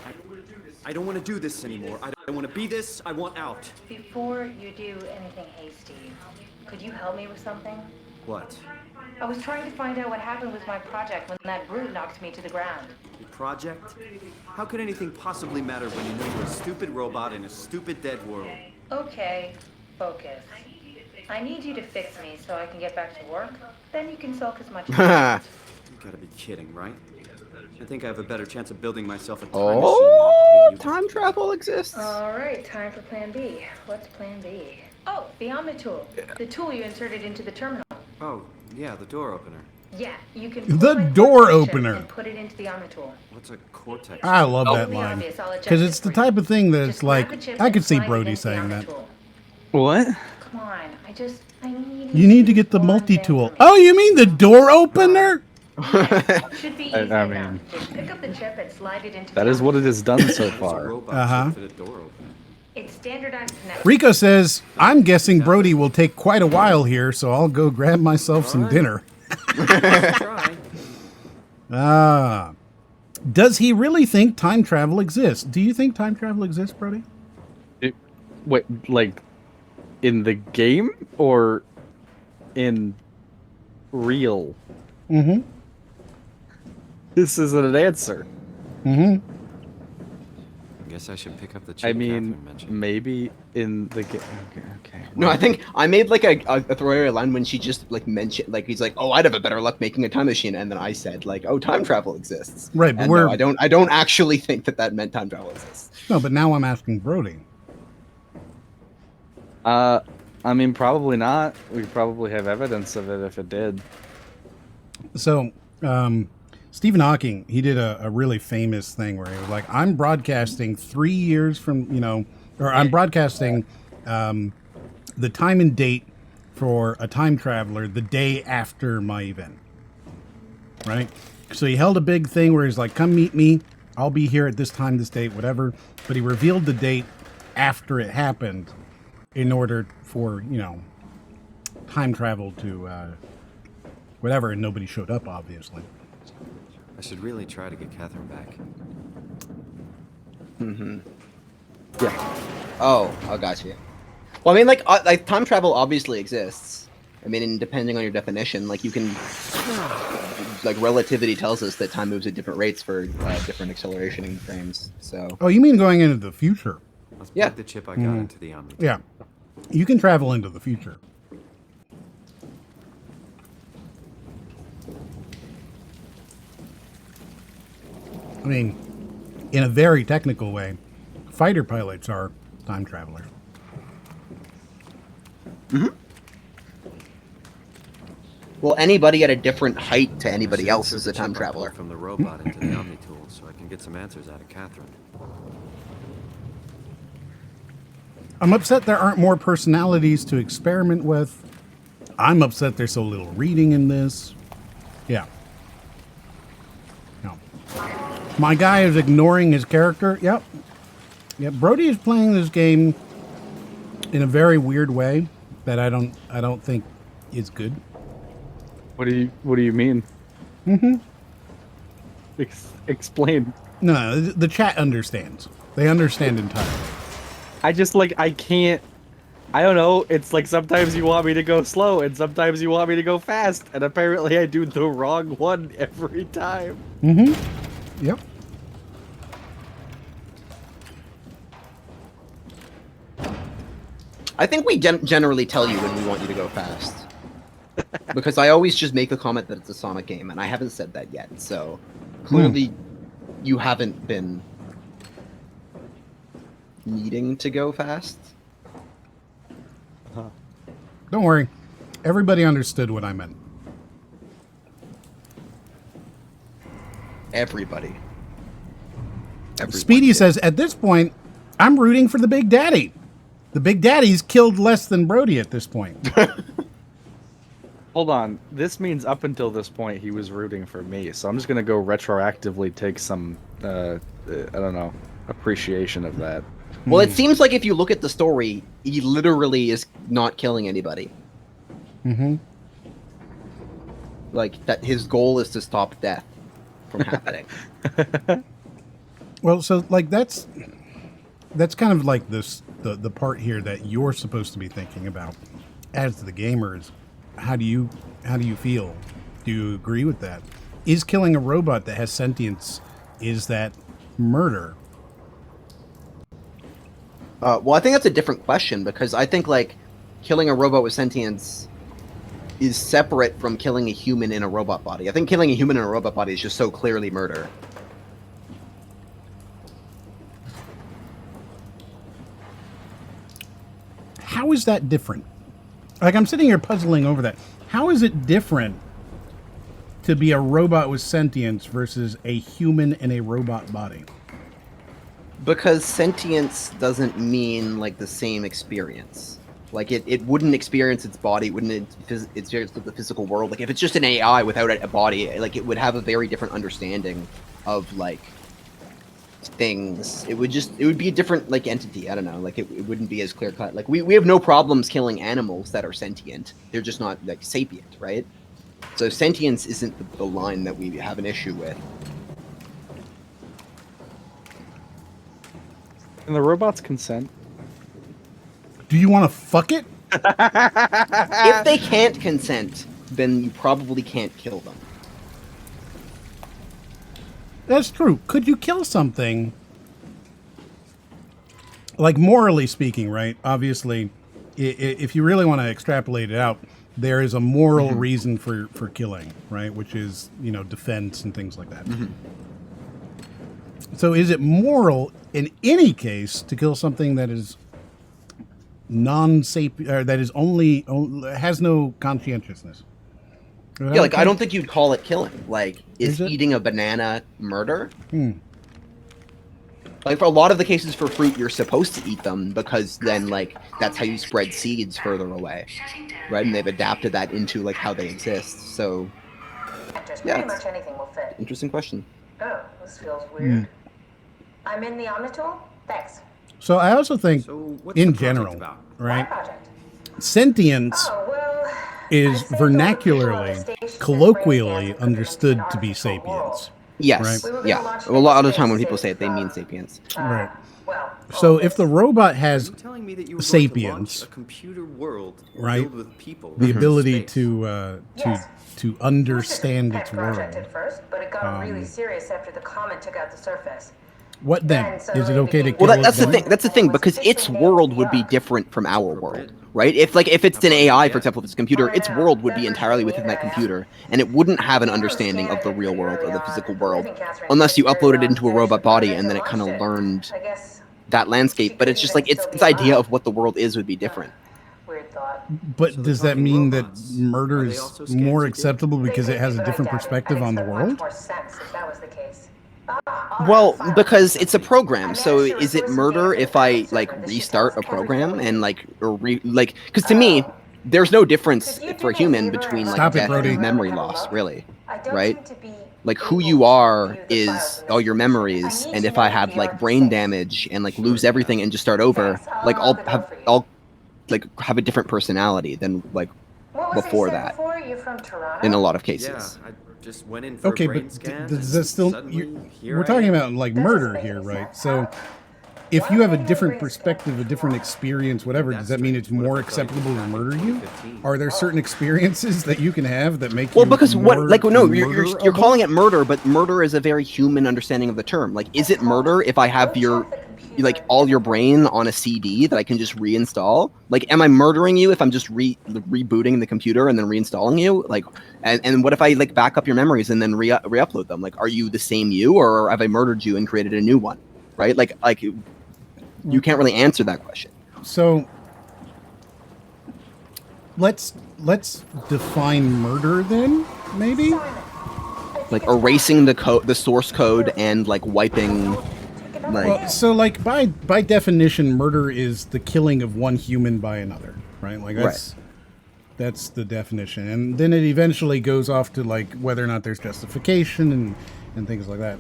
I don't want to do this anymore. I don't want to be this. I want out. Before you do anything hasty, could you help me with something? What? I was trying to find out what happened with my project when that brute knocked me to the ground. Your project? How could anything possibly matter when you know you're a stupid robot in a stupid dead world? Okay, focus. I need you to fix me so I can get back to work. Then you can sulk as much as you want. You gotta be kidding, right? I think I have a better chance of building myself a time Oh, machine. time travel exists. All right, time for plan B. What's plan B? Oh, the Omni tool. The tool you inserted into the terminal. Oh, yeah, the door opener. Yeah, you can The pull my door cortex chip opener. and put it into the Omni tool. What's a cortex? I love that Really line obvious, I'll adjust because it it's the for you. type of thing that Just it's like grab the chip I and could see slide it Brody into the saying Omni that. tool. What? Come on, I need You need to get the multi-tool. Oh, you mean the door opener? Should be easy I enough. mean, Just pick up the chip and slide it into that the is what it has done so far. Uh-huh. It's standardized connection. Rico says, I'm guessing Brody will take quite a while here, so I'll go grab myself some dinner. Ah. Does he really think time travel exists? Do you think time travel exists, Brody? Wait, like in the game or in real? Mm-hmm. This isn't an answer. Mm-hmm. I guess I should pick up the chip I mean, Catherine mentioned. maybe in the game. Okay. No, I think I made like a throwaway line when she just like mentioned, like he's like, "Oh, I'd have a better luck making a time machine," and then I said like, "Oh, time travel exists." Right, but And we're no, I don't actually think that meant time travel exists. no, but now I'm asking Brody. I mean, probably not. We probably have evidence of it if it did. So, Stephen Hawking, he did a really famous thing where he was like, I'm broadcasting 3 years from, or I'm broadcasting the time and date for a time traveler the day after my event. Right? So he held a big thing where he's like, come meet me. I'll be here at this time, this date, whatever. But he revealed the date after it happened in order for, time travel to whatever. And nobody showed up, obviously. I should really try to get Catherine back. Mm-hmm. Yeah. Oh, I got you. Well, I mean, like time travel obviously exists. I mean, and depending on your definition, like you can, like relativity tells us that time moves at different rates for different acceleration frames. So. Oh, you mean going into the future? Let's plug the chip I got into the Omni. Yeah. You can travel into the future. I mean, in a very technical way, fighter pilots are time travelers. Mm-hmm. Well, anybody at a different height to anybody else is a time traveler. From the robot into the Omni tool, so I can get some answers out of Catherine. I'm upset there aren't more personalities to experiment with. I'm upset there's so little reading in this. Yeah. No. My guy is ignoring his character. Yep. Yeah, Brody is playing this game in a very weird way that I don't think is good. What do you mean? Mm-hmm. Explain. No, the chat understands. They understand entirely. I just I can't. I don't know. It's like sometimes you want me to go slow and sometimes you want me to go fast, and apparently I do the wrong one every time. Mm-hmm. Yep. I think we generally tell you when we want you to go fast. Because I always just make the comment that it's a Sonic game, and I haven't said that yet. So clearly, you haven't been needing to go fast. Don't worry. Everybody understood what I meant. Everybody. Speedy says, at this point, I'm rooting for the Big Daddy. The Big Daddy's killed less than Brody at this point. Hold on. This means up until this point he was rooting for me, so I'm just gonna go retroactively take some, I don't know, appreciation of that. Well, it seems like if you look at the story, he literally is not killing anybody. Mm-hmm. Like, that his goal is to stop death from happening. Well, so like that's kind of like the part here that you're supposed to be thinking about as the gamers. How do you feel? Do you agree with that? Is killing a robot that has sentience, is that murder? Well, I think that's a different question, because I think like killing a robot with sentience is separate from killing a human in a robot body. I think killing a human in a robot body is just so clearly murder. How is that different? Like, I'm sitting here puzzling over that. How is it different to be a robot with sentience versus a human in a robot body? Because sentience doesn't mean like the same experience. Like it wouldn't experience its body, it wouldn't experience the physical world. Like if it's just an AI without a body, like it would have a very different understanding of like things. It would be a different like entity. I don't know. Like it wouldn't be as clear cut. Like we have no problems killing animals that are sentient. They're just not like sapient, right? So sentience isn't the line that we have an issue with. Can the robots consent? Do you want to fuck it? If they can't consent, then you probably can't kill them. That's true. Could you kill something? Like, morally speaking, right? Obviously, if you really want to extrapolate it out, there is a moral reason for killing, right? Which is, you know, defense and things like that. So is it moral in any case to kill something that is non-sapient, or that is only has no conscientiousness? Yeah, like I don't think you'd call it killing. Like, is eating a banana murder? Like for a lot of the cases for fruit, you're supposed to eat them because then like that's how you spread seeds further away, right? And they've adapted that into like how they exist. So yeah, Pretty much anything will fit. interesting question. Oh, this feels weird. I'm in the Omnitool? Thanks. So I also think, what's in the project general, about? right? Project. Sentience is vernacularly, colloquially understood to be sapience. Yes. Right? Yeah. A lot of the time when people say it, they mean sapience. Right. So if the robot has Telling me that you were sapience, going to launch a computer world right? filled with people The from ability space. to understand its Project world. at first, but it got really serious after the comet took out the surface. What then? Is it okay to kill Well, it that's the then? thing. That's the thing because its world would be different from our world, right? If it's an AI, for example, if it's a computer, its world would be entirely within that computer, and it wouldn't have an understanding of the real world or the physical world, unless you uploaded it into a robot body and then it kind of learned that landscape. But it's just like its idea of what the world is would be different. Weird thought. But does that mean that murder is more acceptable because it has a different perspective on the world? More sense if that was the case. Well, because it's a program, so is it murder if I like restart a program and because to me, there's no difference for a human between like death and memory loss, really, right? Like who you are is all your memories, and if I have like brain damage and like lose everything and just start over, like I'll like have a different personality than like before that. You're from Toronto? In a lot of cases. Yeah, I just went in for Okay, a but brain scan. does that still? We're I talking am. about like murder here, right? So, if you have a different perspective, a different experience, whatever, does that mean it's more acceptable to murder you? Are there certain experiences that you can have that make you because more you're murderable? calling it murder, but murder is a very human understanding of the term. Like, is it murder if I have like all your brain on a CD that I can just reinstall? Like, am I murdering you if I'm just rebooting the computer and then reinstalling you? Like, and what if I like back up your memories and then re-upload them? Like, are you the same you, or have I murdered you and created a new one? Right? Like you can't really answer that question. So let's define murder then, maybe. Like erasing the source code and like wiping. Well, so like by definition, murder is the killing of one human by another, right? Like that's That's the definition, and then it eventually goes off to like whether or not there's justification and things like that,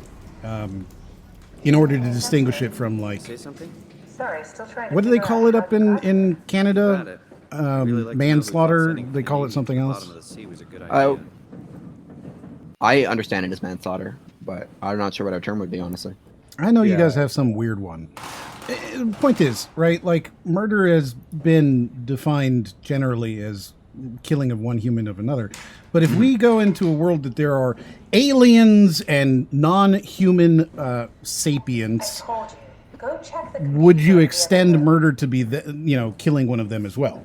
in order to distinguish it from like Say something? Sorry, still trying to what do they figure call out it how up to in process Canada? Really like to know who thought Manslaughter. sending They call it Panini something to the else. bottom of the sea was a good idea. I understand it as manslaughter, but I'm not sure what our term would be, honestly. I know you Yeah. guys have some weird one. Point is, right, like murder has been defined generally as killing of one human of another. But if we go into a world that there are aliens and non-human sapients, told you. Go check the would you extend murder to be killing one of them as well?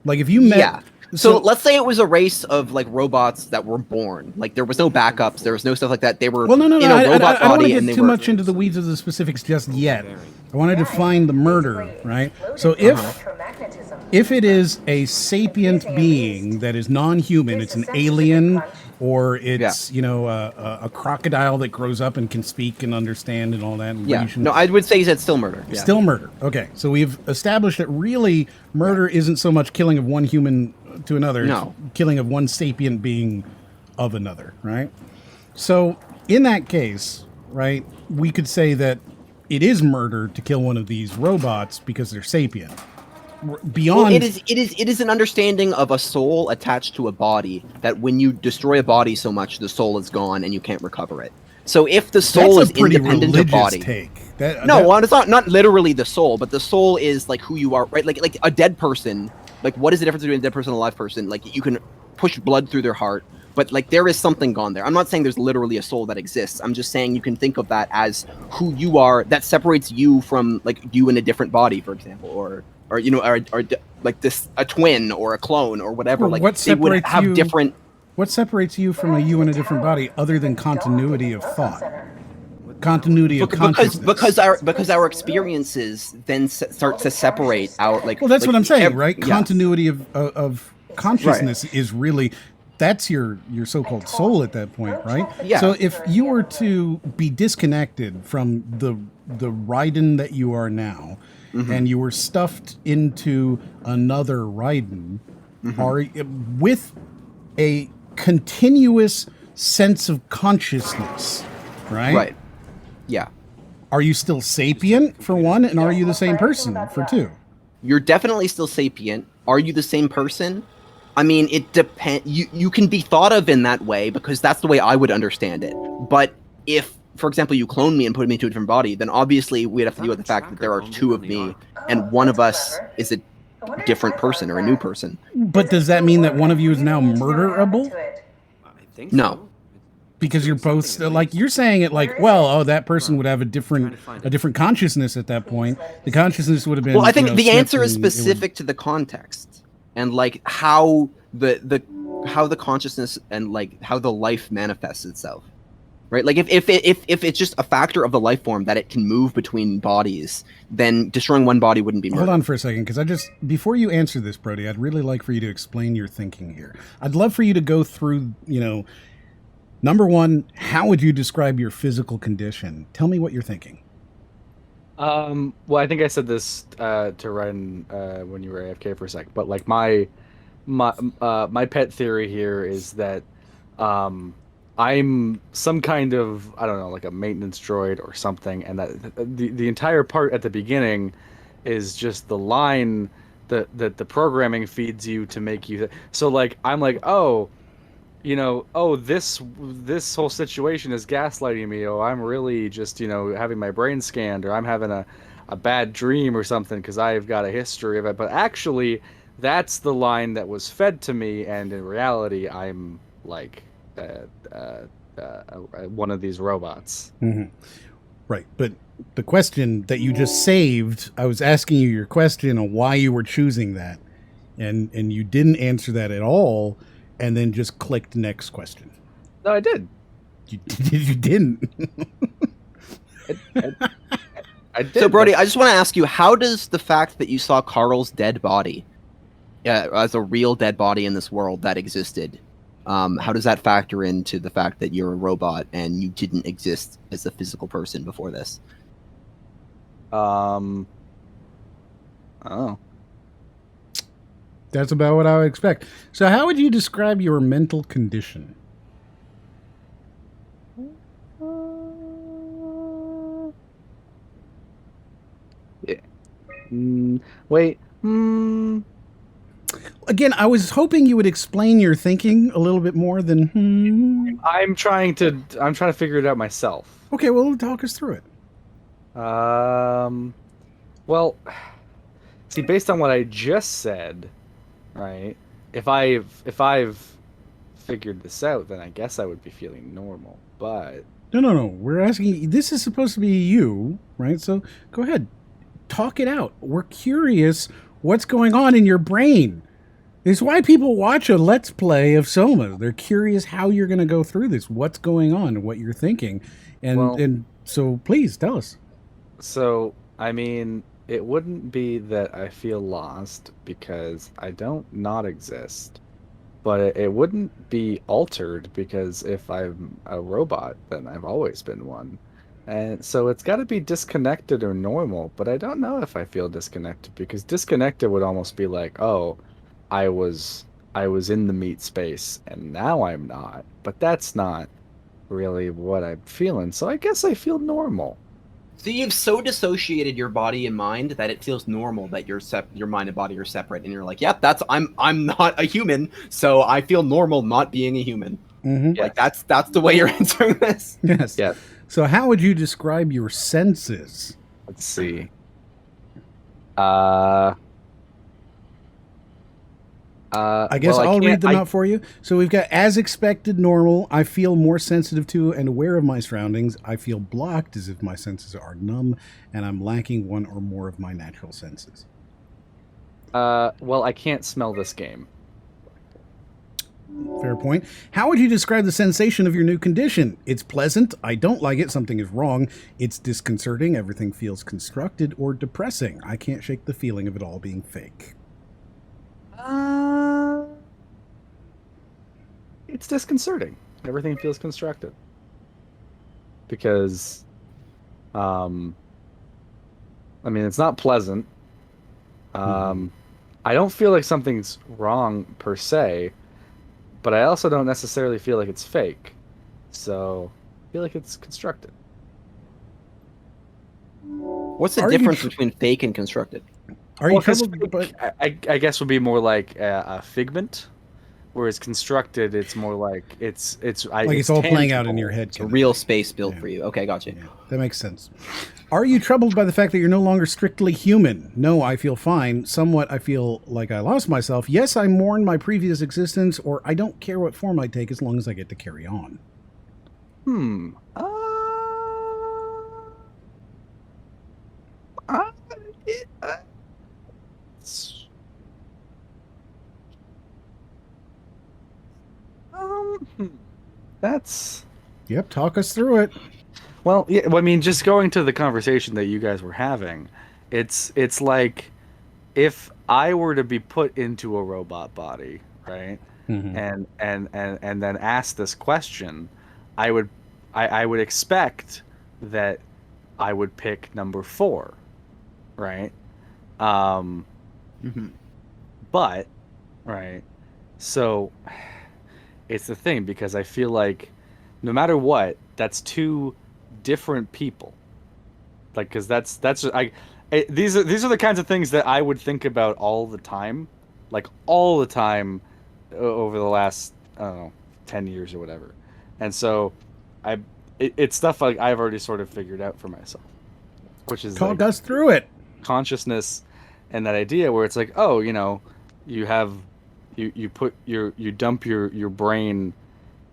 Like if you met Yeah. So let's say it was a race of like robots that were born. Like there was no backups, there was no stuff like that. They were Well, no. in a robot I don't want body, to and get they too were much into the weeds of the specifics just yet. I want to define the murder, right? So if it is a sapient being that is non-human, it's an alien, or it's a crocodile that grows up and can speak and understand and all that. And Yeah. reason- No, I would say it's still murder. Yeah. Still murder. Okay, so we've established that really murder isn't so much killing of one human to another, No. it's killing of one sapient being of another, right? So in that case, right, we could say that it is murder to kill one of these robots because they're sapient. Beyond, Well, it is an understanding of a soul attached to a body, that when you destroy a body so much, the soul is gone and you can't recover it. So if the soul that's is a pretty independent of religious body, take. well, it's not literally the soul, but the soul is like who you are, right? Like a dead person. Like, what is the difference between a dead person and a live person? Like, you can push blood through their heart, but like there is something gone there. I'm not saying there's literally a soul that exists. I'm just saying you can think of that as who you are, that separates you from like you in a different body, for example, or like this a twin or a clone or whatever. Well, like what they would separates have you? different. What separates you from a you in a different body, other than continuity of thought, continuity of consciousness? Because our experiences then start to separate our like. Well, that's like what I'm saying, right? yeah. Continuity of consciousness is really that's your so-called soul at that point, right? Yeah. So if you were to be disconnected from the Raiden that you are now, and you were stuffed into another Raiden, are with a continuous sense of consciousness, right? Right. Yeah. Are you still sapient for one, and are you the same person for two? You're definitely still sapient. Are you the same person? I mean, it depends. You can be thought of in that way because that's the way I would understand it. But if, for example, you clone me and put me into a different body, then obviously we'd have to deal with the fact that there are two of me, and one of us is a different person or a new person. But does that mean that one of you is now murderable? No. Because you're both like you're saying it like, well, that person would have a different consciousness at that point. The consciousness would have been. Well, I think the snipped answer is and it would- specific to the context and like how the consciousness and like how the life manifests itself, right? Like if it's just a factor of the life form that it can move between bodies, then destroying one body wouldn't be murder. Hold on for a second, because before you answer this, Brody, I'd really like for you to explain your thinking here. I'd love for you to go through, number one, how would you describe your physical condition? Tell me what you're thinking. Well, I think I said this to Ryan when you were AFK for a sec, but like my pet theory here is that I'm some kind of, I don't know, like a maintenance droid or something, and that the entire part at the beginning is just the line that the programming feeds you to make you. So like I'm like, this whole situation is gaslighting me. Oh, I'm really just, having my brain scanned, or I'm having a bad dream or something because I've got a history of it. But actually, that's the line that was fed to me, and in reality, I'm like one of these robots. Mm-hmm. Right, but the question that you just saved, I was asking you your question on why you were choosing that, and you didn't answer that at all. And then just clicked next question. No, I did. You didn't. I did. So, Brody, I just want to ask you, how does the fact that you saw Carl's dead body as a real dead body in this world that existed, how does that factor into the fact that you're a robot and you didn't exist as a physical person before this? That's about what I would expect. So how would you describe your mental condition? Yeah. Wait. Again, I was hoping you would explain your thinking a little bit more than. I'm trying to figure it out myself. Okay, well, talk us through it. Well, see, based on what I just said, right? If I've figured this out, then I guess I would be feeling normal. But No. We're asking. This is supposed to be you, right? So go ahead, talk it out. We're curious what's going on in your brain. It's why people watch a Let's Play of Soma. They're curious how you're going to go through this, what's going on, and what you're thinking, and so please tell us. So, I mean, it wouldn't be that I feel lost because I don't not exist. But it wouldn't be altered because if I'm a robot, then I've always been one. And so it's got to be disconnected or normal, but I don't know if I feel disconnected because disconnected would almost be like, oh, I was in the meat space and now I'm not. But that's not really what I'm feeling. So I guess I feel normal. So you've so dissociated your body and mind that it feels normal that your mind and body are separate, and you're like, "Yep, I'm not a human, so I feel normal not being a human." Mm-hmm. Like that's the way you're answering this. Yes. Yeah. So how would you describe your senses? Let's see. I guess I'll read them out for you. So we've got as expected, normal. I feel more sensitive to and aware of my surroundings. I feel blocked as if my senses are numb, and I'm lacking one or more of my natural senses. Well, I can't smell this game. Fair point. How would you describe the sensation of your new condition? It's pleasant. I don't like it. Something is wrong. It's disconcerting. Everything feels constructed or depressing. I can't shake the feeling of it all being fake. It's disconcerting. Everything feels constructed. Because, I mean, it's not pleasant. I don't feel like something's wrong per se, but I also don't necessarily feel like it's fake. So, I feel like it's constructed. What's the difference between fake and constructed? Are you troubled? I guess would be more like a figment, whereas constructed, it's more like it's all playing out in your head. It's a real space built for you. Okay, gotcha. Yeah, that makes sense. Are you troubled by the fact that you're no longer strictly human? No, I feel fine. Somewhat, I feel like I lost myself. Yes, I mourn my previous existence, or I don't care what form I take as long as I get to carry on. That's... Yep, talk us through it. Well, yeah, I mean, just going to the conversation that you guys were having, it's like if I were to be put into a robot body, right? And then ask this question, I would expect that I would pick number 4, right? But, right, so it's the thing, because I feel like no matter what, that's 2 different people. Like, because these are the kinds of things that I would think about all the time, like all the time over the last, I don't know, 10 years or whatever. And so it's stuff like I've already sort of figured out for myself, which is talk us through it. Consciousness and that idea where it's like, oh, you know, you dump your brain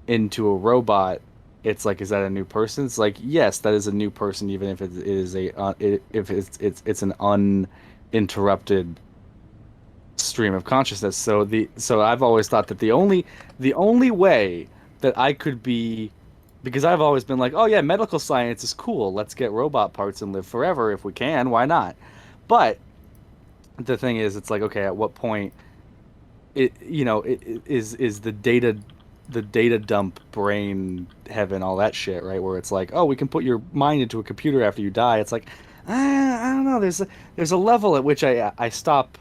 into a robot. It's like, is that a new person? It's like, yes, that is a new person, even if it is it's an uninterrupted stream of consciousness. So I've always thought that the only way that I could be, because I've always been like, oh yeah, medical science is cool. Let's get robot parts and live forever if we can. Why not? But the thing is, it's like, okay, at what point is the data dump brain heaven, all that shit, right? Where it's like, oh, we can put your mind into a computer after you die. It's like, I don't know. There's a level at which I stop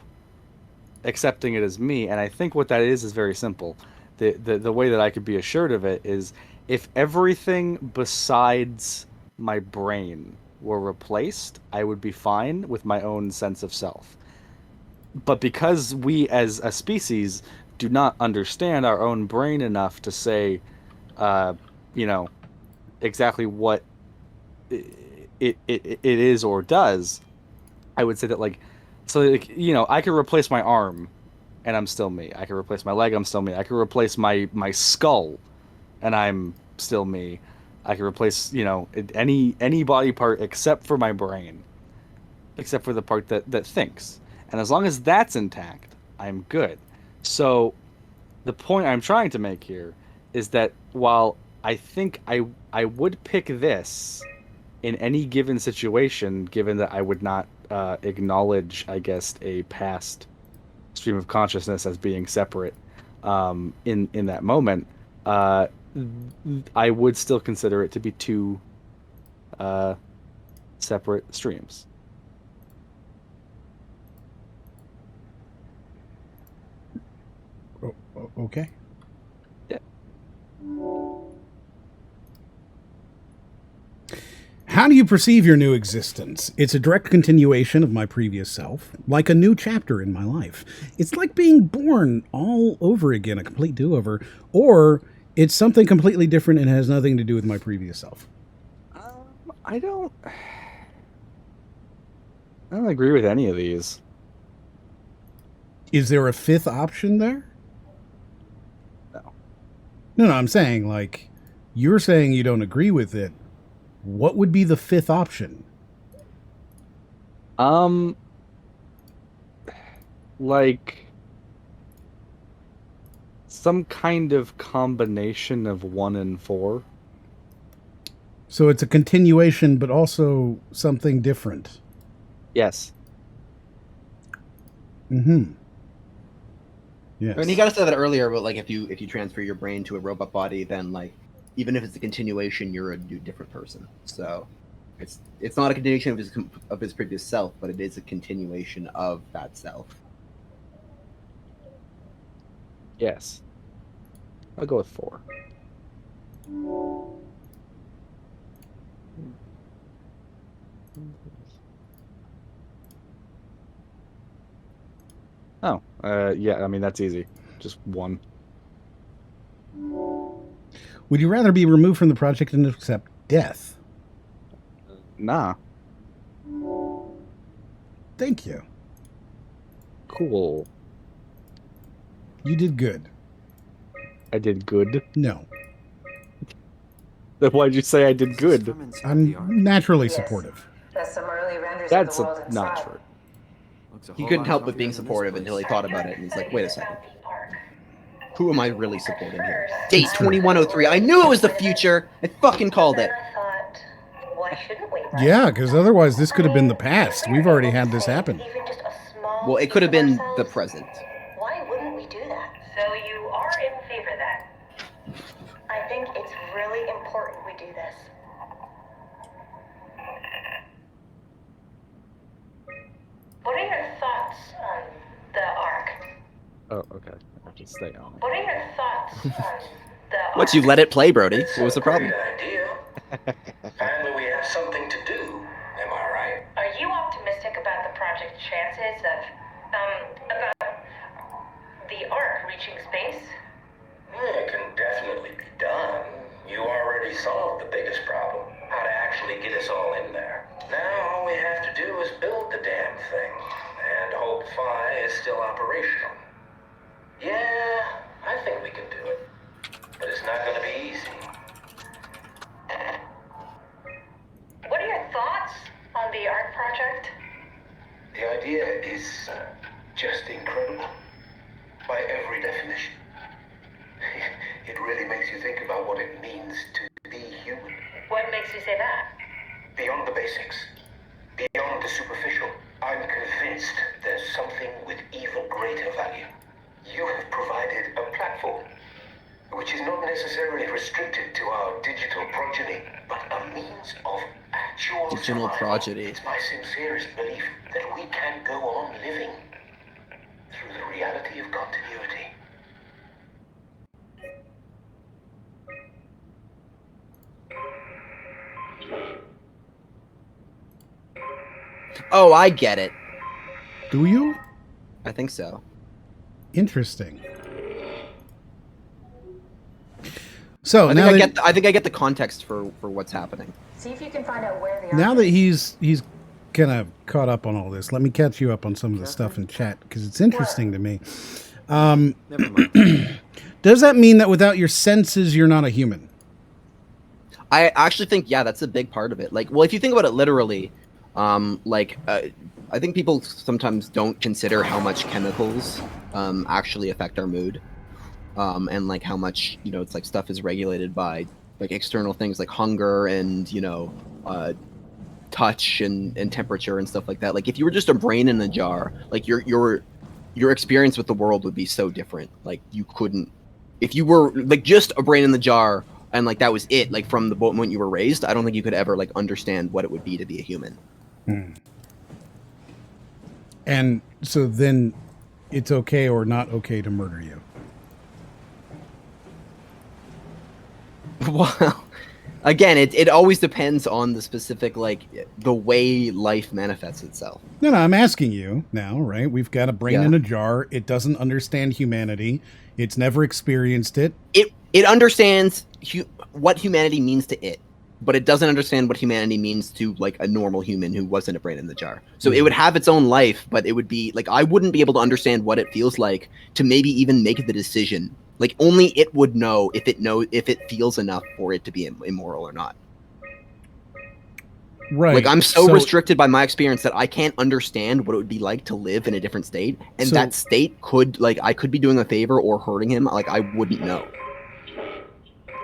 accepting it as me. And I think what that is very simple. The way that I could be assured of it is if everything besides my brain were replaced, I would be fine with my own sense of self. But because we as a species do not understand our own brain enough to say, uh, you know, exactly what it is or does, I would say that like, so like, I could replace my arm, and I'm still me. I could replace my leg, I'm still me. I could replace my skull, and I'm still me. I could replace any body part except for my brain, except for the part that thinks. And as long as that's intact, I'm good. So the point I'm trying to make here is that while I think I would pick this in any given situation, given that I would not acknowledge, I guess, a past stream of consciousness as being separate in that moment, uh, I would still consider it to be two uh, separate streams. Okay. Yeah. How do you perceive your new existence? It's a direct continuation of my previous self, like a new chapter in my life. It's like being born all over again, a complete do-over, or it's something completely different and has nothing to do with my previous self. I don't agree with any of these. Is there a fifth option there? No, I'm saying, like, you're saying you don't agree with it. What would be the fifth option? Like some kind of combination of 1 and 4. So it's a continuation, but also something different. Yes. Mm-hmm. Yes. I mean, you got to say that earlier, but like if you transfer your brain to a robot body, then like even if it's a continuation, you're a new different person. So it's not a continuation of his previous self, but it is a continuation of that self. Yes. I'll go with 4. Oh, yeah, I mean, that's easy. Just 1. Would you rather be removed from the project and accept death? Nah. Thank you. Cool. You did good. I did good? No. Then why'd you say I did good? I'm naturally supportive. There's some early renders That's of the world not inside. true. He couldn't help but being supportive until he thought about it, and he's like, "Wait a second, who am I really supporting here?" Date 2103. I knew it was the future. I fucking called it. Why shouldn't we? Yeah, because otherwise this could have been the past. We've already had this happen. Well, it could have been the present. Why wouldn't we do that? So you are in favor then? I think it's really important we do this. What are your thoughts on the Ark? Oh, okay. I have to stay on. What are your thoughts on the Ark? Once you let it play, Brody, what was the problem? Idea. Finally, we have something to do. Am I right? Are you optimistic about the project's chances of, about the Ark reaching space? Yeah, it can definitely be done. You already solved the biggest problem. How to actually get us all in there. Now all we have to do is build the damn thing. And hope Phi is still operational. Yeah, I think we can do it. But it's not gonna be easy. What are your thoughts on the Ark project? The idea is just incredible. By every definition. It really makes you think about what it means to be human. What makes you say that? Beyond the basics. Beyond the superficial. I'm convinced there's something with even greater value. You have provided a platform, which is not necessarily restricted to our digital progeny, but a means of actual Digital survival. progeny. It's my sincerest belief that we can go on living through the Oh, I get it. Do you? I think so. Interesting. So I now think I get the context for what's happening. See if you can find out where the now that he's kind of caught up on all this, let me catch you up on some of the stuff in chat because it's interesting to me. Never mind. Does that mean that without your senses, you're not a human? I actually think, yeah, that's a big part of it. Like, well, if you think about it literally, I think people sometimes don't consider how much chemicals actually affect our mood, and like how much, you know, it's like stuff is regulated by like external things like hunger and, you know, touch and temperature and stuff like that. Like if you were just a brain in a jar, like your experience with the world would be so different. Like you couldn't, if you were like just a brain in the jar and like that was it, like from the moment you were raised, I don't think you could ever like understand what it would be to be a human. And so then it's okay or not okay to murder you. Well, again, it always depends on the specific, like the way life manifests itself. No, I'm asking you now, right? We've got a brain Yeah. in a jar. It doesn't understand humanity. It's never experienced it. It understands what humanity means to it, but it doesn't understand what humanity means to like a normal human who wasn't a brain in the jar. So it would have its own life, but it would be like, I wouldn't be able to understand what it feels like to maybe even make the decision. Like only it would know if it feels enough for it to be immoral or not. Right. Like I'm so restricted by my experience that I can't understand what it would be like to live in a different state, and that state could, like, I could be doing a favor or hurting him. Like I wouldn't know.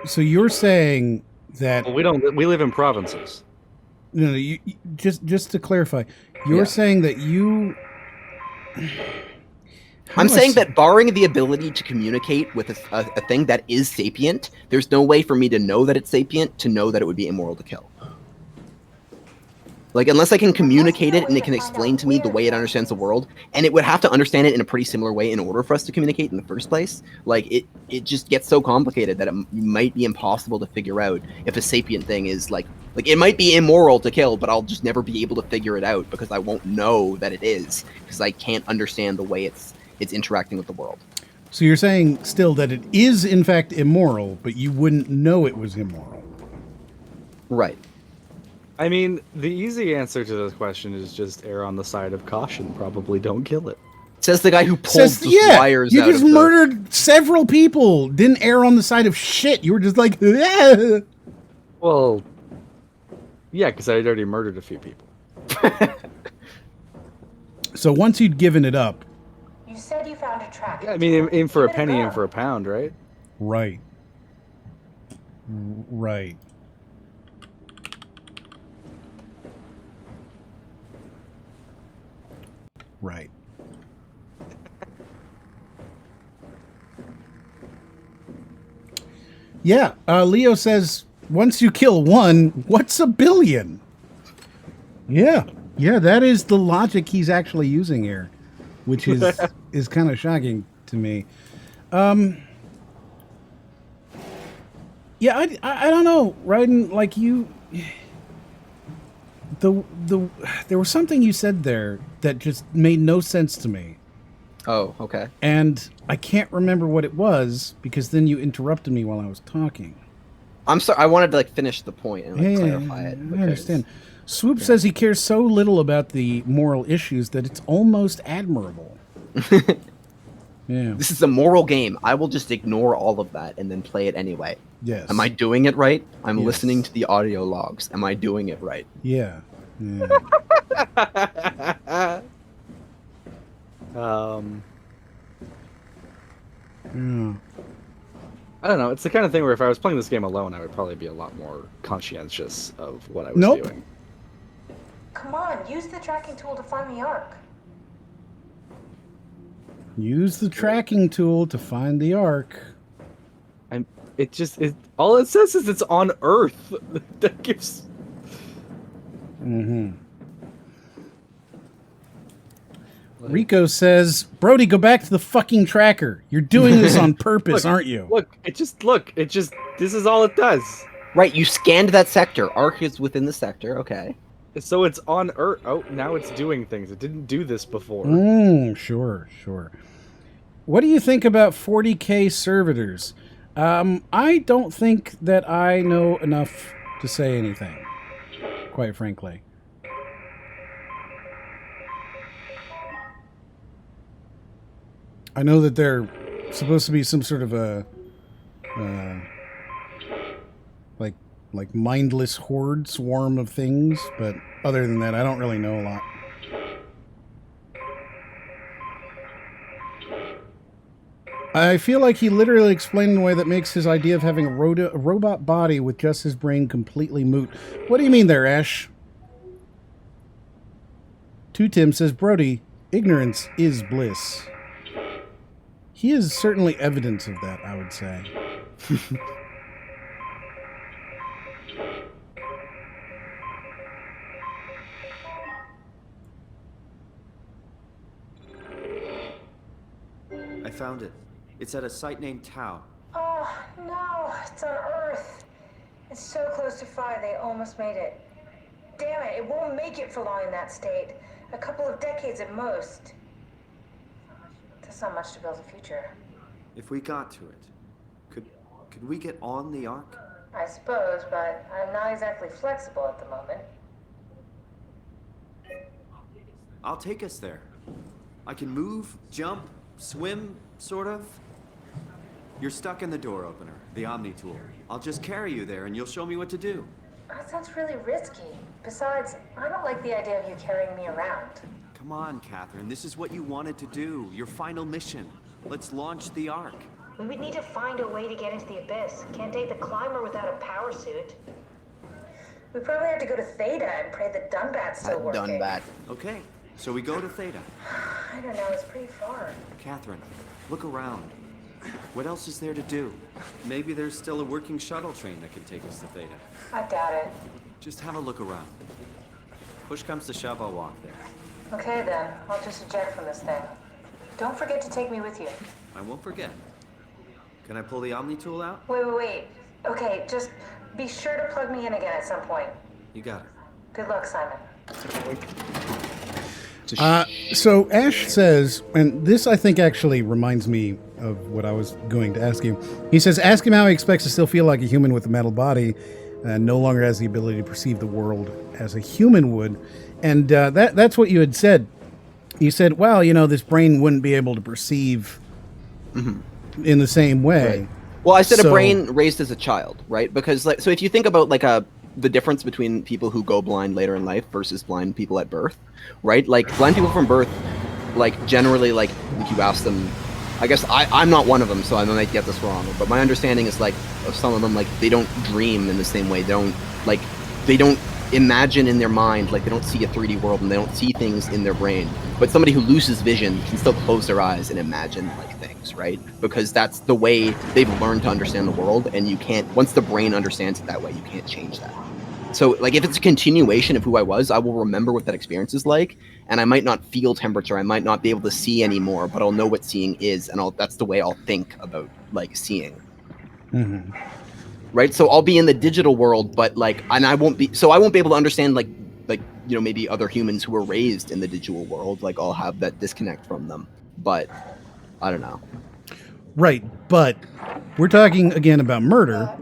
So you're saying that we live in provinces. No, you just to clarify, you're saying that you. I'm saying that barring the ability to communicate with a thing that is sapient, there's no way for me to know that it's sapient to know that it would be immoral to kill. Like, unless I can communicate it and it can explain to me the way it understands the world, and it would have to understand it in a pretty similar way in order for us to communicate in the first place, like, it just gets so complicated that it might be impossible to figure out if a sapient thing is, like, it might be immoral to kill, but I'll just never be able to figure it out because I won't know that it is, because I can't understand the way it's interacting with the world. So you're saying still that it is in fact immoral, but you wouldn't know it was immoral. Right. I mean, the easy answer to this question is just err on the side of caution. Probably don't kill it. Says the guy who pulled the wires you out just of murdered several people. Didn't err on the side of shit. You were just like, ah. Well, yeah, because I had already murdered a few people. So once you'd given it up. You said you found a track. Yeah, I mean, in for a penny, in for a pound, right? Right. Right. Right. Yeah, Leo says, once you kill one, what's a billion? Yeah, that is the logic he's actually using here, which is kind of shocking to me. Yeah, I don't know, Ryden, like you... There was something you said there that just made no sense to me. Oh, okay. And I can't remember what it was because then you interrupted me while I was talking. I'm sorry. I wanted to like finish the point and like, clarify it. I understand. Swoop says he cares so little about the moral issues that it's almost admirable. Yeah. This is a moral game. I will just ignore all of that and then play it anyway. Yes. Am I doing it right? I'm Yes. listening to the audio logs. Am I doing it right? Yeah. Yeah. I don't know. It's the kind of thing where if I was playing this game alone, I would probably be a lot more conscientious of what I was doing. Come on, use the tracking tool to find the Ark. Use the tracking tool to find the Ark. All it says is it's on Earth. That gives. Mm-hmm. Rico says, Brody, go back to the fucking tracker. You're doing this on purpose, aren't you? This is all it does. Right, you scanned that sector. Ark is within the sector, okay. So it's on Earth. Oh, now it's doing things. It didn't do this before. Sure. What do you think about 40K servitors? I don't think that I know enough to say anything, quite frankly. I know that they're supposed to be some sort of a like mindless horde swarm of things, but other than that, I don't really know a lot. I feel like he literally explained in a way that makes his idea of having a robot body with just his brain completely moot. What do you mean there, Ash? To Tim says, Brody, ignorance is bliss. He is certainly evidence of that, I would say. I found it. It's at a site named Tau. Oh, no, it's on Earth. It's so close to fire, they almost made it. Damn it, it won't make it for long in that state. A couple of decades at most. That's not much to build a future. If we got to it, could we get on the Ark? I suppose, but I'm not exactly flexible at the moment. I'll take us there. I can move, jump, swim, sort of. You're stuck in the door opener, the Omni tool. I'll just carry you there and you'll show me what to do. That sounds really risky. Besides, I don't like the idea of you carrying me around. Come on, Catherine. This is what you wanted to do. Your final mission. Let's launch the Ark. We would need to find a way to get into the Abyss. Can't take the climber without a power suit. We probably have to go to Theta and pray the Dunbat's still working. Dunbat. Okay, so we go to Theta. I don't know, it's pretty far. Catherine, look around. What else is there to do? Maybe there's still a working shuttle train that can take us to Theta. I doubt it. Just have a look around. Push comes to shove, I'll walk there. Okay then, I'll just eject from this thing. Don't forget to take me with you. I won't forget. Can I pull the Omni tool out? Wait. Okay, just be sure to plug me in again at some point. You got it. Good luck, Simon. So Ash says, and this I think actually reminds me of what I was going to ask you. He says, ask him how he expects to still feel like a human with a metal body and no longer has the ability to perceive the world as a human would. And that's what you had said. You said, well, this brain wouldn't be able to perceive in the same way. Right. Well, I said a brain raised as a child, right? Because so if you think about the difference between people who go blind later in life versus blind people at birth, right? Like blind people from birth, generally, if you ask them, I guess I'm not one of them, so I might get this wrong, but my understanding is of some of them, they don't dream in the same way. They don't imagine in their mind, they don't see a 3D world and they don't see things in their brain. But somebody who loses vision can still close their eyes and imagine things, right? Because that's the way they've learned to understand the world, and you can't, once the brain understands it that way, you can't change that. So if it's a continuation of who I was, I will remember what that experience is like, and I might not feel temperature, I might not be able to see anymore, but I'll know what seeing is, and that's the way I'll think about seeing. Mm-hmm. Right? So I'll be in the digital world, but and I won't be able to understand maybe other humans who were raised in the digital world. I'll have that disconnect from them. But I don't know. Right, but we're talking again about murder.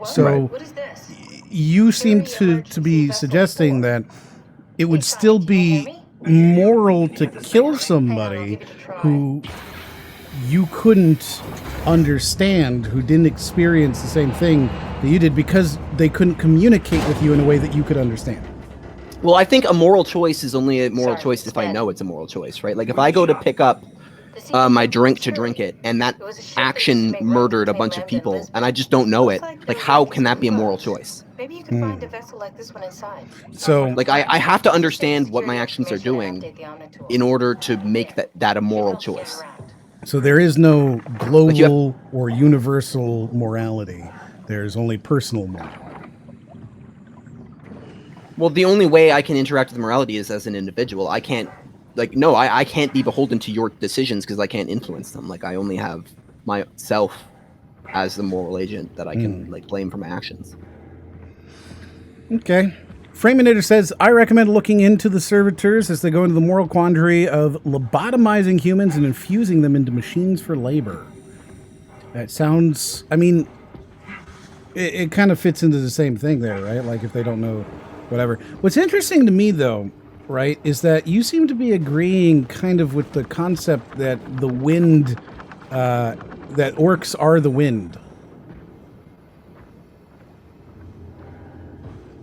So What is this? You seem to be suggesting that it would still be moral to kill somebody who you couldn't understand, who didn't experience the same thing that you did, because they couldn't communicate with you in a way that you could understand. Well, I think a moral choice is only a moral choice if I know it's a moral choice, right? If I go to pick up my drink to drink it, and that action murdered a bunch of people, and I just don't know it, how can that be a moral choice? Maybe you can find a vessel like this one inside. So, I have to understand what my actions are doing in order to make that a moral choice. So there is no global or universal morality. There's only personal morality. Well, the only way I can interact with morality is as an individual. I can't, I can't be beholden to your decisions because I can't influence them. I only have myself as the moral agent that I can blame for my actions. Okay. Framinator says, I recommend looking into the servitors as they go into the moral quandary of lobotomizing humans and infusing them into machines for labor. That sounds, I mean, it kind of fits into the same thing there, right? Like if they don't know whatever. What's interesting to me, though, right, is that you seem to be agreeing kind of with the concept that the wind, that orcs are the wind.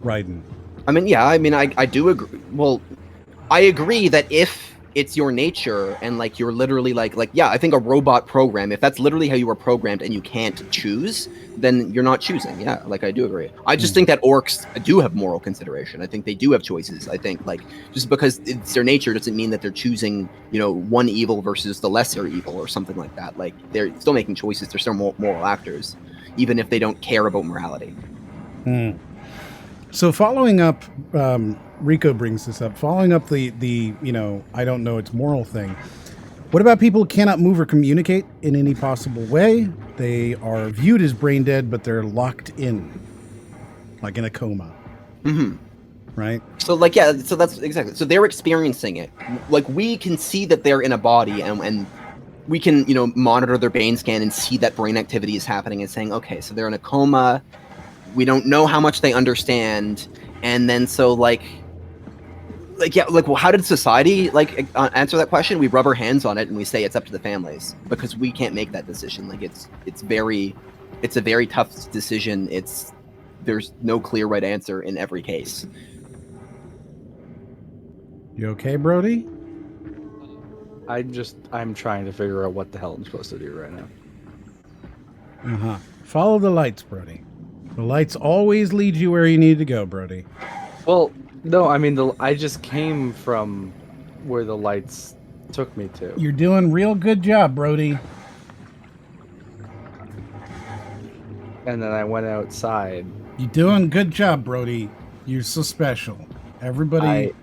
Raiden. I mean, yeah, I mean, I do agree. Well, I agree that if it's your nature and like you're literally like yeah, I think a robot program, if that's literally how you were programmed and you can't choose, then you're not choosing. Yeah, like I do agree. I just think that orcs do have moral consideration. I think they do have choices. I think like just because it's their nature doesn't mean that they're choosing, you know, one evil versus the lesser evil or something like that. Like they're still making choices. They're still moral actors, even if they don't care about morality. So following up, Rico brings this up. Following up the you know, I don't know, it's moral thing. What about people who cannot move or communicate in any possible way? They are viewed as brain dead, but they're locked in, like in a coma. Mm-hmm. Right? So like, yeah, so that's exactly. So they're experiencing it. Like we can see that they're in a body and we can, you know, monitor their brain scan and see that brain activity is happening and saying, okay, so they're in a coma. We don't know how much they understand. And then so like yeah, like, well, how did society like answer that question? We rub our hands on it and we say it's up to the families because we can't make that decision. Like it's a very tough decision. There's no clear right answer in every case. You okay, Brody? I'm trying to figure out what the hell I'm supposed to do right now. Follow the lights, Brody. The lights always lead you where you need to go, Brody. Well, no, I mean, I just came from where the lights took me to. You're doing real good job, Brody. And then I went outside. You're doing good job, Brody. You're so special. Everybody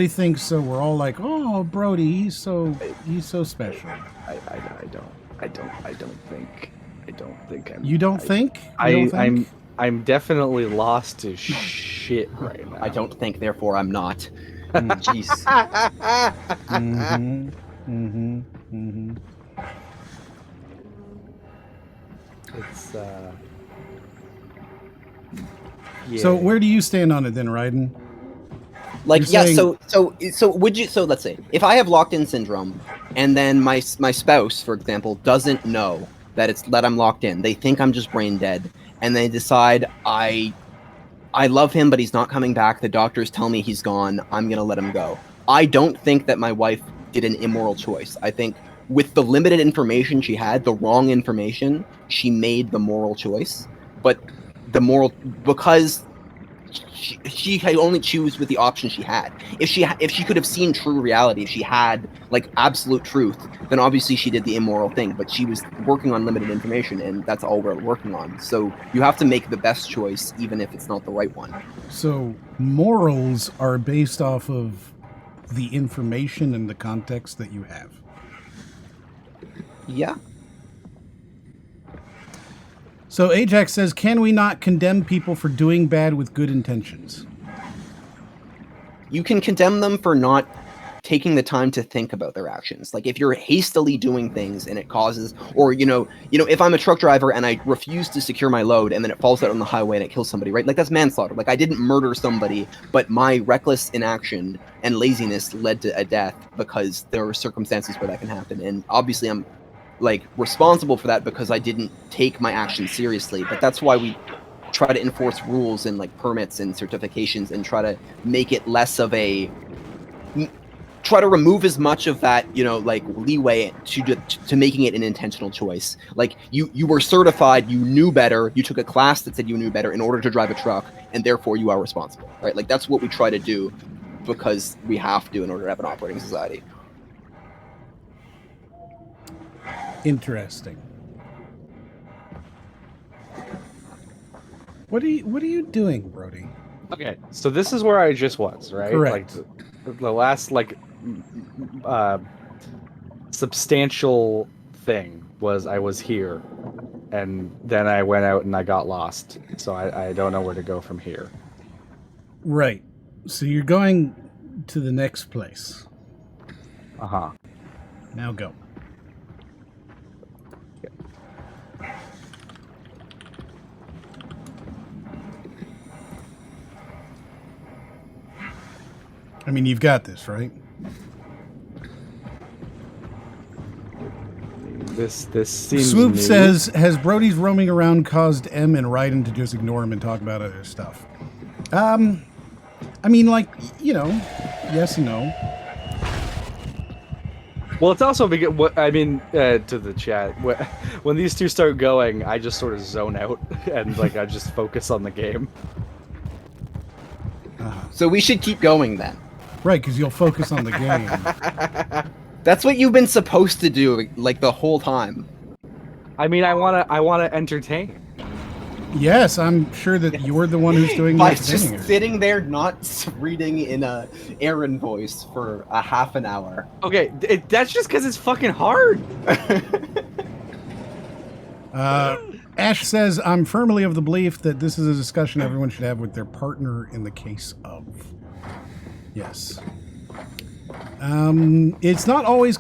thinks so. We're all like, oh, Brody, he's so special. I don't think I'm. You don't think? I'm definitely lost to shit right now. I don't think, therefore I'm not. Jeez. It's yeah. So where do you stand on it then, Raiden? Like, You're yeah, saying... so would you, so let's say, if I have locked-in syndrome, and then my spouse, for example, doesn't know that I'm locked in, they think I'm just brain dead, and they decide, I love him, but he's not coming back, the doctors tell me he's gone, I'm gonna let him go. I don't think that my wife did an immoral choice. I think with the limited information she had, the wrong information, she made the moral choice, but because she could only choose with the option she had. If she could have seen true reality, if she had like absolute truth, then obviously she did the immoral thing. But she was working on limited information, and that's all we're working on. So you have to make the best choice, even if it's not the right one. So morals are based off of the information and the context that you have. Yeah. So Ajax says, can we not condemn people for doing bad with good intentions? You can condemn them for not taking the time to think about their actions. Like if you're hastily doing things and it causes, or, you know, if I'm a truck driver and I refuse to secure my load and then it falls out on the highway and it kills somebody, right? Like that's manslaughter. Like I didn't murder somebody, but my reckless inaction and laziness led to a death because there are circumstances where that can happen. And obviously I'm like responsible for that because I didn't take my action seriously. But that's why we try to enforce rules and like permits and certifications and try to make it less of try to remove as much of that, you know, like leeway to making it an intentional choice. Like you were certified, you knew better, you took a class that said you knew better in order to drive a truck, and therefore you are responsible, right? Like that's what we try to do because we have to in order to have an operating society. Interesting. What are you doing, Brody? Okay, so this is where I just was, right? Correct. Like the last substantial thing was I was here, and then I went out and I got lost. So I don't know where to go from here. Right. So you're going to the next place. Uh-huh. Now go. I mean, you've got this, right? This seems Swoop new. says, has Brody's roaming around caused M and Raiden to just ignore him and talk about other stuff? I mean, like, you know, yes and no. Well, it's also because to the chat. When these two start going, I just sort of zone out and like I just focus on the game. So we should keep going then. Right, because you'll focus on the game. That's what you've been supposed to do, like the whole time. I mean, I wanna entertain. Yes, I'm sure that you're the one who's doing By the just entertaining. sitting there, not reading in a Aaron voice for a half an hour. Okay, that's just because it's fucking hard. Ash says, I'm firmly of the belief that this is a discussion everyone should have with their partner in the case of. Yes. It's not always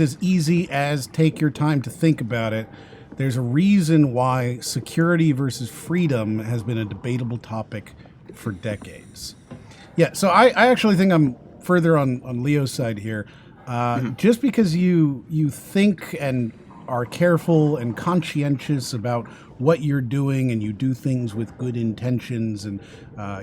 as easy as take your time to think about it. There's a reason why security versus freedom has been a debatable topic for decades. Yeah, so I actually think I'm further on Leo's side here. Just because you think and are careful and conscientious about what you're doing and you do things with good intentions and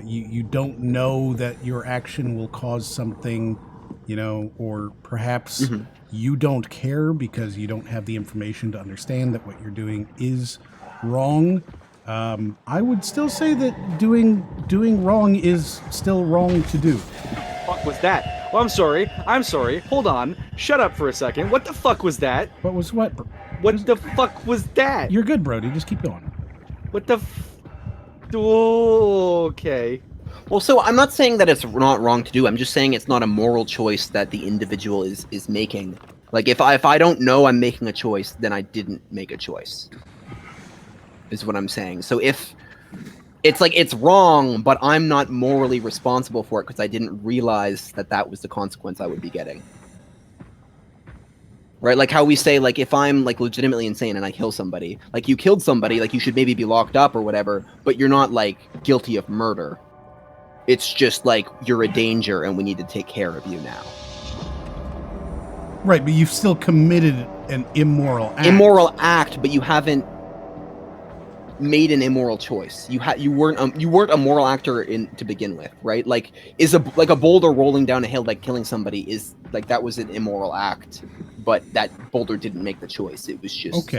you don't know that your action will cause something, you know, or perhaps you don't care because you don't have the information to understand that what you're doing is wrong. I would still say that doing wrong is still wrong to do. What was that? Oh, I'm sorry. Hold on. Shut up for a second. What the fuck was that? What was what? What the fuck was that? You're good, Brody. Just keep going. What the okay. Well, so I'm not saying that it's not wrong to do. I'm just saying it's not a moral choice that the individual is making. Like, if I don't know I'm making a choice, then I didn't make a choice. Is what I'm saying. So if it's like it's wrong, but I'm not morally responsible for it because I didn't realize that that was the consequence I would be getting. Right? Like how we say, like, if I'm like legitimately insane and I kill somebody, like you killed somebody, like you should maybe be locked up or whatever, but you're not like guilty of murder. It's just like you're a danger and we need to take care of you now. Right, but you've still committed an immoral act. Immoral act, but you haven't made an immoral choice. You weren't a moral actor to begin with, right? Like a boulder rolling down a hill, like killing somebody is like that was an immoral act, but that boulder didn't make the choice. It was just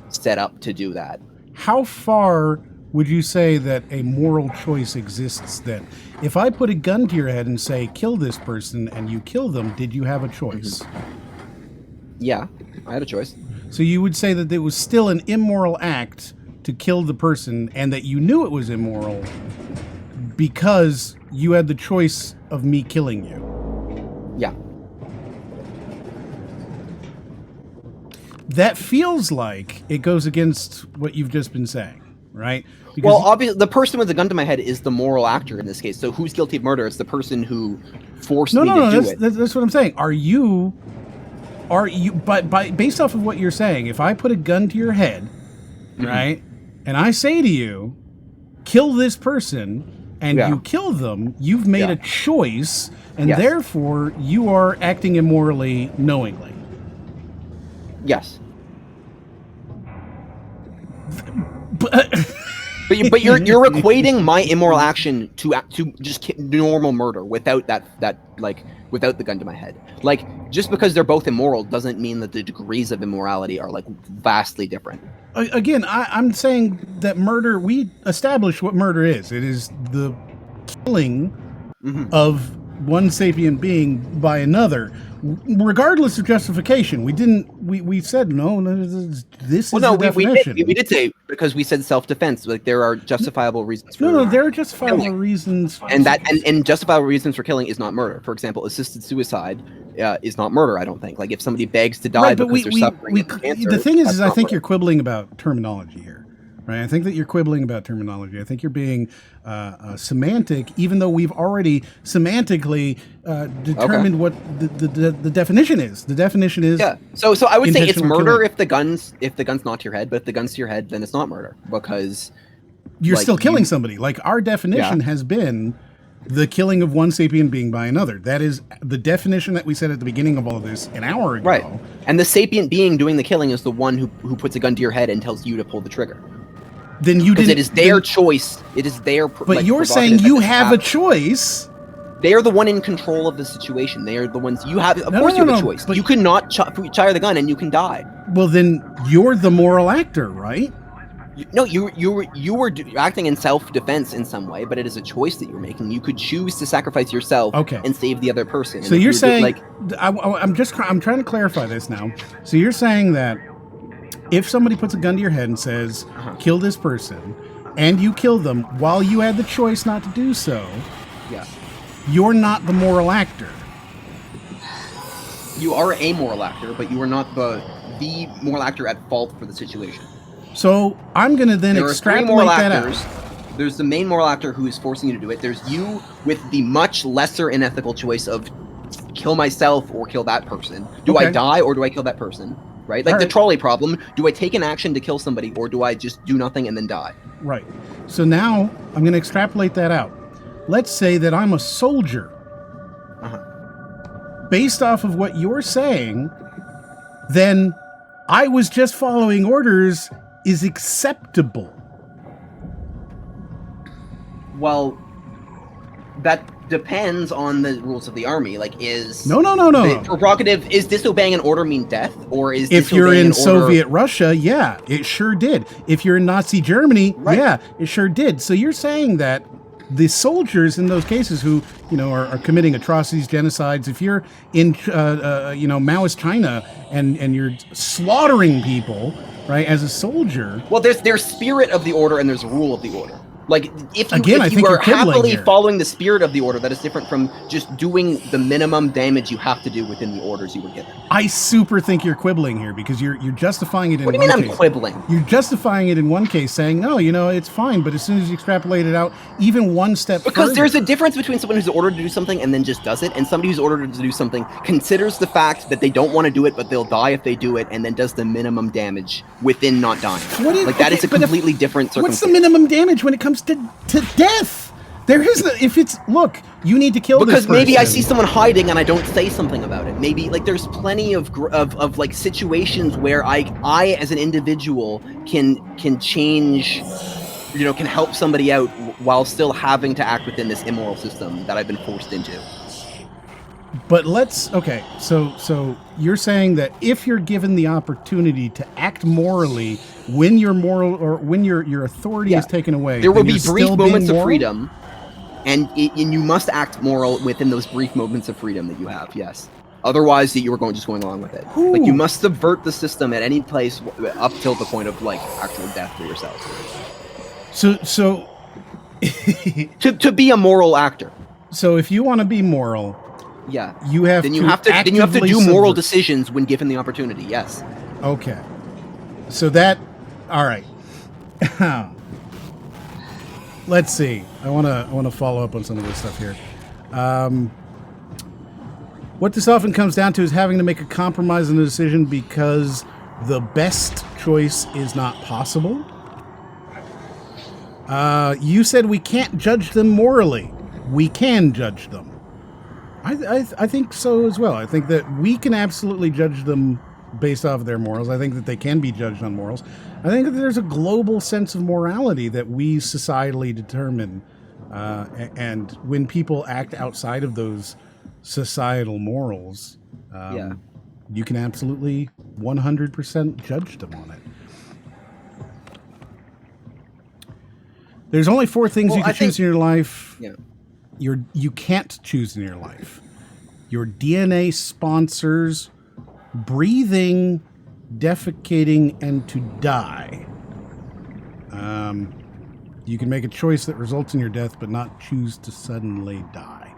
set up to do that. How far would you say that a moral choice exists then? If I put a gun to your head and say, kill this person, and you kill them, did you have a choice? Yeah, I had a choice. So you would say that it was still an immoral act to kill the person and that you knew it was immoral because you had the choice of me killing you. Yeah. That feels like it goes against what you've just been saying, right? Because well, obviously, the person with the gun to my head is the moral actor in this case. So who's guilty of murder? It's the person who forced me to do it. That's what I'm saying. Are you, based off of what you're saying, if I put a gun to your head, right, and I say to you, kill this person, and you kill them, you've made a choice, and therefore you are acting immorally knowingly. Yes. But you're equating my immoral action to just normal murder without without the gun to my head. Like, just because they're both immoral doesn't mean that the degrees of immorality are like vastly different. Again, I'm saying that murder, we established what murder is. It is the killing of one sapient being by another, regardless of justification. We said no, this is the definition. We did say, because we said self-defense, like there are justifiable reasons for no, there are justifiable killing. reasons, and justifiable reasons for killing is not murder. For example, assisted suicide is not murder. I don't think. Like if somebody begs to die because they're suffering cancer, the thing is I think you're quibbling about terminology here. Right? I think that you're quibbling about terminology. I think you're being semantic, even though we've already semantically determined what the definition is. The definition is So I would say it's intentional murder killing. if the gun's not to your head, but if the gun's to your head, then it's not murder because You're like, still killing somebody. Like our definition has been the killing of one sapient being by another. That is the definition that we said at the beginning of all of this an hour ago. Right. And the sapient being doing the killing is the one who puts a gun to your head and tells you to pull the trigger. Then you didn't. It is their choice. It is their. But you're saying you have a choice. They are the one in control of the situation. They are the ones you have. Of course, you have a choice. You could not fire the gun and you can die. Well, then you're the moral actor, right? No, you were acting in self-defense in some way, but it is a choice that you're making. You could choose to sacrifice yourself and save the other person. So you're saying, I'm trying to clarify this now. So you're saying that if somebody puts a gun to your head and says, kill this person, and you kill them while you had the choice not to do so, you're not the moral actor. You are a moral actor, but you are not the moral actor at fault for the situation. So I'm going to then extrapolate that out. There's the main moral actor who is forcing you to do it. There's you with the much lesser unethical choice of kill myself or kill that person. Do I die or do I kill that person? Right? Like the trolley problem. Do I take an action to kill somebody or do I just do nothing and then die? Right. So now I'm going to extrapolate that out. Let's say that I'm a soldier. Based off of what you're saying, then I was just following orders is acceptable. Well, that depends on the rules of the army. Like, is no. The prerogative is disobeying an order mean death, or is if you're in an Soviet Russia, yeah, it sure did. If you're in Nazi Germany, yeah, it sure did. So you're saying that the soldiers in those cases who are committing atrocities, genocides, if you're in Maoist China and you're slaughtering people, right, as a soldier. Well, there's spirit of the order and there's rule of the order. Like, if you are you're happily following the spirit of the order, that is different from just doing the minimum damage you have to do within the orders you were given. I super think you're quibbling here because you're justifying it in one case. What do you mean I'm quibbling? You're justifying it in one case, saying, no, it's fine, but as soon as you extrapolate it out, even one step further. There's a difference between someone who's ordered to do something and then just does it, and somebody who's ordered to do something considers the fact that they don't want to do it, but they'll die if they do it, and then does the minimum damage within not dying. That is a completely different circumstance. What's the minimum damage when it comes to death? There isn't. If it's look, you need to kill this person. Because maybe I see someone hiding and I don't say something about it. Maybe like there's plenty of like situations where I as an individual can change, can help somebody out while still having to act within this immoral system that I've been forced into. But so you're saying that if you're given the opportunity to act morally when your moral or when your authority is taken away, there will be brief moments of freedom, and you must act moral within those brief moments of freedom that you have. Yes, otherwise you are just going along with it. Ooh. Like you must subvert the system at any place up till the point of like actual death for yourself. So to be a moral actor. So if you want to be moral. Yeah. You have to do moral decisions when given the opportunity. Yes. Okay. So that all right. Let's see. I want to follow up on some of this stuff here. What this often comes down to is having to make a compromise in a decision because the best choice is not possible. You said we can't judge them morally. We can judge them. I think so as well. I think that we can absolutely judge them based off of their morals. I think that they can be judged on morals. I think that there's a global sense of morality that we societally determine. And when people act outside of those societal morals, you can absolutely 100% judge them on it. There's only 4 things you can choose in your life. Yeah. You can't choose in your life. Your DNA sponsors breathing, defecating, and to die. You can make a choice that results in your death, but not choose to suddenly die.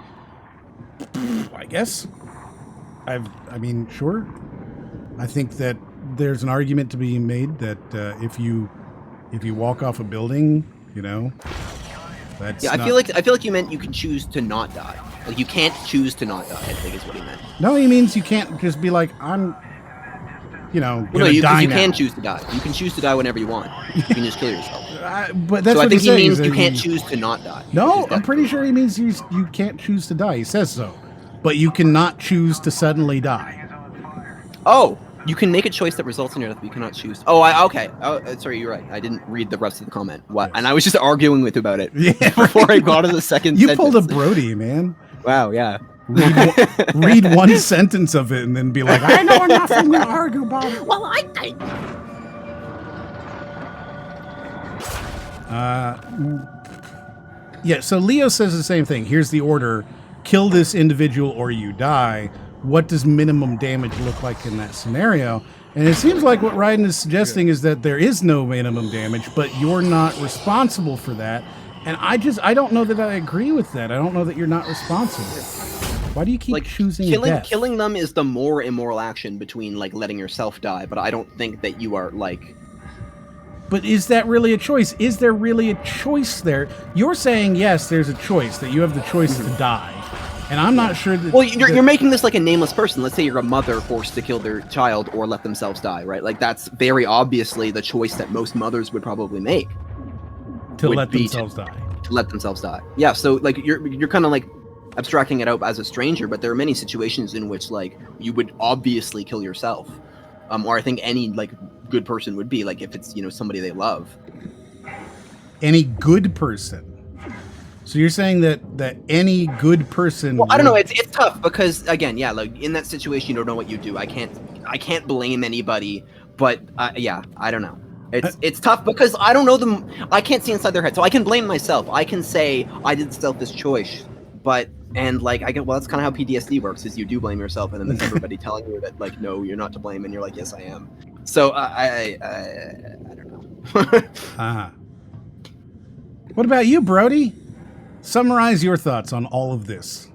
I guess. Sure. I think that there's an argument to be made that if if you walk off a building, you know, that's Yeah, I feel like you meant you can choose to not die. Like you can't choose to not die, I think is what he meant. No, he means you can't just be like, I'm, you know, Well, no, gonna die you now. can choose to die. You can choose to die whenever you want. You can just kill yourself. But that's so what I think he's he saying, means is you that can't choose to not die. No, I'm pretty sure he means you can't choose to die. He says so. But you cannot choose to suddenly die. Oh, you can make a choice that results in your death, but you cannot choose. Oh, okay. Oh, sorry, you're right. I didn't read the rest of the comment. What? Yes. And I was just arguing with you about it before I got to the second You sentence. pulled a Brody, man. Wow, yeah. Read one sentence of it and then be like, I know enough, I'm going to argue about it. Well, I think. Yeah, so Leo says the same thing. Here's the order. Kill this individual or you die. What does minimum damage look like in that scenario? And it seems like what Raiden is suggesting is that there is no minimum damage, but you're not responsible for that. And I don't know that I agree with that. I don't know that you're not responsible. Why do you keep choosing death? Killing them is the more immoral action between like letting yourself die, but I don't think that you are like... But is that really a choice? Is there really a choice there? You're saying, yes, there's a choice, that you have the choice to die. And I'm not sure that... Well, you're making this like a nameless person. Let's say you're a mother forced to kill their child or let themselves die, right? Like that's very obviously the choice that most mothers would probably make. To let themselves die. To let themselves die. Yeah, so like you're kind of like abstracting it out as a stranger, but there are many situations in which like you would obviously kill yourself. Or I think any like good person would be, like if it's, you know, somebody they love. Any good person. So you're saying that any good person... Well, I don't know. It's tough because again, yeah, like in that situation, you don't know what you do. I can't blame anybody, but yeah, I don't know. It's tough because I don't know them. I can't see inside their head, so I can blame myself. I can say I did selfish choice, and like I get, well, that's kind of how PTSD works. Is you do blame yourself, and then there's everybody telling you that like no, you're not to blame, and you're like, yes, I am. So I don't know. What about you, Brody? Summarize your thoughts on all of this.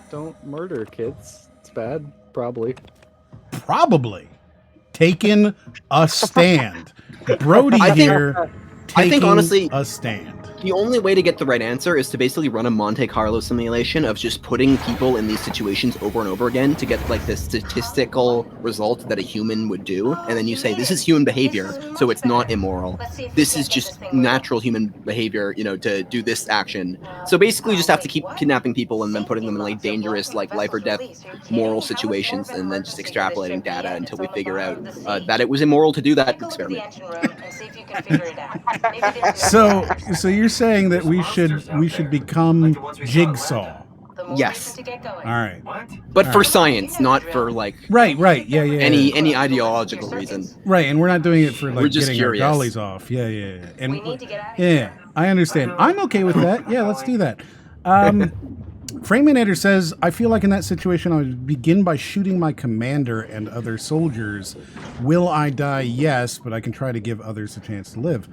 Don't murder kids. It's bad. Probably. Taking a stand. Brody here. I think honestly, a stand. The only way to get the right answer is to basically run a Monte Carlo simulation of just putting people in these situations over and over again to get like the statistical result that a human would do. And then you say, this is human behavior, so it's not immoral. This is just natural human behavior, you know, to do this action. So basically you just have to keep kidnapping people and then putting them in like dangerous, like life or death moral situations, and then just extrapolating data until we figure out that it was immoral to do that experiment. So you're saying that we should become Jigsaw. Yes. All right. But for science, not for like right. Yeah. Any ideological reason. Right, and we're not doing it for like getting curious. our dollies off. Yeah. And we need to get out. Yeah, I understand. I'm okay with that. Yeah, let's do that. Framinator says, I feel like in that situation I would begin by shooting my commander and other soldiers. Will I die? Yes, but I can try to give others a chance to live.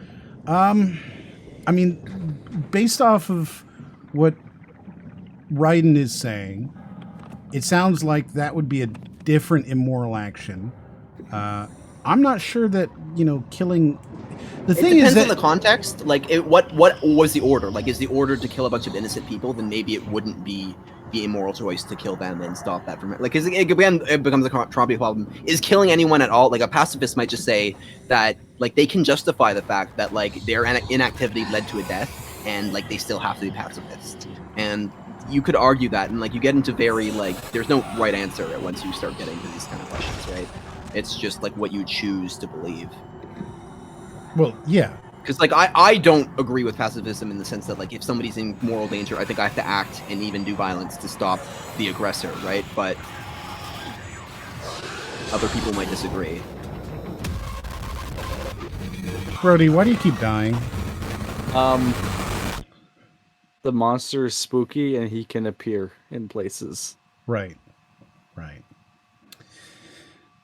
I mean, based off of what Raiden is saying, it sounds like that would be a different immoral action. I'm not sure that, you know, killing... The thing is that... It depends on the context. Like, what was the order? Like, is the order to kill a bunch of innocent people? Then maybe it wouldn't be the immoral choice to kill them and stop that from... Like, it becomes a Trump problem. Is killing anyone at all... Like, a pacifist might just say that, like, they can justify the fact that, like, their inactivity led to a death, and, like, they still have to be pacifist. And you could argue that, and, like, you get into very, like... There's no right answer once you start getting to these kind of questions, right? It's just, like, what you choose to believe. Well, yeah. Because, like, I don't agree with pacifism in the sense that, like, if somebody's in moral danger, I think I have to act and even do violence to stop the aggressor, right? But other people might disagree. Brody, why do you keep dying? The monster is spooky and he can appear in places. Right.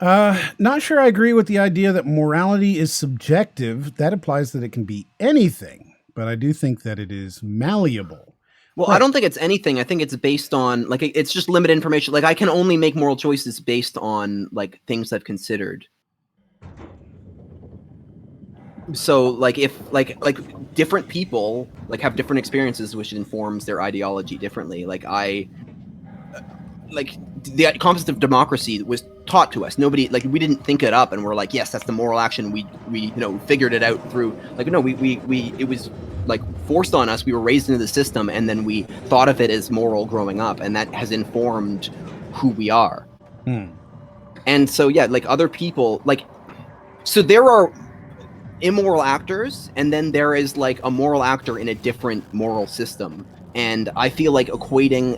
Not sure I agree with the idea that morality is subjective. That implies that it can be anything. but I do think that it is malleable. Well, I don't think it's anything. I think it's based on like it's just limited information. Like I can only make moral choices based on like things I've considered. So like if like different people like have different experiences, which informs their ideology differently. Like the concept of democracy was taught to us. Nobody like we didn't think it up and we're like, yes, that's the moral action. We you know figured it out through like no we it was like forced on us. We were raised into the system and then we thought of it as moral growing up, and that has informed who we are. And so yeah, like other people like so there are immoral actors, and then there is like a moral actor in a different moral system. And I feel like equating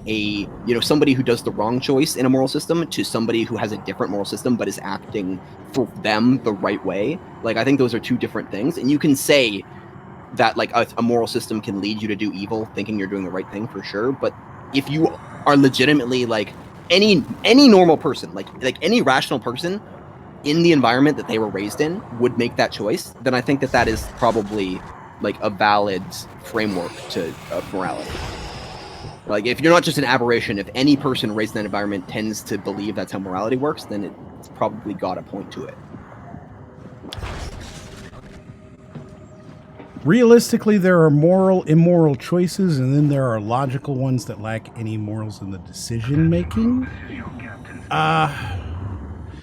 somebody who does the wrong choice in a moral system to somebody who has a different moral system but is acting for them the right way, like I think those are two different things. And you can say that like a moral system can lead you to do evil thinking you're doing the right thing for sure, but if you are legitimately like any normal person, like any rational person in the environment that they were raised in would make that choice, then I think that is probably like a valid framework of morality. Like if you're not just an aberration, if any person raised in that environment tends to believe that's how morality works, then it's probably got a point to it. Realistically, there are moral, immoral choices, and then there are logical ones that lack any morals in the decision making.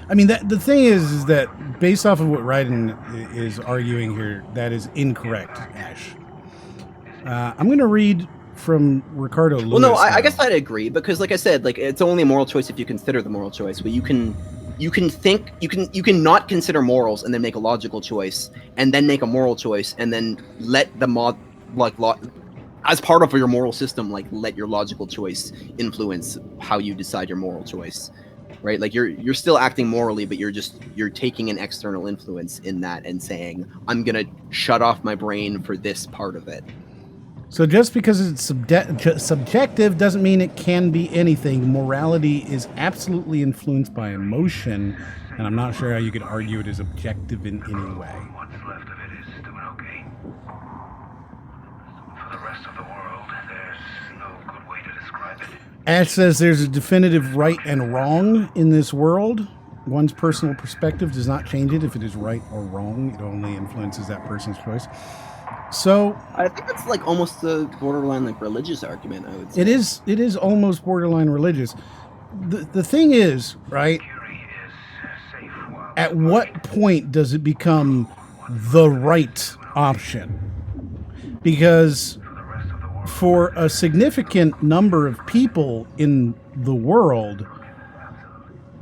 I mean, the thing is that based off of what Raiden is arguing here, that is incorrect, Ash. I'm going to read from Ricardo Lewis. Well, no, I guess I'd agree because, like I said, like it's only a moral choice if you consider the moral choice. But you can not consider morals and then make a logical choice, and then make a moral choice, and then let the as part of your moral system, like let your logical choice influence how you decide your moral choice. Right, like you're still acting morally, but you're taking an external influence in that and saying, I'm gonna shut off my brain for this part of it. So just because it's subjective doesn't mean it can be anything. Morality is absolutely influenced by emotion, and I'm not sure how you could argue it is objective in any way. What's left of it is doing okay. For the rest of the world, there's no good way to describe it. Ash says there's a definitive right and wrong in this world. One's personal perspective does not change it if it is right or wrong. It only influences that person's choice. So I think that's like almost the borderline like religious argument, I would say. It is almost borderline religious. The thing is, right? At what point does it become the right option? Because for a significant number of people in the world,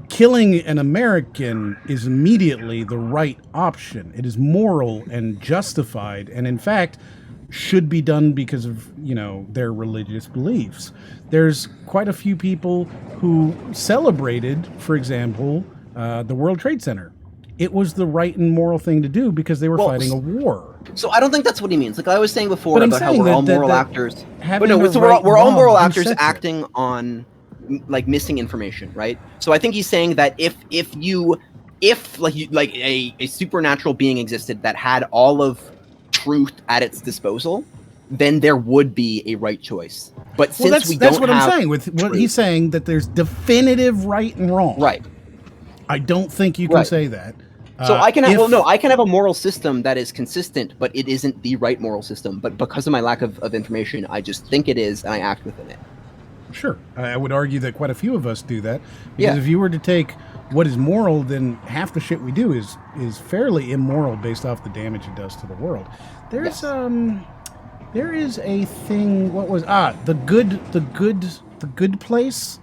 killing an American is immediately the right option. It is moral and justified, and in fact, should be done because of, their religious beliefs. There's quite a few people who celebrated, for example, the World Trade Center. It was the right and moral thing to do because they were fighting a war. So I don't think that's what he means. Like I was saying before about how we're all moral actors. But no, so right we're all moral actors acting on like missing information, right? So I think he's saying that if a supernatural being existed that had all of truth at its disposal, then there would be a right choice. But since that's what I'm saying with what he's saying, that there's definitive right and wrong. Right. I don't think you can say that. So I can have a moral system that is consistent, but it isn't the right moral system. But because of my lack of information, I just think it is, and I act within it. Sure. I would argue that quite a few of us do that. Because if you were to take what is moral, then half the shit we do is fairly immoral based off the damage it does to the world. There's there is a thing, what was the good place?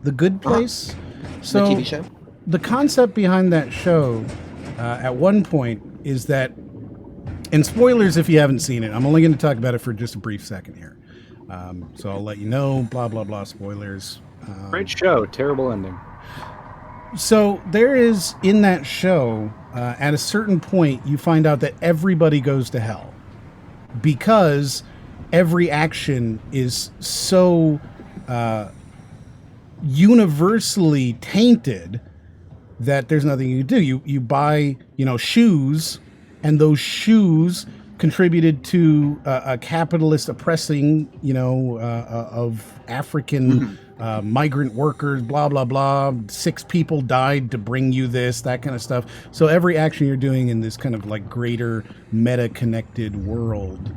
The Good Place? So the TV show? The concept behind that show at one point is that, and spoilers if you haven't seen it, I'm only going to talk about it for just a brief second here. So I'll let you know, blah, blah, blah, spoilers. Great show, terrible ending. So there is, in that show, at a certain point, you find out that everybody goes to hell because every action is so universally tainted that there's nothing you can do. You buy, shoes, and those shoes contributed to a capitalist oppressing, of African migrant workers, blah, blah, blah. 6 people died to bring you this, that kind of stuff. So every action you're doing in this kind of like greater meta-connected world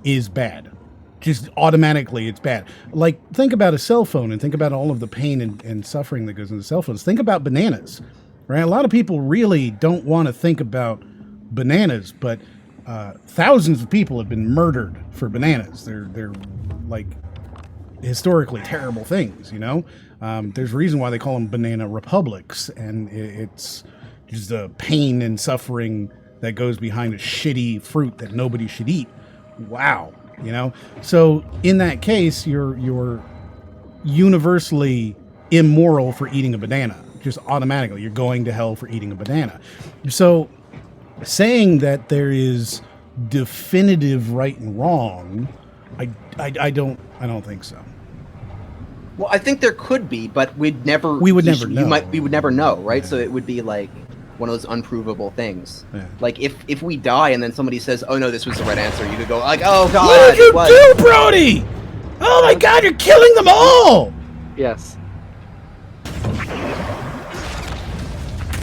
is bad. Just automatically it's bad. Like, think about a cell phone and think about all of the pain and suffering that goes into cell phones. Think about bananas, right? A lot of people really don't want to think about bananas, but thousands of people have been murdered for bananas. They're like historically terrible things, There's a reason why they call them banana republics, and it's just the pain and suffering that goes behind a shitty fruit that nobody should eat. Wow. So in that case, you're universally immoral for eating a banana. Just automatically, you're going to hell for eating a banana. So saying that there is definitive right and wrong, I don't think so. Well, I think there could be, but we would never know. We would never know, right? Yeah. So it would be like one of those unprovable things. Yeah. Like if we die and then somebody says, "Oh no, this was the right answer," you could go like, "Oh God, what did you do, Brody? Oh my God, you're killing them all!" Yes.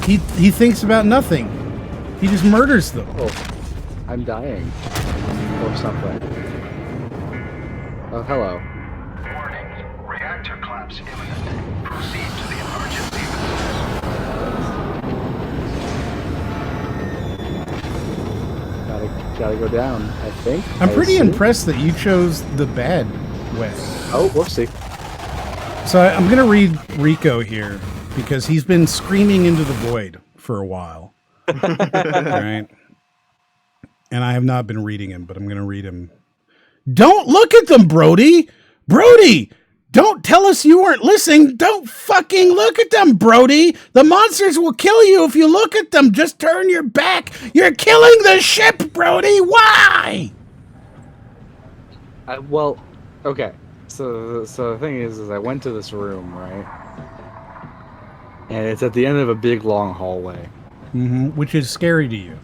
He thinks about nothing. He just murders them. Oh, I'm dying. Or something. Oh, hello. Warning. Reactor collapse imminent. Proceed to the emergency Gotta go down, I think. I'm pretty impressed that you chose the bad way. Oh, whoopsie. So I'm going to read Rico here because he's been screaming into the void for a while. Right? And I have not been reading him, but I'm going to read him. Don't look at them, Brody! Brody! Don't tell us you weren't listening. Don't fucking look at them, Brody. The monsters will kill you if you look at them. Just turn your back. You're killing the ship, Brody. Why? Well, okay. So the thing is I went to this room, right? And it's at the end of a big, long hallway. Mm-hmm. Which is scary to you.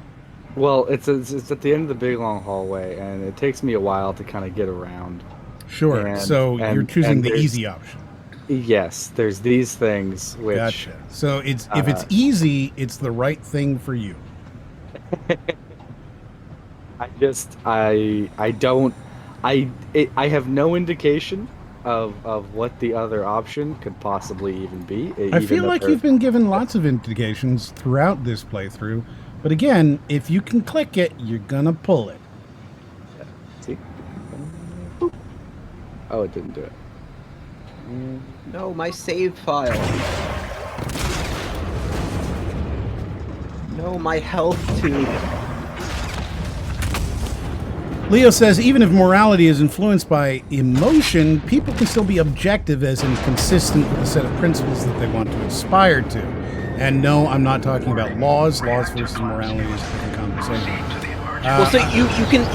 Well, it's at the end of the big, long hallway, and it takes me a while to kind of get around. Sure. And you're choosing the easy option. Yes, there's these things which. Gotcha. So if it's easy, it's the right thing for you. I have no indication of what the other option could possibly even be. I feel like you've been given lots of indications throughout this playthrough, but again, if you can click it, you're gonna pull it. See? Oh, it didn't do it. No, my save file. No, my health tube. Leo says, even if morality is influenced by emotion, people can still be objective as in consistent with a set of principles that they want to aspire to. And no, I'm not talking about laws. Laws versus morality is a different conversation. Well, so you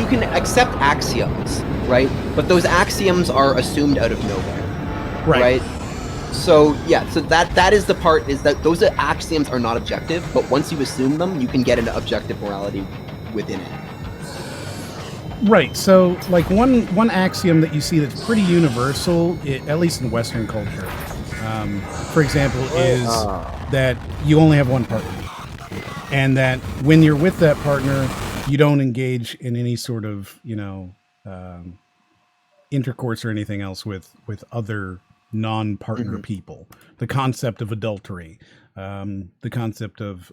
can accept axioms, right? But those axioms are assumed out of nowhere, right? So yeah, so that is the part, is that those axioms are not objective, but once you assume them, you can get into objective morality within it. Right. So like one axiom that you see that's pretty universal, at least in Western culture, for example, is that you only have one partner, and that when you're with that partner, you don't engage in any sort of, intercourse or anything else with other non-partner people. The concept of adultery, the concept of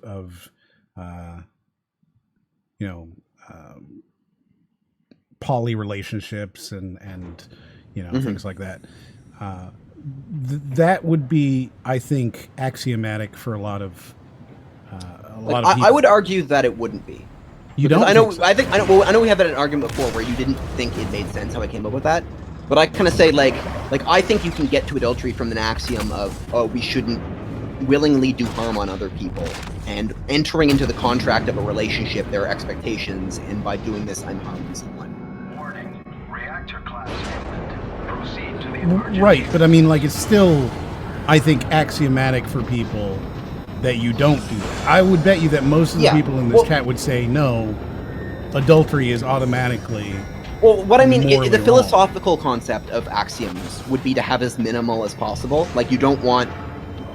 poly relationships and things like that. That would be, I think, axiomatic for a lot of people. I would argue that it wouldn't be. You don't? I know we have had an argument before where you didn't think it made sense how I came up with that, but I kind of say like I think you can get to adultery from an axiom of we shouldn't willingly do harm on other people, and entering into the contract of a relationship there are expectations, and by doing this I'm harming someone. Warning. Reactor collapse imminent. Proceed to the emergency. Right, but I mean, like, it's still, I think, axiomatic for people that you don't do that. I would bet you that most of the people in this chat would say no, adultery is automatically. Well, what I mean, morally the wrong. philosophical concept of axioms would be to have as minimal as possible. Like, you don't want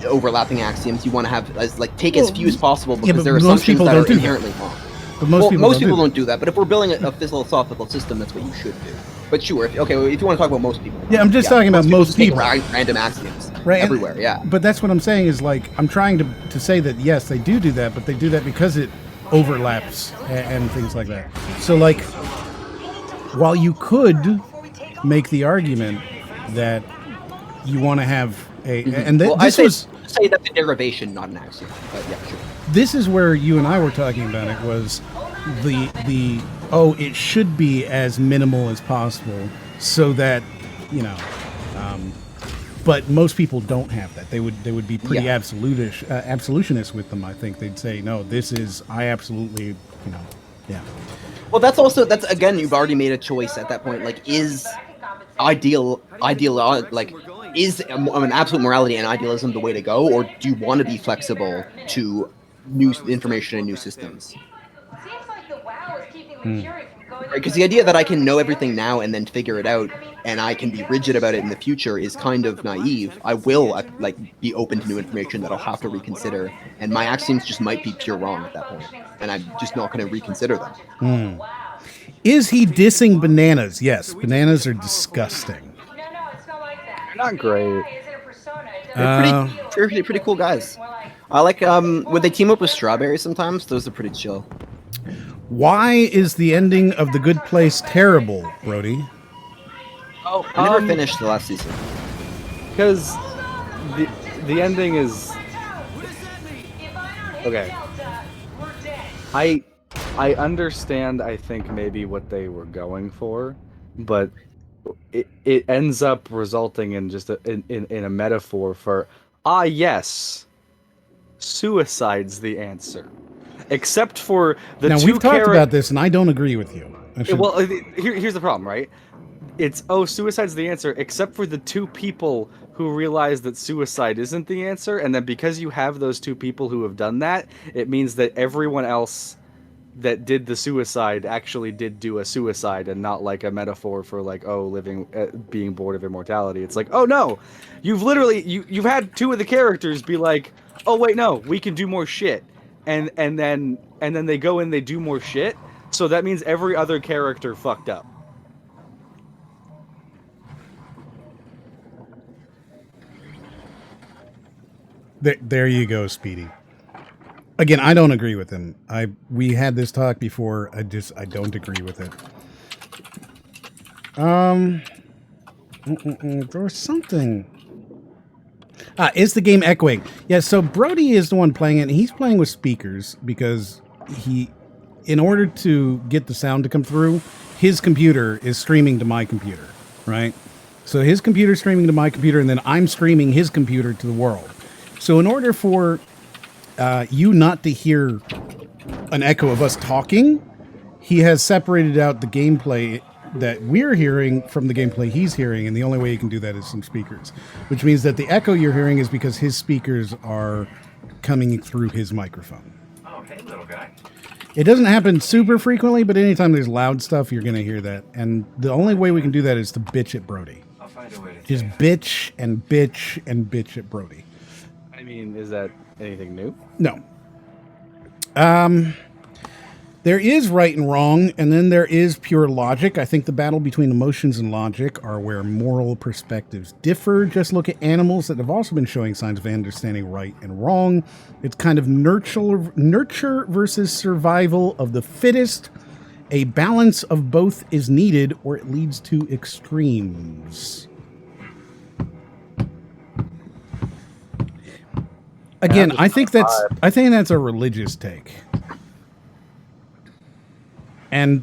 overlapping axioms. You want to have take as few as possible because but there are most assumptions people that don't are do that. inherently wrong. But most people don't do that. But if we're building a philosophical system, that's what you should do. But sure, if you want to talk about most people, Yeah, I'm just talking about most people. Random axioms, right? Everywhere, yeah. But that's what I'm saying is like I'm trying to say that yes, they do that, but they do that because it overlaps and things like that. So like, while you could make the argument that you want to have and this was say that's a derivation, not an axiom. But yeah, sure. This is where you and I were talking about it was the it should be as minimal as possible so that but most people don't have that. They would be pretty absolutist with them. I think they'd say no, this is I absolutely yeah. Well, that's again, you've already made a choice at that point. Like, is is an absolute morality and idealism the way to go, or do you want to be flexible to new information and new systems? Because the idea that I can know everything now and then figure it out, and I can be rigid about it in the future, is kind of naive. I will be open to new information that I'll have to reconsider, and my axioms just might be pure wrong at that point, and I'm just not going to reconsider them. Is he dissing bananas? Yes, bananas are disgusting. They're not great. They're pretty cool guys. I like when they team up with strawberries sometimes. Those are pretty chill. Why is the ending of The Good Place terrible, Brody? Oh, I never finished the last season. Because the ending is okay. I understand. I think maybe what they were going for, but it ends up resulting in just in a metaphor for yes, suicide's the answer. Except for the now, two we've talked about this, and I don't agree with you. Well, here's the problem, right? It's suicide's the answer, except for the two people who realize that suicide isn't the answer, and then because you have those two people who have done that, it means that everyone else that did the suicide actually did do a suicide, and not like a metaphor for like living, being bored of immortality. It's like, oh no, you've literally you've had two of the characters be like, oh wait, no, we can do more shit. And then they go and they do more shit. So that means every other character fucked up. There you go, Speedy. Again, I don't agree with him. We had this talk before. I don't agree with it. There was something. Is the game echoing? Yeah, so Brody is the one playing it, and he's playing with speakers because in order to get the sound to come through, his computer is streaming to my computer, right? So his computer's streaming to my computer, and then I'm streaming his computer to the world. So in order for you not to hear an echo of us talking, he has separated out the gameplay that we're hearing from the gameplay he's hearing, and the only way you can do that is some speakers, which means that the echo you're hearing is because his speakers are coming through his microphone. Oh, hey, little guy. It doesn't happen super frequently, but anytime there's loud stuff, you're going to hear that, and the only way we can do that is to bitch at Brody. I'll find a way to just bitch and bitch and bitch at Brody. I mean, is that anything new? No. There is right and wrong, and then there is pure logic. I think the battle between emotions and logic are where moral perspectives differ. Just look at animals that have also been showing signs of understanding right and wrong. It's kind of nurture versus survival of the fittest. A balance of both is needed, or it leads to extremes. Again, I think that's a religious take. And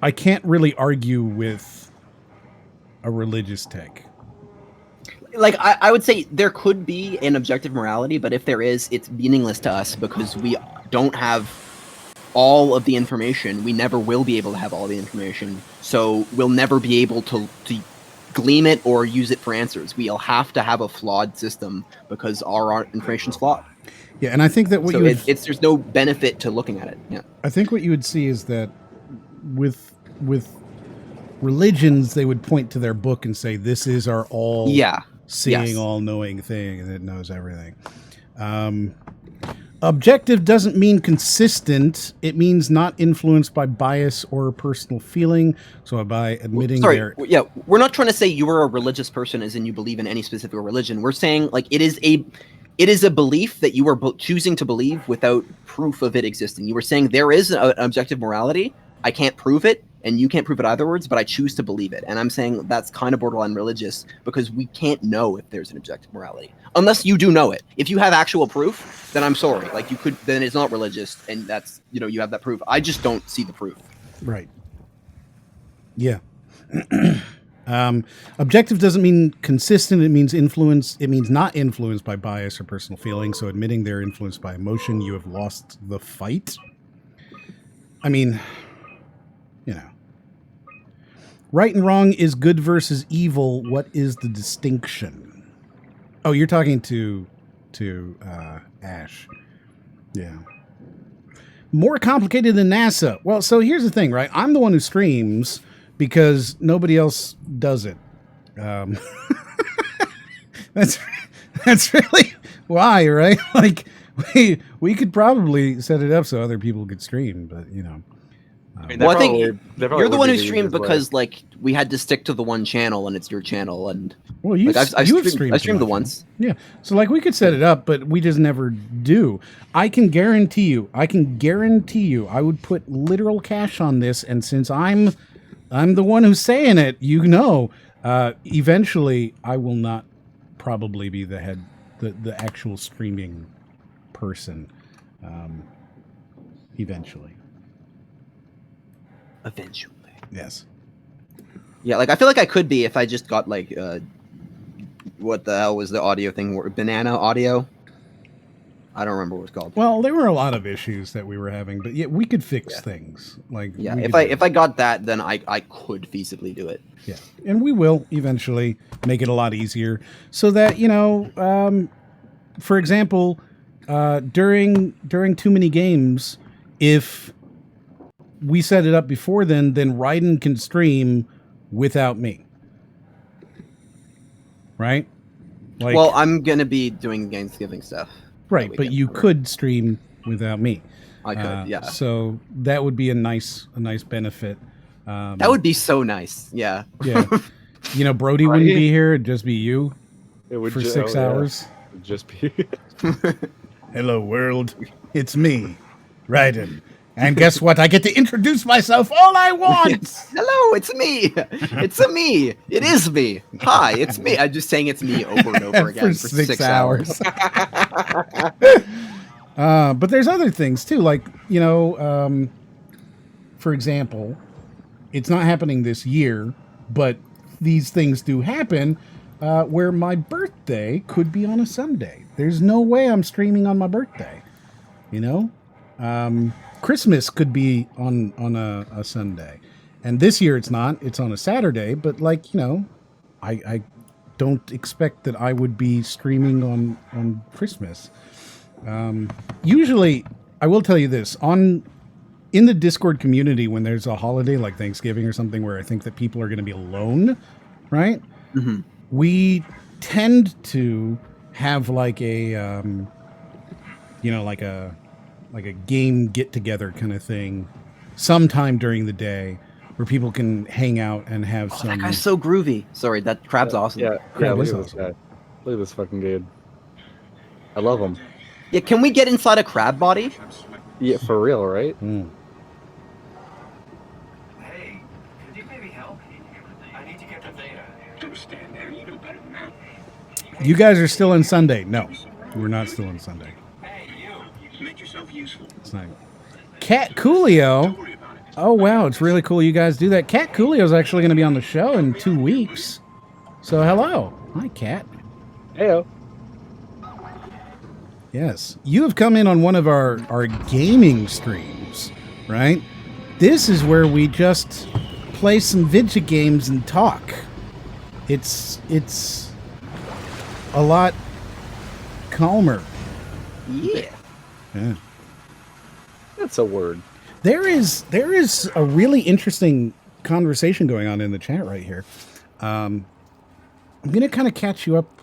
I can't really argue with a religious take. Like, I would say there could be an objective morality, but if there is, it's meaningless to us because we don't have all of the information. We never will be able to have all the information. So we'll never be able to glean it or use it for answers. We'll have to have a flawed system because our information's flawed. Yeah, and I think that there's no benefit to looking at it. Yeah. I think what you would see is that with religions, they would point to their book and say, "This is our all seeing, Yes. all knowing thing, and it knows everything." Objective doesn't mean consistent. It means not influenced by bias or personal feeling. So by admitting we're not trying to say you are a religious person as in you believe in any specific religion. We're saying like it is a belief that you are choosing to believe without proof of it existing. You were saying there is an objective morality. I can't prove it, and you can't prove it either words, but I choose to believe it. And I'm saying that's kind of borderline religious because we can't know if there's an objective morality unless you do know it. If you have actual proof, then I'm sorry. Like then it's not religious, and that's you have that proof. I just don't see the proof. Right. Yeah. Objective doesn't mean consistent. It means influence. It means not influenced by bias or personal feeling. So admitting they're influenced by emotion, you have lost the fight. I mean, right and wrong is good versus evil. What is the distinction? Oh, you're talking to Ash. Yeah. More complicated than NASA. Well, so here's the thing, right? I'm the one who streams because nobody else does it. That's really why, right? Like we could probably set it up so other people could stream, but I think you're the one who streamed because like we had to stick to the one channel, and it's your channel. And well, I've streamed the once. Yeah, so like we could set it up, but we just never do. I can guarantee you, I would put literal cash on this, and since I'm the one who's saying it, eventually I will not probably be the head, the actual streaming person. Eventually. Yes. Yeah, like I feel like I could be if I just got like what the hell was the audio thing? Banana audio? I don't remember what it's called. Well, there were a lot of issues that we were having, but yeah, we could fix things. Like if I got that, then I could feasibly do it. Yeah, and we will eventually make it a lot easier so that for example, during too many games, if we set it up before then Raiden can stream without me. Right? Like, well, I'm going to be doing Thanksgiving stuff. Right, but you could stream without me. I could, yeah. So that would be a nice benefit. That would be so nice. Yeah. Yeah. Brody wouldn't be here. It'd just be you for 6 hours. It'd just be Hello, world. It's me, Raiden. And guess what? I get to introduce myself all I want. Hello, it's me. It's a me. It is me. Hi, it's me. I'm just saying it's me over and over again for 6 hours. But there's other things too, like for example, it's not happening this year, but these things do happen where my birthday could be on a Sunday. There's no way I'm streaming on my birthday. Christmas could be on a Sunday, and this year it's not. It's on a Saturday, but I don't expect that I would be streaming on Christmas. Usually, I will tell you this, in the Discord community, when there's a holiday like Thanksgiving or something where I think that people are going to be alone, right? Mm-hmm. We tend to have like a like a game get together kind of thing sometime during the day where people can hang out and have some. That guy's so groovy. Sorry, that crab's awesome. Crab look is at this awesome. guy. Look at this fucking dude. I love him. Yeah, can we get inside a crab body? Yeah, for real, right? Mm. Hey, could you maybe help? I need to get the data. Don't stand there. You know better than that. You guys are still on Sunday. No, we're not still on Sunday. Hey, you. Make yourself useful. It's not. Cat Coolio. Oh, wow. It's really cool you guys do that. Cat Coolio is actually going to be on the show in 2 weeks. So, hello. Hi, Cat. Heyo. Yes. You have come in on one of our gaming streams, right? This is where we just play some video games and talk. It's a lot calmer. Yeah. Yeah. That's a word. There is a really interesting conversation going on in the chat right here. I'm going to kind of catch you up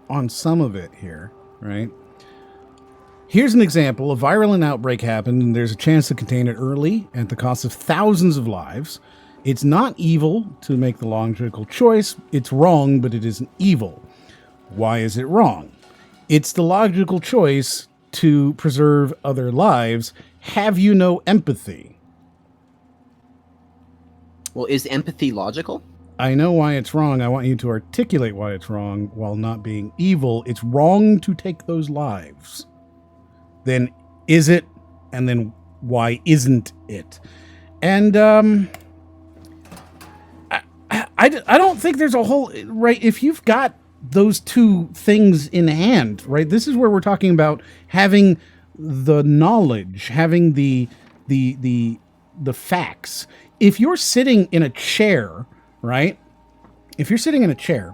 on some of it here, right? Here's an example. A viral outbreak happened, and there's a chance to contain it early at the cost of thousands of lives. It's not evil to make the logical choice. It's wrong, but it isn't evil. Why is it wrong? It's the logical choice to preserve other lives. Have you no empathy? Well, is empathy logical? I know why it's wrong. I want you to articulate why it's wrong while not being evil. It's wrong to take those lives. Then is it? And then why isn't it? And I don't think there's a whole, right? If you've got those two things in hand, right? This is where we're talking about having the knowledge, having the facts. If you're sitting in a chair, right? If you're sitting in a chair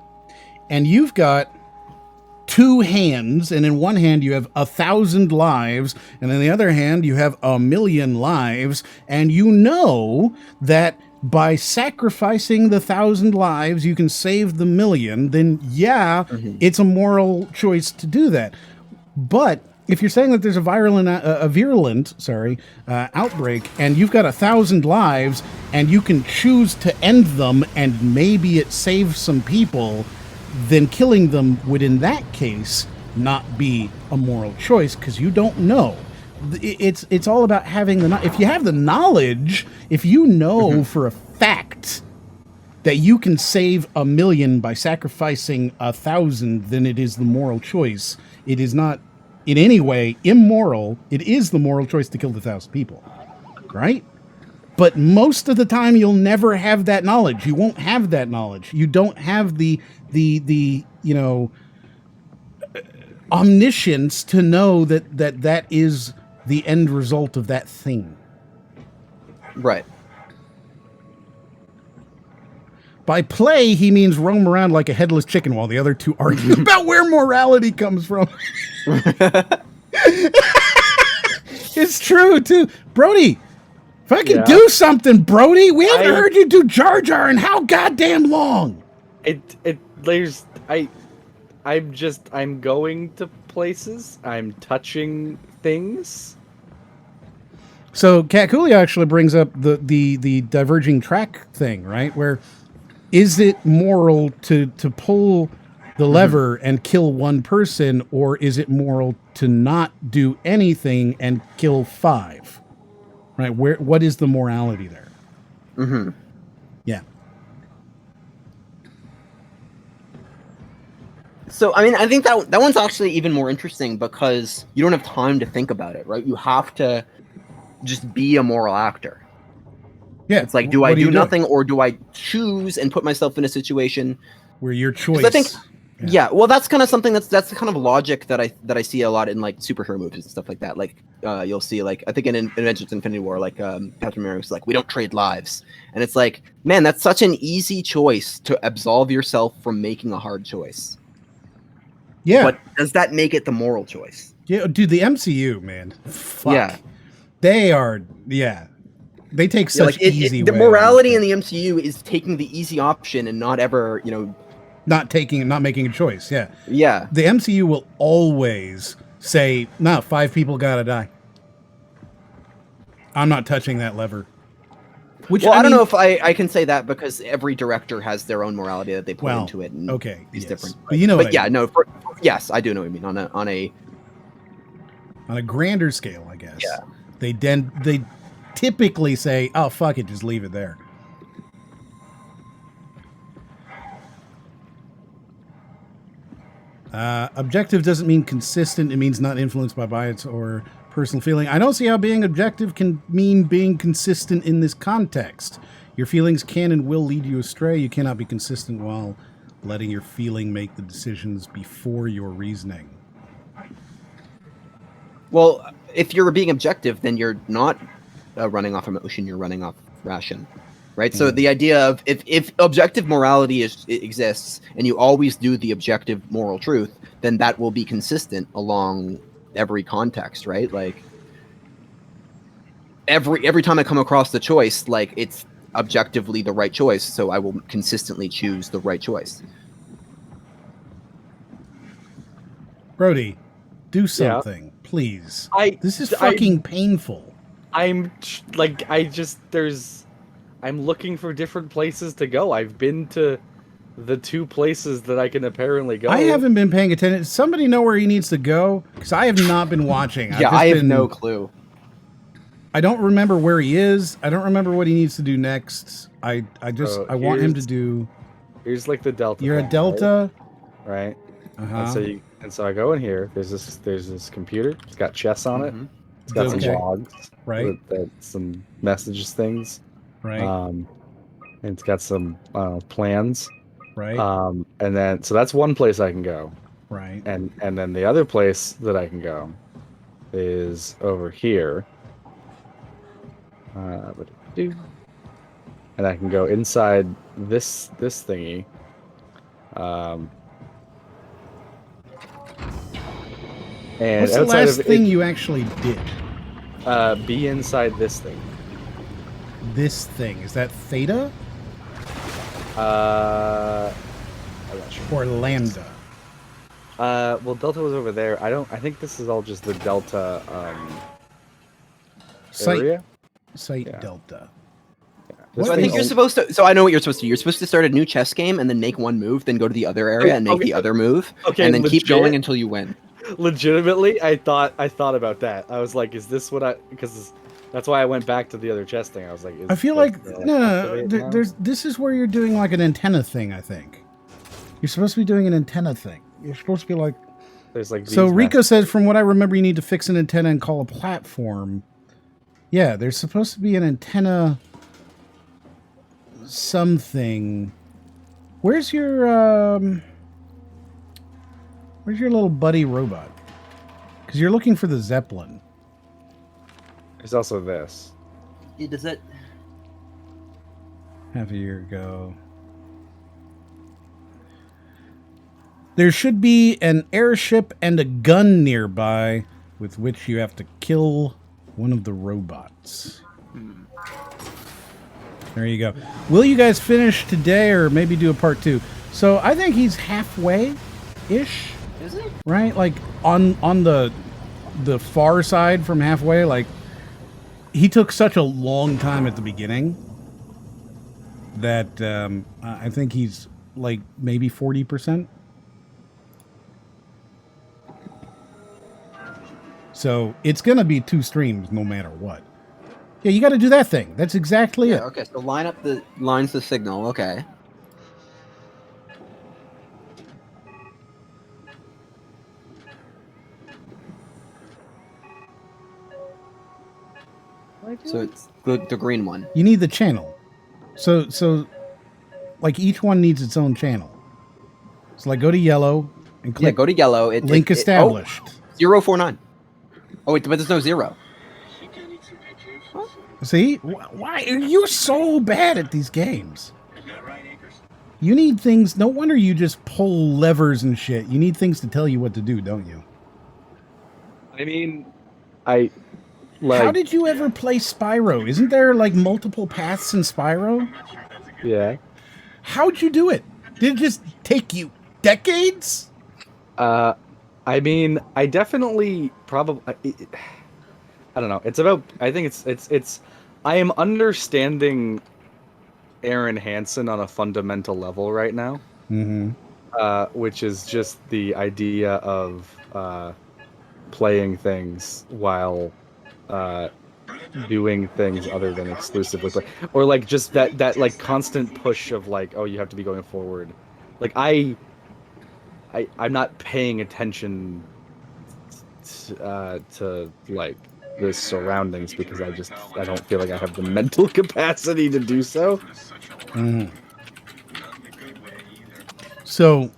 and you've got two hands, and in one hand you have 1,000 lives, and in the other hand you have 1,000,000 lives, and you know that by sacrificing the 1,000 lives you can save the 1,000,000, then yeah, it's a moral choice to do that. But if you're saying that there's a virulent outbreak, and you've got 1,000 lives, and you can choose to end them, and maybe it saves some people, then killing them would, in that case, not be a moral choice because you don't know. It's all about having if you have the knowledge, if you know for a fact that you can save 1,000,000 by sacrificing 1,000, then it is the moral choice. It is not in any way immoral. It is the moral choice to kill the 1,000 people, right? But most of the time, you'll never have that knowledge. You won't have that knowledge. You don't have the omniscience to know that is the end result of that thing. Right. By play, he means roam around like a headless chicken while the other two argue about where morality comes from. It's true, too. Brody, if I can do something, Brody, we haven't heard you do Jar Jar in how goddamn long? I'm going to places. I'm touching things. So Cat Coolio actually brings up the diverging track thing, right? Where is it moral to pull the lever and kill one person, or is it moral to not do anything and kill 5? Right? What is the morality there? Mm-hmm. Yeah. So, I mean, I think that one's actually even more interesting because you don't have time to think about it, right? You have to just be a moral actor. Yeah. It's like, do I do nothing, or do I choose and put myself in a situation where your choice? I think, yeah. Well, that's kind of something that's the kind of logic that I see a lot in like superhero movies and stuff like that. Like, you'll see, like, I think in Avengers: Infinity War, like Captain America's like, we don't trade lives, and it's like, man, that's such an easy choice to absolve yourself from making a hard choice. Yeah. But does that make it the moral choice? Yeah, dude, the MCU, man. Fuck. Yeah. They are, they take such easy the way. morality in the MCU is taking the easy option and not ever, not making a choice. Yeah. Yeah. The MCU will always say, no, 5 people gotta die. I'm not touching that lever. Which, well, I don't know if I can say that because every director has their own morality that they put into it. And it's different. But you know what I mean. Yes, I do know what you mean. On a grander scale, I guess. Yeah. They typically say, oh, fuck it, just leave it there. Objective doesn't mean consistent. It means not influenced by bias or personal feeling. I don't see how being objective can mean being consistent in this context. Your feelings can and will lead you astray. You cannot be consistent while letting your feeling make the decisions before your reasoning. Well, if you're being objective, then you're not running off emotion. You're running off ration, right? So the idea of if objective morality exists and you always do the objective moral truth, then that will be consistent along every context, right? Like, every time I come across the choice, like it's objectively the right choice, so I will consistently choose the right choice. Brody, do something, please. This is I- fucking painful. I'm looking for different places to go. I've been to the 2 places that I can apparently go. I haven't been paying attention. Does somebody know where he needs to go? Because I have not been watching. Yeah, I have no clue. I don't remember where he is. I don't remember what he needs to do next. I want him to do. Here's like the Delta. You're thing, a Delta, right? Uh-huh. And so I go in here. There's this computer. It's got chess on it. It's got some Okay. logs, Right. some messages things, Right. And it's got some plans, right. And then so that's one place I can go, right. And then the other place that I can go is over here. And I can go inside this thingy. And What's the last thing you actually did? Be inside this thing. This thing, is that Theta I'm not sure. or Lambda? Well, Delta was over there. I think this is all just the Delta area. Site Delta. So I think you're supposed to. So I know what you're supposed to do. You're supposed to start a new chess game and then make one move, then go to the other area and make the other move, and then keep going until you win. Legitimately, I thought about that. I was like, "Is this what I?" Because that's why I went back to the other chess thing. I was like, I feel like no. This is where you're doing like an antenna thing. I think you're supposed to be doing an antenna thing. You're supposed to be like. There's like. So Rico said, from what I remember, you need to fix an antenna and call a platform. Yeah, there's supposed to be an antenna. Something. Where's your little buddy robot? Because you're looking for the Zeppelin. There's also this. Does it? Half a year ago. There should be an airship and a gun nearby with which you have to kill one of the robots. There you go. Will you guys finish today or maybe do a part 2? So I think he's halfway-ish. Is it? Right? Like on the far side from halfway. Like he took such a long time at the beginning that I think he's like maybe 40%. So it's going to be 2 streams no matter what. Yeah, you got to do that thing. That's exactly it. Okay, so line up the lines the signal. Okay. So it's the green one. You need the channel. So like each one needs its own channel. So like go to yellow and click. Yeah, go to yellow. Link established. 049. Oh wait, but there's no 0. See? Why are you so bad at these games? You need things. No wonder you just pull levers and shit. You need things to tell you what to do, don't you? I mean, How did you ever play Spyro? Isn't there like multiple paths in Spyro? Yeah. How'd you do it? Did it just take you decades? I mean, I definitely probably. I don't know. It's about. I think it's. I am understanding Aaron Hansen on a fundamental level right now. Mm-hmm. Which is just the idea of playing things while doing things other than exclusively play, or like just that like constant push of like, oh, you have to be going forward. Like I'm not paying attention to like the surroundings because I don't feel like I have the mental capacity to do so. Mm. So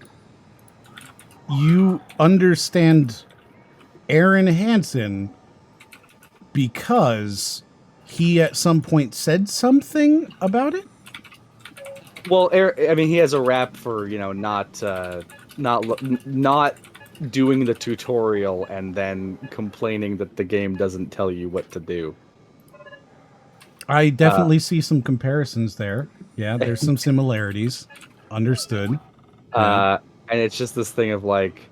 you understand Aaron Hansen because he at some point said something about it? Well, I mean, he has a rap for, not doing the tutorial and then complaining that the game doesn't tell you what to do. I definitely see some comparisons there. Yeah, there's some similarities. Understood. And it's just this thing of like,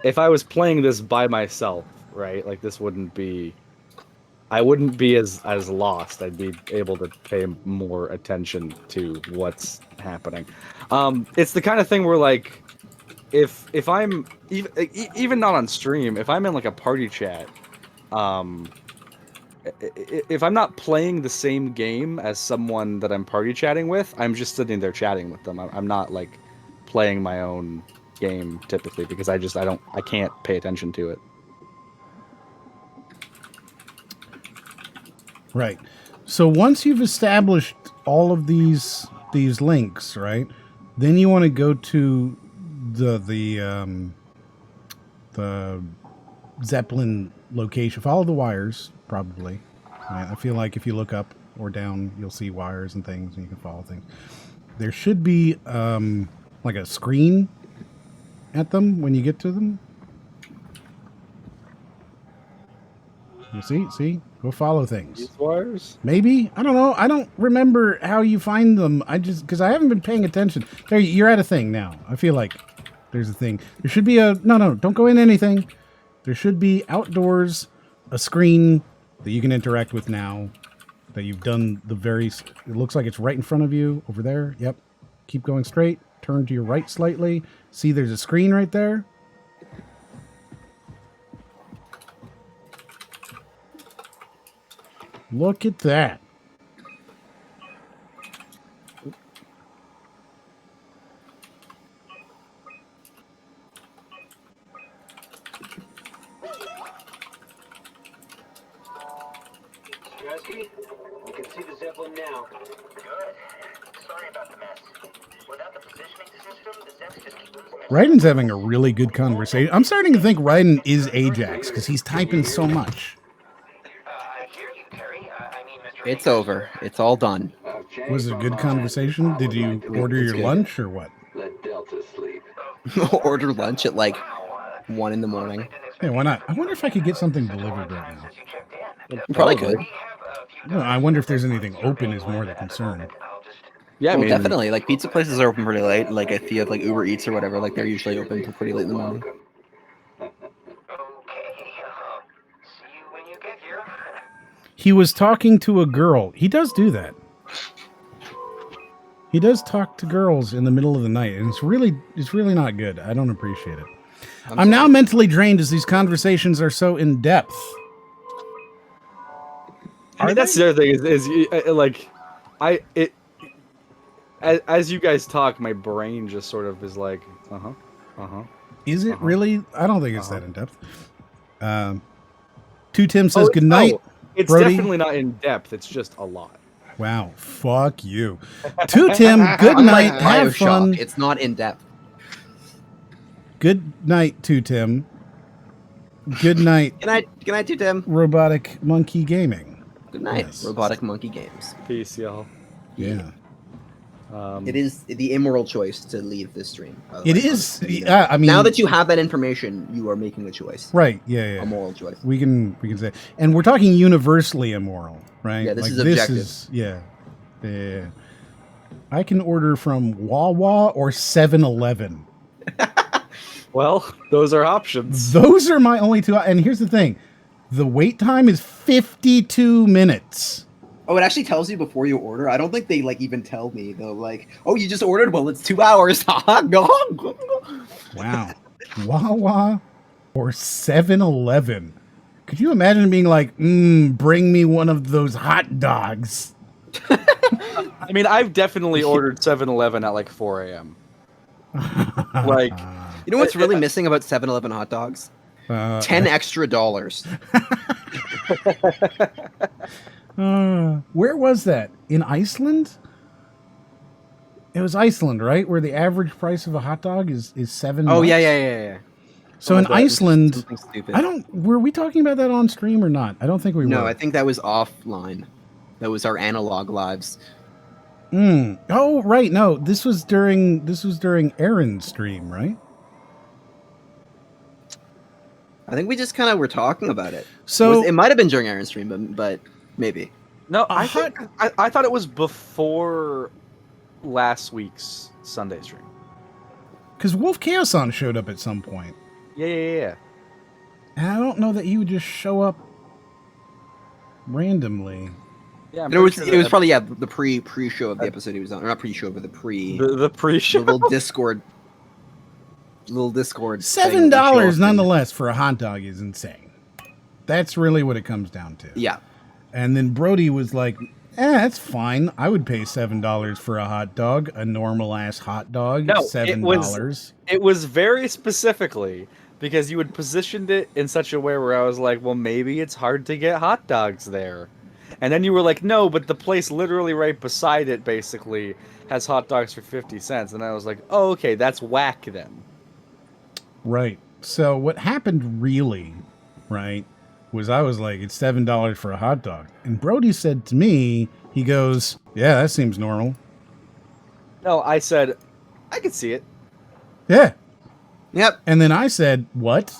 if I was playing this by myself, right? Like this wouldn't be. I wouldn't be as lost. I'd be able to pay more attention to what's happening. It's the kind of thing where like, if I'm even not on stream, if I'm in like a party chat, if I'm not playing the same game as someone that I'm party chatting with, I'm just sitting there chatting with them. I'm not like playing my own game typically because I can't pay attention to it. Right. So once you've established all of these links, right, then you want to go to the Zeppelin location. Follow the wires, probably. Right? I feel like if you look up or down, you'll see wires and things, and you can follow things. There should be like a screen at them when you get to them. You see? Go follow things. These wires? Maybe? I don't know. I don't remember how you find them. Because I haven't been paying attention. There, you're at a thing now. I feel like there's a thing. There should be a... No, don't go in anything. There should be outdoors a screen that you can interact with now. That you've done the very... It looks like it's right in front of you. Over there. Yep. Keep going straight. Turn to your right slightly. See, there's a screen right there. Look at that. Drewski, you can see the Zeppelin now. Good. Sorry about the mess. Without the positioning system, the Zeps just keep losing. Raiden's having a really good conversation. I'm starting to think Raiden is Ajax because he's typing so much. It's over. It's all done. Was it a good conversation? Did you order your lunch or what? Let Delta sleep. Order lunch at like 1 in the morning. Hey, why not? I wonder if I could get something delivered right now. You probably could. No, I wonder if there's anything open is more the concern. Yeah, well, definitely. Like pizza places are open pretty late. Like if you have like Uber Eats or whatever, like they're usually open until pretty late in the morning. He was talking to a girl. He does do that. He does talk to girls in the middle of the night, and it's really not good. I don't appreciate it. I'm now mentally drained as these conversations are so in depth. I mean, that's the other thing is like, as you guys talk, my brain just sort of is like, Is it really? I don't think it's that in depth. Two Tim says good night. It's Brody. definitely not in depth. It's just a lot. Wow, fuck you. Two Tim, good night. Like Have fun. It's not in depth. Good night, Two Tim. Good night. Good night, Two Tim. Robotic Monkey Gaming. Good night, Yes. Robotic Monkey Games. Peace, y'all. Yeah. It is the immoral choice to leave this stream. It is. I mean, now that you have that information, you are making a choice. Right. Yeah. A moral choice. We can say, and we're talking universally immoral, right? Yeah, this is objective. Yeah. I can order from Wawa or 7-Eleven. Well, those are options. Those are my only two. And here's the thing: the wait time is 52 minutes. Oh, it actually tells you before you order. I don't think they like even tell me though. Like, oh, you just ordered. Well, it's 2 hours. Wow. Wawa or 7-Eleven. Could you imagine being like, bring me one of those hot dogs? I mean, I've definitely ordered 7-Eleven at like 4 a.m. Like, you know what's really missing about 7-Eleven hot dogs? $10 extra. Where was that? In Iceland? It was Iceland, right? Where the average price of a hot dog is $7. Oh, yeah. So in Iceland, stupid. Were we talking about that on stream or not? I don't think we were. No, I think that was offline. That was our analog lives. Oh, right. No, this was during Aaron's stream, right? I think we just kind of were talking about it. So it might have been during Aaron's stream, but maybe. No, I thought it was before last week's Sunday stream. Because Wolf Chaoson showed up at some point. Yeah. And I don't know that he would just show up randomly. Yeah, it was probably the pre-show of the episode he was on, or not pre-show, but the pre-show little Discord $7 nonetheless for a hot dog is insane. That's really what it comes down to. Yeah. And then Brody was like, that's fine. I would pay $7 for a hot dog, a normal ass hot dog. No, $7. It was very specifically because you had positioned it in such a way where I was like, well, maybe it's hard to get hot dogs there. And then you were like, no, but the place literally right beside it basically has hot dogs for 50 cents. And I was like, oh, okay, that's whack then. Right. So what happened really, right, was I was like, it's $7 for a hot dog. And Brody said to me, he goes, yeah, that seems normal. No, I said, I could see it. Yeah. Yep. And then I said, what?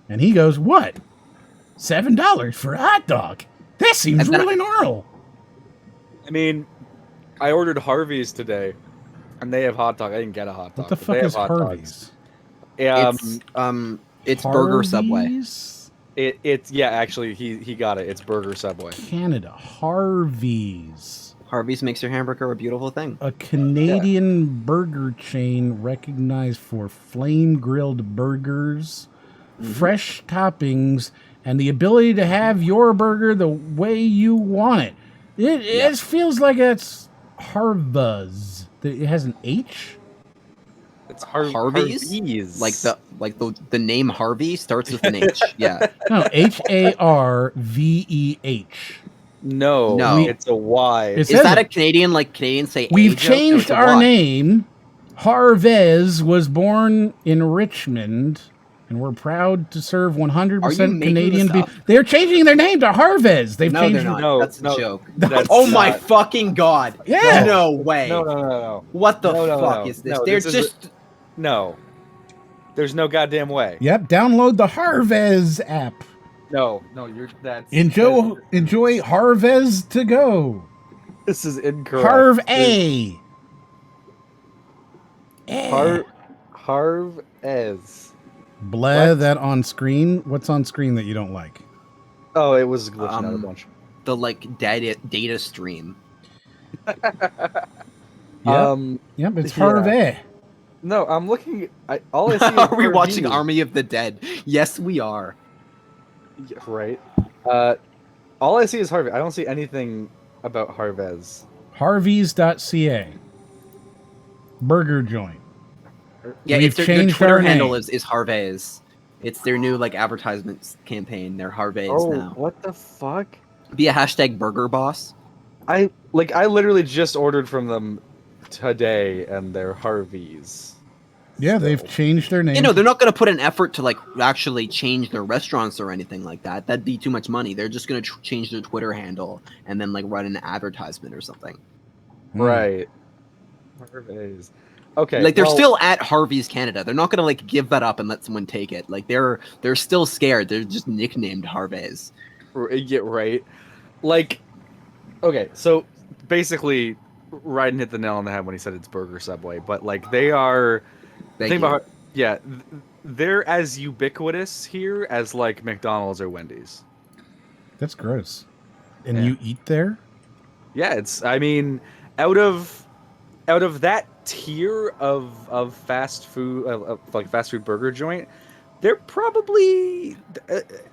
And he goes, what? $7 for a hot dog? That seems really normal. I mean, I ordered Harvey's today, and they have hot dog. I didn't get a hot dog. What the fuck is Harvey's? It's Burger Subway. It's actually he got it. It's Burger Subway. Canada, Harvey's. Harvey's makes your hamburger a beautiful thing. A Canadian burger chain recognized for flame-grilled burgers, fresh toppings, and the ability to have your burger the way you want it. It feels like it's Harvey's. It has an H. It's Harvey's. Like the name Harvey starts with an H. Yeah. No, Harveh. No, it's a Y. It Is says that it. a Canadian, like Canadians say? We've A joke? No, changed it's a our Y. name. Harvez was born in Richmond, and we're proud to serve 100% Canadian people. They're changing their name to Harvez. They've No, changed they're not. That's a joke. Oh my fucking god! Yeah. No way. No. What the fuck is this? No, They're this just no. There's no goddamn way. Yep, download the Harvez app. No, that's Enjoy Harvez to go. This is incorrect. Harvez. Blah, that on screen. What's on screen that you don't like? Oh, it was glitching out a bunch. the like data stream. Yep, it's Harvey. No, I'm looking. All I see. Are we watching Army of the Dead? Yes, we are. Yeah, right. All I see is Harvey. I don't see anything about Harvez. Harveys.ca. Burger joint. Yeah, We've it's their changed Twitter our handle name. is Harvey's. It's their new like advertisement campaign. They're Harvey's Oh, now. what the fuck? Be a hashtag Burger Boss. I literally just ordered from them today, and they're Harvey's. Yeah, they've changed their name. You know, they're not going to put an effort to like actually change their restaurants or anything like that. That'd be too much money. They're just going to change their Twitter handle and then like run an advertisement or something. Right. Harvey's. Okay. Like they're still at Harvey's Canada. They're not going to like give that up and let someone take it. Like they're still scared. They're just nicknamed Harvey's. Yeah, right. Like, okay, so basically, Ryden hit the nail on the head when he said it's Burger Subway, but like they are. They're as ubiquitous here as like McDonald's or Wendy's. That's gross. And you eat there? Yeah, it's. I mean, out of that tier of fast food, like fast food burger joint, they're probably.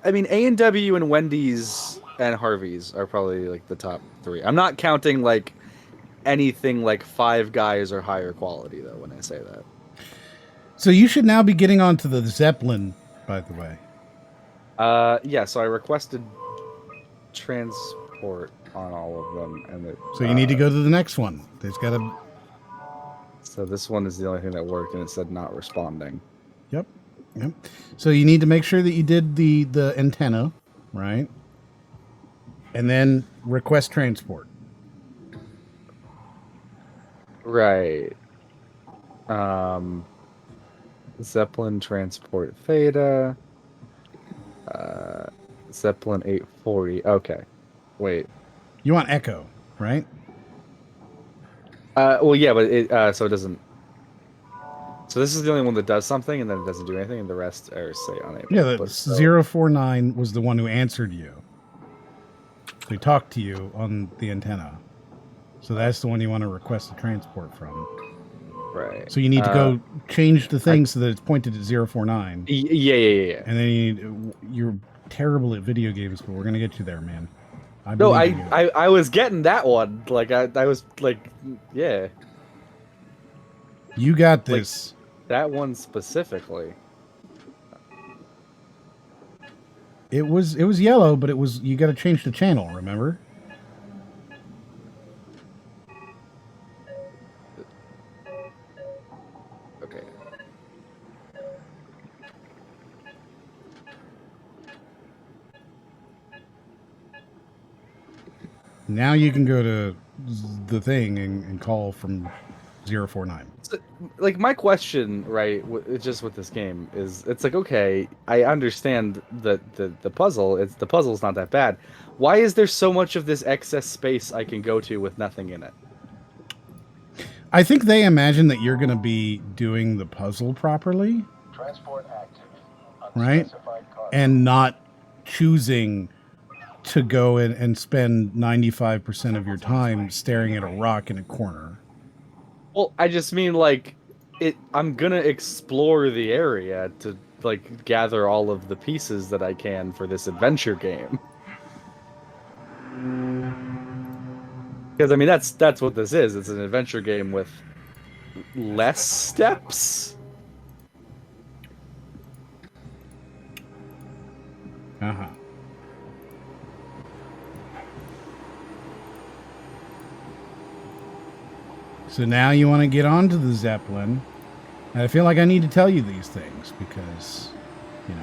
I mean, A&W and Wendy's and Harvey's are probably like the top three. I'm not counting like anything like Five Guys or higher quality though when I say that. So you should now be getting onto the Zeppelin, by the way. Yeah, so I requested transport on all of them, and So you need to go to the next one. There's got to. So this one is the only thing that worked, and it said not responding. Yep. So you need to make sure that you did the antenna, right? And then request transport. Right. Zeppelin transport theta. Zeppelin 840. Okay. Wait. You want Echo, right? Well, yeah, but it so it doesn't. So this is the only one that does something, and then it doesn't do anything, and the rest are say unable. Yeah, the but, 049 was the one who answered you. So he talked to you on the antenna. So that's the one you want to request a transport from. Right. So you need to go change the thing so that it's pointed at 049. Yeah. And then you're terrible at video games, but we're gonna get you there, man. I was getting that one. Like I was like, yeah. You got this. Like, that one specifically. It was yellow, but you got to change the channel. Remember? Okay. Now you can go to the thing and call from 049. So, like my question, right, just with this game is, it's like, okay, I understand the puzzle. The puzzle's not that bad. Why is there so much of this excess space I can go to with nothing in it? I think they imagine that you're going to be doing the puzzle properly, Transport active. right? And not choosing to go in and spend 95% of your time staring at a rock in a corner. Well, I just mean like I'm gonna explore the area to like gather all of the pieces that I can for this adventure game. Because I mean that's what this is. It's an adventure game with less steps. Uh-huh. So now you want to get onto the Zeppelin. And I feel like I need to tell you these things because, you know.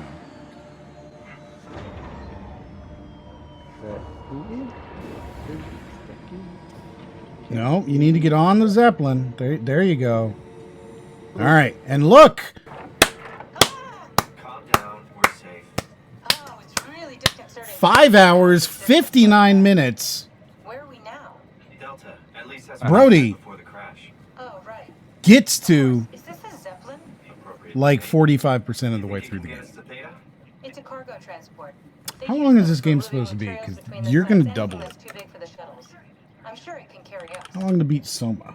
No, you need to get on the Zeppelin. There you go. All right. And look! Calm down. We're safe. Oh, it's really disconcerting. 5 hours, 59 minutes. Where are we now? Delta, at least that's Brody before the crash. Oh, right. gets to Is this a Zeppelin? like 45% of the way through the game. It's a cargo transport. They How use long is those this for game moving supposed to be? materials Because between the you're going to sites, double anything it. that's too big for the shuttles. I'm sure it can carry us. How long to beat Soma?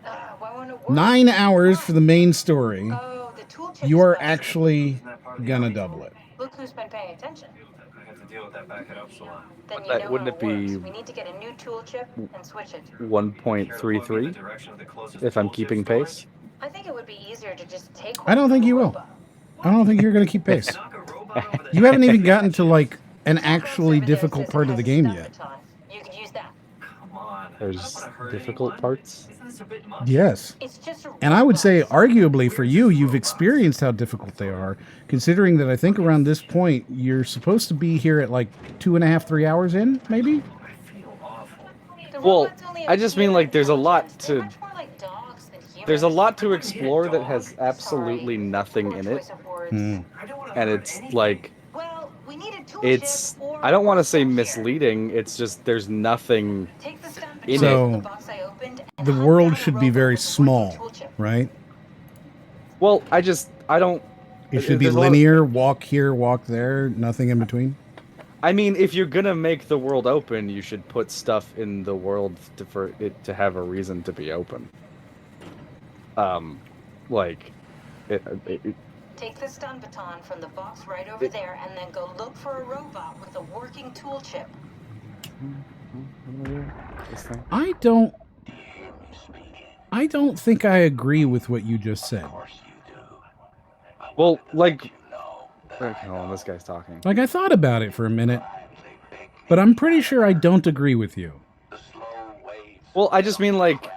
Why won't it work? 9 hours for the main story. Oh, the tool chip You is are busted. actually gonna double it. Look who's been paying attention. I have to deal with that back at Upsilon. Then you But know wouldn't how it it be works. We need to get a new tool chip and switch it. 1.33 if I'm keeping pace? I think it would be easier to just take one I don't from think the you will. robot. I don't think you're gonna keep pace. You haven't even gotten to like an actually difficult part of the game yet. You could use that. There's difficult parts. Yes. It's just a And I would say, arguably for you, you've experienced how difficult they are, considering that I think around this point, you're supposed to be here at like 2.5, 3 hours in, maybe? Well, I just mean like there's a lot to explore that has absolutely nothing in it. Hmm. And it's like it's I don't want to say misleading, it's just there's nothing in it. So, the world should be very small, right? Well, I don't. It should be there's a lot of- linear, walk here, walk there, nothing in between. I mean, if you're gonna make the world open, you should put stuff in the world for it to have a reason to be open. Like, take the stun baton from the box right over there, and then go look for a robot with a working tool chip. I don't think I agree with what you just said. Well, like, okay, hold on, this guy's talking. Like, I thought about it for a minute, but I'm pretty sure I don't agree with you. Well, I just mean like,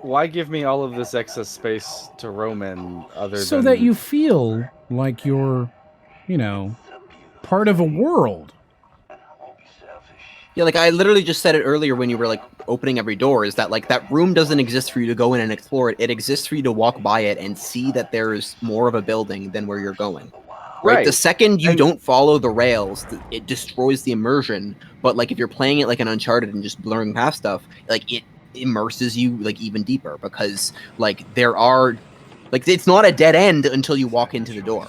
why give me all of this excess space to roam in other So than that you feel like you're, you know, part of a world. Yeah, like I literally just said it earlier when you were like opening every door, is that like that room doesn't exist for you to go in and explore it. It exists for you to walk by it and see that there is more of a building than where you're going. right? Right. The second you don't follow the rails, it destroys the immersion. But like if you're playing it like an Uncharted and just blurring past stuff, like it immerses you like even deeper because like there are like it's not a dead end until you walk into the door.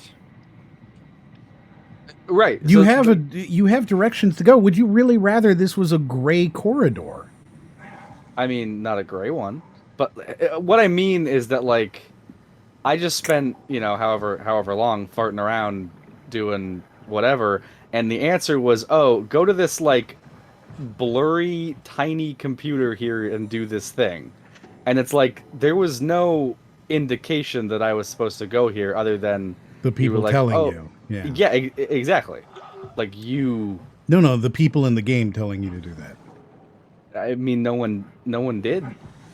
Right. You have directions to go. Would you really rather this was a gray corridor? I mean, not a gray one, but what I mean is that like I just spent, however long farting around doing whatever, and the answer was, "Oh, go to this like blurry tiny computer here and do this thing." And it's like there was no indication that I was supposed to go here other than The you were people like, telling "Oh, you. Yeah. yeah, exactly." Like you No, the people in the game telling you to do that. I mean, no one did.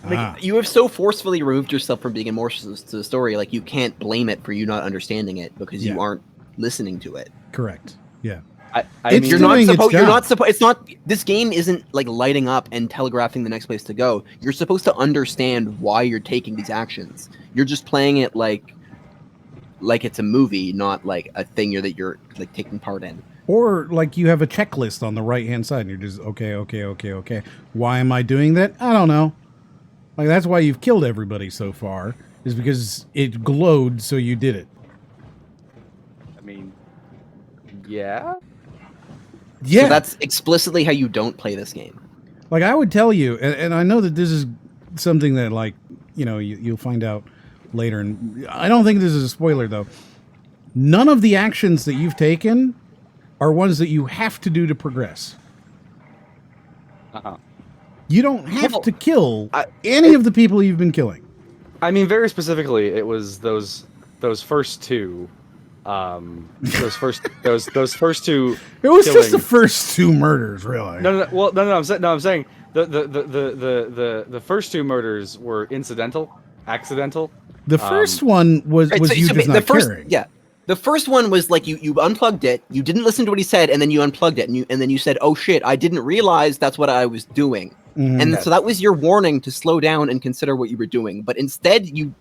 Like you have so forcefully removed yourself from being immersed to the story, like you can't blame it for you not understanding it because you aren't listening to it. Correct. Yeah. I mean, you're not supposed. You're not supposed. It's not. This game isn't like lighting up and telegraphing the next place to go. You're supposed to understand why you're taking these actions. You're just playing it like it's a movie, not like a thing that you're like taking part in. Or like you have a checklist on the right hand side and you're just okay. Why am I doing that? I don't know. Like that's why you've killed everybody so far, is because it glowed so you did it. I mean, yeah. Yeah. So that's explicitly how you don't play this game. Like I would tell you, and I know that this is something that like, you'll find out later, and I don't think this is a spoiler though. None of the actions that you've taken are ones that you have to do to progress. You don't have to kill any of the people you've been killing. I mean, very specifically, it was those first two. Those first two. It was just the first two murders, really. No. Well, no. I'm saying the first two murders were accidental. The first one was you just not caring. Yeah. The first one was like you unplugged it, you didn't listen to what he said, and then you unplugged it, and then you said, "Oh shit, I didn't realize that's what I was doing." Mm-hmm. And so that was your warning to slow down and consider what you were doing. But instead, you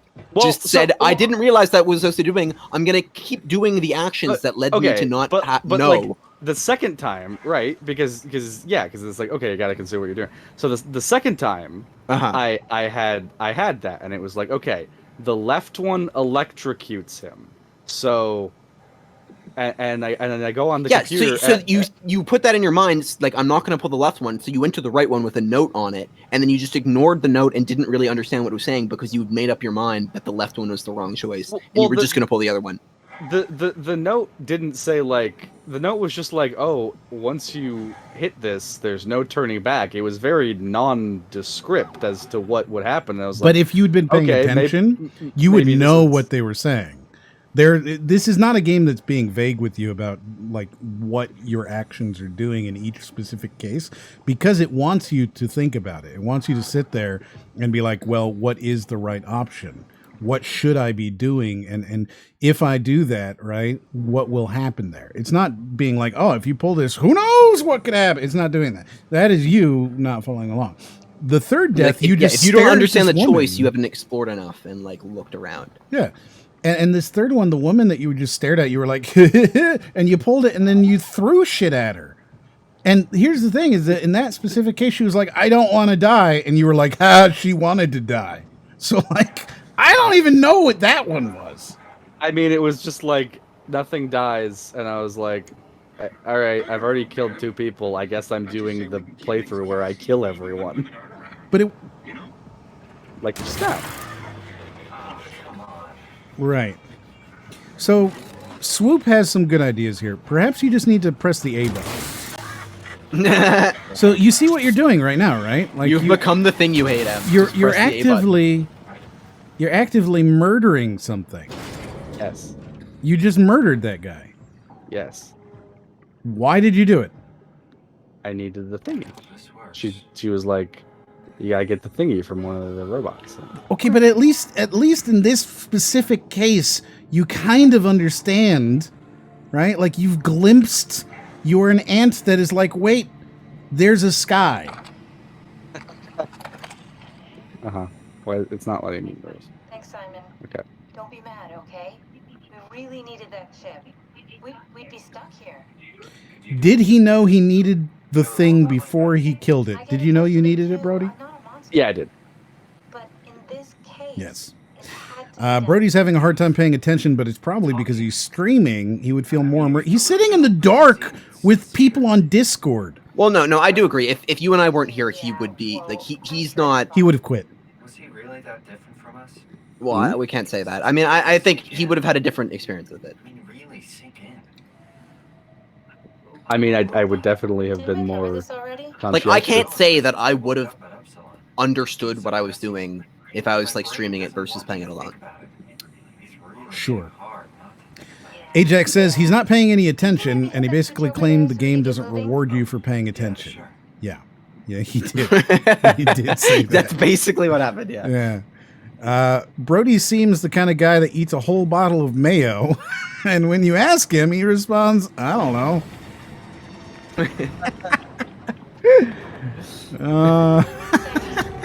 said, "I didn't realize that was supposed to be doing. I'm gonna keep doing the actions that led me to not know." Like, the second time, right? Because it's like, okay, you gotta consider what you're doing. So the second time, I had that, and it was like, okay, the left one electrocutes him. So, and I go on the computer. So you put that in your mind. It's like, I'm not going to pull the left one. So you went to the right one with a note on it, and then you just ignored the note and didn't really understand what it was saying because you made up your mind that the left one was the wrong choice, and you were just going to pull the other one. The note didn't say like. The note was just like, oh, once you hit this, there's no turning back. It was very nondescript as to what would happen. And I was like, but if you'd been paying attention, you would know what they were saying. This is not a game that's being vague with you about like what your actions are doing in each specific case, because it wants you to think about it. It wants you to sit there and be like, well, what is the right option? What should I be doing? And if I do that, right, what will happen there? It's not being like, oh, if you pull this, who knows what could happen? It's not doing that. That is you not following along. The third death, if you don't understand the choice, you haven't explored enough and like looked around. Yeah. And this third one, the woman that you just stared at, you were like, and you pulled it, and then you threw shit at her. And here's the thing, is that in that specific case, she was like, I don't want to die. And you were like, she wanted to die. So, like, I don't even know what that one was. I mean, it was just like, nothing dies. And I was like, all right, I've already killed 2 people. I guess I'm doing the playthrough where I kill everyone. But it... Like, just now. Right. So, Swoop has some good ideas here. Perhaps you just need to press the A button. So you see what you're doing right now, right? Like you've become the thing you hate, Em. You're actively murdering something. Yes. You just murdered that guy. Yes. Why did you do it? I needed the thingy. She was like, you gotta get the thingy from one of the robots. Okay, but at least in this specific case, you kind of understand, right? Like you've glimpsed, you're an ant that is like, wait, there's a sky. Well, it's not letting me move. Thanks, Simon. Okay. Don't be mad, okay? We really needed that chip. We'd be stuck here. Did he know he needed the thing before he killed it? Did you know you needed it, Brody? Yeah, I did. But in this case, Yes. it had to be done. Brody's having a hard time paying attention, but it's probably because he's streaming. He would feel more he's sitting in the dark with people on Discord. Well, no, I do agree. If you and I weren't here, he would be like he's not. He would have quit. Was he really that different from us? Well, we can't say that. I mean, I think he would have had a different experience with it. I mean, really sink in. I mean, I would definitely have been more Like, I can't say that I would have understood what I was doing if I was like streaming it versus playing it alone. Sure. Ajax says he's not paying any attention, and he basically claimed the game doesn't reward you for paying attention. Yeah, he did. He did say that. That's basically what happened. Yeah. Brody seems the kind of guy that eats a whole bottle of mayo, and when you ask him, he responds, "I don't know."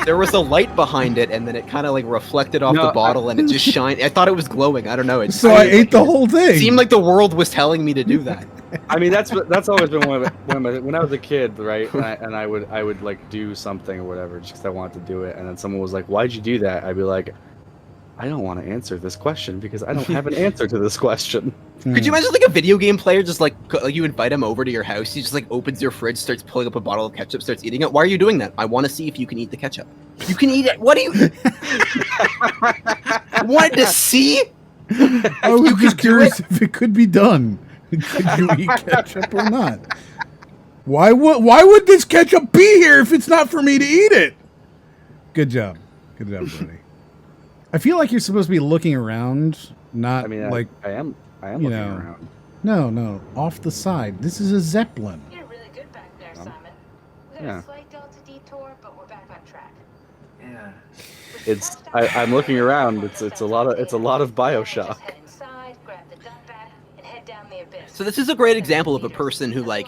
There was a light behind it, and then it kind of like reflected off the bottle, and it just shined. I thought it was glowing. I don't know. So I ate the whole thing. It seemed like the world was telling me to do that. I mean, that's always been one of my, when I was a kid, right? And I would like do something or whatever just because I wanted to do it, and then someone was like, "Why'd you do that?" I'd be like, "I don't want to answer this question because I don't have an answer to this question." Could you imagine like a video game player just like you invite him over to your house, he just like opens your fridge, starts pulling up a bottle of ketchup, starts eating it? Why are you doing that? I want to see if you can eat the ketchup. You can eat it. What do you want to see? I was just curious if it could be done. Could you eat ketchup or not? Why would this ketchup be here if it's not for me to eat it? Good job, Brody. I feel like you're supposed to be looking around, not I mean, like I am looking around. No, off the side. This is a Zeppelin. You're really good back there, Simon. We got Yeah. a slight delta detour, but we're back on track. Yeah. I'm looking around. It's a lot of BioShock. Head inside, grab the dump bag, and head down the abyss. So this is a great example of a person who like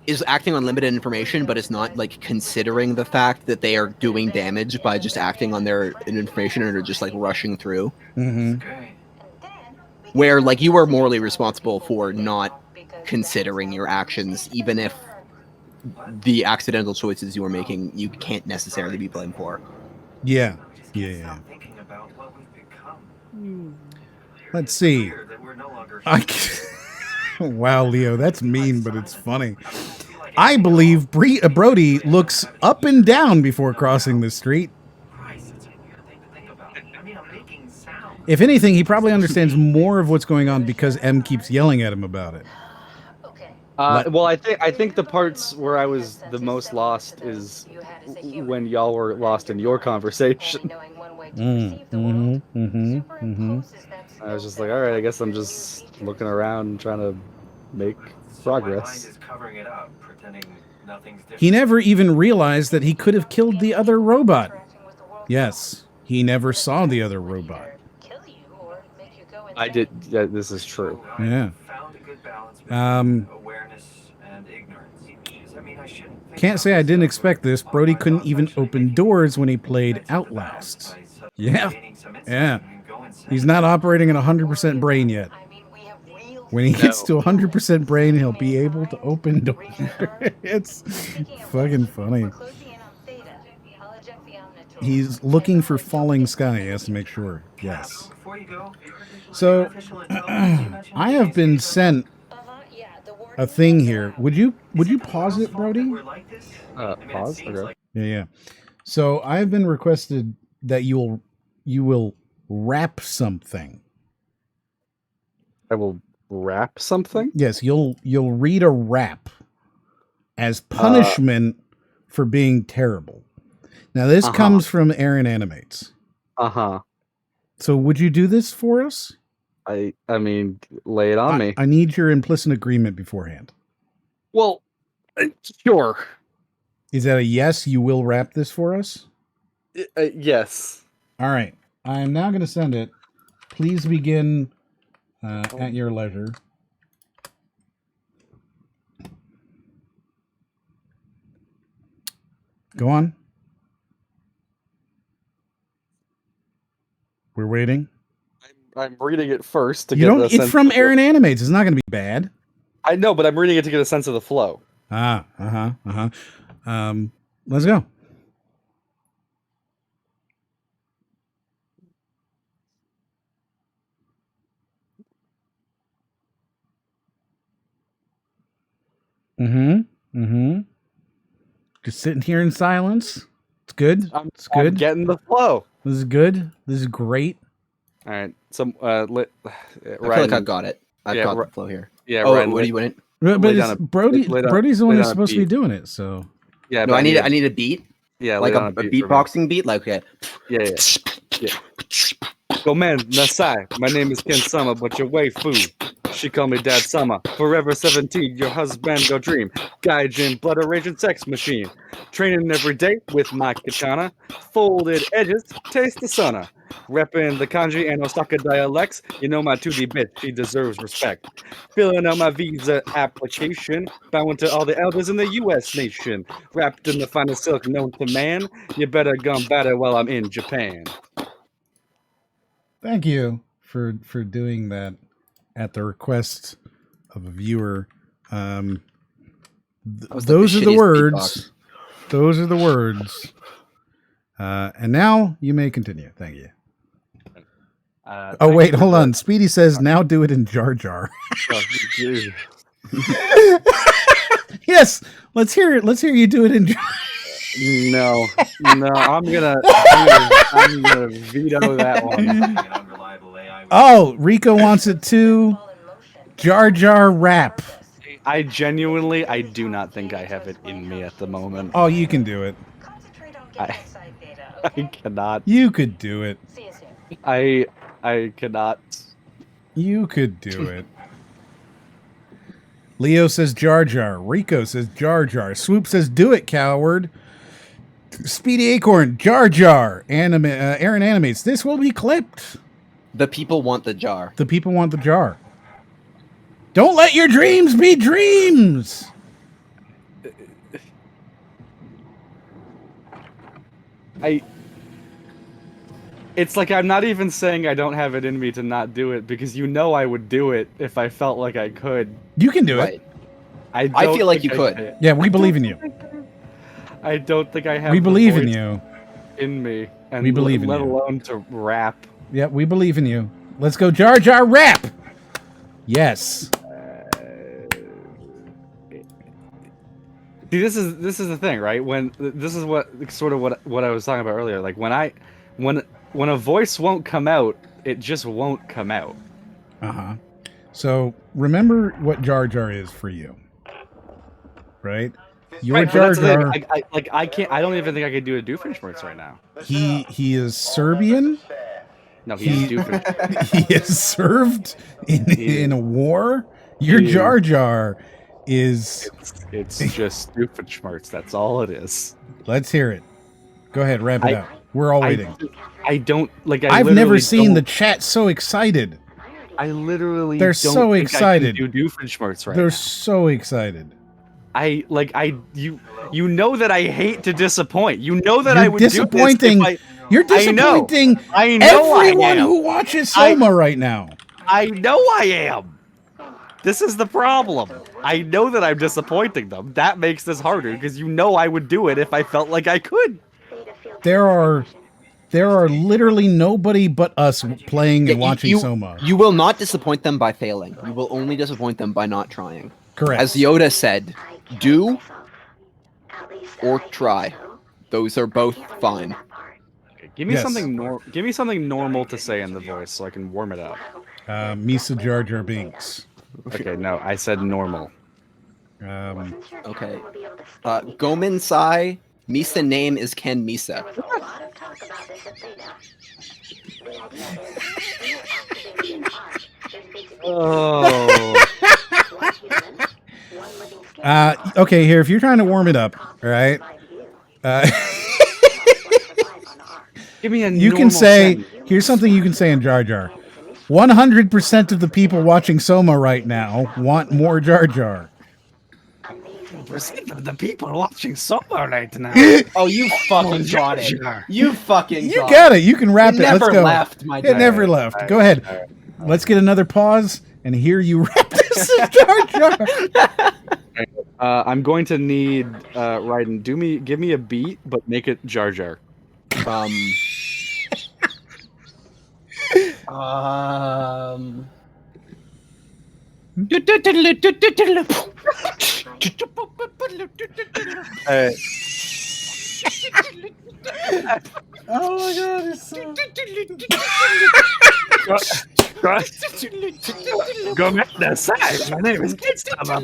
is acting on limited information, but is not like considering the fact that they are doing damage by just acting on their information and are just like rushing through. Mm-hmm. Where like you are morally responsible for not considering your actions, even if the accidental choices you are making you can't necessarily be blamed for. Yeah. Thinking about what we've become. Let's see. Wow, Leo, that's mean, but it's funny. I believe Brody looks up and down before crossing the street. If anything, he probably understands more of what's going on because M keeps yelling at him about it. Well, I think the parts where I was the most lost is when y'all were lost in your conversation. I was just like, all right, I guess I'm just looking around and trying to make progress. He never even realized that he could have killed the other robot. Yes, he never saw the other robot. I did. Yeah, this is true. Yeah. Can't say I didn't expect this. Brody couldn't even open doors when he played Outlast. Yeah. He's not operating at 100% brain yet. When he gets to 100% brain, he'll be able to open doors. It's fucking funny. He's looking for falling sky. He has to make sure. Yes. So, I have been sent a thing here. Would you pause it, Brody? Pause? Okay. Yeah. So, I've been requested that you will rap something. I will rap something? Yes, you'll read a rap as punishment for being terrible. Now this comes from Aaron Animates. So would you do this for us? I mean, lay it on me. I need your implicit agreement beforehand. Well, sure. Is that a yes? You will rap this for us? Yes. All right. I am now going to send it. Please begin at your leisure. Go on. We're waiting. I'm I'm reading it first to You get don't. the It's sense from of the- Aaron Animates. It's not going to be bad. I know, but I'm reading it to get a sense of the flow. Let's go. Just sitting here in silence. It's good. It's good. I'm getting the flow. This is good. This is great. All right. Some I feel like I've got it. I've got the flow here. Yeah. Oh, Ryan, what do you want it? But it's Brody. Brody's the one who's supposed to be doing it. So yeah. No, I need a beat. Yeah, like a beatboxing beat. Like yeah. Go man, Nasai. My name is Ken Summer, but your waifu. She call me Dad Summer. Forever 17, your husband go dream. Gaijin, blood raging sex machine. Training every day with my katana. Folded edges, taste the sauna. Repping the kanji and Osaka dialects. You know my 2D bitch, she deserves respect. Filling out my visa application. Bowing to all the elders in the U.S. nation. Wrapped in the finest silk known to man. You better gum batter while I'm in Japan. thank you for doing that at the request of a viewer. Those are the words. Those are the words. And now you may continue. Thank you. Oh wait, hold on. Speedy says now do it in Jar Jar. Yes, let's hear it. Let's hear you do it in Jar. No, I'm gonna veto that one. Oh, Rico wants it too. Jar Jar rap. I do not think I have it in me at the moment. Oh, you can do it. I cannot. You could do it. I cannot. You could do it. Leo says Jar Jar. Rico says Jar Jar. Swoop says do it, coward. Speedy Acorn, Jar Jar. Aaron Animates. This will be clipped. The people want the jar. The people want the jar. Don't let your dreams be dreams. It's like I'm not even saying I don't have it in me to not do it because you know I would do it if I felt like I could. You can do it. I feel like you could. Yeah, we believe in you. I don't think I have. We believe in you. In me, and we believe in let you. alone to rap. Yeah, we believe in you. Let's go, Jar Jar rap. Yes. See, this is the thing, right? When this is what I was talking about earlier. Like when a voice won't come out, it just won't come out. So remember what Jar Jar is for you, right? Your Right, Jar that's the thing. Jar. I can't. I don't even think I could do a Doofenshmirtz right now. He is Serbian. No, he's Doofenshmirtz. He is served in a war. Your Jar Jar is. It's just Doofenshmirtz. That's all it is. Let's hear it. Go ahead, wrap it up. We're all waiting. I don't like. I've never seen the chat so excited. I literally. They're don't so think excited. I can do Doofenshmirtz right They're now. so excited. You know that I hate to disappoint. You know that You're I would disappointing. do this if You're disappointing I know everyone I am. who watches Soma right now. I know I am. This is the problem. I know that I'm disappointing them. That makes this harder because you know I would do it if I felt like I could. There are literally nobody but us playing and watching Soma. You will not disappoint them by failing. You will only disappoint them by not trying. Correct. As Yoda said, do or try. Those are both fine. Give me Give me something normal to say in the voice so I can warm it up. Misa Jar Jar Binks. Okay, no, I said normal. Okay. Gomen Sai. Misa name is Ken Misa. Oh. Okay, here, if you're trying to warm it up, all right? Give me a You can normal say, sentence. here's something you can say in Jar Jar. 100% of the people watching Soma right now want more Jar Jar. 90% of the people watching Soma right now. Oh, you fucking got it. You fucking You got it. You can wrap it. Never Let's go. left, my It never dude. left. Go ahead. Let's get another pause and hear you rap this Jar Jar. I'm going to need Raiden. Give me a beat, but make it Jar Jar. Oh my god, it's so... Go back to the side. My name is Soma.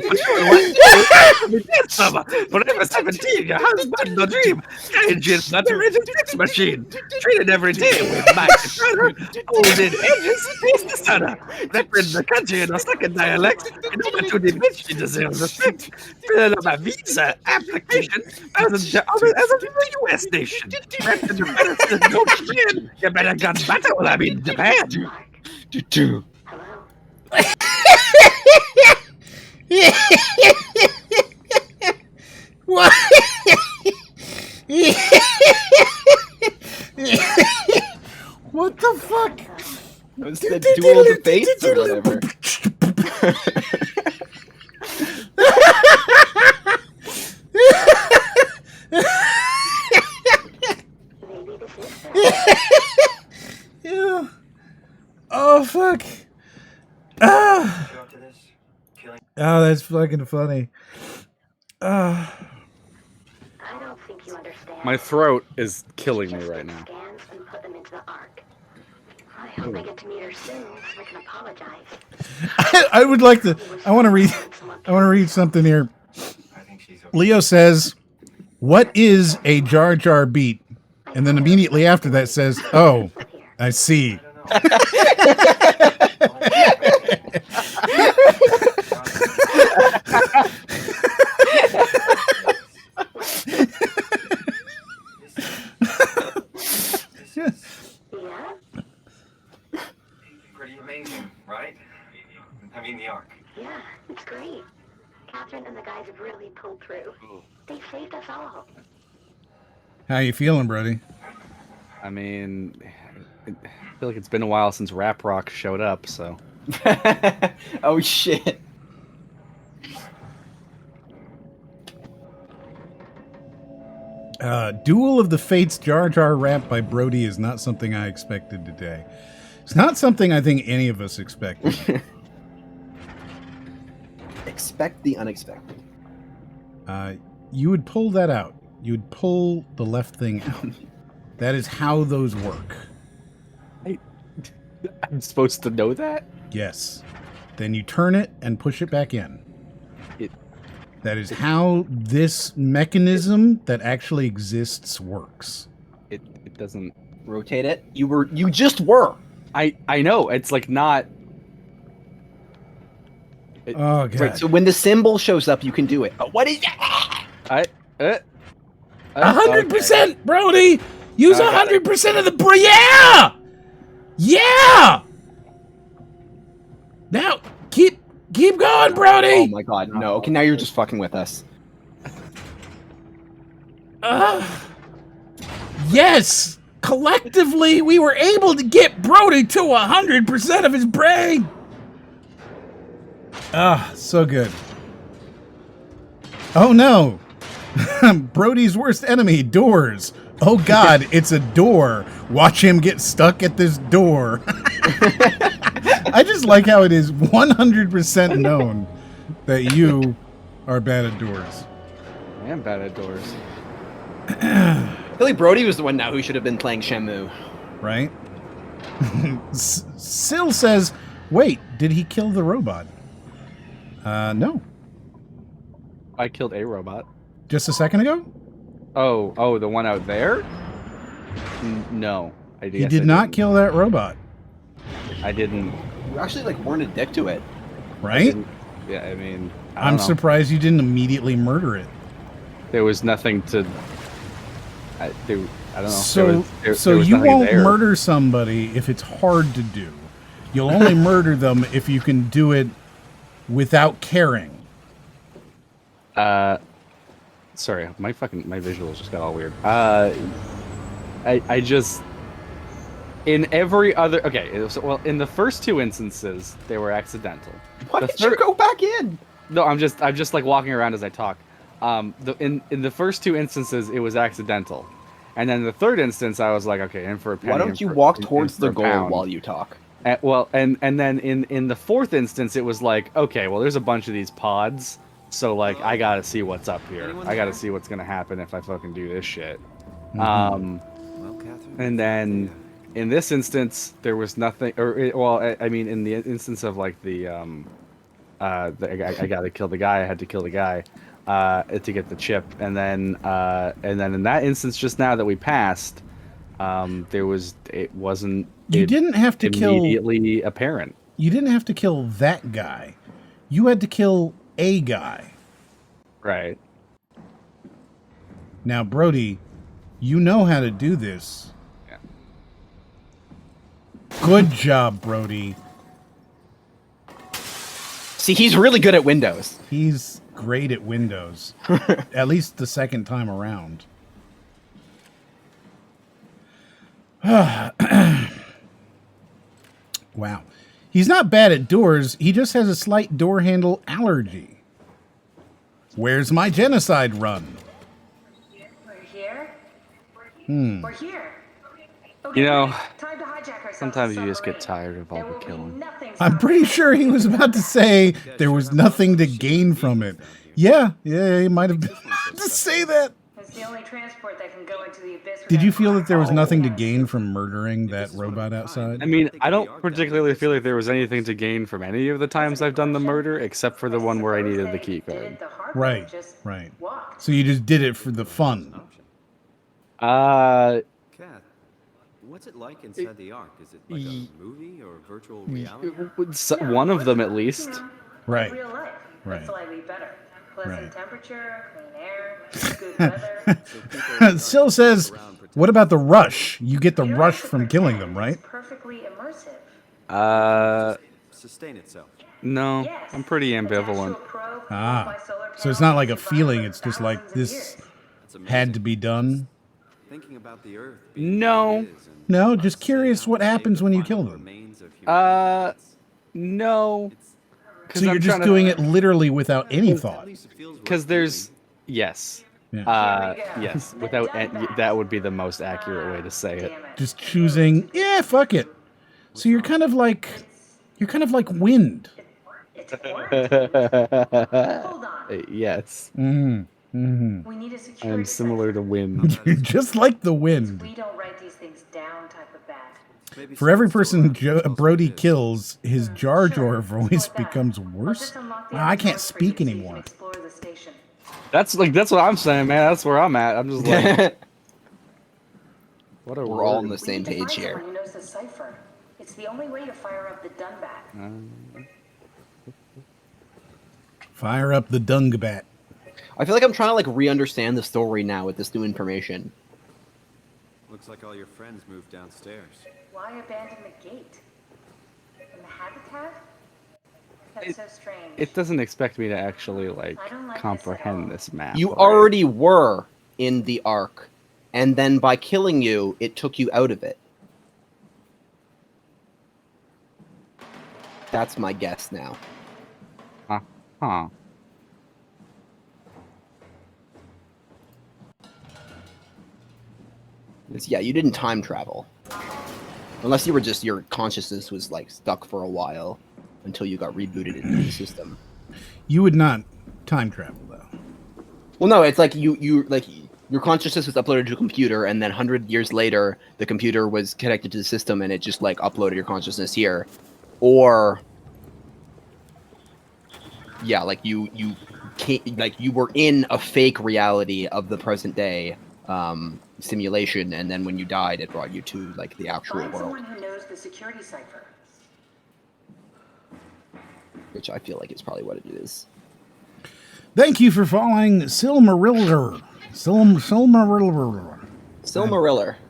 Soma. Forever 17, your husband, the dream. Engine, not a rigid sex machine. Treated every day with my controller. Holding edges, face the stunner. Repping the country in a second dialect. And over to the bitch, she deserves respect. Filling up my visa application as a U.S. nation. Repping the medicine, no Japan. You better gun battle, I mean Japan. What? What the fuck? Was the duel of the fates or whatever? Yeah. Oh fuck. Ah. Oh, that's fucking funny. My throat is killing me right now. I hope I get to meet her soon so I can apologize. I would like to. I want to read something here. Leo says, "What is a Jar Jar beat?" And then immediately after that says, "Oh, I see." Pretty amazing, right? I mean, the Ark. Yeah, it's great. Catherine and the guys have really pulled through. They saved us all. How you feeling, Brody? I mean, I feel like it's been a while since Rap Rock showed up, so. Oh shit. Duel of the Fates Jar Jar rap by Brody is not something I expected today. It's not something I think any of us expected. Expect the unexpected. You would pull that out. You would pull the left thing out. That is how those work. I'm supposed to know that? Yes. Then you turn it and push it back in. That is how this mechanism that actually exists works. It doesn't rotate it. You just were. I know. It's like not. Oh god. Right, so when the symbol shows up, you can do it. What is that? 100%, Brody. Use 100% of the yeah. Yeah. Now keep going, Brody. Oh my god, no. Okay, now you're just fucking with us. Yes. Collectively, we were able to get Brody to 100% of his brain. So good. Oh no. Brody's worst enemy, doors. Oh god, it's a door. Watch him get stuck at this door. I just like how it is 100% known that you are bad at doors. I am bad at doors. I feel like Brody was the one now who should have been playing Shamu. Right? Syl says, wait, did he kill the robot? No. I killed a robot. Just a second ago? Oh, the one out there? No. He did not kill that robot. I didn't. You actually like weren't a dick to it. Right? Yeah, I mean, I'm surprised you didn't immediately murder it. There was nothing to. I don't know. So, there was you nothing won't there. murder somebody if it's hard to do. You'll only murder them if you can do it without caring. Sorry, my visuals just got all weird. I just in every other in the first two instances they were accidental. Why did you go back in? No, I'm just like walking around as I talk. In the first two instances it was accidental, and then the third instance I was like, okay, in for a penny. Why don't you walk towards the goal while you talk? And then in the fourth instance it was like, okay, well there's a bunch of these pods, so like I gotta see what's up here. I gotta see what's gonna happen if I fucking do this shit. Well, Catherine, And then in this instance there was nothing, I mean in the instance of like I gotta kill the guy, I had to kill the guy to get the chip, and then in that instance just now that we passed, it wasn't. You didn't have to kill immediately apparent. You didn't have to kill that guy. You had to kill a guy. Right. Now, Brody, you know how to do this. Yeah. Good job, Brody. See, he's really good at Windows. He's great at Windows. At least the second time around. Wow. He's not bad at doors. He just has a slight door handle allergy. Where's my genocide run? We're here. We're here. You know, Time to hijack ourselves. sometimes you just get tired of all the killing. I'm pretty sure he was about to say there was nothing to gain from it. Yeah, he might have been about to say that. It's the only transport that can go into the abyss. Did you feel that there was nothing to gain from murdering that robot outside? I mean, I don't particularly feel like there was anything to gain from any of the times I've done the murder, except for the one where I needed the key card. Right. So you just did it for the fun. Kath, what's it like inside the Ark? Is it like a movie or virtual reality? One of them at least. Right. Real life. Right. Slightly better. Pleasant Right. temperature, clean air, good weather. Sil says, what about the rush? You get the rush from killing them, right? Perfectly immersive. Sustain itself. No, I'm pretty ambivalent. So it's not like a feeling, it's just like this had to be done? Thinking about the Earth. No. No, just curious what happens when you kill them. No. So you're just doing it literally without any thought. Because there's, yes. Yeah. Yes, without that would be the most accurate way to say it. Just choosing, yeah, fuck it. So you're kind of like wind. Yes. Mm-hmm. We need a security I'm similar to wind. You're just like the wind. We don't write these things down type of bad. For every person Brody kills, his Jar Jar voice becomes worse. Wow, I can't speak anymore. That's what I'm saying, man. That's where I'm at. I'm just like, what are We're all on the same page here. Who knows the cipher? It's the only way to fire up the Dunbat. Fire up the Dungabat. I feel like I'm trying to like re-understand the story now with this new information. Looks like all your friends moved downstairs. Why abandon the gate? In the habitat? That's so strange. It doesn't expect me to actually like I don't like comprehend this map. You already were in the Ark, and then by killing you, it took you out of it. That's my guess now. Huh. Yeah, you didn't time travel. Unless you were just, your consciousness was like stuck for a while until you got rebooted into the system. You would not time travel though. Well, no, it's like you like your consciousness was uploaded to a computer, and then 100 years later, the computer was connected to the system, and it just like uploaded your consciousness here, or yeah, like you were in a fake reality of the present day simulation, and then when you died, it brought you to like the actual Find world, someone who knows the security cipher. which I feel like is probably what it is. Thank you for following Silmariller. Silmariller.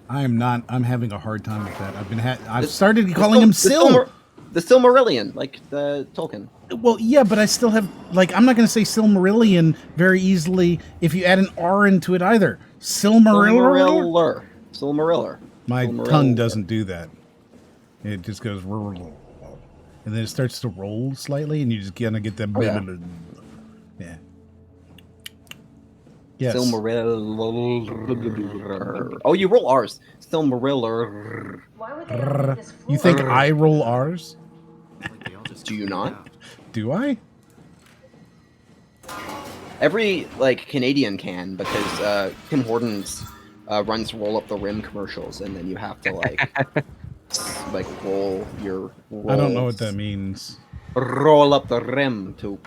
I am not. I'm having a hard time with that. I've started calling him Sil. The Silmarillion, like the Tolkien. Well, yeah, but I still have, like, I'm not going to say Silmarillion very easily if you add an R into it either. Silmariller? Silmariller. My tongue doesn't do that. It just goes, and then it starts to roll slightly, and you just kind of get that. Oh, yeah. Yeah. Yes. Silmariller. Oh, you roll R's. Silmariller. Why would they open this floor? You think I roll R's? Do you not? Do I? Every like Canadian can, because Tim Hortons runs roll up the rim commercials, and then you have to like roll your rolls. I don't know what that means. Roll up the rim to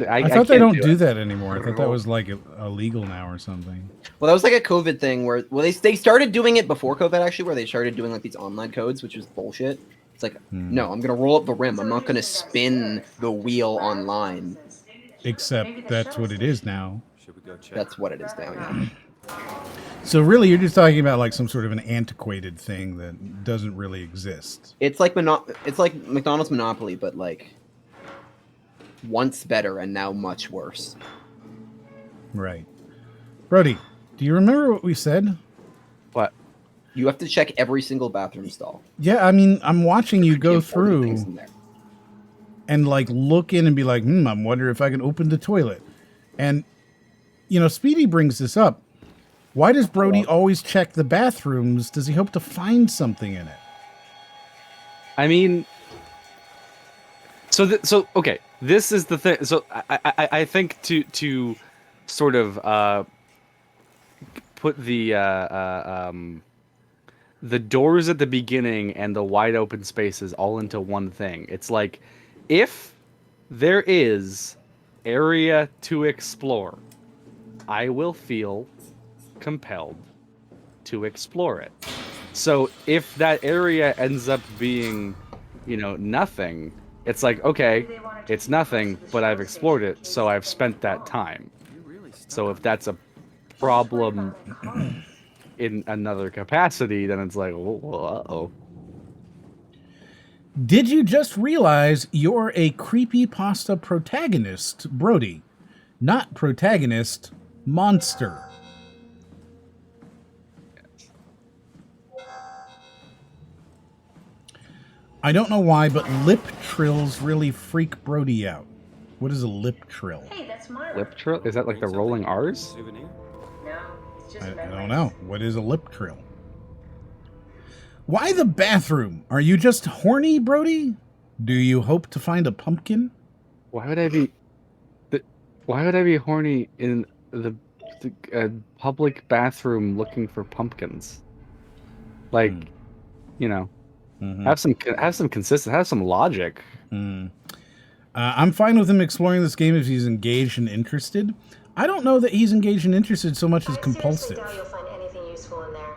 I thought they don't do that anymore. I thought that was like illegal now or something. Well, that was like a COVID thing where they started doing it before COVID actually, where they started doing like these online codes, which was bullshit. It's like, no, I'm gonna roll up the rim. I'm not gonna spin the wheel online. Except that's what it is now. Should we go check? That's what it is now. Yeah. So really, you're just talking about like some sort of an antiquated thing that doesn't really exist. It's like McDonald's Monopoly, but like once better and now much worse. Right. Brody, do you remember what we said? What? You have to check every single bathroom stall. Yeah, I mean, I'm watching you go through and like look in and be like, I'm wondering if I can open the toilet. And, you know, Speedy brings this up. Why does Brody always check the bathrooms? Does he hope to find something in it? I mean, so okay, this is the thing. So I think to sort of put the doors at the beginning and the wide open spaces all into one thing. It's like, if there is area to explore, I will feel compelled to explore it. So if that area ends up being, you know, nothing, it's like, okay, it's nothing, but I've explored it, so I've spent that time. So if that's a problem in another capacity, then it's like, uh-oh. Did you just realize you're a creepypasta protagonist, Brody? Not protagonist, monster. I don't know why, but lip trills really freak Brody out. What is a lip trill? Hey, that's my Lip trill? Is that like the rolling R's? Souvenir? No, it's just I don't know. What is a lip trill? Why the bathroom? Are you just horny, Brody? Do you hope to find a pumpkin? Why would I be? Why would I be horny in the public bathroom looking for pumpkins? Like, you know, have some consistency, have some logic. I'm fine with him exploring this game if he's engaged and interested. I don't know that he's engaged and interested so much as compulsive. I doubt you'll find anything useful in there.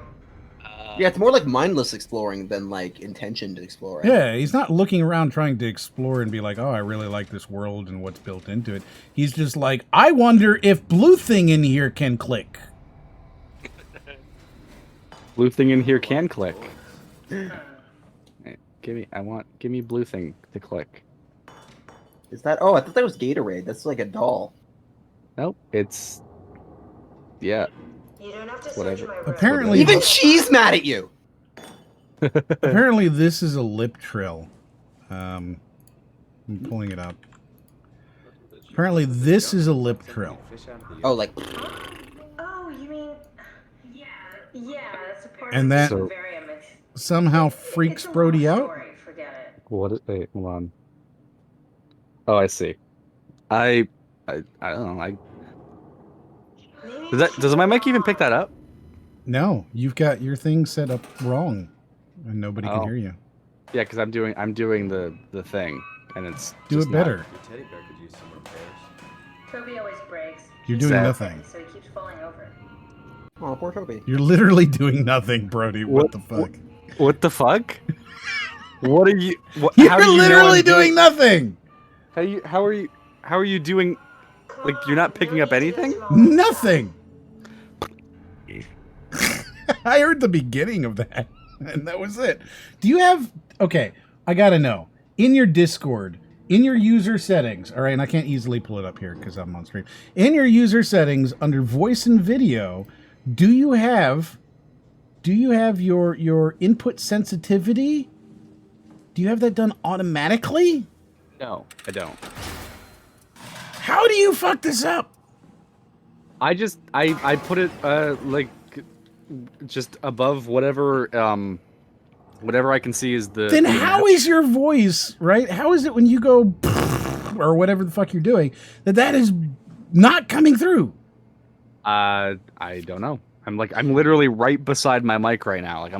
Yeah, it's more like mindless exploring than like intentioned exploring. Yeah, he's not looking around trying to explore and be like, oh, I really like this world and what's built into it. He's just like, I wonder if blue thing in here can click. Blue thing in here can click. Hey, give me blue thing to click. Is that? Oh, I thought that was Gatorade. That's like a doll. Nope, it's yeah. You don't have to Whatever. Apparently, even she's mad at you. Apparently, this is a lip trill. I'm pulling it up. Apparently, this is a lip trill. Oh, like. Oh, you mean? Yeah, that's a part And of that the vivarium. somehow freaks Brody out. Forget it. What is? Wait, hold on. Oh, I see. I don't know. Does my mic even pick that up? No, you've got your thing set up wrong, and nobody can hear you. Yeah, because I'm doing the thing, and it's Do just it better. Your teddy bear could use some repairs. Toby always breaks. You're doing nothing. So he keeps falling over. Oh, poor Toby. You're literally doing nothing, Brody. What the fuck? What the fuck? What are you? You're literally doing nothing. How are you doing? Like, you're not picking up anything? Nothing. I heard the beginning of that, and that was it. Do you have... Okay, I gotta know. In your Discord, in your user settings, all right, and I can't easily pull it up here because I'm on stream. In your user settings, under voice and video, do you have your input sensitivity? Do you have that done automatically? No, I don't. How do you fuck this up? I put it like just above whatever whatever I can see is the. Then how is your voice, right? How is it when you go or whatever the fuck you're doing that is not coming through? I don't know. I'm literally right beside my mic right now. Like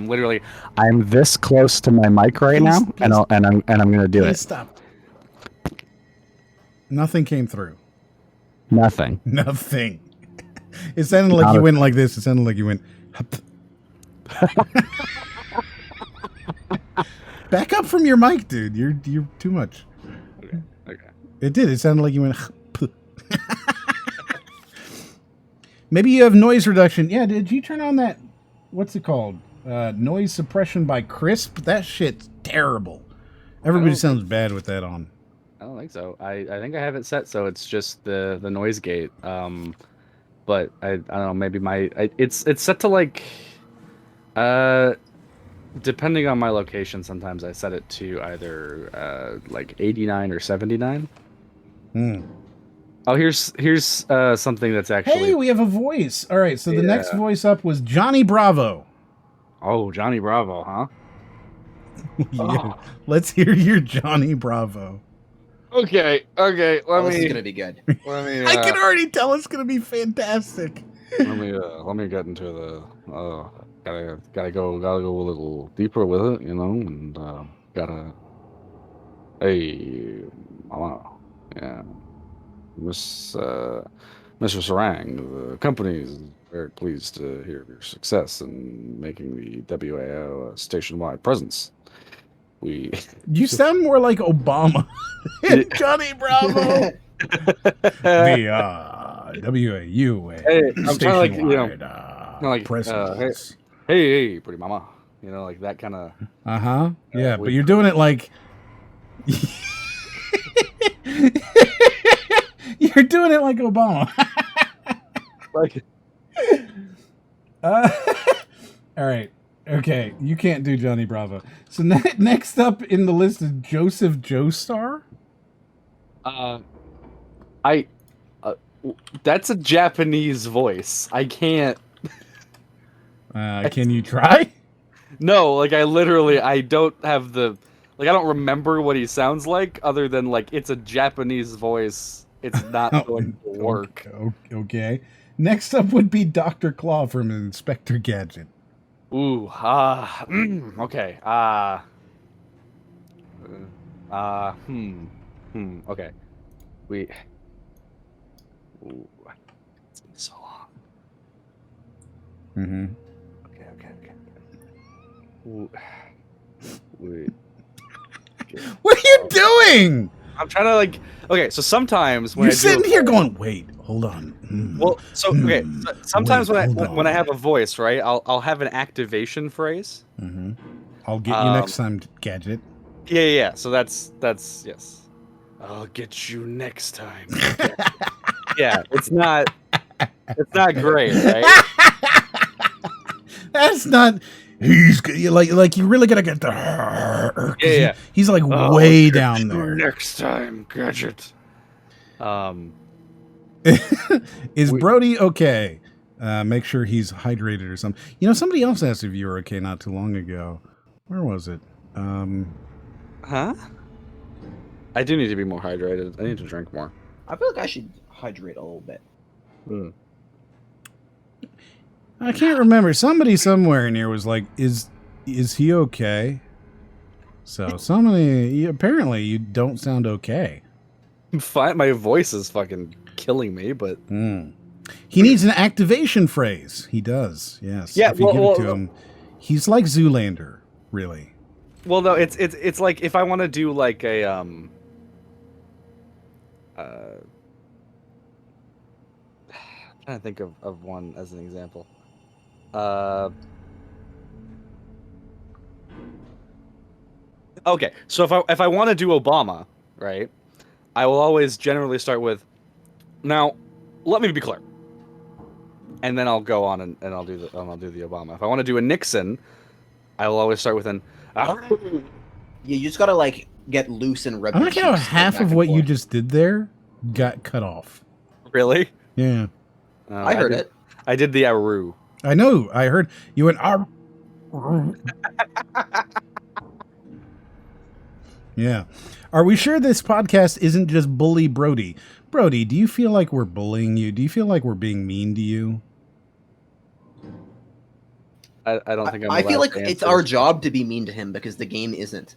I'm this close to my mic right now, and I'm gonna do it. Stop. Nothing came through. Nothing. Nothing. It sounded like you went like this. It sounded like you went. Back up from your mic, dude. You're too much. Okay. It did. It sounded like you went. Maybe you have noise reduction. Yeah, did you turn on that? What's it called? Noise suppression by Crisp? That shit's terrible. Everybody sounds bad with that on. I don't think so. I think I have it set so it's just the noise gate. But I don't know. Maybe it's set to like depending on my location. Sometimes I set it to either like 89 or 79. Oh, here's something that's actually. Hey, we have a voice. All right, so the next voice up was Johnny Bravo. Oh, Johnny Bravo, huh? Yeah. Let's hear your Johnny Bravo. Okay. This is gonna be good. I can already tell it's gonna be fantastic. let me get into the. Gotta go a little deeper with it, and gotta. Hey, mama, yeah. Mr. Sarang, the company is very pleased to hear of your success in making the WAO a statewide presence. You sound more like Obama and Johnny Bravo. The WAU I'm statewide presence. Hey, pretty mama. Like that kind of. Yeah, but you're doing it like. You're doing it like Obama. All right. Okay. You can't do Johnny Bravo. So next up in the list is Joseph Joestar. That's a Japanese voice. I can't. Can you try? No, like I don't have the. Like I don't remember what he sounds like, other than like it's a Japanese voice. It's not going to work. Okay. Next up would be Dr. Claw from Inspector Gadget. Ooh, okay. Okay. It's been so long. Okay. Wait. What are you doing? I'm trying to like. Okay, so sometimes when you're sitting here going, wait, hold on. Well, so okay. Sometimes when I have a voice, right, I'll have an activation phrase. I'll get you next time, Gadget. Yeah. So that's yes. I'll get you next time. Yeah, it's not great, right? That's not. He's like you really gotta get the. Yeah. He's like way down there. Next time, Gadget. Is Brody okay? Make sure he's hydrated or something. Somebody else asked if you were okay not too long ago. Where was it? Huh? I do need to be more hydrated. I need to drink more. I feel like I should hydrate a little bit. I can't remember. Somebody somewhere in here was like, "Is he okay?" So apparently you don't sound okay. Fine, my voice is fucking killing me, but he needs an activation phrase. He does, yes. Yeah, if you give it to him, he's like Zoolander, really. Well, no, it's like if I want to do like a I'm trying to think of one as an example. Okay, so if I want to do Obama, right, I will always generally start with, now, let me be clear, and then I'll go on and I'll do the Obama. If I want to do a Nixon, I will always start with an. You just gotta like get loose and rub I your like how cheeks, half back of and what you forth. just did there got cut off. Really? Yeah. I heard it. I did the Aru. I know. I heard you went. Yeah. Are we sure this podcast isn't just bully Brody? Brody, do you feel like we're bullying you? Do you feel like we're being mean to you? I don't think I feel allowed like to it's answer our this job to be mean to him because the game isn't.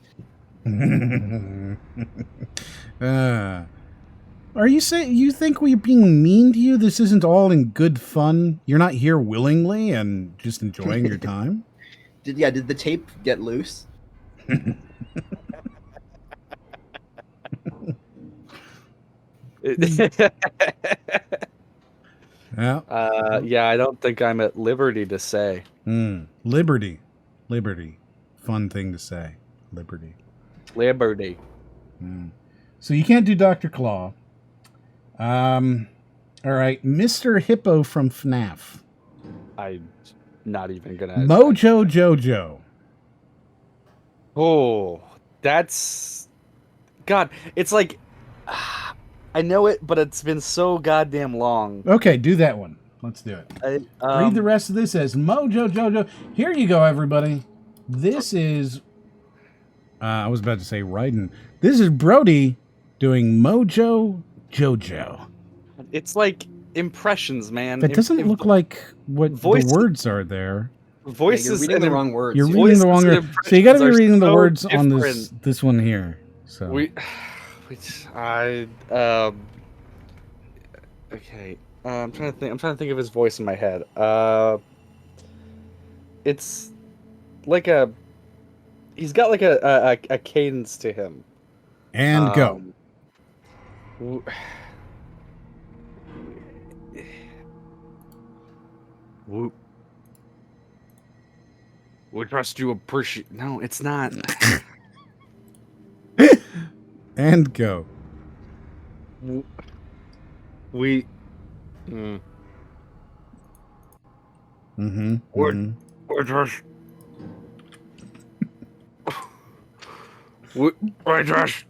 Are you saying you think we're being mean to you? This isn't all in good fun. You're not here willingly and just enjoying your time. Did the tape get loose? Yeah. Yeah, I don't think I'm at liberty to say. Liberty. Fun thing to say. Liberty. So you can't do Dr. Claw. All right, Mr. Hippo from FNAF. I'm not even gonna. Mojo Jojo. Oh, that's God. It's like I know it, but it's been so goddamn long. Okay, do that one. Let's do it. Read the rest of this as Mojo Jojo. Here you go, everybody. This is. I was about to say Raiden. This is Brody doing Mojo Jojo. It's like impressions, man. That doesn't look like what the words are there. Voices. You're reading the wrong words. You're reading the wrong words. So you got to be reading the words on this one here. So okay. I'm trying to think of his voice in my head. It's like he's got like a cadence to him. And go. We trust you appreciate. No, it's not. And go. We. We're just. We're just.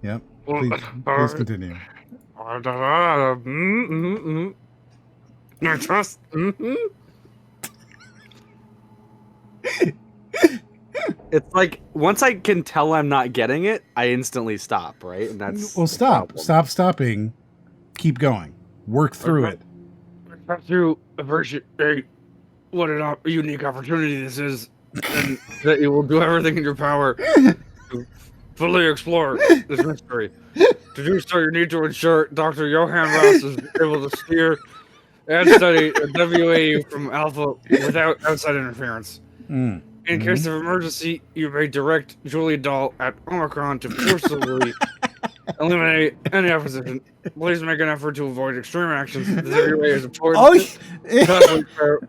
Yep. Please continue. I trust. It's like once I can tell I'm not getting it, I instantly stop. Right, and that's stop stopping. Keep going. Work through it. Through version 8. What a unique opportunity this is, and that you will do everything in your power to fully explore this mystery. To do so, you need to ensure Dr. Johann Ross is able to steer and study WAU from Alpha without outside interference. In case of emergency, you may direct Julie Dahl at Omicron to forcibly eliminate any opposition. Please make an effort to avoid extreme actions. The WAU is important.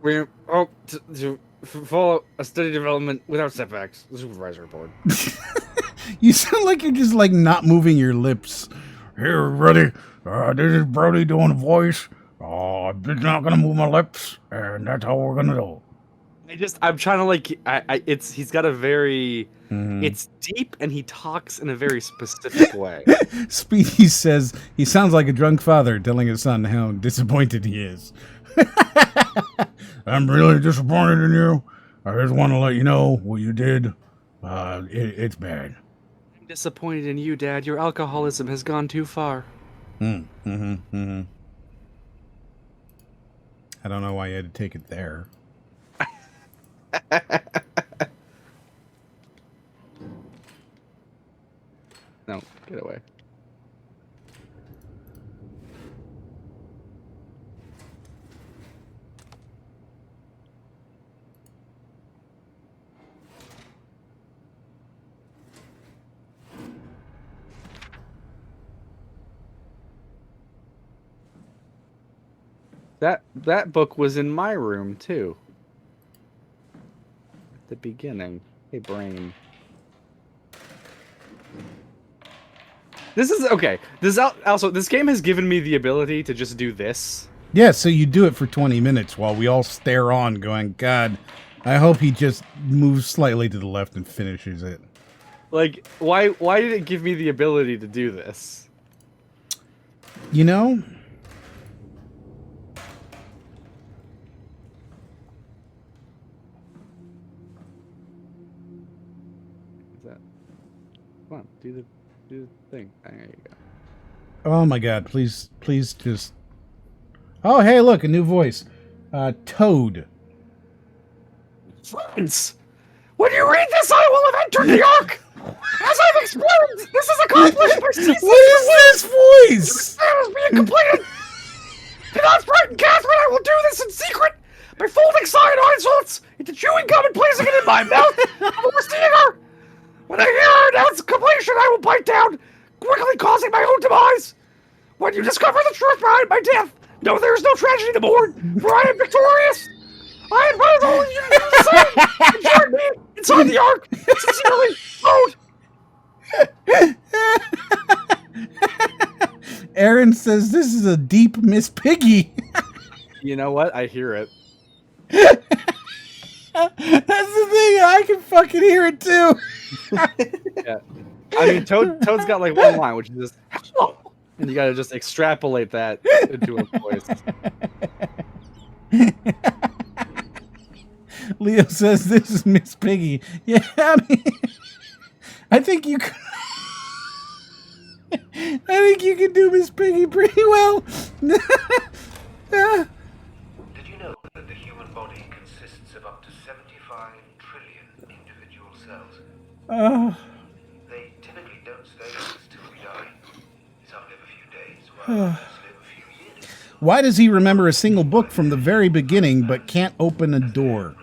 We hope to follow a steady development without setbacks. The supervisory board. You sound like you're just like not moving your lips. Here, everybody. This is Brody doing a voice. I'm just not gonna move my lips, and that's how we're gonna do. I'm trying to like. He's got a very. It's deep, and he talks in a very specific way. Speedy says he sounds like a drunk father telling his son how disappointed he is. I'm really disappointed in you. I just want to let you know what you did. It's bad. I'm disappointed in you, Dad. Your alcoholism has gone too far. I don't know why you had to take it there. No, get away. That book was in my room too. The beginning. Hey, brain. This is okay. This also this game has given me the ability to just do this. Yeah, so you do it for 20 minutes while we all stare on, going, God, I hope he just moves slightly to the left and finishes it. Like, why did it give me the ability to do this? You know? Is that? Come on, do the thing. There you go. Oh my God! Please just. Oh hey, look, a new voice. Toad. Friends, when you read this, I will have entered the Ark. As I've explained, this is accomplished by season. What is this voice? Is being completed. Do not frighten Catherine. I will do this in secret by folding cyanide salts into chewing gum and placing it in my mouth before seeing her. When I hear her announce completion, I will bite down, quickly causing my own demise. When you discover the truth behind my death, know there is no tragedy to mourn, for I am victorious. I advise all of you to do the same. And join me inside the Ark. Sincerely, Toad. Aaron says this is a deep Miss Piggy. You know what? I hear it. That's the thing. I can fucking hear it too. Yeah. I mean, Toad's got like one line, which is just, hello. And you gotta just extrapolate that into a voice. Leo says this is Miss Piggy. Yeah, I mean, I think you can. I think you can do Miss Piggy pretty well. Did you know that the human body consists of up to 75 trillion individual cells? They typically don't stay with us till we die. Some live a few days, while others live a few years. Why does he remember a single book from the very beginning but can't open a door?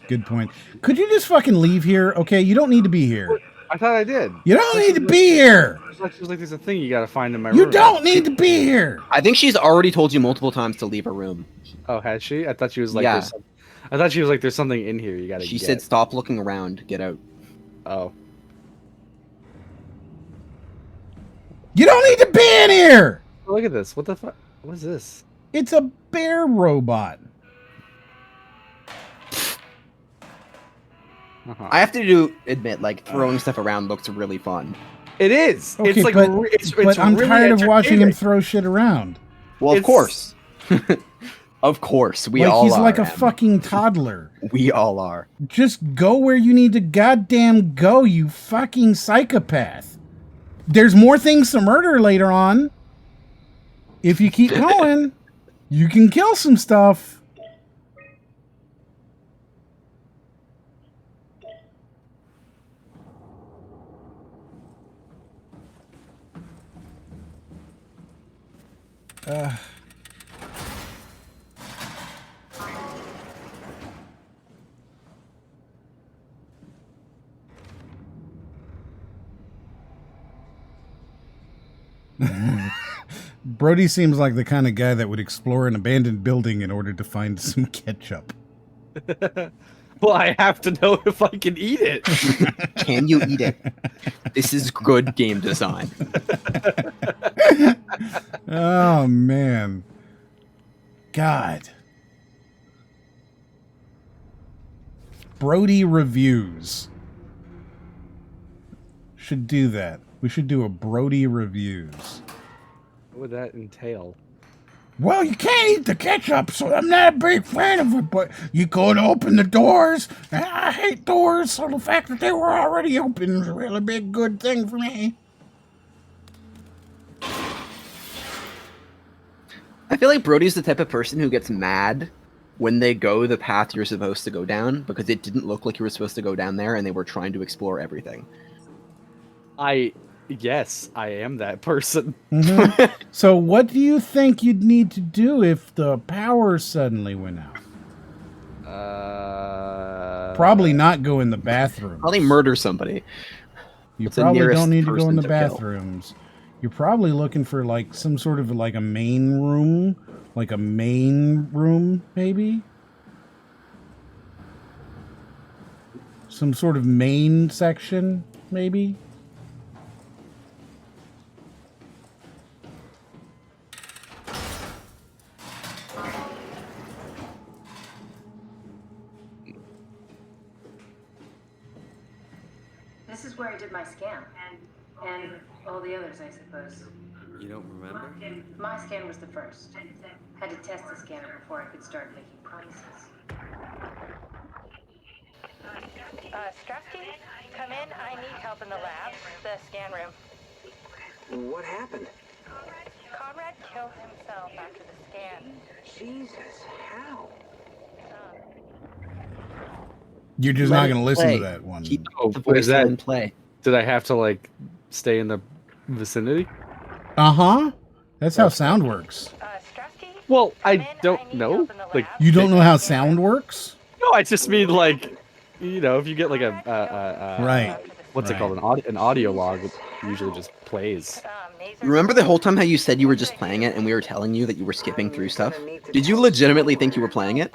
Good point. Could you just fucking leave here? Okay, you don't need to be here. I thought I did. You don't need to be here. It's like there's a thing you gotta find in my room. You don't need to be here. I think she's already told you multiple times to leave her room. Oh, had she? I thought she was like, Yeah. I thought she was like, there's something in here you gotta She get. said, stop looking around. Get out. Oh. You don't need to be in here. Oh, look at this. What the fuck? What is this? It's a bear robot. I have to admit, like, throwing stuff around looks really fun. It is. Okay, it's like, but, it's but I'm really tired of watching him entertaining. throw shit around. Well, of course. Of course. We all he's are. like a Em. fucking toddler. We all are. Just go where you need to goddamn go, you fucking psychopath. There's more things to murder later on. If you keep going, you can kill some stuff. Brody seems like the kind of guy that would explore an abandoned building in order to find some ketchup. Well, I have to know if I can eat it. Can you eat it? This is good game design. Oh, man. God. Brody reviews. Should do that. We should do a Brody reviews. What would that entail? Well, you can't eat the ketchup, so I'm not a big fan of it, but you could open the doors. And I hate doors, so the fact that they were already open is a really big good thing for me. I feel like Brody's the type of person who gets mad when they go the path you're supposed to go down because it didn't look like you were supposed to go down there and they were trying to explore everything. Yes, I am that person. Mm-hmm. So what do you think you'd need to do if the power suddenly went out? Probably not go in the bathroom. Probably murder somebody. You What's the probably nearest don't need to go in person the to kill? bathrooms. You're probably looking for like some sort of like a main room, maybe. some sort of main section, maybe. This is where I did my scan. And all the others, I suppose. You don't remember? My scan was the first. Had to test the scanner before I could start making promises. Strafty, come in. I need help in the lab, the scan room. What happened? Conrad killed himself after the scan. Jesus, how? You're just Let not it going to listen to play. that one. Keep Oh, the what is voice that? line play. Did I have to like stay in the vicinity? Uh-huh. That's how sound works. Well, I don't know. Like, You don't know how sound works? no, I just mean like, you know, if you get like a Right. what's it Right. called, an audio log, it usually just plays. Remember the whole time how you said you were just playing it and we were telling you that you were skipping through stuff? Did you legitimately think you were playing it?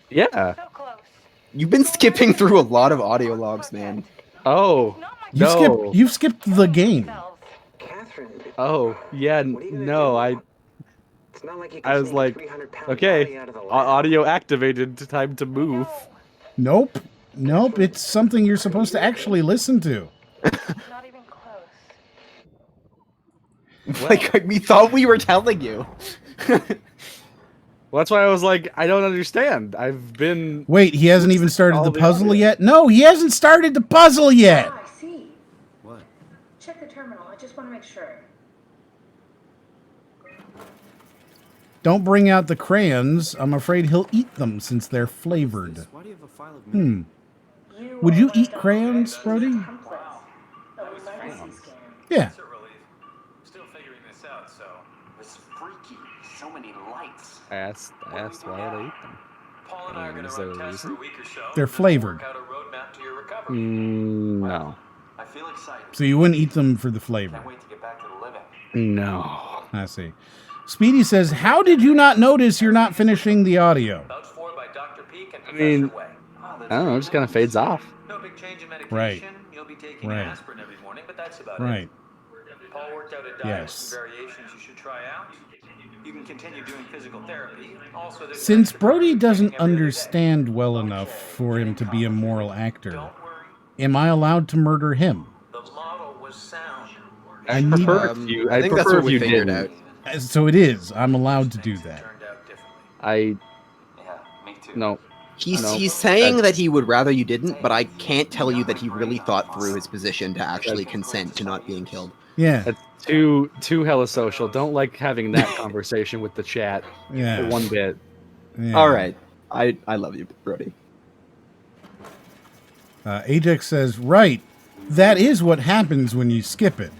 Yeah. You've been skipping through a lot of audio logs, man. Oh. No. You've skipped the game. Oh, yeah, no, I was like, okay, audio activated, time to move. Nope. Nope, it's something you're supposed to actually listen to. Like, we thought we were telling you. Well, that's why I was like, I don't understand. I've been... Wait, he hasn't even started all the the puzzle audio. yet? No, he hasn't started the puzzle yet! Ah, I see. What? Check the terminal. I just want to make sure. Don't bring out the crayons. I'm afraid he'll eat them since they're flavored. Why do you have a file of Hmm. Would you eat crayons, Brody? Yeah. Still figuring this out, so. It's freaky. So many lights. I asked why would I eat them? Paul and I are going Is to there run a tests for a reason? week or so. They're flavored. Work out a roadmap to your recovery. No. I feel excited. So you wouldn't eat them for the flavor. Can't wait to get back to the living. No. I see. Speedy says, how did you not notice you're not finishing the audio? Vouched for by Dr. Peak and I mean, Professor Way. I don't know, it just kind of fades off. No big change in medication. Right. You'll be taking Right. aspirin every morning, but that's about Right. it. Paul worked out a diet Yes. with some variations you should try out. You can continue doing physical therapy. Also, there's Since Brody doesn't understand well enough for him to be a moral actor, am I allowed to murder him? the model was sound. I need- prefer if you. I think that's prefer what if we you figured didn't. out. So it is. I'm allowed to do that. I Yeah, me too. no. He's No, saying that's- that he would rather you didn't, but I can't tell you that he really thought through his position to actually consent to not being killed. Yeah. That's too hella social. Don't like having that conversation with the chat. Yeah. One bit. Yeah. All right. I love you, Brody. Ajax says, right. That is what happens when you skip it.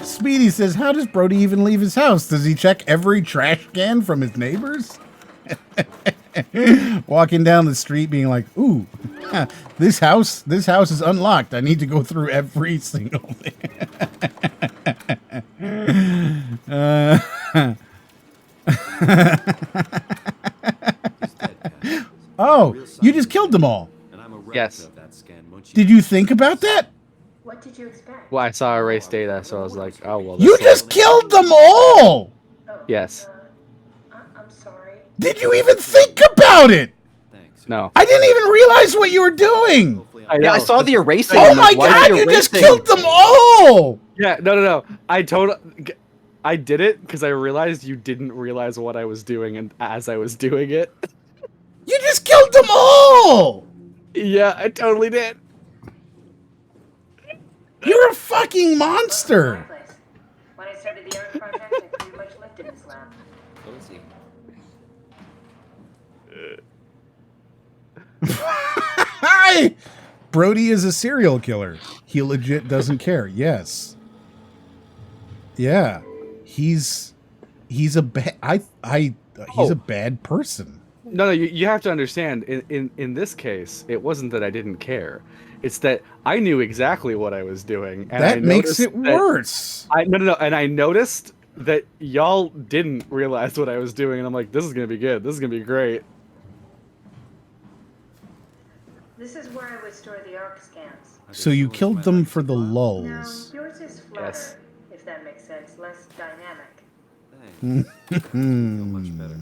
Speedy says, how does Brody even leave his house? Does he check every trash can from his neighbors? Walking down the street being like, ooh, this house is unlocked. I need to go through every single thing. Oh, you just killed them all. Yes. Did you think about that? What did you expect? Well, I saw erase data, so I was like, oh well. You that's just killed them all! Yes. I'm sorry. Did you even think about it? No. I didn't even realize what you were doing. Yeah, I saw the erasing. Oh I'm my like, why god, are you just erasing? killed them all! Yeah, no. I did it because I realized you didn't realize what I was doing, and as I was doing it. You just killed them all! Yeah, I totally did. You're a fucking monster! When I started the art project, I pretty much lived in this lab. Hi! Brody is a serial killer. He legit doesn't care. Yes. Yeah. He's a bad he's a bad person. No, you have to understand. In this case, it wasn't that I didn't care. It's that I knew exactly what I was doing, and That I makes noticed it worse. No, and I noticed that y'all didn't realize what I was doing, and I'm like, this is gonna be good. This is gonna be great. This is where I would store the ARC scans. So you killed them for the No, lulls. yours is flatter, Yes. if that makes sense. Less dynamic. Thanks. Makes me feel much better.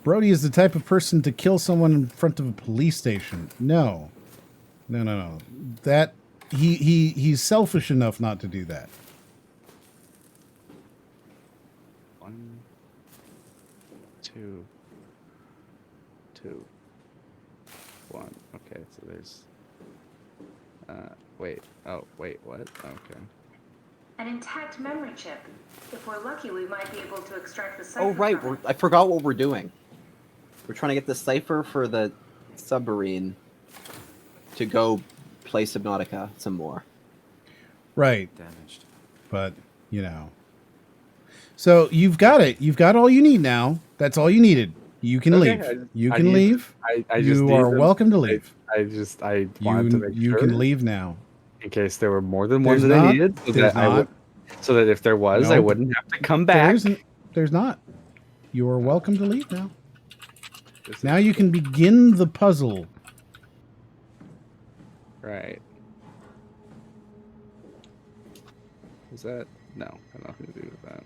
Brody is the type of person to kill someone in front of a police station. No. No. That he's selfish enough not to do that. 1, 2, 2, 1. Okay, so there's. Wait. Oh, wait. What? Okay. An intact memory chip. If we're lucky, we might be able to extract the cipher. Oh right, I forgot what we're doing. We're trying to get the cipher for the submarine to go play Subnautica some more. Right. Damaged. But, you know. So you've got it. You've got all you need now. That's all you needed. You can Okay, leave. You can leave. I just You need are them- welcome to leave. I wanted to make You sure. can leave now. In case there were more than one There's that I not. needed, so There's that I would, not. so that if there was, I Nope. wouldn't have to come There back. isn't. There's not. You are welcome to leave now. Now you can begin the puzzle. Right. Is that no? Got nothing to do with that.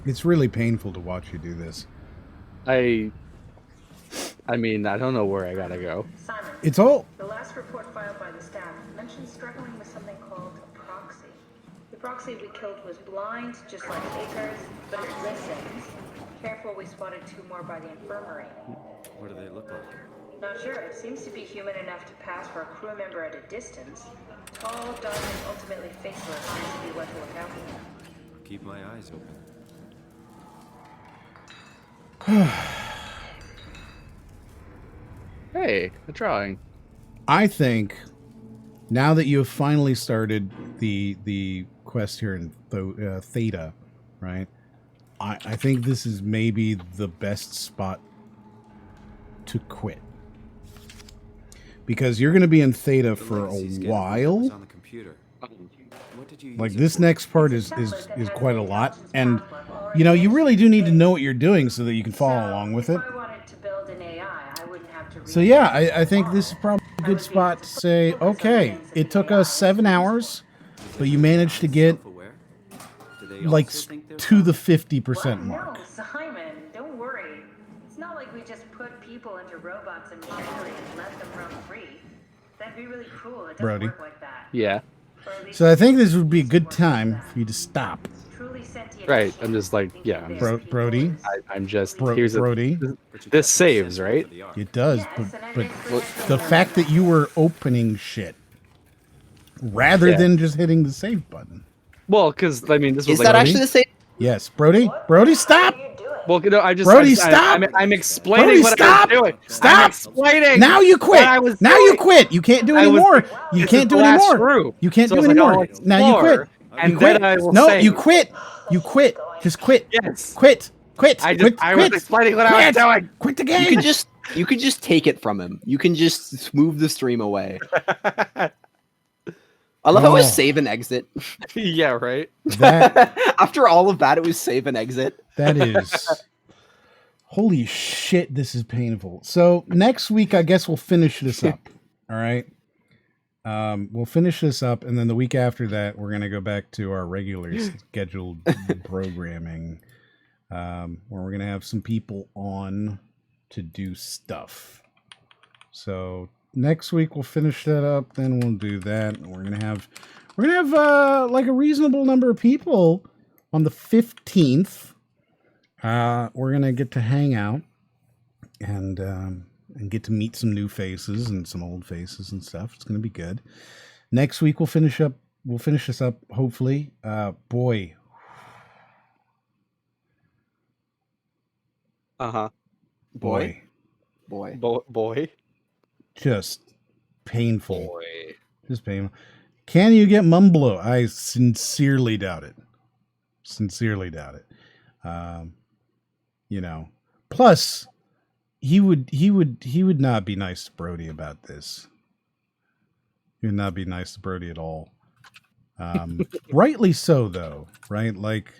It's really painful to watch you do this. I mean, I don't know where I gotta go. Simon, It's all. the last report filed by the staff mentioned struggling with something called a proxy. The proxy we killed was blind, just like Haker's, but it listens. Careful, we spotted 2 more by the infirmary. What do they look like? Not sure. It seems to be human enough to pass for a crew member at a distance. Tall, dark, and ultimately faceless seems to be what to look out for. Keep my eyes open. Hey, a drawing. I think now that you have finally started the quest here in Theta, right? I think this is maybe the best spot to quit. Because you're going to be in Theta for a while. On the computer. What did you Like use it this for? next part is quite a lot, and you know you really do need to know what you're doing so that you can follow along with it. If I wanted to build an AI, I wouldn't have to So yeah, I think this is probably a good spot to say, okay, it took us 7 hours, but you managed to get like to the 50% mark. No, Simon, don't worry. It's not like we just put people into robots and machinery and let them run free. That'd be really cruel. It doesn't Brody. work like that. Yeah. So I think this would be a good time for you to stop. Right. I'm just like, yeah. I'm just, Brody. I'm just Brody. This saves, right? It does, but the fact that you were opening shit rather Yeah. than just hitting the save button. Well, because I mean, this was Is like that actually the same? Yes, Brody. Brody, stop. Well, no, I just Brody, I'm, stop! I'm explaining Brody, what stop! I was doing. Stop! I'm explaining. Now you quit. what I was Now doing. you quit. You can't do I was- anymore. You this can't is do the last anymore. room. You can't So do it's like, anymore. I'll Now you quit. explore, and You quit. then I will No, say- you quit. You quit. Just quit. Yes. Quit. Quit. I just quit. I was quit. explaining what I was Quit. doing. Quit the game. You could just take it from him. You can just move the stream away. I love how it was Oh. save and exit. Yeah, right. That After all of that, it was save and exit. that is. Holy shit! This is painful. So next week, I guess we'll finish this up. All right. We'll finish this up, and then the week after that, we're gonna go back to our regular scheduled programming, where we're gonna have some people on to do stuff. So next week we'll finish that up. Then we'll do that. And we're gonna have like a reasonable number of people on the 15th. We're gonna get to hang out and get to meet some new faces and some old faces and stuff. It's gonna be good. Next week we'll finish this up hopefully. Boy, Uh-huh. Boy. Boy. Just painful. Boy. Just painful. Can you get Mumblo? I sincerely doubt it. Sincerely doubt it. You know. Plus, he would not be nice to Brody about this. He would not be nice to Brody at all. Rightly so, though, right? Like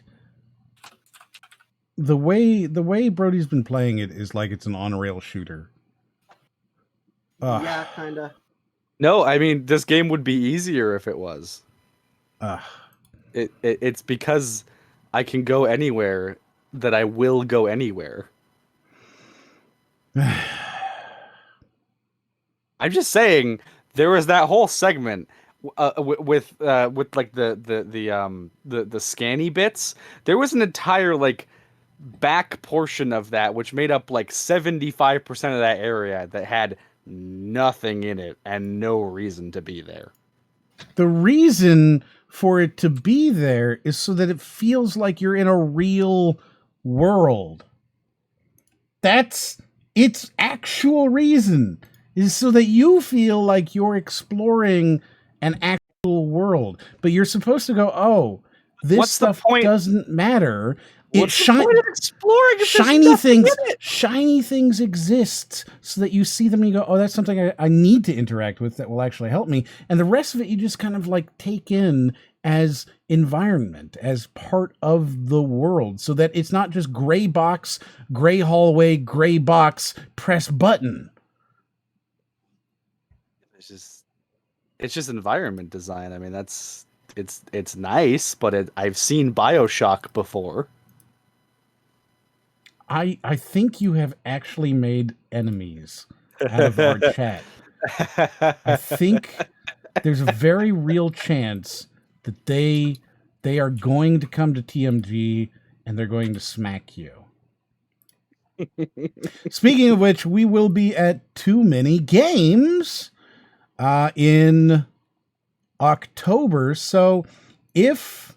the way Brody's been playing it is like it's an on-rail shooter. Yeah, kind of. No, I mean this game would be easier if it was. It's because I can go anywhere that I will go anywhere. I'm just saying there was that whole segment with like the scanny bits. There was an entire like back portion of that which made up like 75% of that area that had nothing in it and no reason to be there. The reason for it to be there is so that it feels like you're in a real world. That's its actual reason, is so that you feel like you're exploring an actual world. But you're supposed to go, oh, this stuff doesn't matter. What's the point of exploring if shiny there's nothing things in it? Shiny things exist so that you see them and you go, oh, that's something I need to interact with that will actually help me. And the rest of it you just kind of like take in as environment, as part of the world, so that it's not just gray box, gray hallway, gray box, press button. It's just environment design. I mean, it's nice, but I've seen BioShock before. I think you have actually made enemies out of our chat. I think there's a very real chance that they are going to come to TMG and they're going to smack you. Speaking of which, we will be at Too Many Games in October. So if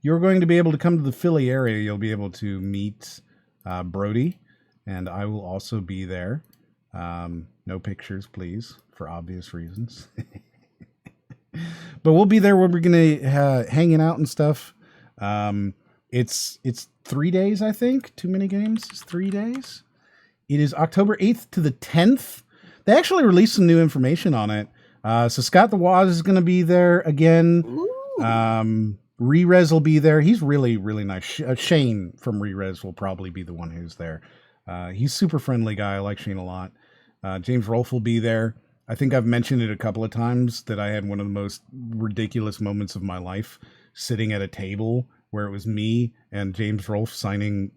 you're going to be able to come to the Philly area, you'll be able to meet Brody, and I will also be there. No pictures, please, for obvious reasons. But we'll be there where we're gonna hanging out and stuff. It's 3 days, I think. Too Many Games is 3 days. It is October 8th to the 10th. They actually released some new information on it. So Scott the Waz is going to be there again. Rerez will be there. He's really, really nice. Shane from Rerez will probably be the one who's there. He's super friendly guy. I like Shane a lot. James Rolfe will be there. I think I've mentioned it a couple of times that I had one of the most ridiculous moments of my life sitting at a table where it was me and James Rolfe signing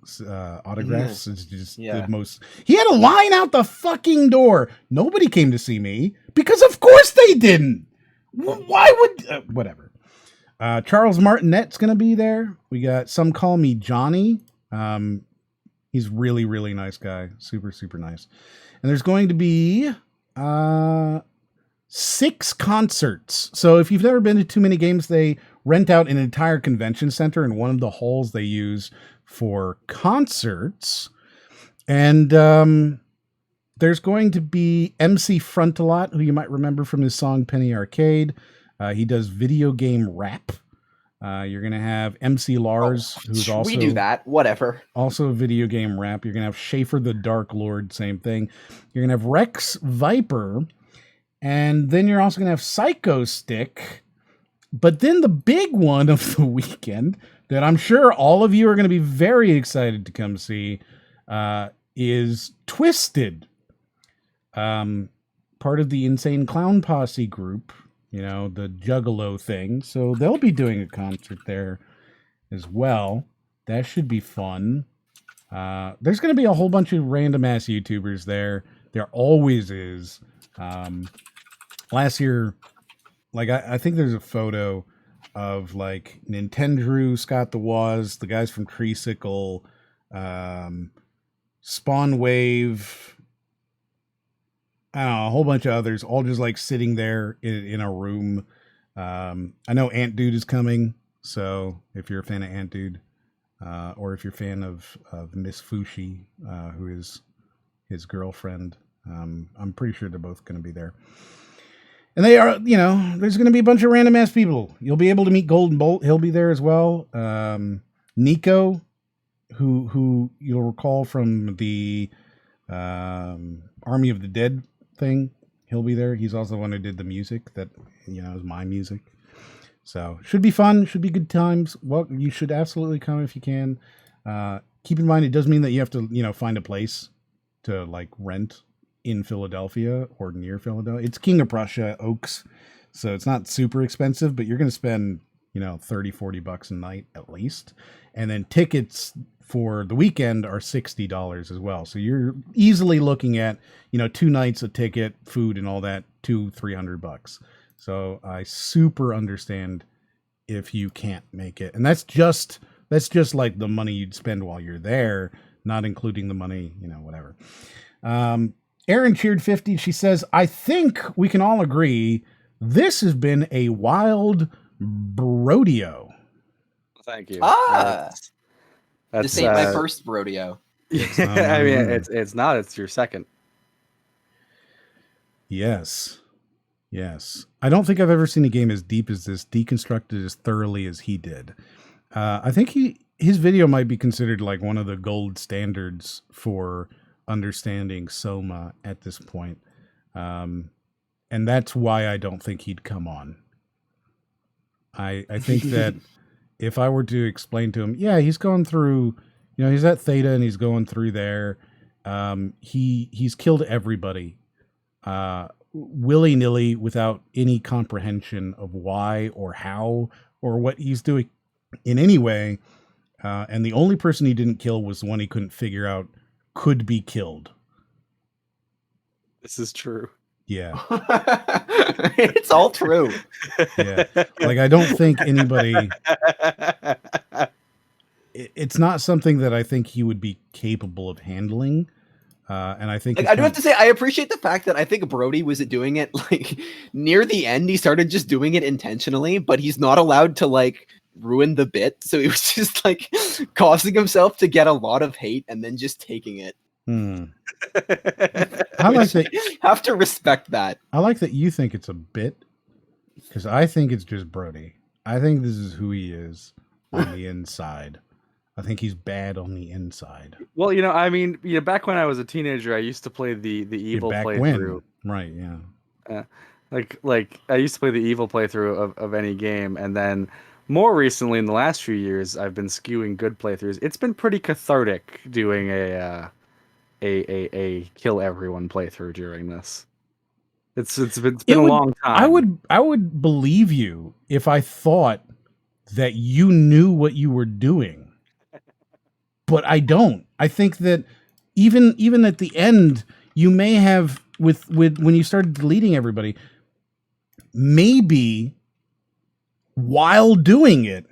autographs. It's just the most... He had a line out the fucking door. Nobody came to see me because of course they didn't. Why would... whatever. Charles Martinet's going to be there. We got Some Call Me Johnny. He's really, really nice guy. Super, super nice. And there's going to be 6 concerts. So if you've never been to Too Many Games, they rent out an entire convention center in one of the halls they use for concerts. And there's going to be MC Frontalot, who you might remember from his song Penny Arcade. He does video game rap. You're going to have MC Lars, who's also... We do that. Whatever. Also a video game rap. You're going to have Schaefer the Dark Lord, same thing. You're going to have Rex Viper. And then you're also going to have Psycho Stick. But then the big one of the weekend that I'm sure all of you are going to be very excited to come see is Twisted. Part of the Insane Clown Posse group. You know, the Juggalo thing. So they'll be doing a concert there as well. That should be fun. There's going to be a whole bunch of random ass YouTubers there. There always is. Last year, like, I think there's a photo of, like, Nintendo, Scott the Waz, the guys from Treesicle, Spawn Wave... I don't know, a whole bunch of others, all just like sitting there in a room. I know Ant Dude is coming, so if you're a fan of Ant Dude, or if you're a fan of Miss Fushi, who is his girlfriend. I'm pretty sure they're both going to be there. And they are, there's going to be a bunch of random ass people. You'll be able to meet Golden Bolt. He'll be there as well. Nico, who you'll recall from the Army of the Dead thing, he'll be there. He's also the one who did the music that, is my music. So should be fun. Should be good times. Well, you should absolutely come if you can. Keep in mind, it does mean that you have to, find a place to like rent in Philadelphia or near Philadelphia. It's King of Prussia, Oaks. So it's not super expensive, but you're going to spend, $30-$40 a night at least. And then tickets for the weekend are $60 as well. So you're easily looking at, 2 nights, a ticket, food and all that, $200-$300. So I super understand if you can't make it. And that's just like the money you'd spend while you're there, not including the money, whatever. Erin cheered 50. She says, I think we can all agree this has been a wild Brodeo. Thank you. That's That's this ain't my first rodeo. I mean, it's not. It's your second. Yes. I don't think I've ever seen a game as deep as this, deconstructed as thoroughly as he did. I think his video might be considered like one of the gold standards for understanding Soma at this point. And that's why I don't think he'd come on. I think that if I were to explain to him, yeah, he's going through, he's at Theta and he's going through there. He's killed everybody willy-nilly without any comprehension of why or how or what he's doing in any way. And the only person he didn't kill was the one he couldn't figure out could be killed. This is true. Yeah. It's all true. Yeah. Like, I don't think anybody... It's not something that I think he would be capable of handling. And I think... I do have to say, I appreciate the fact that I think Brody was doing it, like, near the end, he started just doing it intentionally, but he's not allowed to, like, ruin the bit. So he was just, like, causing himself to get a lot of hate and then just taking it. I like that. Have to respect that. I like that you think it's a bit, because I think it's just Brody. I think this is who he is on the inside. I think he's bad on the inside. Well, I mean, back when I was a teenager, I used to play the evil playthrough. Right, yeah. Like I used to play the evil playthrough of any game, and then more recently, in the last few years, I've been skewing good playthroughs. It's been pretty cathartic doing a kill everyone playthrough during this. It's been a long time. I would believe you if I thought that you knew what you were doing. But I don't. I think that even at the end, you may have with when you started deleting everybody, maybe while doing it,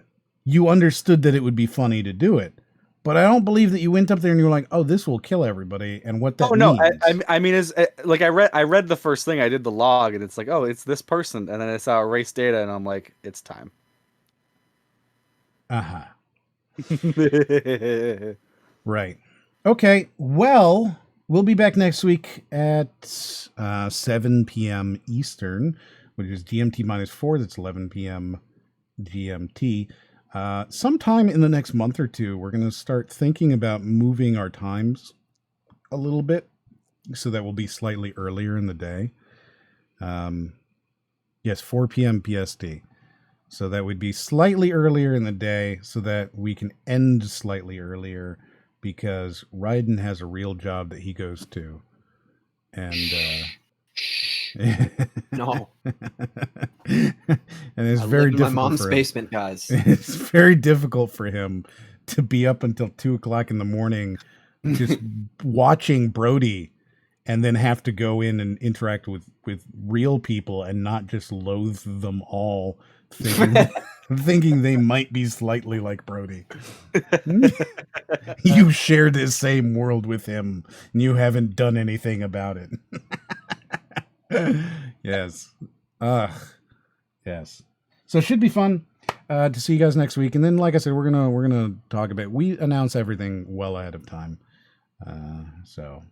you understood that it would be funny to do it. But I don't believe that you went up there and you were like, "Oh, this will kill everybody," and what that means. I mean, is like I read the first thing, I did the log, and it's like, "Oh, it's this person," and then I saw erase data, and I'm like, "It's time." Right. Okay. Well, we'll be back next week at 7 p.m. Eastern, which is GMT -4. That's 11 p.m. GMT. Sometime in the next month or two, we're going to start thinking about moving our times a little bit so that we'll be slightly earlier in the day. Yes, 4 p.m. PST. So that would be slightly earlier in the day so that we can end slightly earlier because Raiden has a real job that he goes to. And no. And it's very difficult. My mom's basement, guys. It's very difficult for him to be up until 2:00 in the morning just watching Brody and then have to go in and interact with real people and not just loathe them all, thinking they might be slightly like Brody. You share this same world with him and you haven't done anything about it. Yes. Yes. So it should be fun. to see you guys next week. And then, like I said, we're gonna talk about. We announce everything well ahead of time, so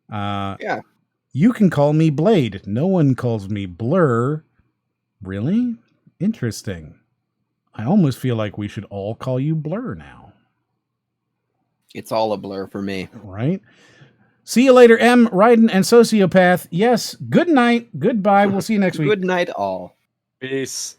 yeah. You can call me Blade. No one calls me Blur. Really? Interesting. I almost feel like we should all call you Blur now. It's all a blur for me. Right? See you later, M, Raiden, and Sociopath. Yes, good night. Goodbye. We'll see you next week. Good night, all. Peace.